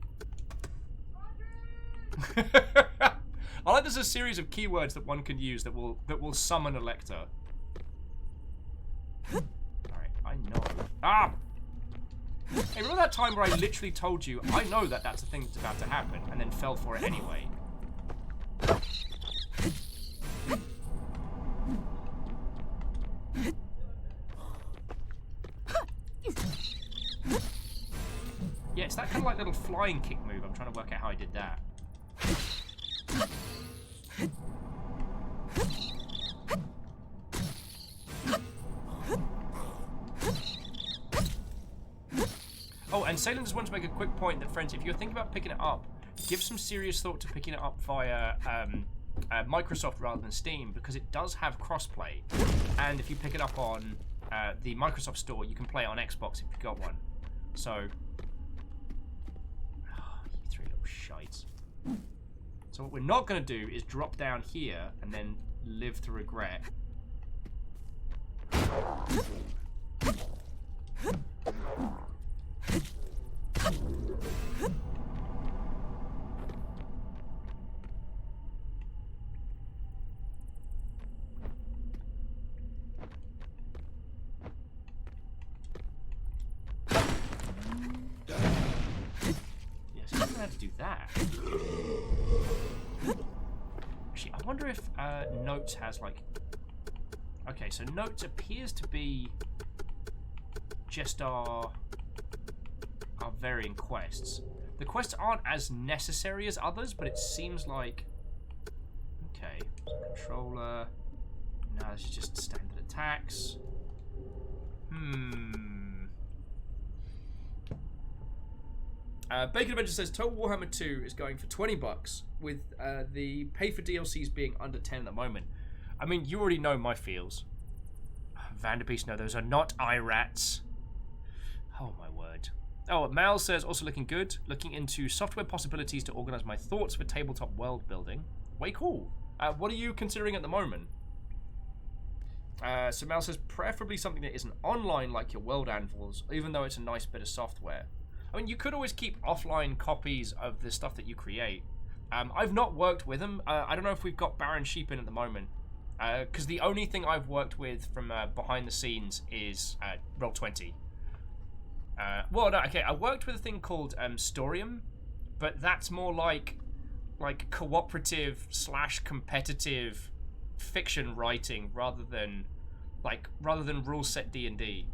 I like there's a series of keywords that one can use that will summon a lector. Alright, I know. Ah! Hey, remember that time where I literally told you, I know that that's a thing that's about to happen, and then fell for it anyway? Yeah, it's that kind of like little flying kick move. I'm trying to work out how I did that. Oh, and Salem just wanted to make a quick point that, friends, if you're thinking about picking it up, give some serious thought to picking it up via Microsoft rather than Steam, because it does have crossplay. And if you pick it up on the Microsoft store, you can play it on Xbox if you've got one. So, you three little shites. So what we're not going to do is drop down here and then live to regret. Yes, I'm gonna have to do that. Actually, I wonder if Notes has like. Okay, so Notes appears to be just our varying quests. The quests aren't as necessary as others, but it seems like... Okay, controller... No, this is just standard attacks. Bacon Adventure says Total Warhammer 2 is going for $20, with the pay for DLCs being under 10 at the moment. I mean, you already know my feels. Vanderbeest, no, those are not IRATs. Oh my word. Oh, Mal says, also looking good. Looking into software possibilities to organize my thoughts for tabletop world building. Way cool. What are you considering at the moment? So Mal says, preferably something that isn't online like your world anvils, even though it's a nice bit of software. I mean, you could always keep offline copies of the stuff that you create. I've not worked with them. I don't know if we've got Baron Sheep in at the moment. Because the only thing I've worked with from behind the scenes is Roll20. Well, no, okay, I worked with a thing called Storium, but that's more like cooperative / competitive fiction writing rather than rule set D&D.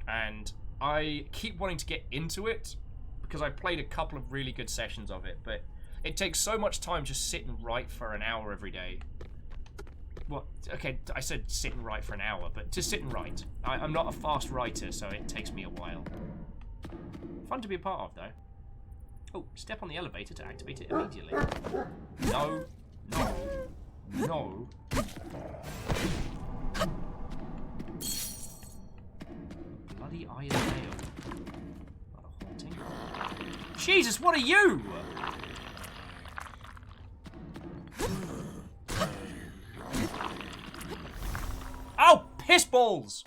And I keep wanting to get into it because I played a couple of really good sessions of it, but it takes so much time just sit and write for an hour every day. Well, okay, I said sit and write for an hour, but to sit and write. I'm not a fast writer, so it takes me a while. Fun to be a part of, though. Oh, step on the elevator to activate it immediately. No, no, no. Bloody iron nail. Not a haunting. Jesus, what are you? Oh, piss balls!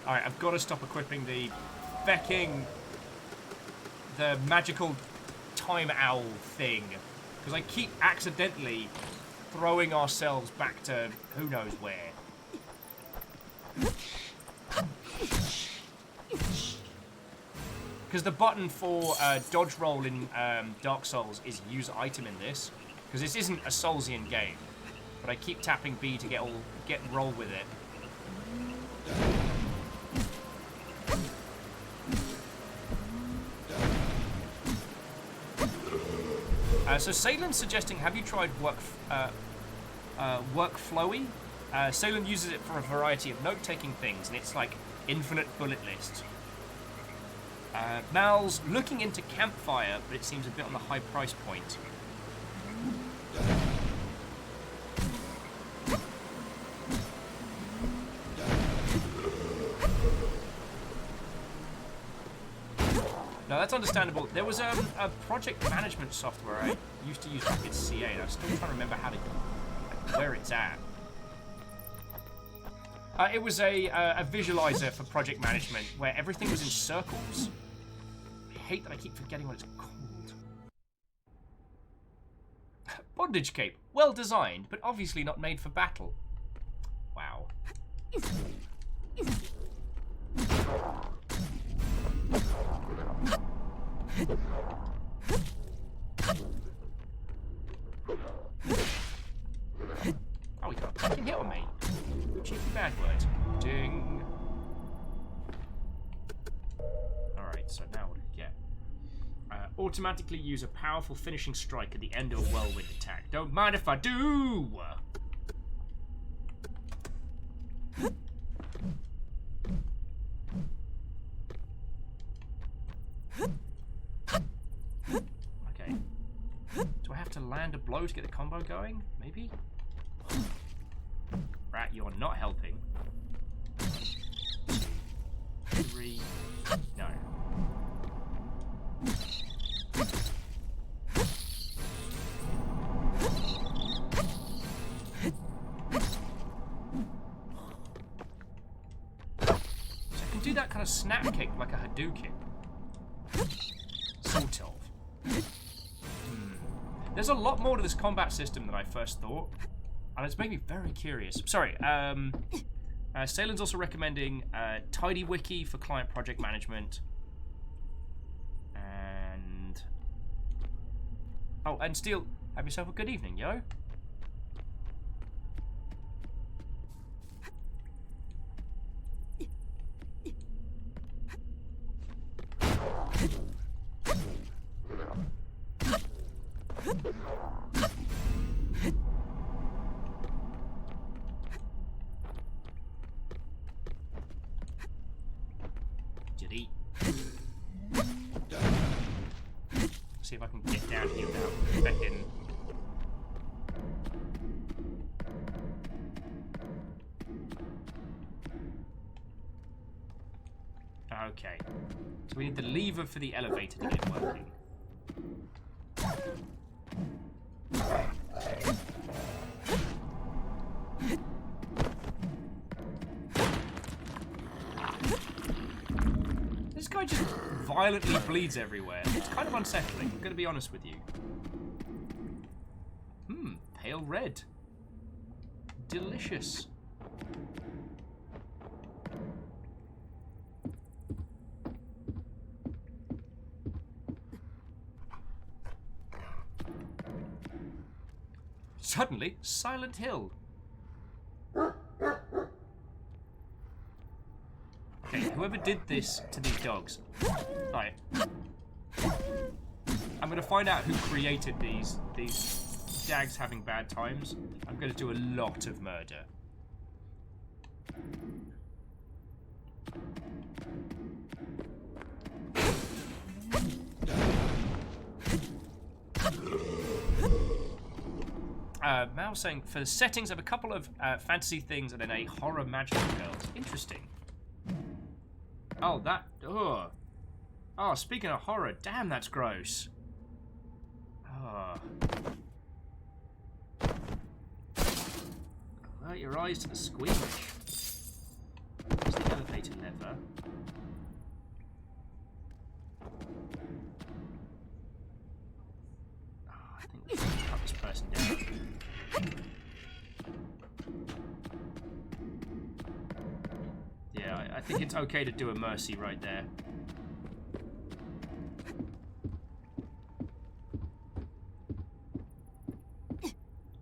Alright, I've got to stop equipping the magical time owl thing. Because I keep accidentally throwing ourselves back to who knows where. Because the button for dodge roll in Dark Souls is use item in this. Because this isn't a Soulsian game. But I keep tapping B to get roll with it. So Saylin's suggesting, have you tried Workflowy? Saylen uses it for a variety of note-taking things, and it's like infinite bullet lists. Mal's looking into Campfire, but it seems a bit on the high price point. No, that's understandable. There was a project management software I used to use back in CA, and I'm still trying to remember where it's at. It was a visualizer for project management where everything was in circles. I hate that I keep forgetting what it's called. Bondage cape. Well designed, but obviously not made for battle. Wow. Oh, he got a fucking hit on me. Cheeky bad word. Ding. Alright, so now what do we get? Automatically use a powerful finishing strike at the end of a whirlwind attack. Don't mind if I do! Okay. Do I have to land a blow to get the combo going? Maybe? Rat, you're not helping. 3. No. So I can do that kind of snap kick like a Hadouken. Sort of. There's a lot more to this combat system than I first thought. And it's made me very curious. Sorry, Saylin's also recommending TidyWiki for client project management. And... oh, and Steel, have yourself a good evening, yo. See if I can get down here without affecting. Okay. So we need the lever for the elevator to get working. This guy just violently bleeds everywhere. It's kind of unsettling, I'm going to be honest with you. Pale red. Delicious. Suddenly, Silent Hill. Okay, whoever did this to these dogs. Right. I'm gonna find out who created these dags having bad times. I'm gonna do a lot of murder. Mal's saying, for the settings, I have a couple of fantasy things and then a horror magical girls. Interesting. Oh, that... ugh. Oh, speaking of horror, damn, that's gross. Oh. Avert your eyes to the squeamish. Where's the elevator lever? Oh, I think we should cut this person down. Yeah, I think it's okay to do a mercy right there.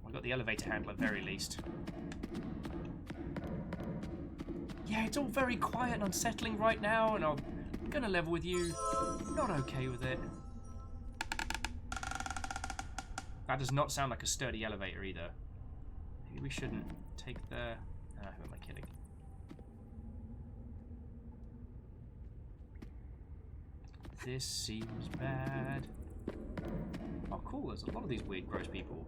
I got the elevator handle at very least. Yeah, it's all very quiet and unsettling right now, and I'm gonna level with you. Not okay with it. That does not sound like a sturdy elevator either. Maybe we shouldn't take the... who am I kidding? This seems bad. Oh, cool. There's a lot of these weird, gross people.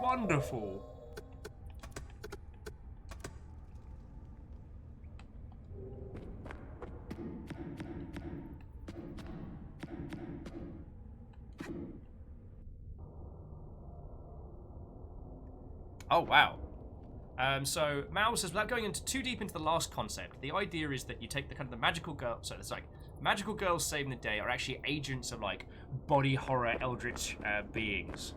Wonderful. Oh, wow. So, Mal says, without going into too deep into the last concept, the idea is that you take the kind of the magical girl... So, it's like, magical girls saving the day are actually agents of, like, body horror eldritch beings.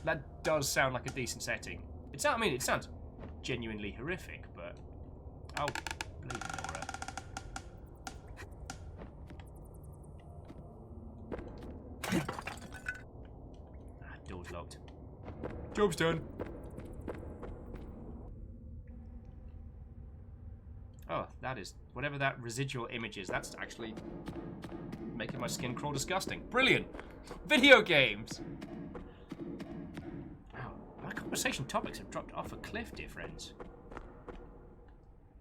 That does sound like a decent setting. It sounds genuinely horrific, but... Oh, bleeding Laura. Door's locked. Job's done. Oh, that is... Whatever that residual image is, that's actually making my skin crawl disgusting. Brilliant! Video games! Wow, my conversation topics have dropped off a cliff, dear friends.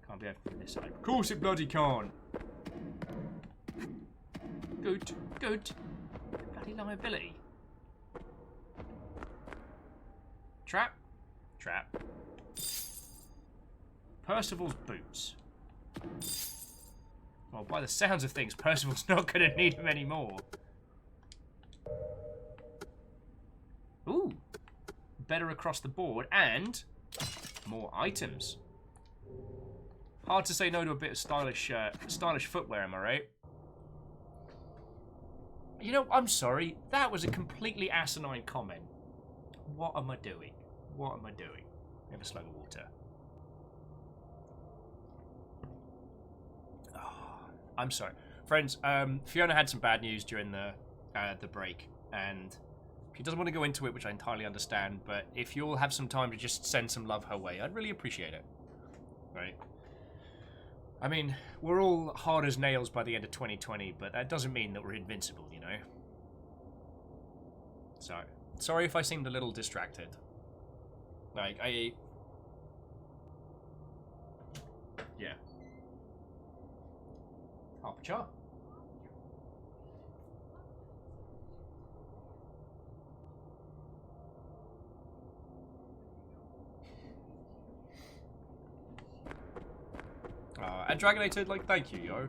Can't be over from this side. Of course it bloody can't! Good, good. Bloody liability. Trap. Trap. Percival's boots. Well, by the sounds of things, Percival's not going to need them anymore. Ooh. Better across the board, and more items. Hard to say no to a bit of stylish footwear, am I right? You know, I'm sorry. That was a completely asinine comment. What am I doing? What am I doing? Have a slug of water. Oh, I'm sorry. Friends, Fiona had some bad news during the break, and she doesn't want to go into it, which I entirely understand, but if you'll have some time to just send some love her way, I'd really appreciate it. Right? I mean, we're all hard as nails by the end of 2020, but that doesn't mean that we're invincible, you know? So, sorry if I seemed a little distracted. Like, yeah. Half a char. And Dragonated, like, thank you, yo.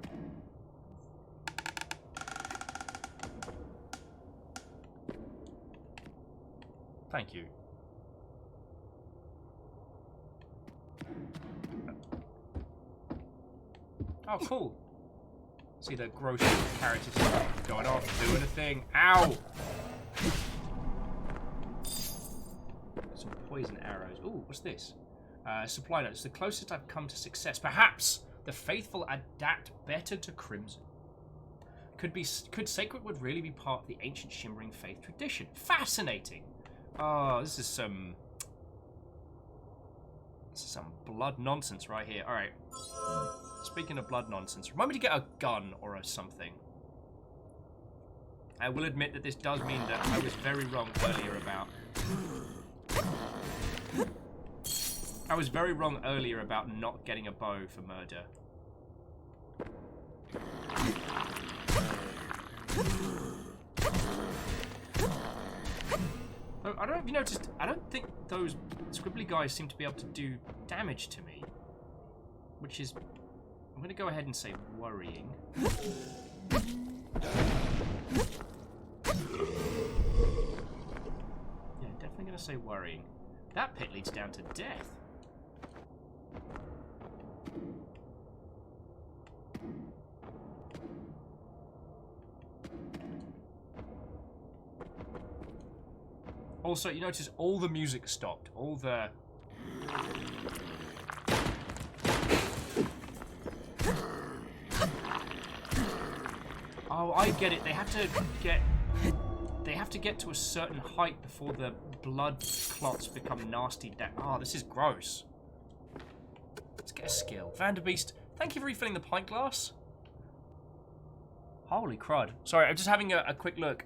Thank you. Oh, cool. See the gross characters going off, doing a thing. Ow! Some poison arrows. Ooh, what's this? Supply notes. The closest I've come to success. Perhaps the faithful adapt better to Crimson. Could Sacred Wood really be part of the ancient Shimmering Faith tradition? Fascinating! Oh, this is some blood nonsense right here. Alright. Speaking of blood nonsense, remind me to get a gun or a something. I will admit that this does mean that I was very wrong earlier about... I was very wrong earlier about not getting a bow for murder. I don't know if you noticed, I don't think those squibbly guys seem to be able to do damage to me. Which is, I'm going to go ahead and say worrying. going to say worrying. That pit leads down to death. Also, you notice all the music stopped. All the... Oh, I get it. They have to get to a certain height before the blood clots become nasty. Oh, this is gross. Let's get a skill. Vanderbeest, thank you for refilling the pint glass. Holy crud. Sorry, I'm just having a quick look.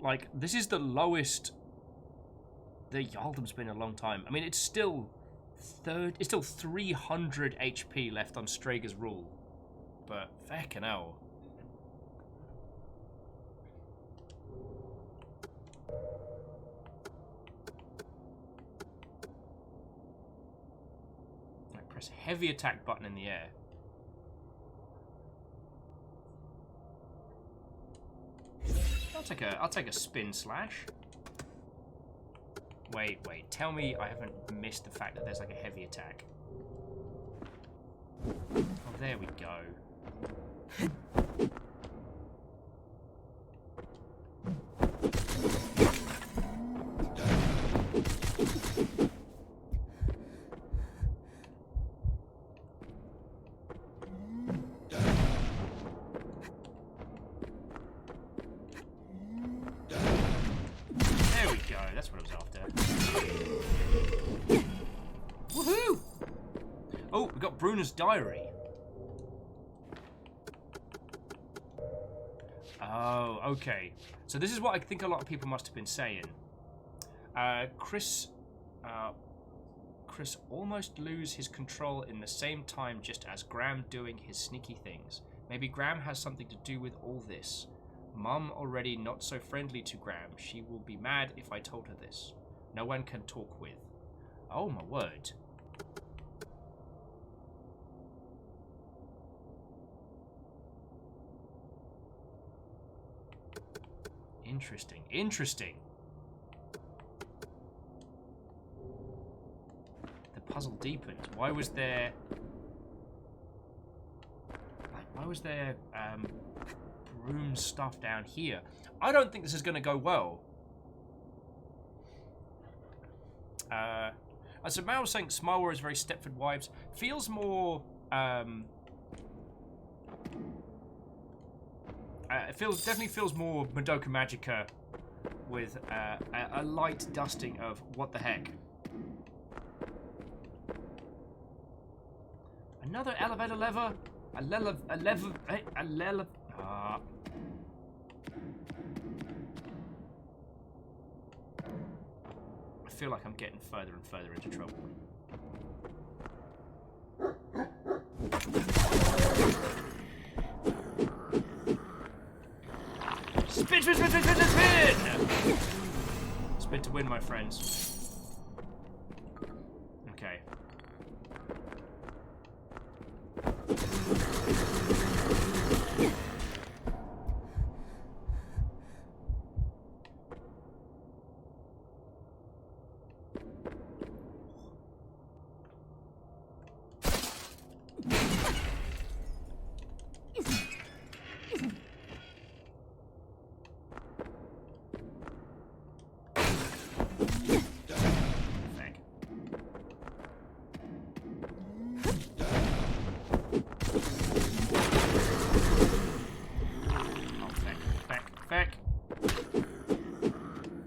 Like, this is the lowest the Yaldum's been in a long time. I mean, it's still 300 HP left on Strager's rule. But, feckin' hell. Right, press heavy attack button in the air. I'll take a spin slash. Wait, tell me I haven't missed the fact that there's like a heavy attack. Oh, there we go. That's what I was after. Woohoo! Oh, we got Bruner's diary. Oh, okay. So this is what I think a lot of people must have been saying. Chris almost lose his control in the same time just as Graham doing his sneaky things. Maybe Graham has something to do with all this. Mum already not so friendly to Graham. She will be mad if I told her this. No one can talk with. Oh my word. Interesting. Interesting. The puzzle deepens. Why was there room stuff down here? I don't think this is going to go well. So Mal was saying Smile is very Stepford Wives. Feels more... definitely feels more Madoka Magica with a light dusting of what the heck. Another elevator lever? A lever... I feel like I'm getting further and further into trouble. Spin, spin, spin, spin, spin, spin! Spin to win, my friends. Okay.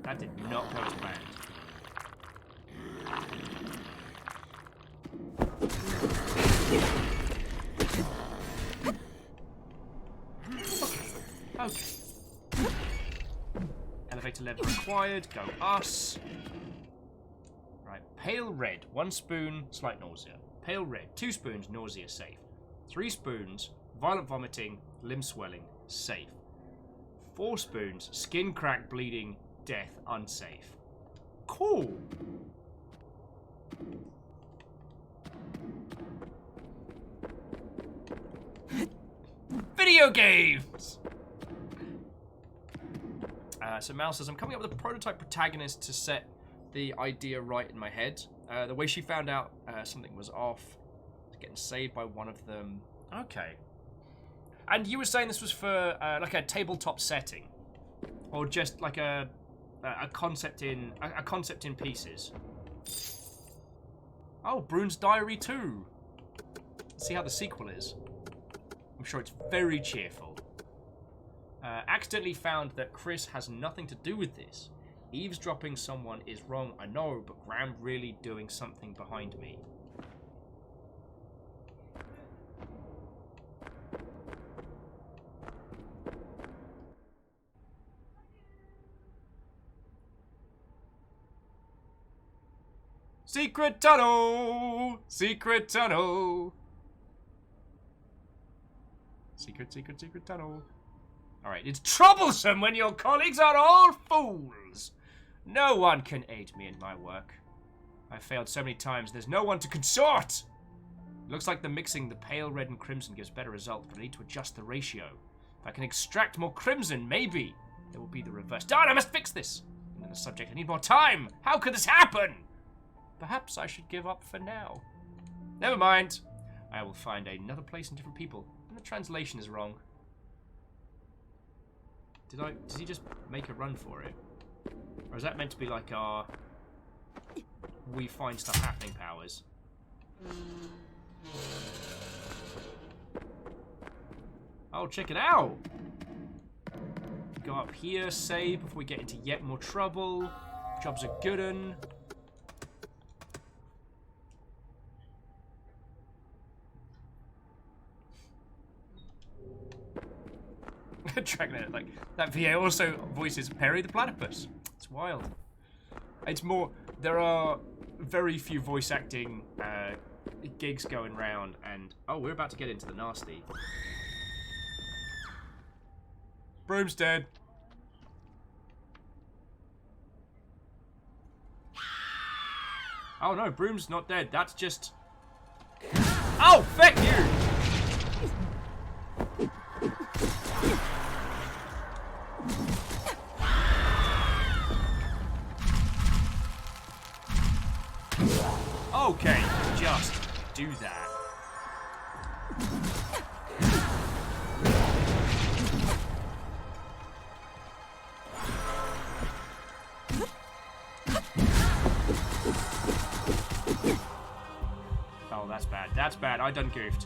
That did not go as planned. Okay. Elevator lever required. Go us. Right. Pale red. 1 spoon. Slight nausea. Pale red. 2 spoons. Nausea. Safe. 3 spoons. Violent vomiting. Limb swelling. Safe. 4 spoons. Skin crack. Bleeding. Death. Unsafe. Cool. Video games! So Mal says, I'm coming up with a prototype protagonist to set the idea right in my head. The way she found out something was off, getting saved by one of them. Okay. And you were saying this was for like a tabletop setting, or just like a concept in pieces. Oh, Brune's Diary 2. Let's see how the sequel is. I'm sure it's very cheerful. Accidentally found that Chris has nothing to do with this. Eavesdropping someone is wrong, I know, but Graham really doing something behind me. Secret tunnel! Secret tunnel! Secret tunnel. Alright, it's troublesome when your colleagues are all fools! No one can aid me in my work. I've failed so many times, there's no one to consort! It looks like the mixing the pale red and crimson gives better results, but I need to adjust the ratio. If I can extract more crimson, maybe it will be the reverse. Darn, I must fix this! And then the subject, I need more time! How could this happen? Perhaps I should give up for now. Never mind. I will find another place and different people. And the translation is wrong. Did he just make a run for it? Or is that meant to be like our we find stuff happening powers? Oh, check it out! Go up here, save before we get into yet more trouble. Job's a good un. Dragnet, like that VA also voices Perry the Platypus. It's wild. It's more. There are very few voice acting gigs going round, and oh, we're about to get into the nasty. Broom's dead. Oh no, Broom's not dead. That's just. Oh, fuck you! Okay, just do that. Oh, that's bad. That's bad. I done goofed.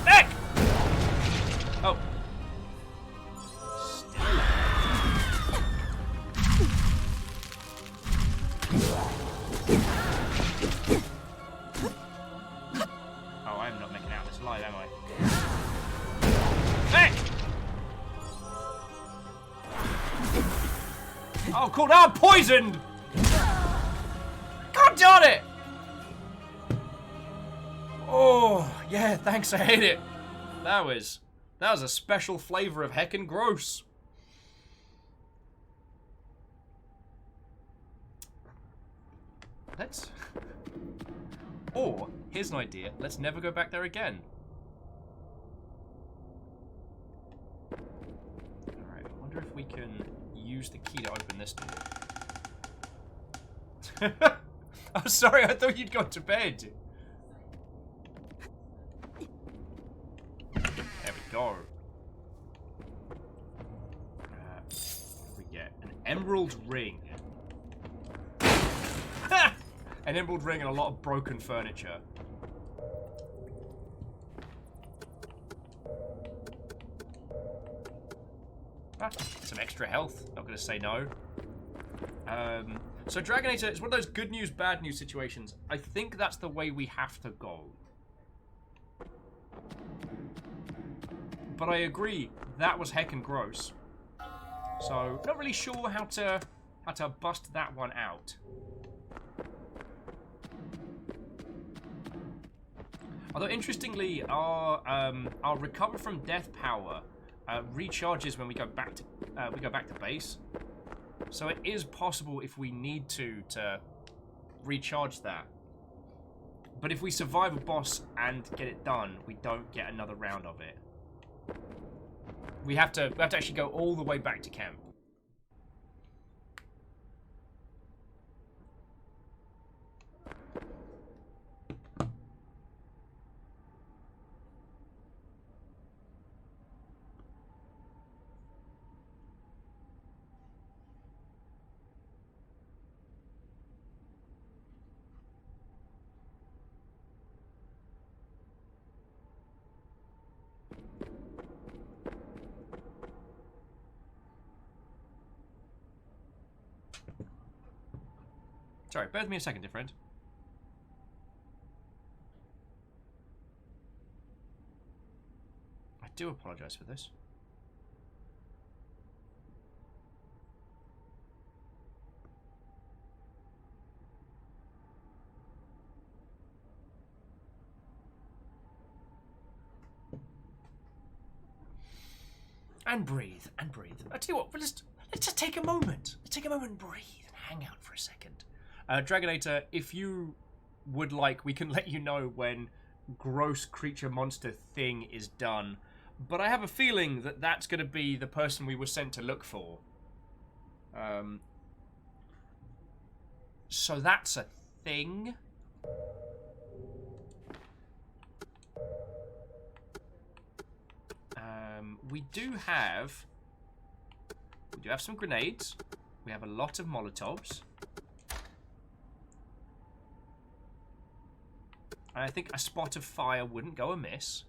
Heck! Oh. Oh, cool. Now I'm poisoned! God darn it! Oh, yeah, thanks. I hate it. That was a special flavor of heckin' gross. Let's... Or, here's an idea. Let's never go back there again. Alright, I wonder if we can use the key to open this door. I'm sorry, I thought you'd gone to bed. There we go. What do we get? An emerald ring. An emerald ring and a lot of broken furniture. Ah, some extra health. Not going to say no. So Dragonator is one of those good news, bad news situations. I think that's the way we have to go. But I agree, that was heckin' gross. So, not really sure how to bust that one out. Although interestingly, our recover from death power recharges when we go back to base. So it is possible if we need to recharge that. But if we survive a boss and get it done, we don't get another round of it. we have to actually go all the way back to camp. Sorry, bear with me a second, dear friend. I do apologise for this. And breathe, and breathe. I tell you what, let's just take a moment. Let's take a moment and breathe and hang out for a second. Dragonator, if you would like, we can let you know when gross creature monster thing is done. But I have a feeling that that's going to be the person we were sent to look for. So that's a thing. We do have some grenades. We have a lot of Molotovs. And I think a spot of fire wouldn't go amiss.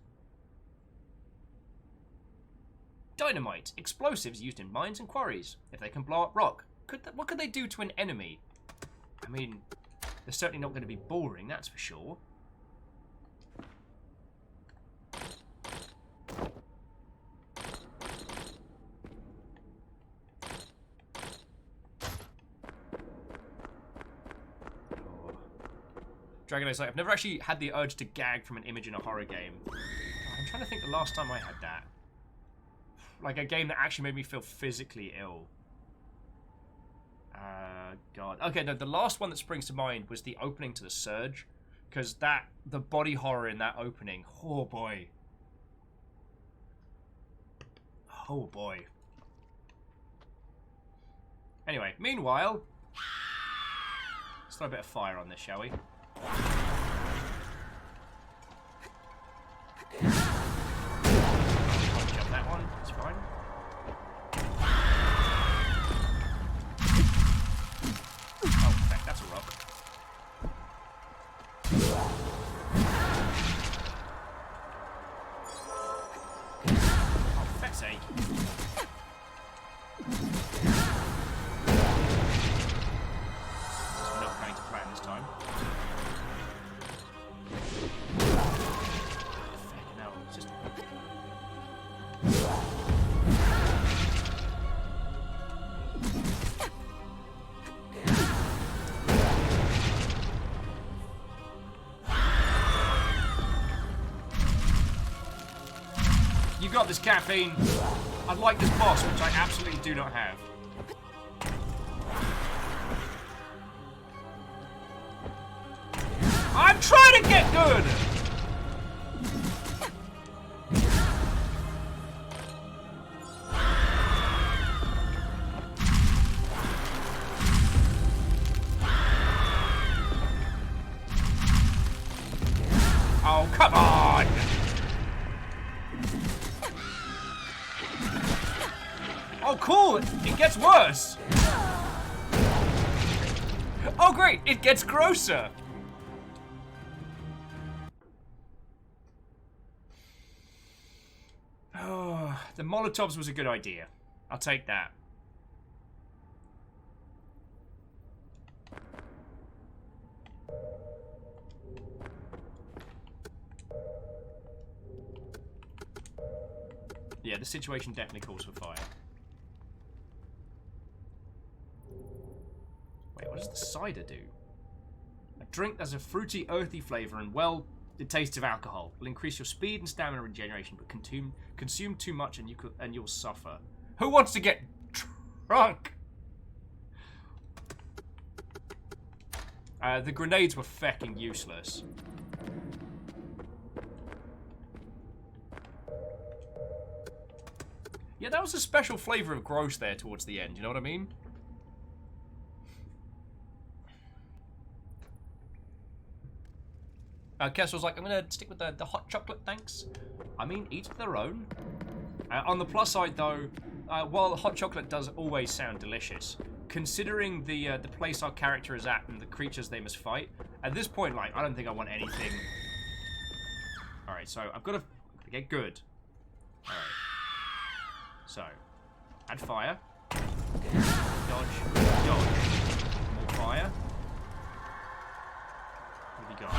Dynamite. Explosives used in mines and quarries. If they can blow up rock. What could they do to an enemy? I mean, they're certainly not going to be boring, that's for sure. Dragonator's like, I've never actually had the urge to gag from an image in a horror game. I'm trying to think the last time I had that. Like a game that actually made me feel physically ill. God. Okay, no, the last one that springs to mind was the opening to The Surge. Because the body horror in that opening, oh boy. Oh boy. Anyway, meanwhile, let's throw a bit of fire on this, shall we? Jump that one, it's fine. Oh, heck, that's a rock. Oh, feck's sake. It's not going to plan this time. You got this, caffeine. I'd like this boss, which I absolutely do not have. I'm trying to get good! Oh, come on! Oh, cool! It gets worse! Oh, great! It gets grosser! Oh, the Molotovs was a good idea. I'll take that. Yeah, the situation definitely calls for fire. Wait, what does the cider do? A drink that has a fruity, earthy flavour and, well, the taste of alcohol. Will increase your speed and stamina regeneration, but consume too much and you'll suffer. Who wants to get drunk? The grenades were fecking useless. Yeah, that was a special flavour of gross there towards the end, you know what I mean? Kessel's like, I'm gonna stick with the hot chocolate, thanks. I mean, each their own. On the plus side, though, while hot chocolate does always sound delicious, considering the place our character is at and the creatures they must fight, at this point, like, I don't think I want anything. All right, so I've got to get good. All right. So, add fire. Dodge. Dodge. More fire. What have you got? Oh.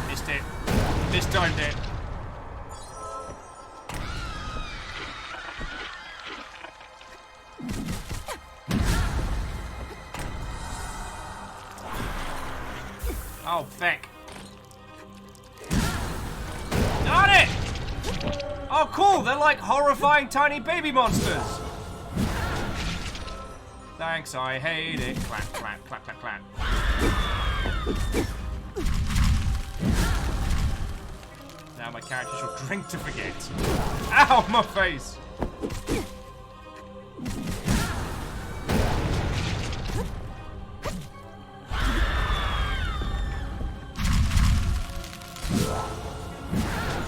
Missed it. Mistimed it. Oh, feck. Darn it! Oh, cool. They're like horrifying tiny baby monsters. Thanks, I hate it. Clap, clap, clap, clap, clap. Now my character shall drink to forget. Ow, my face!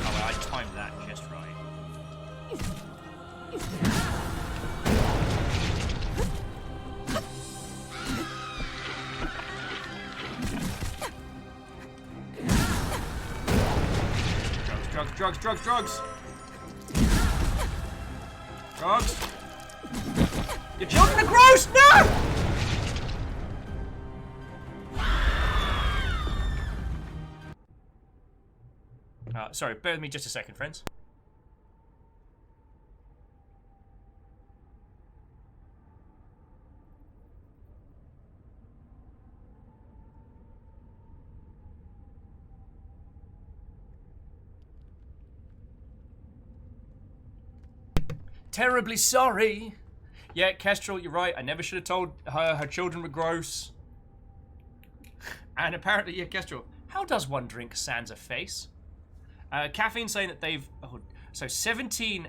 Oh, I timed that just right. Drugs, drugs, drugs, drugs! Drugs! Your children are gross! No! Sorry, bear with me just a second, friends. Terribly sorry. Yeah, Kestrel, you're right. I never should have told her her children were gross. And apparently, yeah, Kestrel, how does one drink sans a face? Caffeine saying that they've... Oh, so 17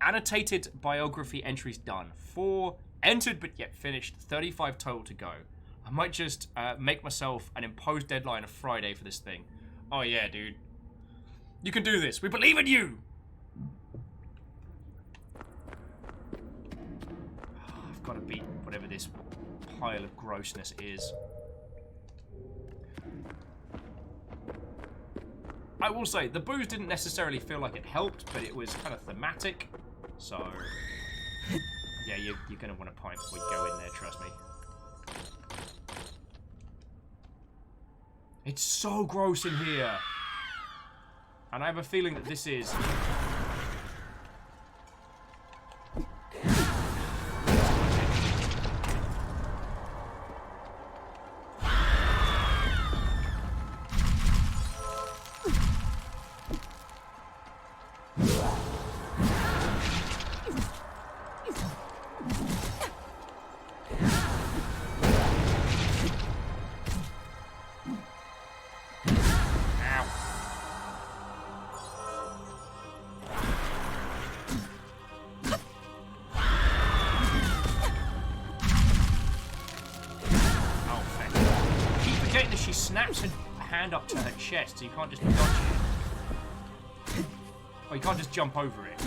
annotated biography entries done. 4 entered but yet finished. 35 total to go. I might just make myself an imposed deadline of Friday for this thing. Oh yeah, dude. You can do this. We believe in you! I've got to beat whatever this pile of grossness is. I will say, the booze didn't necessarily feel like it helped, but it was kind of thematic. So, yeah, you're going to want a pint before you go in there, trust me. It's so gross in here. And I have a feeling that this is... She snaps her hand up to her chest, so you can't just dodge it. Or you can't just jump over it.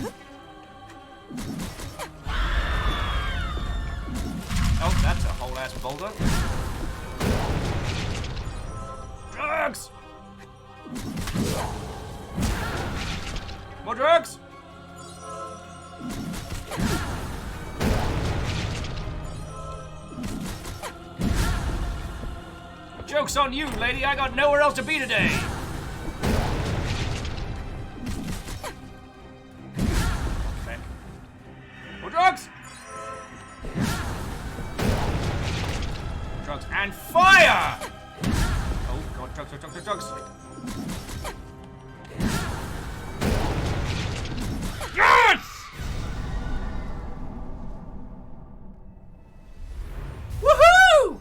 Oh, that's a whole ass boulder. Drugs! More drugs! Joke's on you, lady. I got nowhere else to be today. Okay. More drugs. Drugs and fire. Oh god, drugs, drugs, drugs, drugs. Yes! Woohoo! 1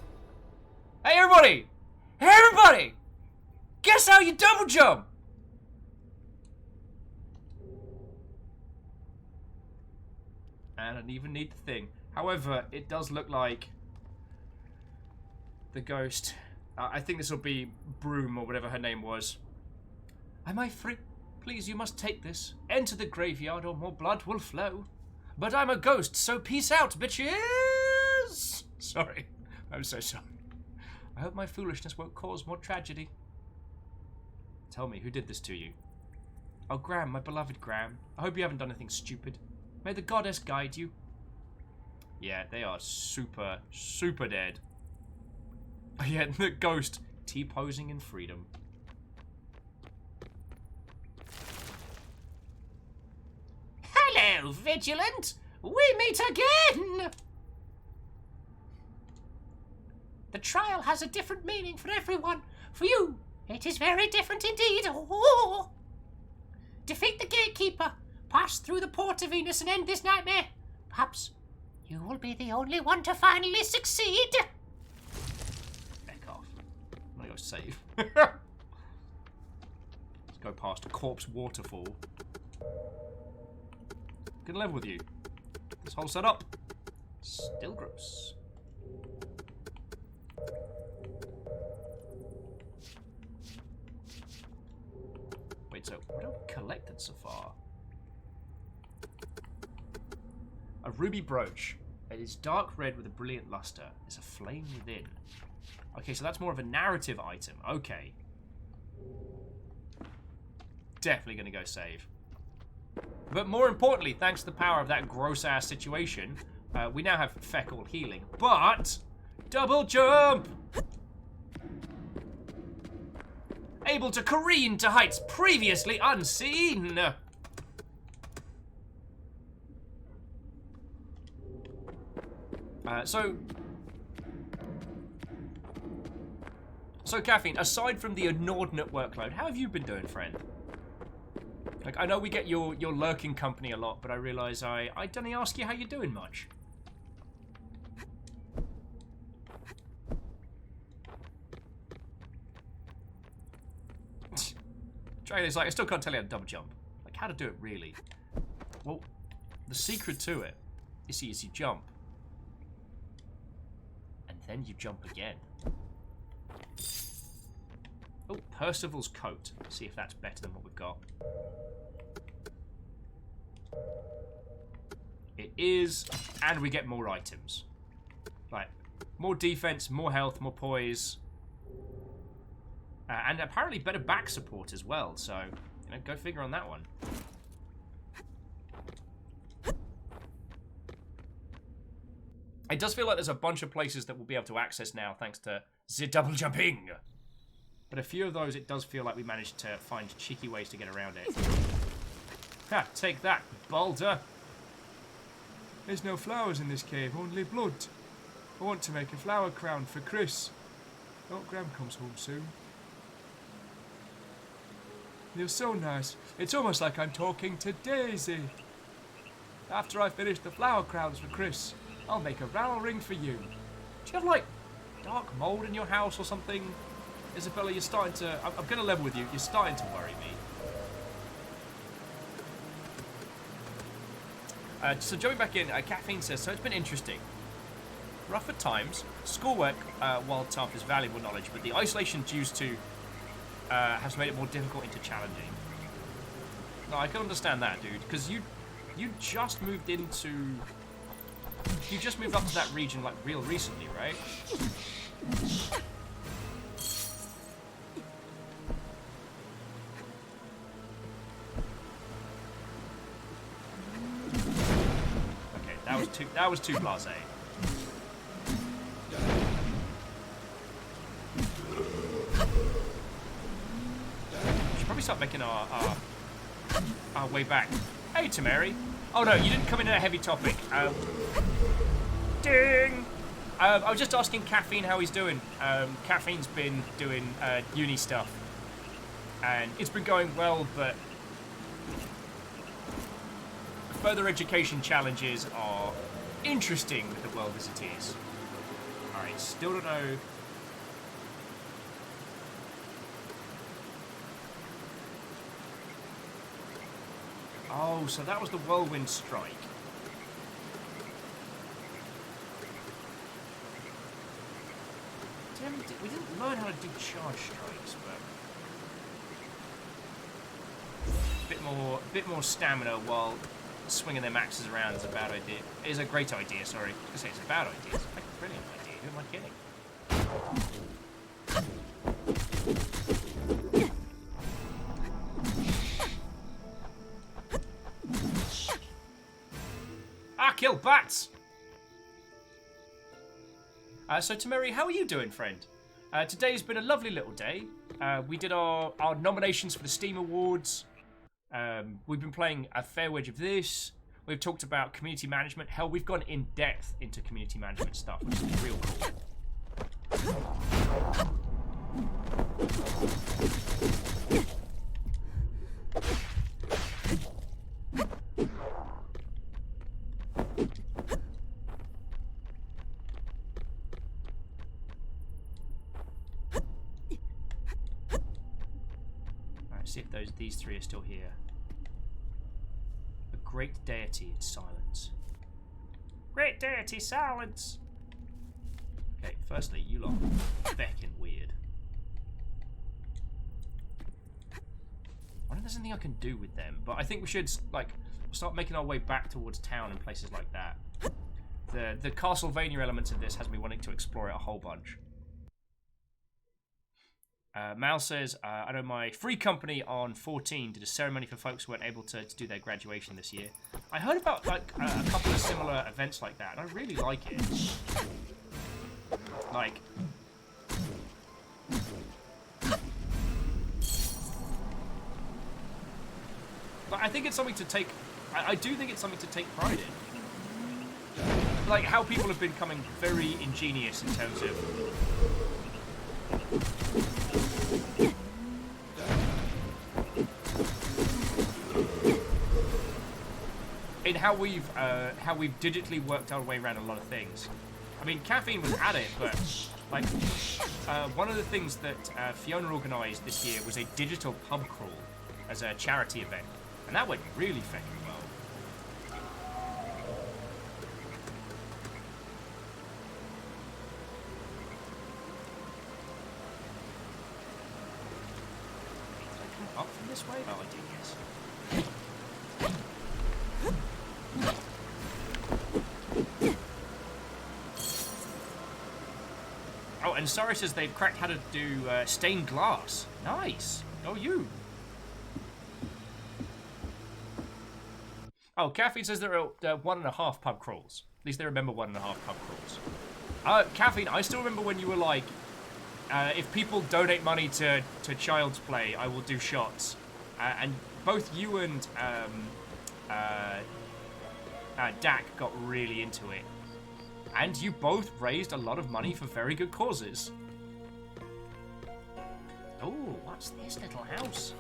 Hey, everybody! Guess how you double jump? And I don't even need the thing. However, it does look like the ghost. I think this will be Broom or whatever her name was. Am I free? Please, you must take this. Enter the graveyard or more blood will flow. But I'm a ghost, so peace out, bitches! Sorry. I'm so sorry. I hope my foolishness won't cause more tragedy. Tell me, who did this to you? Oh, Graham, my beloved Graham. I hope you haven't done anything stupid. May the goddess guide you. Yeah, they are super, super dead. Oh, yeah, the ghost T-posing in freedom. Hello, Vigilant! We meet again! The trial has a different meaning for everyone. For you, it is very different indeed. Oh. Defeat the gatekeeper, pass through the port of Venus and end this nightmare. Perhaps you will be the only one to finally succeed. Heck off. I'm gonna go save. Let's go past a corpse waterfall. Good level with you. This whole setup. Still gross. Wait, so what have we collected so far? A ruby brooch. It is dark red with a brilliant luster. There's a flame within. Okay, so that's more of a narrative item. Okay. Definitely gonna go save. But more importantly, thanks to the power of that gross-ass situation, we now have fecal healing. But double jump! Able to careen to heights previously unseen! So Caffeine, aside from the inordinate workload, how have you been doing, friend? Like, I know we get your lurking company a lot, but I realise I don't ask you how you're doing much. Dragon is like, I still can't tell you how to double jump. Like, how to do it, really. Well, the secret to it is you jump. And then you jump again. Oh, Percival's coat. See if that's better than what we've got. It is, and we get more items. Like, more defense, more health, more poise. And apparently better back support as well, so, you know, go figure on that one. It does feel like there's a bunch of places that we'll be able to access now thanks to the double jumping. But a few of those, it does feel like we managed to find cheeky ways to get around it. Ha, take that, Boulder. There's no flowers in this cave, only blood. I want to make a flower crown for Chris. Oh, Graham comes home soon. You're so nice. It's almost like I'm talking to Daisy. After I finish the flower crowns for Chris, I'll make a rattle ring for you. Do you have, like, dark mold in your house or something? Isabella, you're starting to... I'm going to level with you. You're starting to worry me. So jumping back in, Caffeine says, so it's been interesting. Rough at times. Schoolwork, while tough, is valuable knowledge, but the isolation due to has made it more difficult into challenging. No, I can understand that, dude, because you just moved into... You just moved up to that region, like, real recently, right? Okay, that was too blasé. We should probably start making our way back. Hey, Tamari. Oh no, you didn't come in at a heavy topic. Ding! I was just asking Caffeine how he's doing. Caffeine's been doing uni stuff. And it's been going well, but further education challenges are interesting with the world as it is. Alright, still don't know Oh, so that was the whirlwind strike. We didn't learn how to do charge strikes, but bit more stamina while swinging their axes around is a bad idea. Is a great idea. Sorry, I was gonna say it's a bad idea. It's like a brilliant idea. Who am I kidding? Kill bats! So Tameri, how are you doing, friend? Today's been a lovely little day. We did our nominations for the Steam Awards. We've been playing a fair wedge of this. We've talked about community management. Hell, we've gone in depth into community management stuff, which is real cool. See if these three are still here. A great deity in silence. Great deity, silence! Okay, firstly, you lot are feckin' weird. I wonder if there's anything I can do with them, but I think we should, like, start making our way back towards town and places like that. The Castlevania elements of this has me wanting to explore it a whole bunch. Mal says, I know my free company on 14 did a ceremony for folks who weren't able to do their graduation this year. I heard about like a couple of similar events like that, and I really like it. Like, I think it's something to take. I do think it's something to take pride in. Like how people have been becoming very ingenious in terms of. In how we've digitally worked our way around a lot of things. I mean, Caffeine was at it, but like one of the things that Fiona organised this year was a digital pub crawl as a charity event, and that went really fucking well. Did I come up from this way? Oh, I did, yes. Oh, and Sorry says they've cracked how to do stained glass. Nice. Oh, you. Oh, Caffeine says there are 1.5 pub crawls. At least they remember 1.5 pub crawls. Caffeine, I still remember when you were like, if people donate money to Child's Play, I will do shots. And both you and Dak got really into it. And you both raised a lot of money for very good causes. Oh, what's this little house?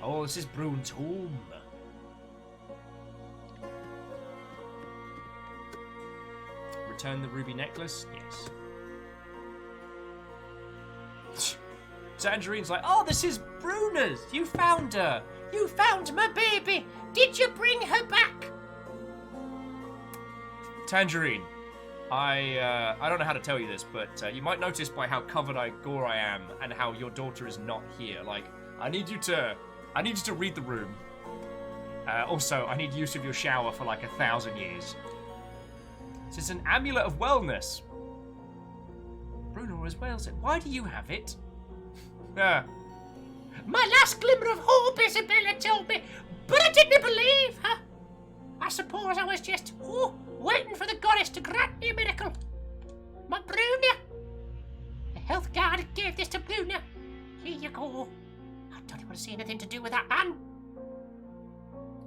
Oh, this is Brune's home. Return the ruby necklace? Yes. Tangerine's like, oh, this is Bruna's. You found her. You found my baby. Did you bring her back? Tangerine. I don't know how to tell you this, but you might notice by how covered gore I am and how your daughter is not here. Like, I need you to read the room. Also, I need use of your shower for like 1,000 years. It's an amulet of wellness. Bruno as well said, why do you have it? My last glimmer of hope, Isabella told me, but I didn't believe her. I suppose I was just waiting for the goddess to grant me a miracle. My Bruna. The health guard gave this to Bruna. Here you go. I don't want to see anything to do with that man.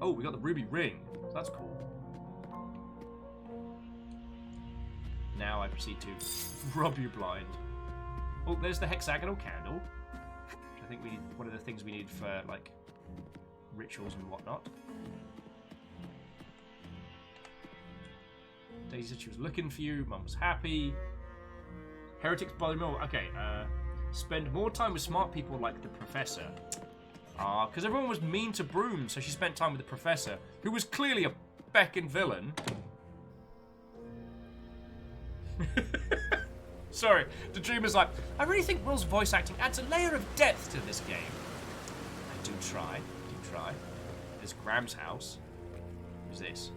Oh, we got the ruby ring. That's cool. Now I proceed to rub you blind. Oh, there's the hexagonal candle. Which I think we need one of the things we need for like rituals and whatnot. Daisy said she was looking for you. Mum was happy. Heretics bother me. Okay, spend more time with smart people like the professor. Ah, because everyone was mean to Broom, so she spent time with the professor, who was clearly a feckin' villain. Sorry, the Dreamer's like, I really think Will's voice acting adds a layer of depth to this game. I do try. There's Graham's house. Who's this?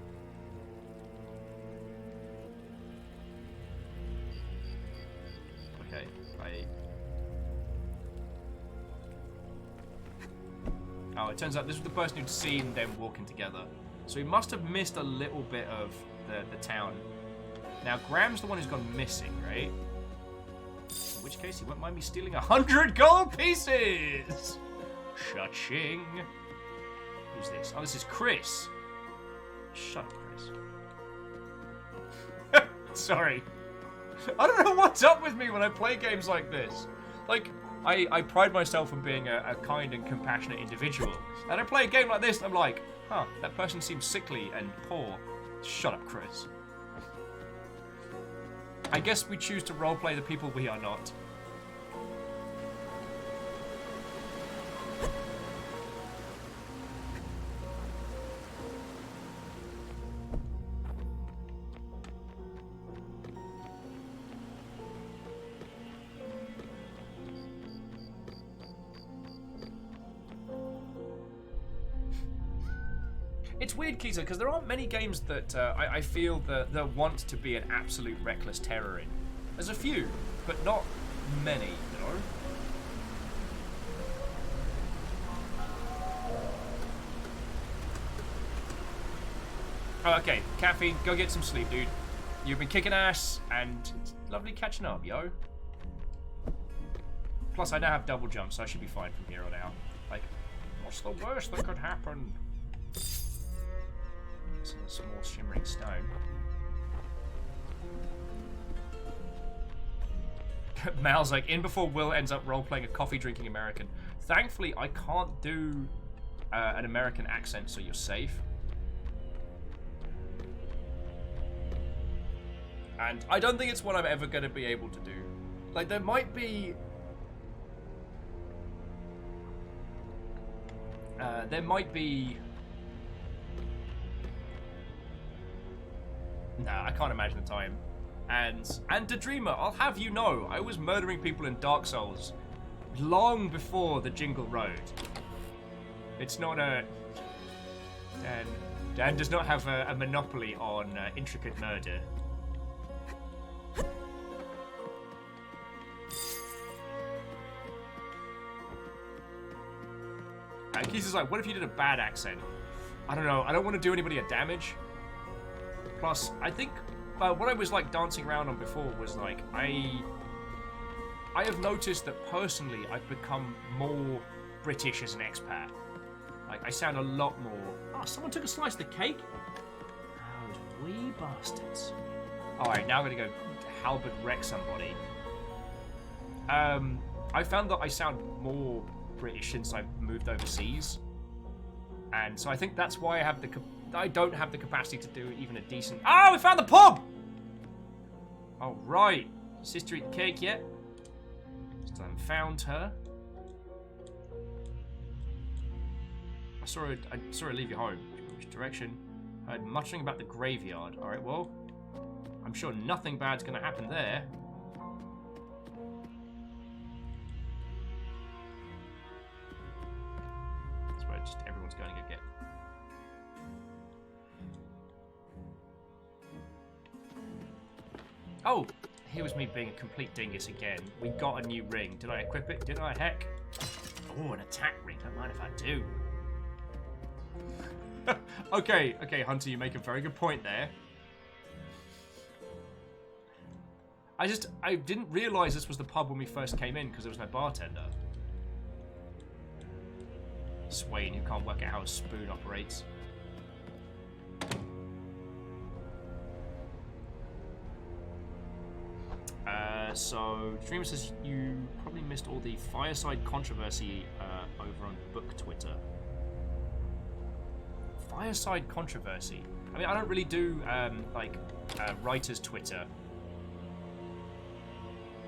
Okay, Oh, it turns out this was the person who'd seen them walking together. So he must have missed a little bit of the town. Now, Graham's the one who's gone missing, right? In which case, he won't mind me stealing 100 gold pieces! Cha-ching. Who's this? Oh, this is Chris. Shut up, Chris. Sorry. I don't know what's up with me when I play games like this. Like, I pride myself on being a kind and compassionate individual. And I play a game like this, and I'm like, huh, that person seems sickly and poor. Shut up, Chris. I guess we choose to roleplay the people we are not. It's weird, Keezer, because there aren't many games that I feel that want to be an absolute reckless terror in. There's a few, but not many, you know? Oh, okay, Caffeine, go get some sleep, dude. You've been kicking ass, and it's lovely catching up, yo. Plus, I now have double jump, so I should be fine from here on out. Like, what's the worst that could happen? Some small shimmering stone. Mal's like, in before Will ends up role-playing a coffee-drinking American. Thankfully, I can't do an American accent, so you're safe. And I don't think it's what I'm ever going to be able to do. Like, there might be... Nah, I can't imagine the time. And the Dreamer, I'll have you know, I was murdering people in Dark Souls long before the Jingle Road. It's not a... Dan does not have a monopoly on intricate murder. Keith is like, what if you did a bad accent? I don't know, I don't want to do anybody a damage. Plus, I think what I was like dancing around on before was like, I have noticed that personally I've become more British as an expat. Like, I sound a lot more... Oh, someone took a slice of the cake? Those wee bastards. Alright, now I'm going to go halberd wreck somebody. I found that I sound more British since I've moved overseas. And so I think that's why I don't have the capacity to do even a decent... Oh, we found the pub! All right. Sister eat cake yet? Still haven't found her. I saw her leave your home. Which direction? Heard muttering about the graveyard. All right, well, I'm sure nothing bad's going to happen there. That's where just everyone's going to get. Oh, here was me being a complete dingus again. We got a new ring. Did I equip it? Did I? Heck. Oh, an attack ring. Don't mind if I do. Okay, Hunter, you make a very good point there. I didn't realise this was the pub when we first came in because there was no bartender. Swain, who can't work out how a spoon operates. So, Dreamer says you probably missed all the fireside controversy over on book Twitter. Fireside controversy? I mean, I don't really do, writers' Twitter.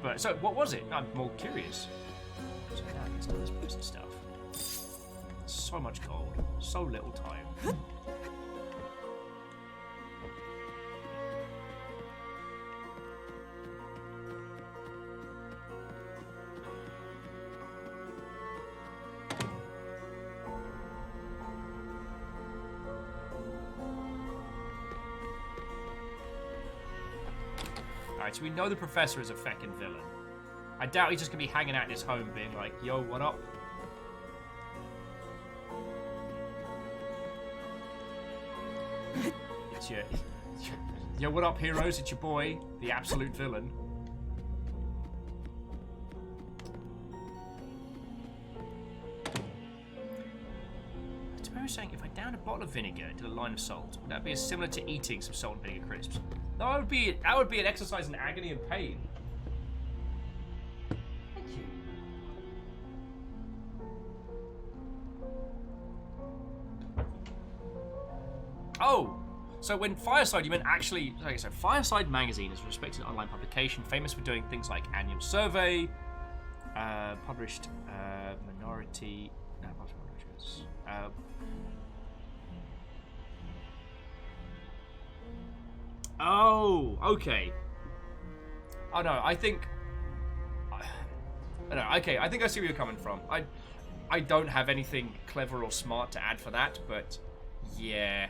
But, so, what was it? I'm more curious. So now I can start this person stuff. so much gold. So little time. Alright, so we know the professor is a feckin' villain. I doubt he's just gonna be hanging out in his home being like, yo, what up? It's your... Yo, what up, heroes? It's your boy, the absolute villain. I was saying, if I downed a bottle of vinegar and did a line of salt, would that be as similar to eating some salt and vinegar crisps? That would be an exercise in agony and pain. Thank you. Oh, so when Fireside, you meant actually, like I said, Fireside Magazine is a respected online publication famous for doing things like annual survey, published minority, no, not minorities, oh, okay. Oh no, I think. No, okay, I think I see where you're coming from. I don't have anything clever or smart to add for that, but yeah,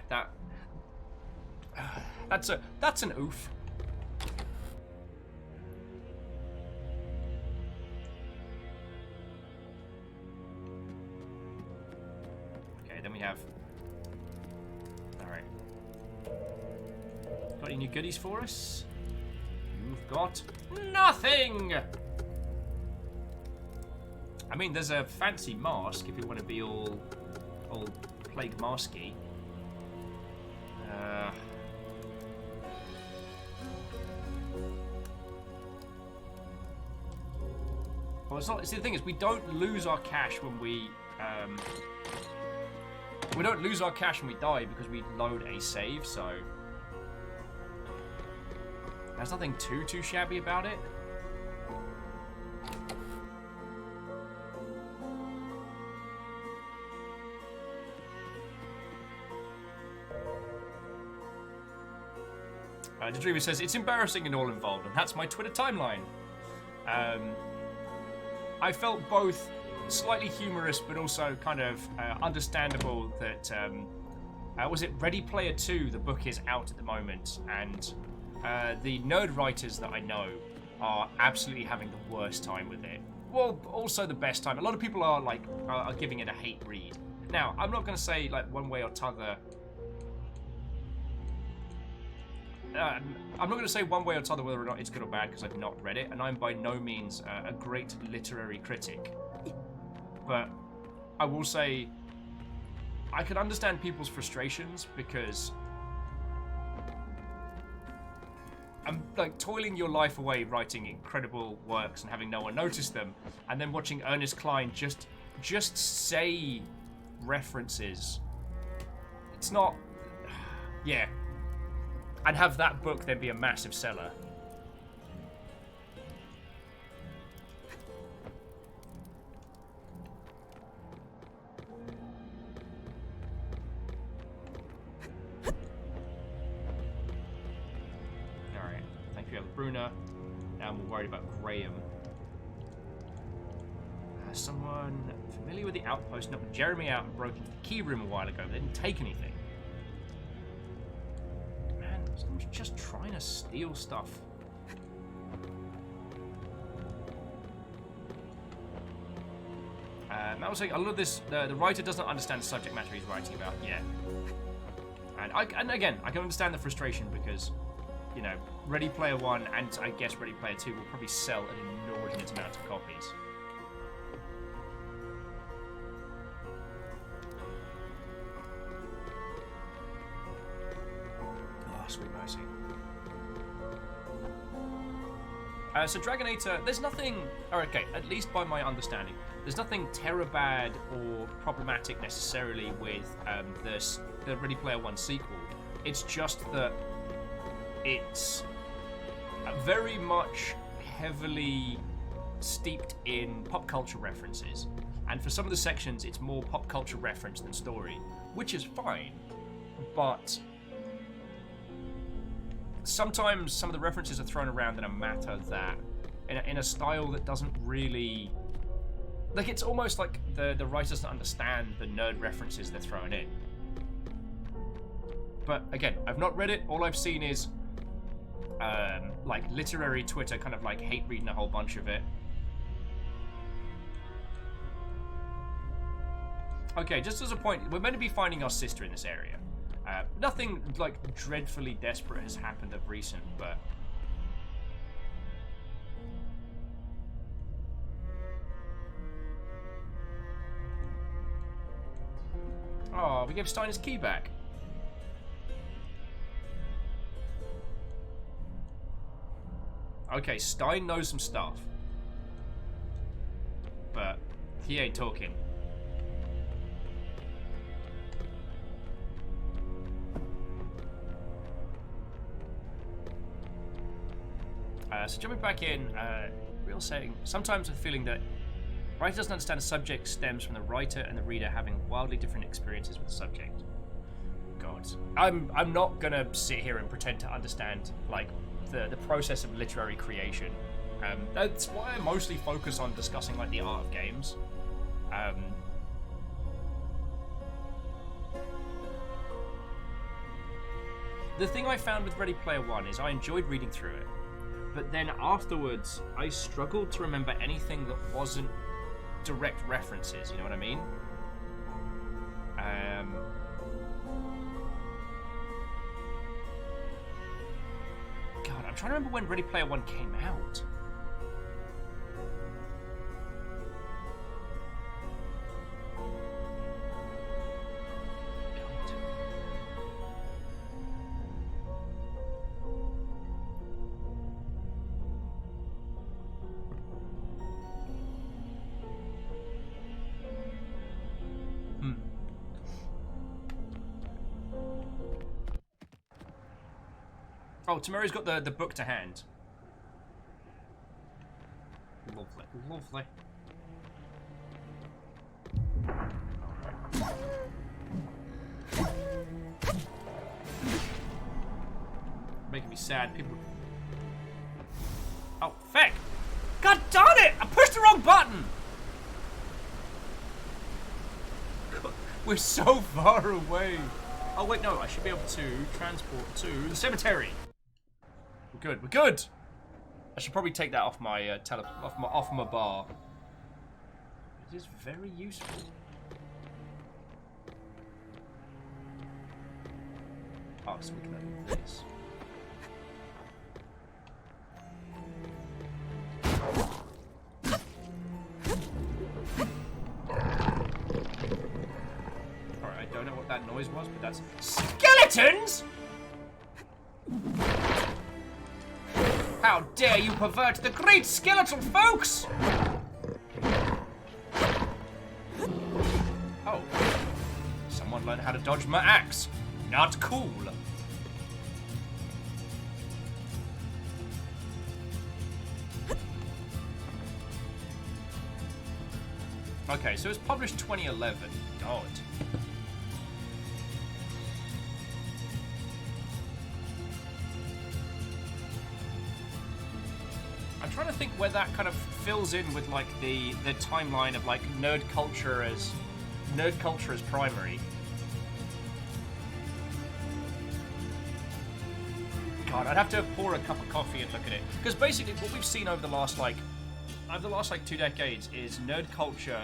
that's an oof. Okay, then we have. All right. Got any new goodies for us? You've got nothing! I mean, there's a fancy mask if you want to be all plague masky. Well, it's not. See, the thing is, we don't lose our cash when we don't lose our cash when we die because we load a save. So there's nothing too shabby about it. The Dreamer says, it's embarrassing and all involved, and that's my Twitter timeline. I felt both slightly humorous, but also kind of understandable that, was it Ready Player 2, the book is out at the moment, and the nerd writers that I know are absolutely having the worst time with it. Well, also the best time. A lot of people are, like, are giving it a hate read. Now, I'm not going to say, like, one way or t'other. I'm not going to say one way or t'other whether or not it's good or bad because I've not read it, and I'm by no means a great literary critic. But I will say I can understand people's frustrations because I'm like toiling your life away writing incredible works and having no one notice them, and then watching Ernest Cline just say references. It's not... Yeah. And have that book then be a massive seller. Alright, thank you, Bruna. Now I'm worried about Graham. Someone familiar with the outpost knocked Jeremy out and broke into the key room a while ago, but didn't take anything. Someone's just trying to steal stuff. I was saying, a lot of this, the writer doesn't understand the subject matter he's writing about yet. And again, I can understand the frustration because, you know, Ready Player 1 and I guess Ready Player 2 will probably sell an inordinate amount of copies. Sweet mercy. So Dragonator, there's nothing... Oh, okay, at least by my understanding, there's nothing bad or problematic necessarily with the Ready Player 1 sequel. It's just that it's very much heavily steeped in pop culture references. And for some of the sections, it's more pop culture reference than story, which is fine. But sometimes some of the references are thrown around in a matter that, in a style that doesn't really... Like, it's almost like the writer doesn't understand the nerd references they're throwing in. But again, I've not read it. All I've seen is like literary Twitter kind of like hate reading a whole bunch of it. Okay, just as a point, we're meant to be finding our sister in this area. Nothing like dreadfully desperate has happened of recent, but oh, we gave Stein his key back. Okay, Stein knows some stuff. But he ain't talking. So jumping back in, real saying, sometimes with feeling that writer doesn't understand a subject stems from the writer and the reader having wildly different experiences with the subject. God. I'm not gonna sit here and pretend to understand, like, the process of literary creation. That's why I mostly focus on discussing, like, the art of games. The thing I found with Ready Player One is I enjoyed reading through it, but then afterwards I struggled to remember anything that wasn't direct references, you know what I mean? God, I'm trying to remember when Ready Player One came out. Oh, Tamari's got the book to hand. Lovely, lovely. Making me sad. People. Oh, feck! God darn it! I pushed the wrong button! We're so far away. Oh wait, no, I should be able to transport to the cemetery. We're good. We're good. I should probably take that off my off my bar. It is very useful. Oh, so we can open this. Alright, I don't know what that noise was, but that's skeletons! How dare you pervert the great skeletal folks! Oh. Someone learned how to dodge my axe. Not cool. Okay, so it's published 2011. God. I'm trying to think where that kind of fills in with like the timeline of like nerd culture as primary. God, I'd have to pour a cup of coffee and look at it, because basically what we've seen over the last 2 decades is nerd culture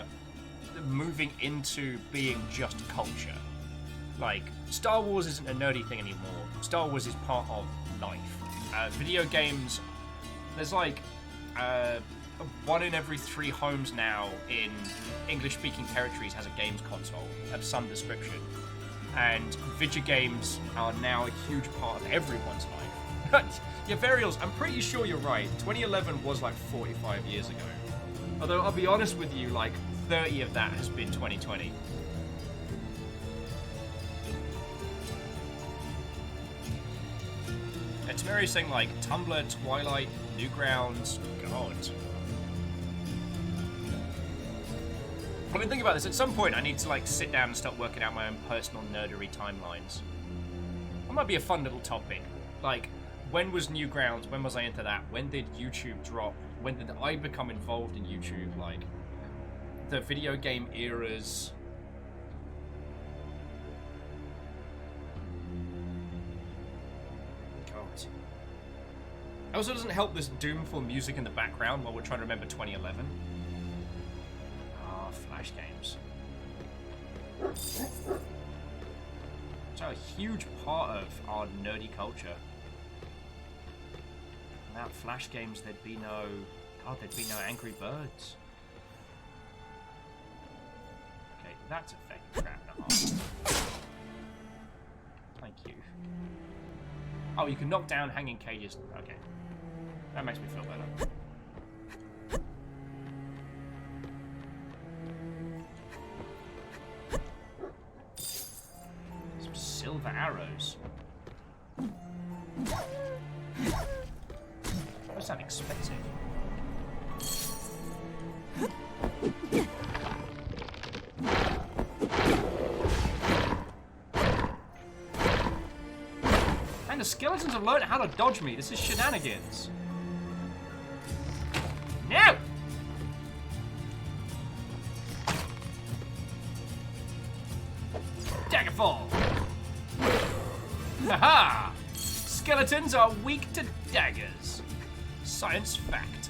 moving into being just culture. Like, Star Wars isn't a nerdy thing anymore. Star Wars is part of life. Video games, there's like 1 in every 3 homes now in English-speaking territories has a games console of some description. And video games are now a huge part of everyone's life. Yeah, Varials, I'm pretty sure you're right. 2011 was like 45 years ago. Although, I'll be honest with you, like, 30 of that has been 2020. And Tamari's saying, like, Tumblr, Twilight, Newgrounds, God. I've been thinking about this. At some point, I need to like sit down and start working out my own personal nerdery timelines. That might be a fun little topic. Like, when was Newgrounds? When was I into that? When did YouTube drop? When did I become involved in YouTube? Like, the video game eras. God. It also doesn't help this doomful music in the background while we're trying to remember 2011. Ah, Flash games. It's a huge part of our nerdy culture. Without Flash games, there'd be no Angry Birds. Okay, that's a fake crap and a half. Thank you. Oh, you can knock down hanging cages. Okay. That makes me feel better. Some silver arrows. Those sound expensive. And the skeletons have learned how to dodge me. This is shenanigans. No! Daggerfall! Haha! Skeletons are weak to daggers. Science fact.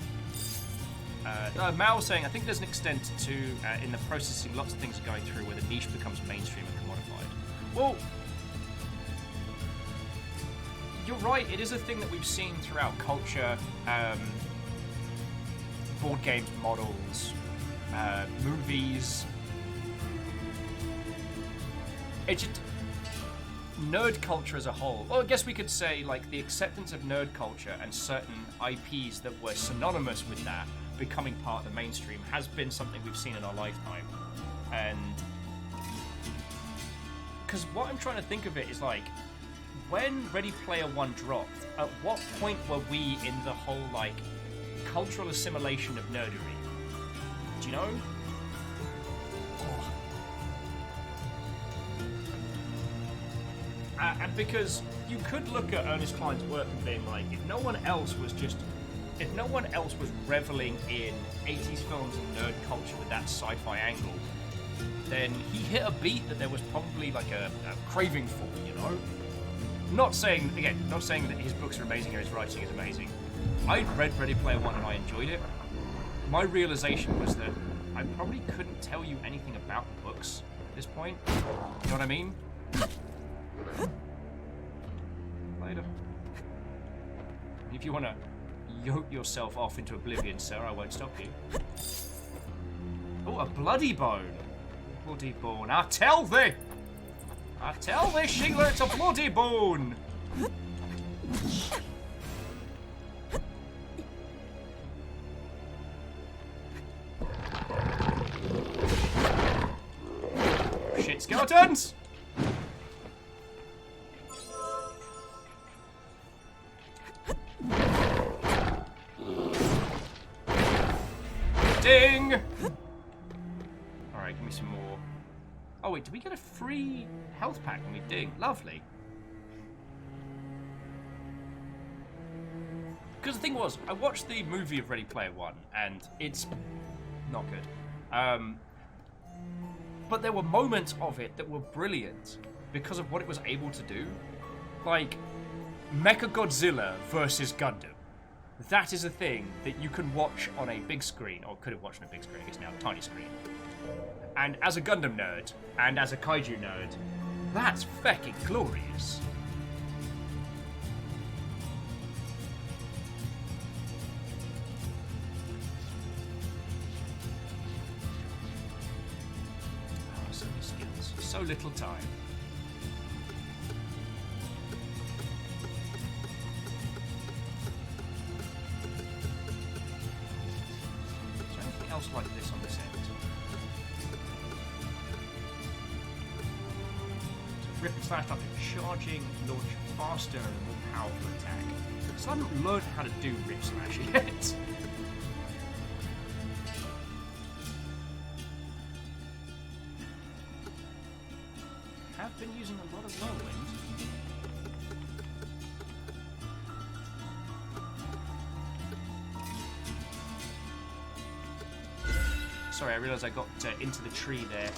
Mal was saying, I think there's an extent to, in the processing, lots of things are going through where the niche becomes mainstream and commodified. Well, you're right, it is a thing that we've seen throughout culture. Board games, models, movies. It's just nerd culture as a whole. Well, I guess we could say like the acceptance of nerd culture and certain IPs that were synonymous with that becoming part of the mainstream has been something we've seen in our lifetime. And because what I'm trying to think of it is like, when Ready Player One dropped, at what point were we in the whole like cultural assimilation of nerdery? Do you know? And because you could look at Ernest Cline's work and being like, if no one else was reveling in 80s films and nerd culture with that sci-fi angle, then he hit a beat that there was probably like a craving for, you know? Not saying that his books are amazing or his writing is amazing. I'd read Ready Player One and I enjoyed it. My realization was that I probably couldn't tell you anything about the books at this point. You know what I mean? Later. If you want to yoke yourself off into oblivion, sir, I won't stop you. Oh, a bloody bone. Bloody bone. I tell thee, Sheila, it's a bloody bone. Shit, skeletons! Ding! Alright, give me some more. Oh wait, did we get a free health pack when we ding? Lovely. Because the thing was, I watched the movie of Ready Player One, and it's not good. But there were moments of it that were brilliant because of what it was able to do. Like, Mechagodzilla versus Gundam. That is a thing that you can watch on a big screen, or could have watched on a big screen, I guess now a tiny screen. And as a Gundam nerd, and as a Kaiju nerd, that's fecking glorious. Oh, so many skills, so little time. Else like this on this end. So rip and slash after charging, launch faster and more powerful attack. So I haven't learned how to do rip slash yet. have been using a lot of whirlwind. Sorry, I realised I got into the tree there.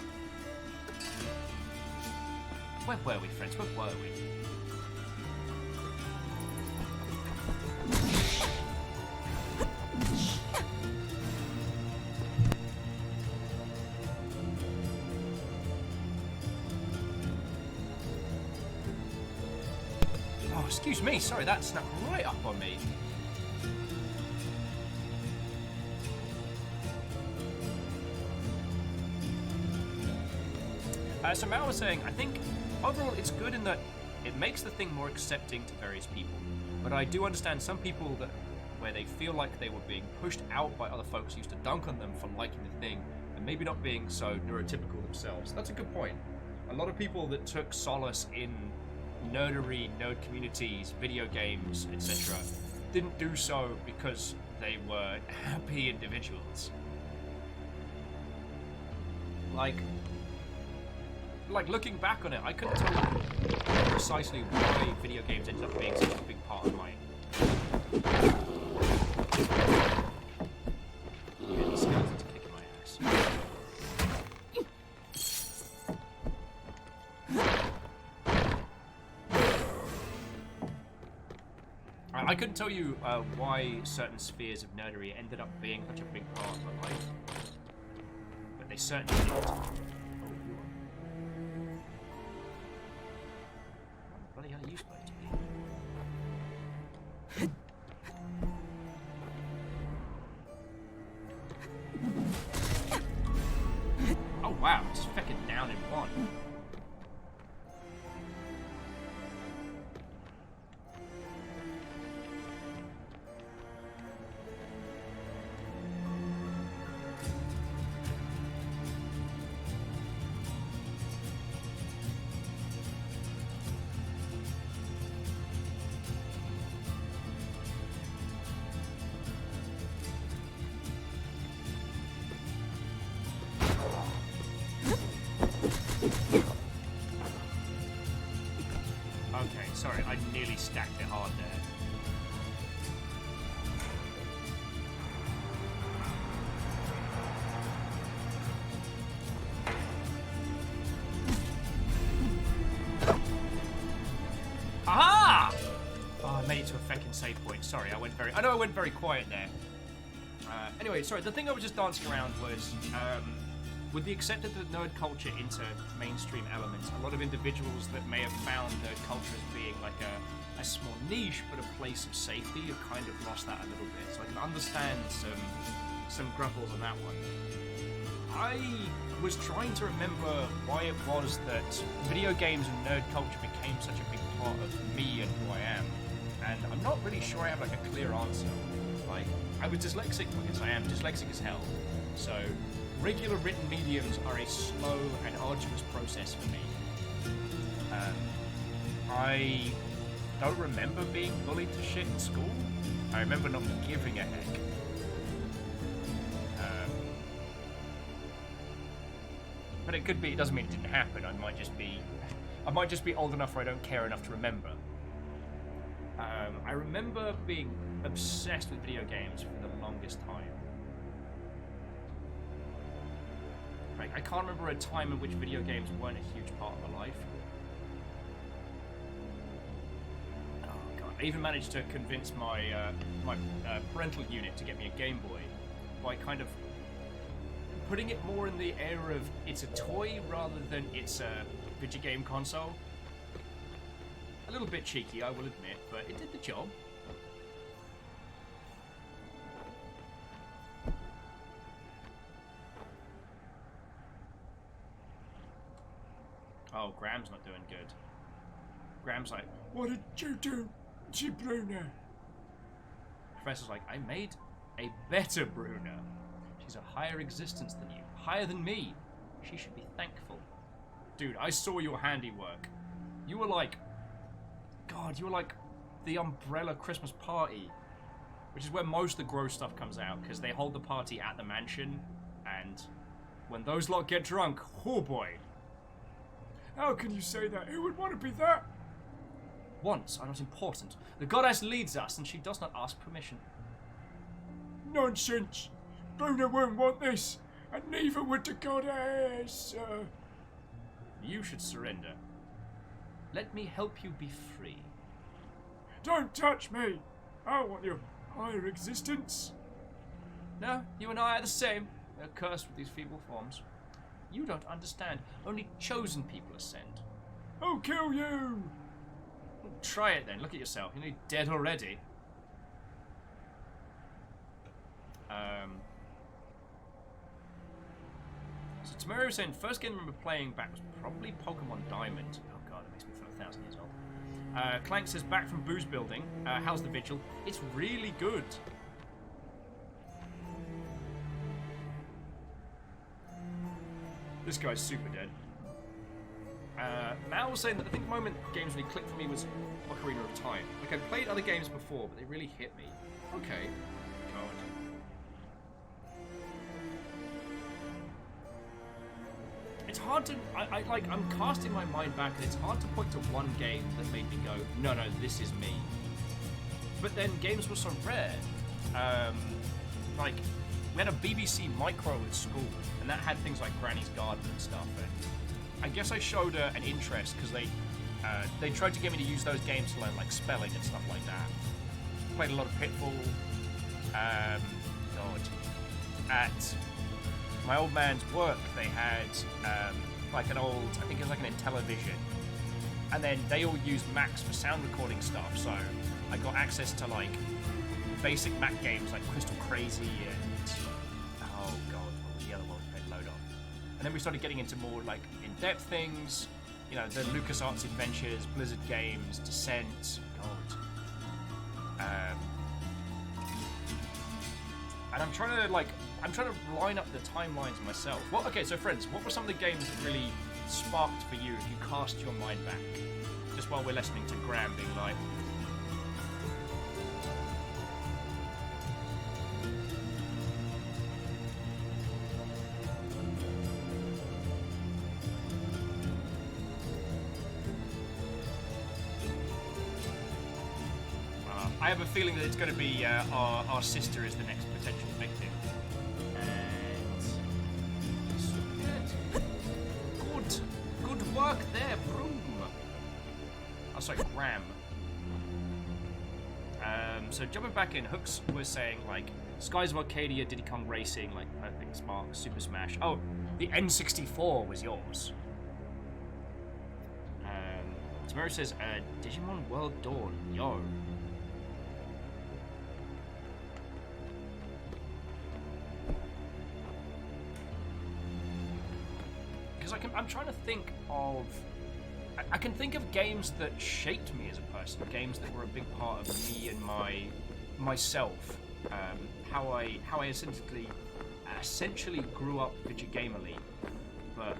Where were we, friends? Where were we? Oh, excuse me. Sorry, that snuck right up on me. So Mal was saying, I think overall it's good in that it makes the thing more accepting to various people. But I do understand some people that where they feel like they were being pushed out by other folks who used to dunk on them for liking the thing and maybe not being so neurotypical themselves. That's a good point. A lot of people that took solace in nerdery, nerd communities, video games, etc. didn't do so because they were happy individuals. Like looking back on it, I couldn't tell you precisely why video games ended up being such a big part of my. Yeah, the skeleton's kicking my ass. I couldn't tell you why certain spheres of nerdery ended up being such a big part of my life, but they certainly did. Bloody hell are you supposed to be? Oh wow, it's fucking down in one. Okay, sorry, I nearly stacked it hard there. Aha! Oh, I made it to a feckin' save point. Sorry, I know I went very quiet there. Anyway, sorry, the thing I was just dancing around was, with the acceptance of nerd culture into mainstream elements, a lot of individuals that may have found nerd culture as being like a small niche but a place of safety have kind of lost that a little bit. So I can understand some grumbles on that one. I was trying to remember why it was that video games and nerd culture became such a big part of me and who I am, and I'm not really sure I have like a clear answer. Like, I was dyslexic because I am dyslexic as hell, so regular written mediums are a slow and arduous process for me. I don't remember being bullied to shit in school. I remember not giving a heck. But it could be, it doesn't mean it didn't happen. I might just be old enough where I don't care enough to remember. I remember being obsessed with video games for the longest time. Right, I can't remember a time in which video games weren't a huge part of my life. Oh god, I even managed to convince my parental unit to get me a Game Boy by kind of putting it more in the air of it's a toy rather than it's a video game console. A little bit cheeky, I will admit, but it did the job. Oh, Graham's not doing good. Graham's like, what did you do to Bruna? Professor's like, I made a better Bruna. She's a higher existence than you. Higher than me. She should be thankful. Dude, I saw your handiwork. You were like... God, you were like the Umbrella Christmas party. Which is where most of the gross stuff comes out, because they hold the party at the mansion, and when those lot get drunk, oh boy. How can you say that? Who would want to be that? Wants are not important. The goddess leads us, and she does not ask permission. Nonsense! Luna won't want this, and neither would the goddess. You should surrender. Let me help you be free. Don't touch me! I want your higher existence. No, you and I are the same. We're cursed with these feeble forms. You don't understand. Only chosen people ascend. I'll kill you! Well, try it then. Look at yourself. You're nearly dead already. So Tamara was saying, first game I remember playing back was probably Pokemon Diamond. Oh god, it makes me feel 1,000 years old. Clank says, back from booze building. How's the Vigil? It's really good. This guy's super dead. Mal was saying that I think the moment games really clicked for me was Ocarina of Time. Like, I'd played other games before, but they really hit me. Okay. God. It's hard to... I'm casting my mind back, and it's hard to point to one game that made me go, no, this is me. But then games were so rare. Like, we had a BBC Micro at school, and that had things like Granny's Garden and stuff. And I guess I showed an interest because they tried to get me to use those games to learn like spelling and stuff like that. Played a lot of Pitfall. God. At my old man's work, they had like an old, I think it was like an Intellivision, and then they all used Macs for sound recording stuff. So I got access to like basic Mac games like Crystal Crazy and oh god, what was the other one we played a load of? And then we started getting into more like in-depth things, you know, the LucasArts Adventures, Blizzard games, Descent, god. And I'm trying to line up the timelines myself. Well, okay, so friends, what were some of the games that really sparked for you if you cast your mind back? Just while we're listening to Graham being like, I have a feeling that it's going to be our sister is the next potential victim. And good work there, Broom. Oh, sorry, Graham. So jumping back in, Hooks was saying like Skies of Arcadia, Diddy Kong Racing, like Perfect Spark, Super Smash. Oh, the N64 was yours. Tamara says Digimon World Dawn, yo. I'm trying to think of... I can think of games that shaped me as a person, games that were a big part of me and myself, how I essentially grew up Vigigamerly, but...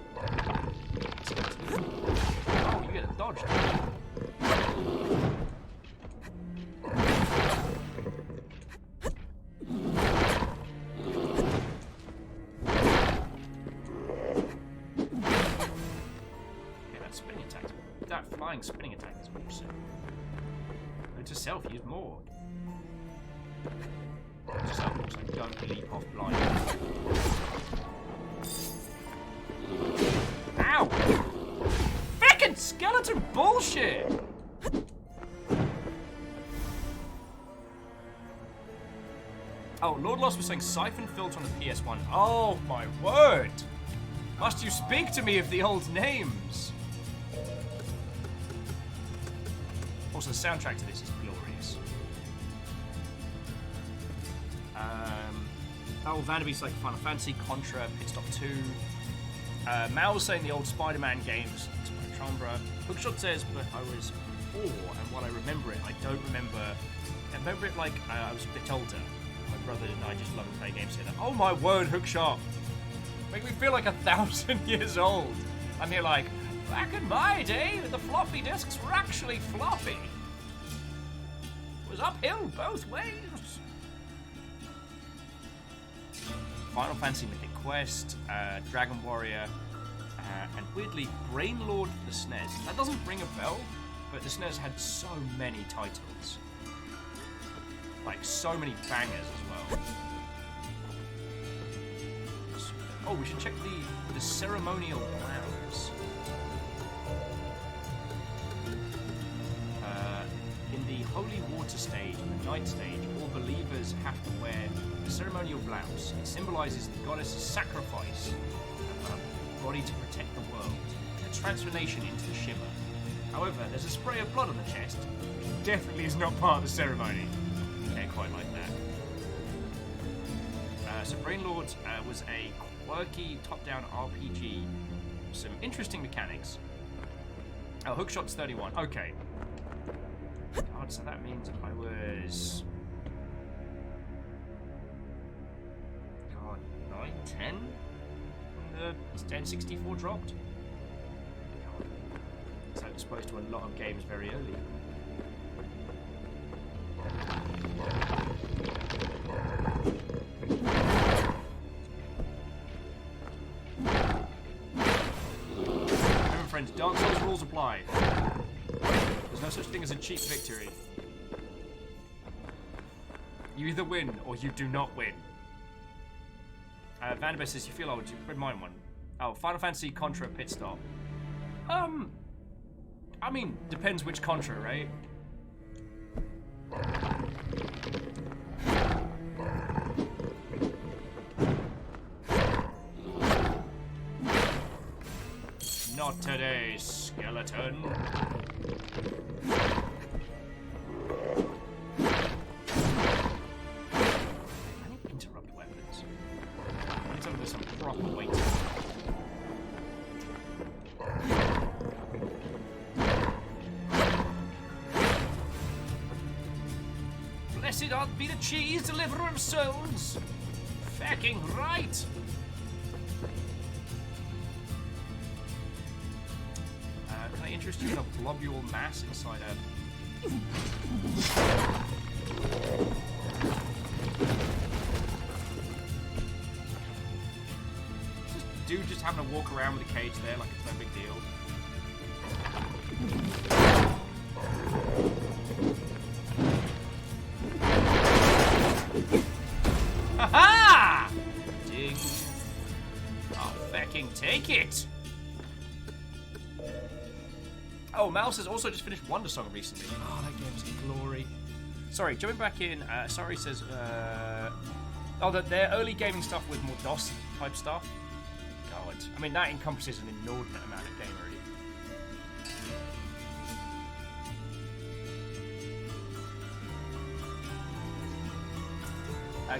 Oh, you get a dodge. Spinning attack is awesome. Note to self, use more. Note to self looks like don't leap off blind. Ow! Frickin' skeleton bullshit! Oh, Lord Lost was saying Siphon Filter on the PS1. Oh my word! Must you speak to me of the old names? Also, the soundtrack to this is glorious. Oh, Vanderbeek's like Final Fantasy, Contra, Pit Stop 2. Mal was saying the old Spider-Man games, Chambra. Hookshot says, but I was 4, and while I remember it, I don't remember. I remember it like I was a bit older. My brother and I just love to play games together. Oh my word, Hookshot! Make me feel like 1,000 years old. And you're like, back in my day, the floppy disks were actually floppy. It was uphill both ways. Final Fantasy Mythic Quest, Dragon Warrior, And weirdly, Brainlord for the SNES. That doesn't ring a bell, but the SNES had so many titles. Like, so many bangers as well. Oh, we should check the ceremonial grounds. In the Holy Water stage and the Night stage, all believers have to wear a ceremonial blouse. It symbolizes the goddess's sacrifice of her body to protect the world, a transformation into the Shimmer. However, there's a spray of blood on the chest, which definitely is not part of the ceremony. Okay, quite like that. So Brainlord was a quirky top-down RPG. Some interesting mechanics. Oh, hookshot's 31. Okay. God, so that means I was... God, 9, 10? When the N64 dropped? God. So I was exposed to a lot of games very early. Remember, friends, Dark Souls rules apply. There's no such thing as a cheap victory. You either win or you do not win. Vanderbilt says you feel old. You read mine one. Oh, Final Fantasy Contra pit stop. I mean, depends which Contra, right? Not today, skeleton. I need interrupt weapons. I need something with some proper weight. Blessed art be the cheese, deliverer of souls. Fucking right. Can I interest you in a globule mass inside a... Dude just having to walk around with a cage there like it's no big deal. Ha-ha! Ding. I'll fucking take it! Oh, Mouse has also just finished Wonder Song recently. Oh, that game was glory. Sorry, jumping back in, sorry says, oh, their early gaming stuff with more DOS type stuff. God, I mean, that encompasses an inordinate amount of game already.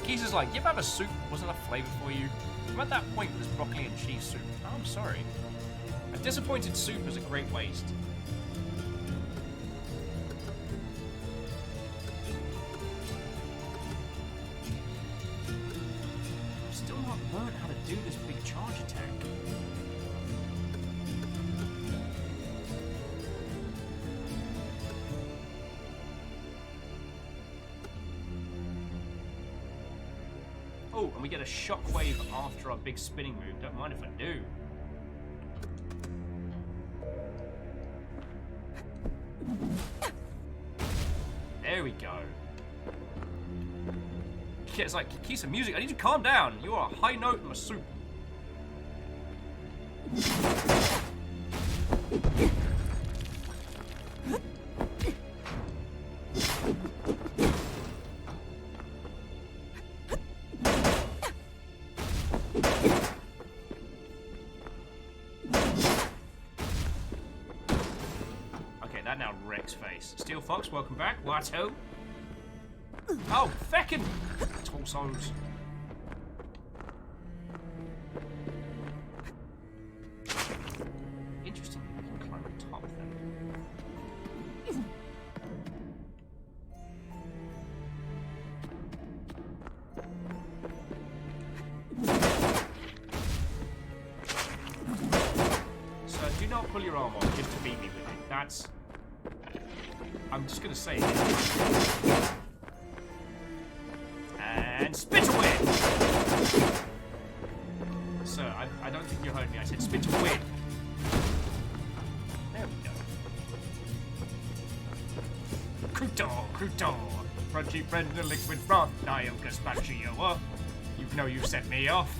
Keys is like, you ever have a soup wasn't enough flavour for you? I'm at that point with this broccoli and cheese soup. Oh, I'm sorry. A disappointed soup is a great waste. I've still not learned how to do this big charge attack. Oh, and we get a shockwave after our big spinning move. Don't mind if I do. There we go. It's like, key some music. I need to calm down. You are a high note in my soup. Okay, that now wrecks face. Steel Fox, welcome back. Watto. Oh, feckin' torsos. Interesting, we can climb on top then. So do not pull your arm off just to beat me with it. That's... I'm just gonna say it. And spit away! Sir, I don't think you heard me. I said spit away. crouton. Crunchy friend, the liquid broth. I am gazpacho. You know you set me off.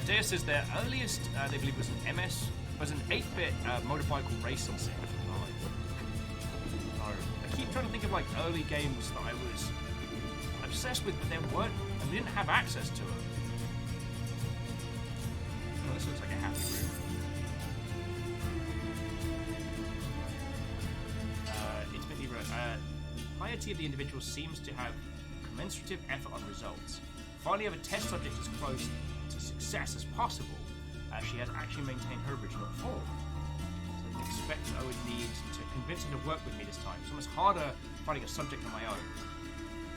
Dea says their earliest, they believe, was an was an 8-bit motorcycle racing sim. So I keep trying to think of like early games that I was obsessed with, but they weren't, and we didn't have access to them. Oh, this looks like a happy room. Piety of the individual seems to have commensurative effort on results. Finally, if a test subject is close to success as possible, she has actually maintained her original form. So I can expect I would need to convince her to work with me this time. It's almost harder finding a subject on my own.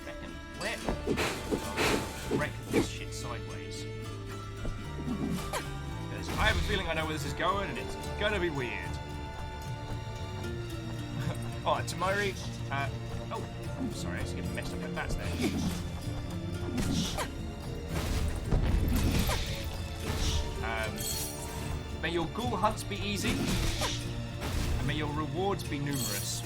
I reckon where? I'll wreck this shit sideways. Because I have a feeling I know where this is going, and it's gonna be weird. Alright, Tamari. Oh, sorry, I just get messed up my bats there. May your ghoul hunts be easy, and may your rewards be numerous.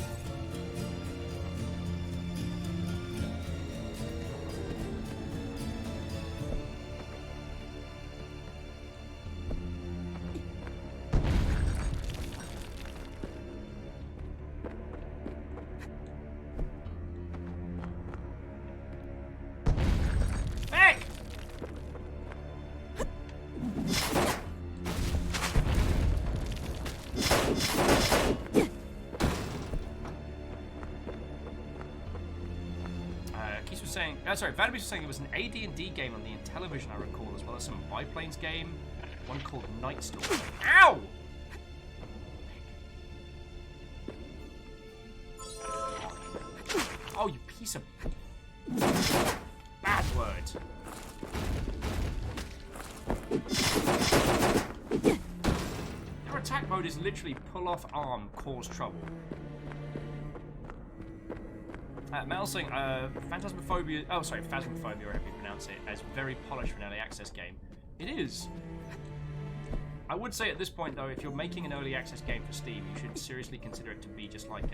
Vanderbeest was saying it was an AD&D game on the Intellivision, I recall, as well as some biplanes game, one called Nightstorm. Ow! Oh, you piece of bad word. Their attack mode is literally pull off arm, cause trouble. Mel saying, Phasmophobia, Phasmophobia, however you pronounce it, as very polished for an early access game. It is. I would say at this point, though, if you're making an early access game for Steam, you should seriously consider it to be just like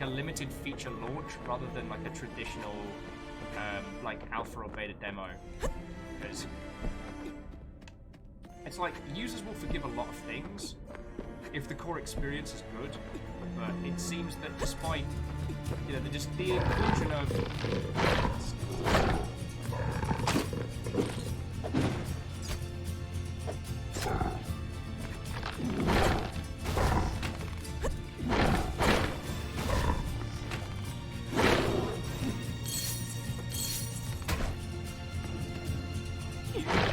a limited feature launch, rather than like a traditional, like alpha or beta demo. Because it's like, users will forgive a lot of things if the core experience is good, but it seems that despite, you know, the inclusion of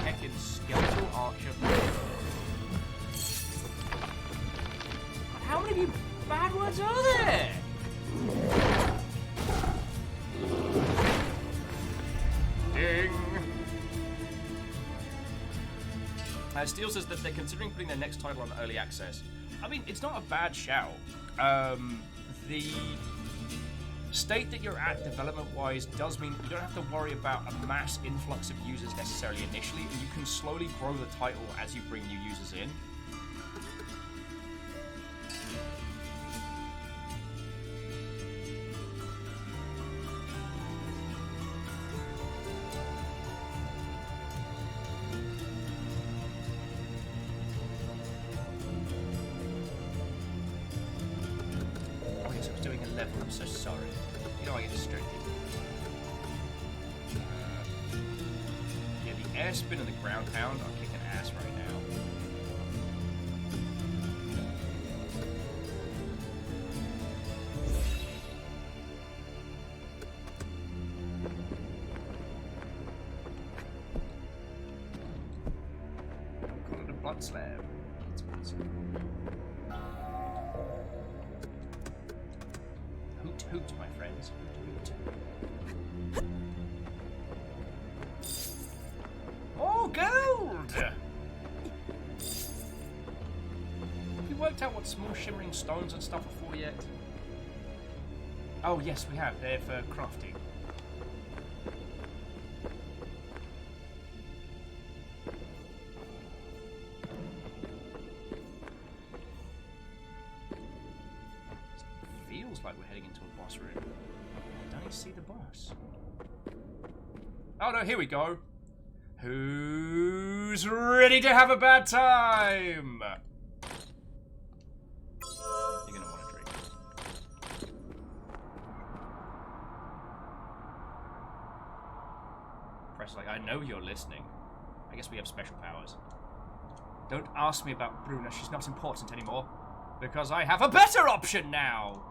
heckin' skeletal archer. How many bad words are there? Ding! Steele says that they're considering putting their next title on early access. I mean, it's not a bad shout. The state that you're at development-wise does mean you don't have to worry about a mass influx of users necessarily initially, and you can slowly grow the title as you bring new users in. I'm so sorry. You know I get distracted. Yeah, the air spin and the ground pound are kicking ass right now. Call it a blood slab. It's a blood slab. Hoot hoot, my friends. Hoot hoot. More gold! Have you worked out what small shimmering stones and stuff are for yet? Oh yes, we have. They're for crafting. like we're heading into a boss room. I don't even see the boss. Oh no, here we go. Who's ready to have a bad time? You're gonna want to drink. Press like, I know you're listening. I guess we have special powers. Don't ask me about Bruna, she's not important anymore. Because I have a better option now!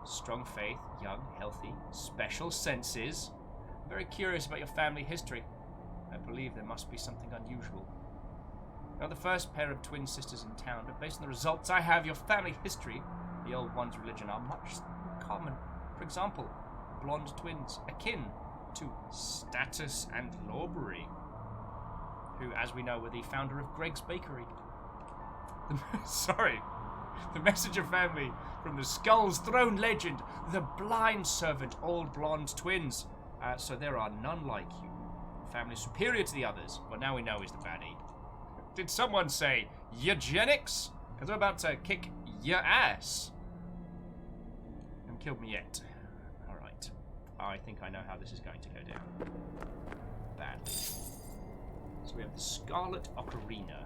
Strong faith, young, healthy, special senses. I'm very curious about your family history. I believe there must be something unusual. You're the first pair of twin sisters in town, but based on the results I have, your family history, the old one's religion, are much in common. For example, blonde twins, akin to Status and Lawbury, who, as we know, were the founder of Greg's Bakery. The Messenger family from the Skull's Throne legend, the blind servant, all blonde twins. So there are none like you. Family superior to the others. Well, now we know he's the baddie. Did someone say eugenics? Because I'm about to kick your ass. Haven't killed me yet. Alright. I think I know how this is going to go down. Badly. So we have the Scarlet Ocarina.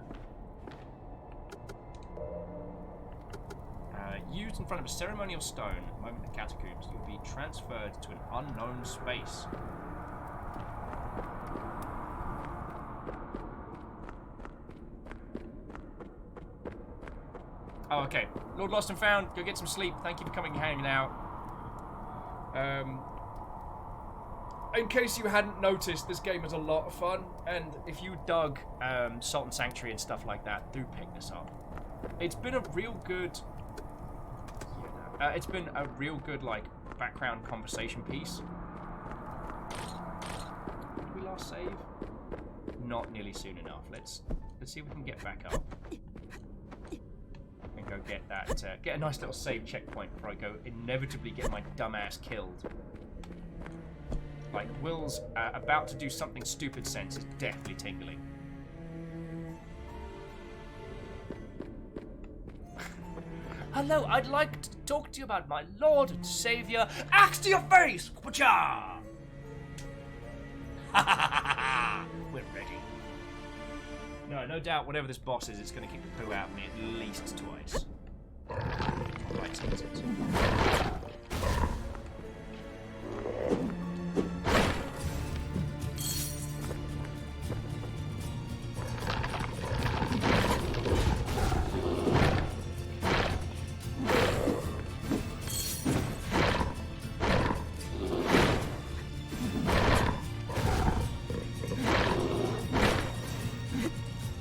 Used in front of a ceremonial stone, at the moment in the catacombs, you will be transferred to an unknown space. Oh, okay. Lord Lost and Found, go get some sleep. Thank you for coming and hanging out. In case you hadn't noticed, this game is a lot of fun, and if you dug Salt and Sanctuary and stuff like that, do pick this up. It's been a real good... it's been a real good, like, background conversation piece. Did we last save? Not nearly soon enough. Let's see if we can get back up. And go get that, get a nice little save checkpoint before I go inevitably get my dumbass killed. Like, Will's about to do something stupid sense is definitely tingling. Hello, I'd like to talk to you about my Lord and Savior. Axe to your face! Kwacha! We're ready. No doubt, whatever this boss is, it's going to kick the poo out of me at least twice. Right,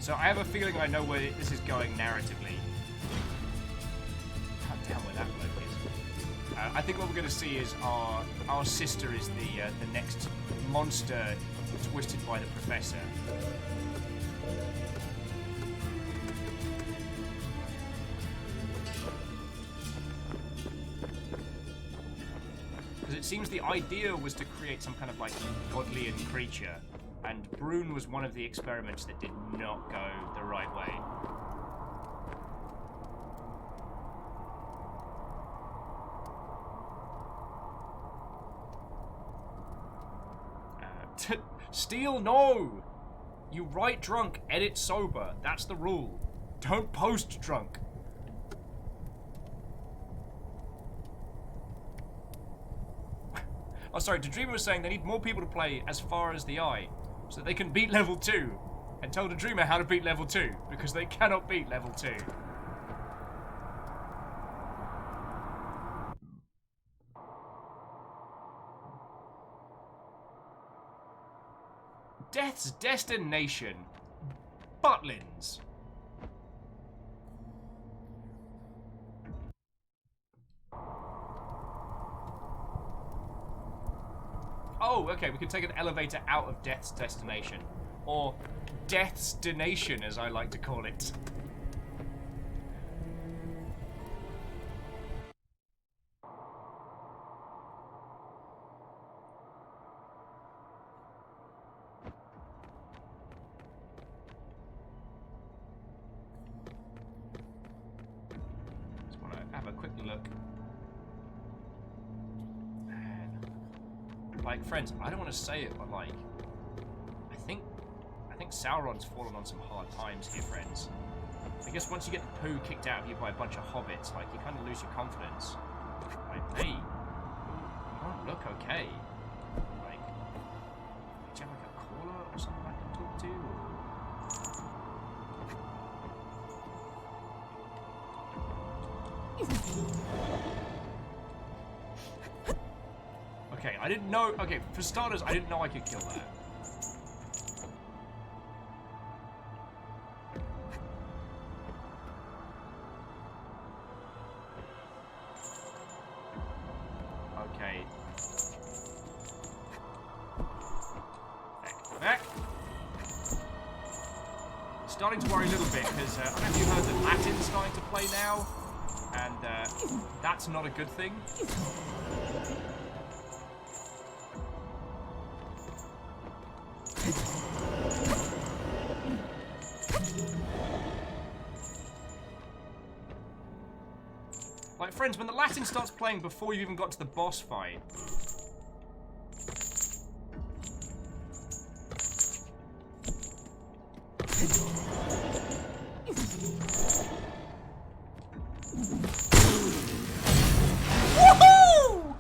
so I have a feeling I know where this is going narratively. God damn where that bloke is. I think what we're going to see is our sister is the next monster twisted by the professor. Because it seems the idea was to create some kind of like godly creature. And Brune was one of the experiments that did not go the right way. Steal, no! You write drunk, edit sober. That's the rule. Don't post drunk. Oh, sorry, Dreamer was saying they need more people to play As Far As the Eye, so they can beat level 2, and tell the Dreamer how to beat level 2, because they cannot beat level 2. Death's Destination. Butlins. Oh, okay, we can take an elevator out of Death's Destination. Or Death's Donation, as I like to call it. Just want to have a quick look. like, friends, I don't want to say it, but like, I think Sauron's fallen on some hard times here, friends. I guess once you get the poo kicked out of you by a bunch of hobbits, like, you kind of lose your confidence. Like, hey, you don't look okay. Like, do you have like a caller or something I can talk to? Okay, I didn't know. Okay, for starters, I didn't know I could kill that. Okay. Back. Starting to worry a little bit because I don't know if you heard that Latin's starting to play now, and that's not a good thing. Like, friends, when the Latin starts playing before you even got to the boss fight. Woohoo!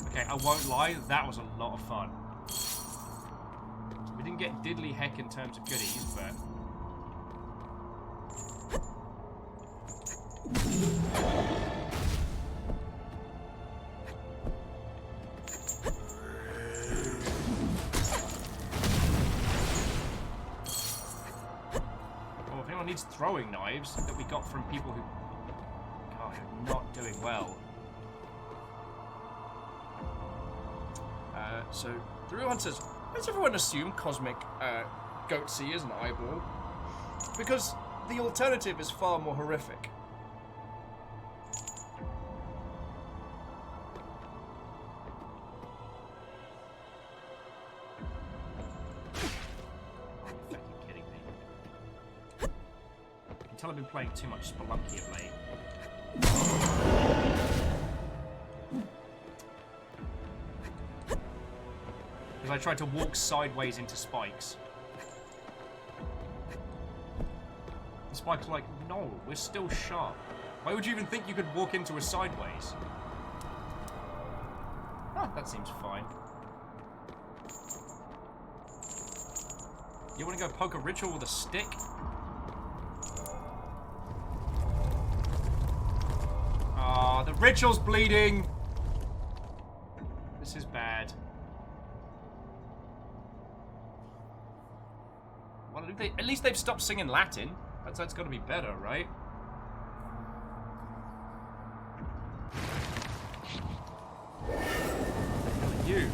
Okay, I won't lie, that was a lot of fun. We didn't get diddly heck in terms of goodies, but... Well, if anyone needs throwing knives that we got from people who, gosh, are not doing well. So, the real one says, does everyone assume Cosmic Goatsy is an eyeball? Because the alternative is far more horrific. Are you fucking kidding me? I can tell I've been playing too much Spelunky of late. Because I tried to walk sideways into spikes. The spikes are like, no, we're still sharp. Why would you even think you could walk into a sideways? Oh, that seems fine. You want to go poke a ritual with a stick? Ah, the ritual's bleeding! This is bad. Well, at least they've stopped singing Latin. That's got to be better, right? You.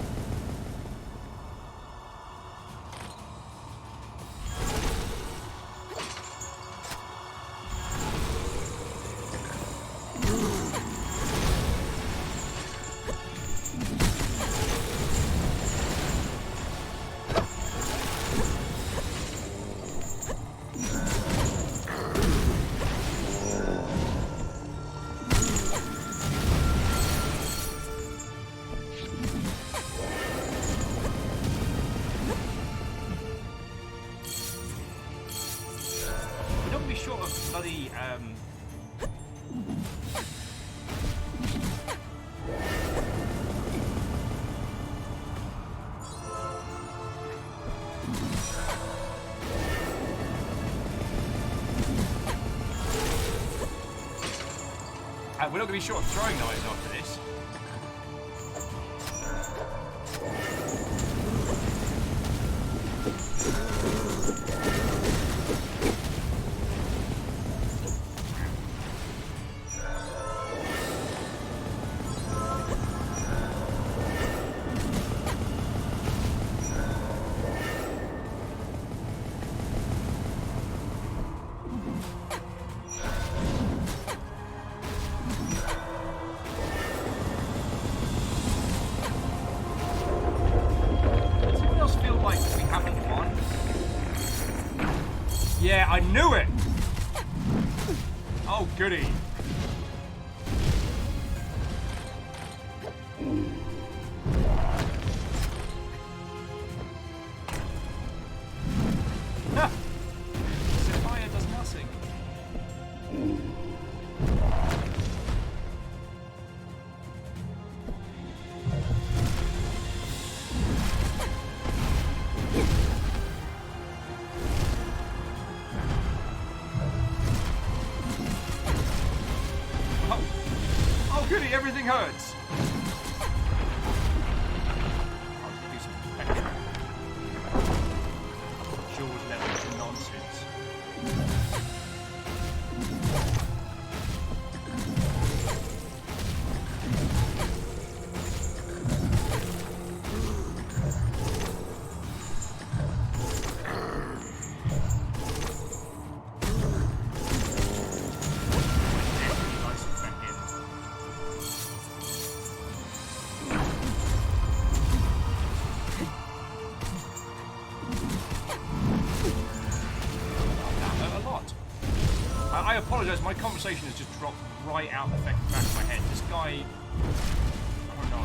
We're not going to be short of throwing knives after this. Yeah, I knew it! goody. Ha! Sapphire does nothing. Oh goody, everything hurts. I'll just do some spectrum. Jaws level nonsense. I apologise, my conversation has just dropped right out the back of my head. This guy... Oh no.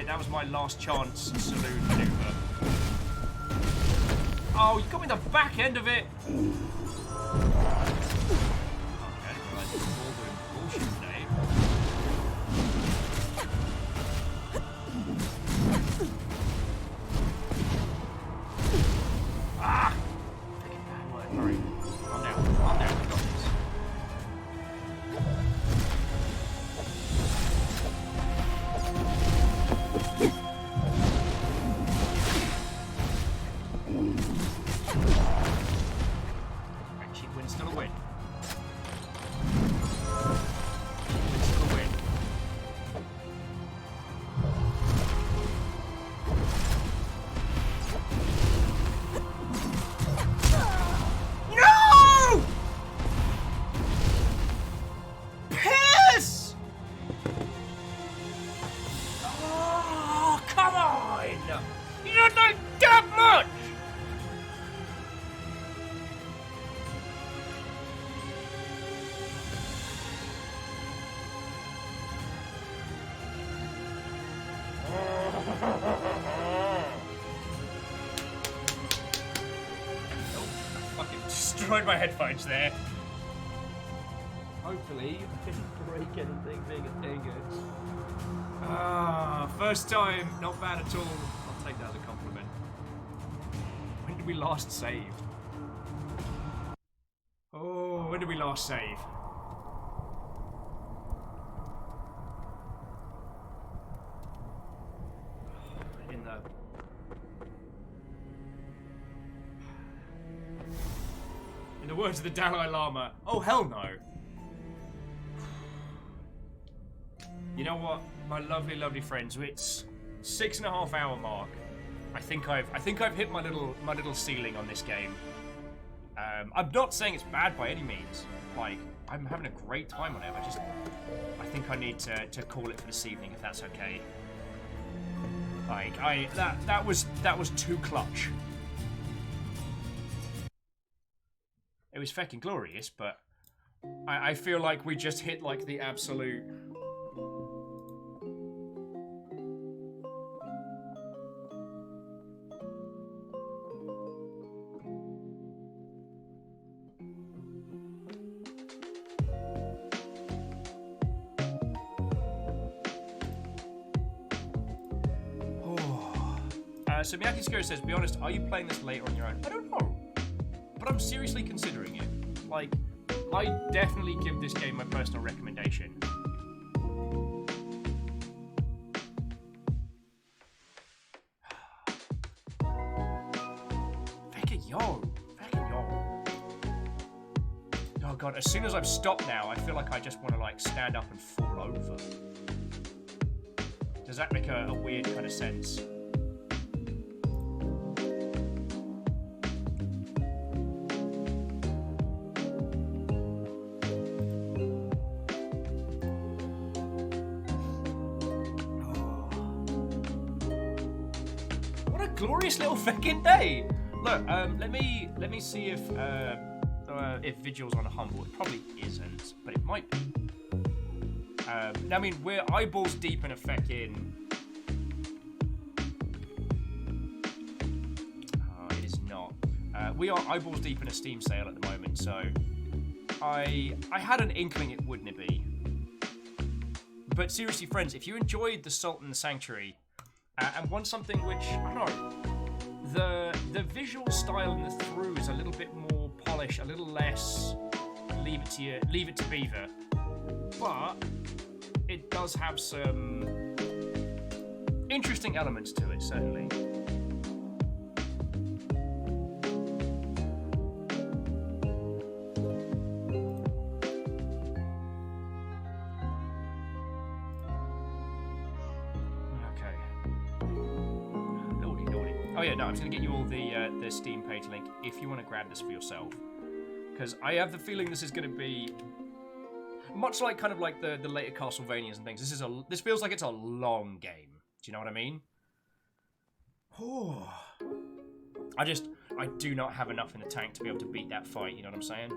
That was my last chance saloon maneuver. Oh, you got me the back end of it! Ah! Freaking bad word. Hurry. Calm down. Calm down. We got this. Right, cheap win's still a win. Cheap win's still a win. No! Piss! Oh, come on! You don't like that much! Nope, I fucking destroyed my headphones there. Hopefully, I didn't break anything big and dang it. Ah, first time, not bad at all. I'll take that as a compliment. When did we last save? Oh, when did we last save? In the words of the Dalai Lama, oh hell no. You know what, my lovely, lovely friends, it's 6.5 hour mark. I think I've hit my little ceiling on this game. I'm not saying it's bad by any means. Like, I'm having a great time on it. I think I need to call it for this evening, if that's okay. Like, that was too clutch. It was fucking glorious, but I feel like we just hit like the absolute. So Miyaki Scary says, be honest, are you playing this later on your own? I don't know. But I'm seriously considering it. Like, I definitely give this game my personal recommendation. Fucking yo. Oh god, as soon as I've stopped now, I feel like I just want to like stand up and fall over. Does that make a weird kind of sense? glorious little fucking day. Look, let me see if Vigil's on a humble. It probably isn't, but it might be. I mean, we're eyeballs deep in a fucking. Oh, it is not. We are eyeballs deep in a Steam sale at the moment, so I had an inkling it wouldn't be. But seriously, friends, if you enjoyed the Sault and the Sanctuary and want something which I don't know, the visual style and the through is a little bit more polished, a little less leave it to Beaver, but it does have some interesting elements to it, certainly. Oh yeah, no, I'm just gonna get you all the Steam page link if you want to grab this for yourself, because I have the feeling this is gonna be much like kind of like the later Castlevanias and things. This feels like it's a long game. Do you know what I mean? Oh, I do not have enough in the tank to be able to beat that fight. You know what I'm saying?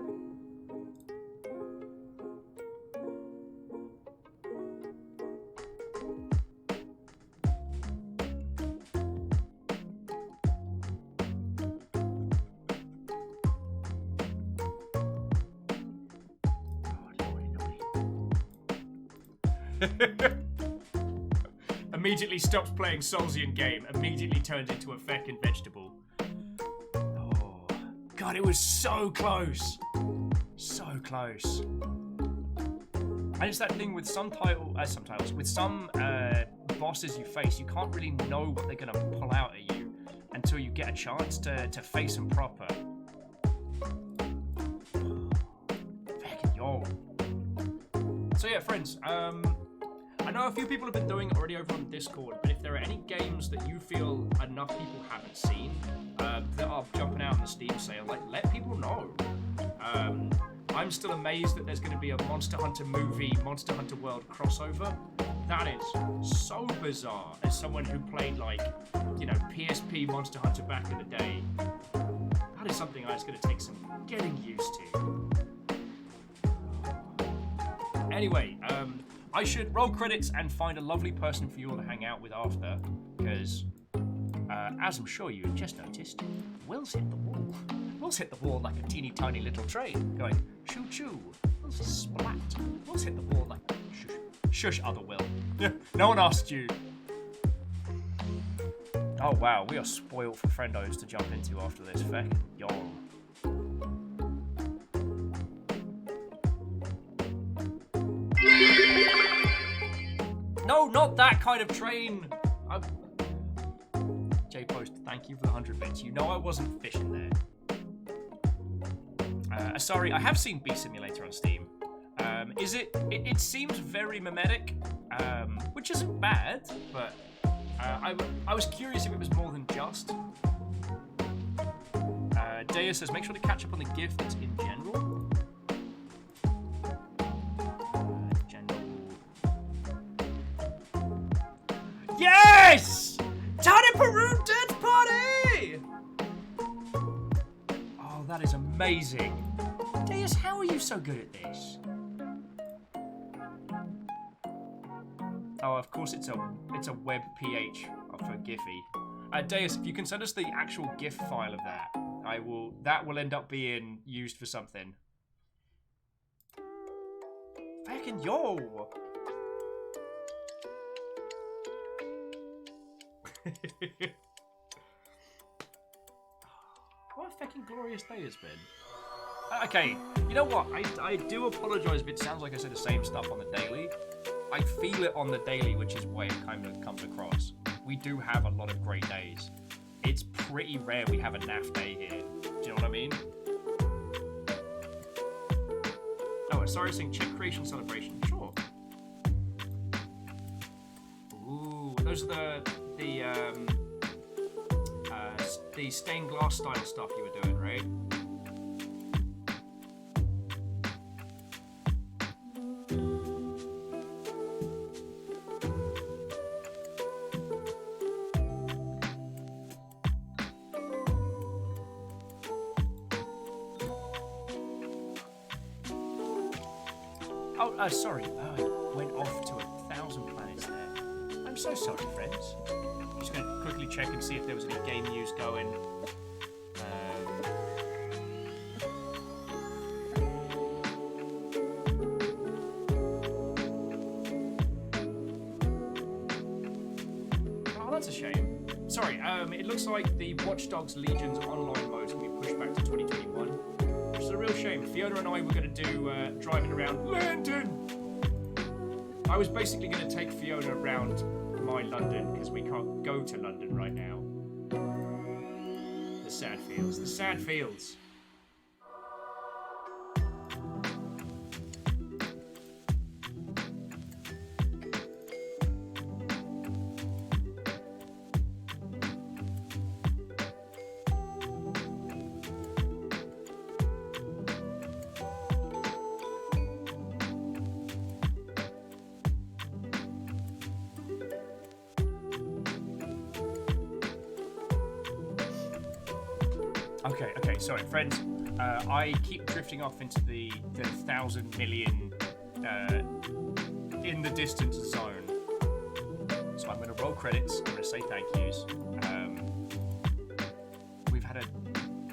Immediately stops playing Soulsian game, immediately turns into a feckin' vegetable. Oh, God, it was so close. So close. And it's that thing with some titles, with some bosses you face, you can't really know what they're gonna pull out at you until you get a chance to face them proper. Feckin' yo. So yeah, friends, I know a few people have been doing it already over on Discord, but if there are any games that you feel enough people haven't seen that are jumping out on the Steam sale, like, let people know. I'm still amazed that there's going to be a Monster Hunter movie, Monster Hunter World crossover. That is so bizarre as someone who played, like, you know, PSP Monster Hunter back in the day. That is something that's going to take some getting used to. Anyway, I should roll credits and find a lovely person for you all to hang out with after, because, as I'm sure you've just noticed, Will's hit the wall. Will's hit the wall like a teeny tiny little train, going choo choo. Will's splat. Will's hit the wall like shush. Shush, other Will. No one asked you. Oh wow, we are spoiled for friendos to jump into after this. Feck, yo. No, not that kind of train. J-Post, thank you for the 100 bits. You know I wasn't fishing there. Sorry, I have seen Bee Simulator on Steam. It seems very mimetic, which isn't bad, but I was curious if it was more than just. Dea says, make sure to catch up on the gifts in general. Yes! Tiny Peru Dance Party! Oh, that is amazing. Deus, how are you so good at this? Oh, of course it's a web PH for Giphy. Deus, if you can send us the actual GIF file of that, that will end up being used for something. Fucking yo! What a fucking glorious day it's been. Okay, you know what? I do apologise if it sounds like I said the same stuff on the daily. I feel it on the daily, which is why it kind of comes across. We do have a lot of great days. It's pretty rare we have a naff day here. Do you know what I mean? Oh, sorry, saying check creation celebration. Sure. Ooh, those are the stained glass style stuff you were doing, right? Oh, sorry. I went off to 1,000 planets there. I'm so sorry, friends. Just gonna quickly check and see if there was any game news going. Oh, that's a shame. Sorry. It looks like the Watch Dogs Legion's online mode can be pushed back to 2021, which is a real shame. Fiona and I were going to do driving around London. I was basically going to take Fiona around my London because we can't go to London right now. The sad fields. The sad fields. Okay, sorry, friends. I keep drifting off into the 1,000 million in the distance zone. So I'm going to roll credits. I'm going to say thank yous. We've had a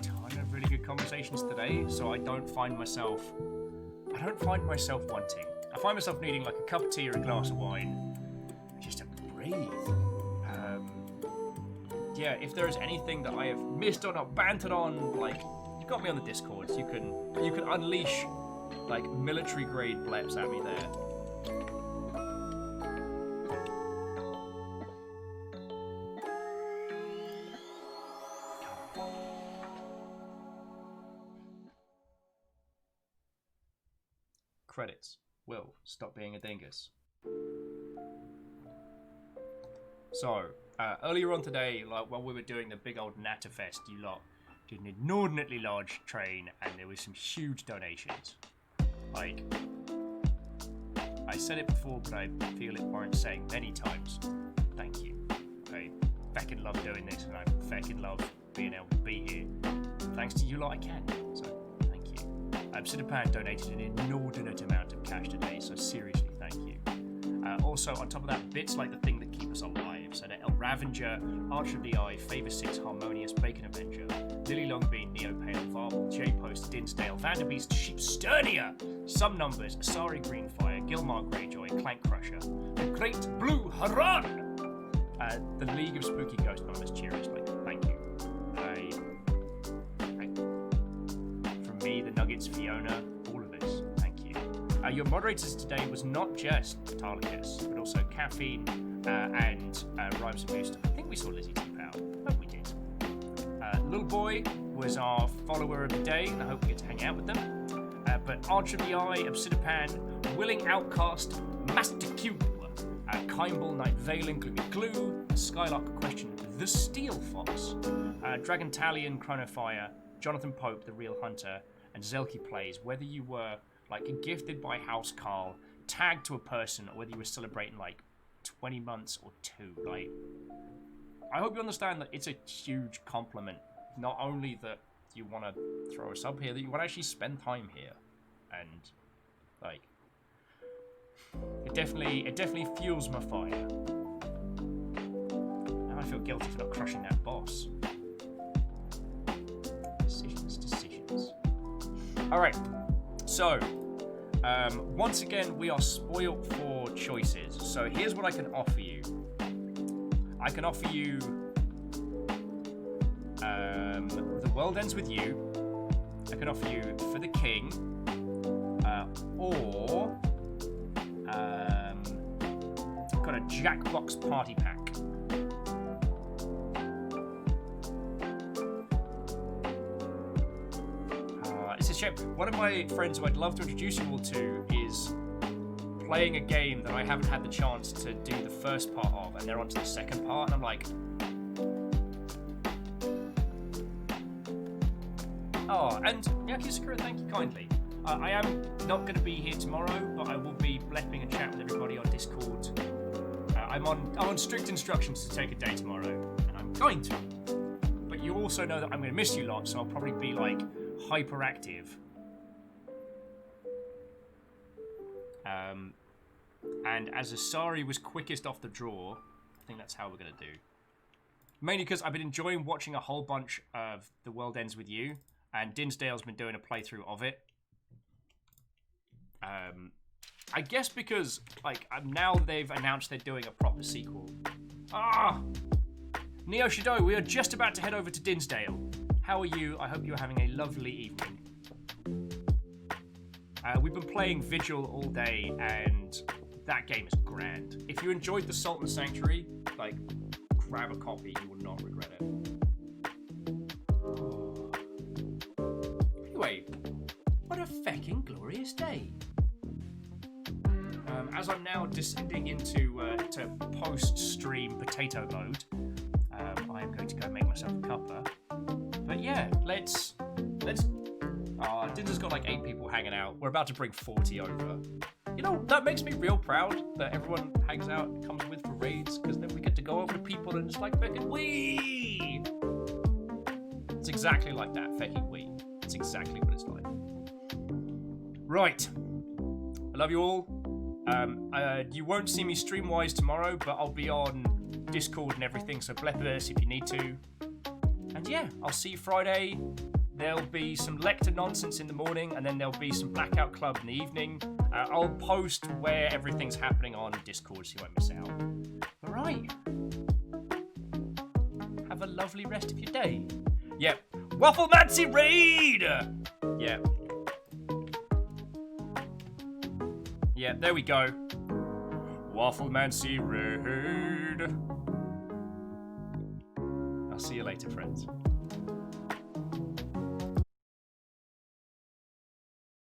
ton of really good conversations today, so I don't find myself wanting. I find myself needing like a cup of tea or a glass of wine just to breathe. Yeah, if there is anything that I have missed or not bantered on, like, you've got me on the Discord, so you can unleash like military grade bleps at me there. Credits. Will stop being a dingus. So, earlier on today, like while we were doing the big old Natterfest, you lot did an inordinately large train, and there was some huge donations. Like, I said it before, but I feel it warrants saying many times. Thank you. I feckin' love doing this, and I feckin' love being able to be here. Thanks to you lot, I can. So, thank you. Psittapan donated an inordinate amount of cash today, so seriously, thank you. Also, on top of that, bits like the thing that keep us alive. So that El Ravenger, Archer of the Eye, Favor 6, Harmonious, Bacon Avenger, Lily Longbean, Neo Pale, Varble, J-Post, Dinsdale, Vanderbeest, Sheepsternia, Some Numbers, Asari Greenfire, Gilmar Greyjoy, Clank Crusher, The Great Blue Haran, the League of Spooky Ghost Numbers, cheeriously, thank you. From me, the Nuggets, Fiona, all of us, thank you. Your moderators today was not just Talicus, but also Caffeine, and Rhymes and Boost. I think we saw Lizzie T-Pow. I hope we did. Little Boy was our follower of the day, and I hope we get to hang out with them. But Archer of the Eye, Obsidipan, Willing Outcast, Master Q, Kimble, Night Veiling, Gloomy Glue, Skylark Question, The Steel Fox, Dragon Talion, Chronofire, Jonathan Pope, The Real Hunter, and Zelky Plays. Whether you were like gifted by House Carl, tagged to a person, or whether you were celebrating like 20 months or 2, like, I hope you understand that it's a huge compliment. Not only that you want to throw us up here, that you want to actually spend time here, and like, it definitely fuels my fire. Now I feel guilty for not crushing that boss. Decisions. All right, so. Once again, we are spoilt for choices. So here's what I can offer you. I can offer you The World Ends With You. I can offer you For the King. Or I've got a Jackbox Party Pack. One of my friends who I'd love to introduce you all to is playing a game that I haven't had the chance to do the first part of, and they're on to the second part, and I'm like, oh, and Yakisakura, thank you kindly. I am not going to be here tomorrow, but I will be blepping and chat with everybody on Discord. I'm on strict instructions to take a day tomorrow, and I'm going to. But you also know that I'm going to miss you lot, so I'll probably be like hyperactive. And as Asari was quickest off the draw, I think that's how we're going to do. Mainly because I've been enjoying watching a whole bunch of The World Ends With You, and Dinsdale's been doing a playthrough of it. I guess because, like, now they've announced they're doing a proper sequel. Neo Shadow, we are just about to head over to Dinsdale. How are you? I hope you're having a lovely evening. We've been playing Vigil all day, and that game is grand. If you enjoyed the Sault and Sanctuary, like, grab a copy. You will not regret it. Anyway, what a fecking glorious day. As I'm now descending into to post-stream potato mode, I am going to go make myself a cuppa. But yeah, let's. Dinner's got like 8 people hanging out. We're about to bring 40 over. You know, that makes me real proud that everyone hangs out and comes with for raids, because then we get to go over to people and it's like feckin' wee. It's exactly like that, feckin' wee. It's exactly what it's like. Right. I love you all. You won't see me stream-wise tomorrow, but I'll be on Discord and everything, so blep us if you need to. And yeah, I'll see you Friday. There'll be some Lecter nonsense in the morning, and then there'll be some Blackout Club in the evening. I'll post where everything's happening on Discord so you won't miss out. Alright. Have a lovely rest of your day. Yep. Wafflemancy Raid! Yep. Yeah, there we go. Wafflemancy Raid. I'll see you later, friends.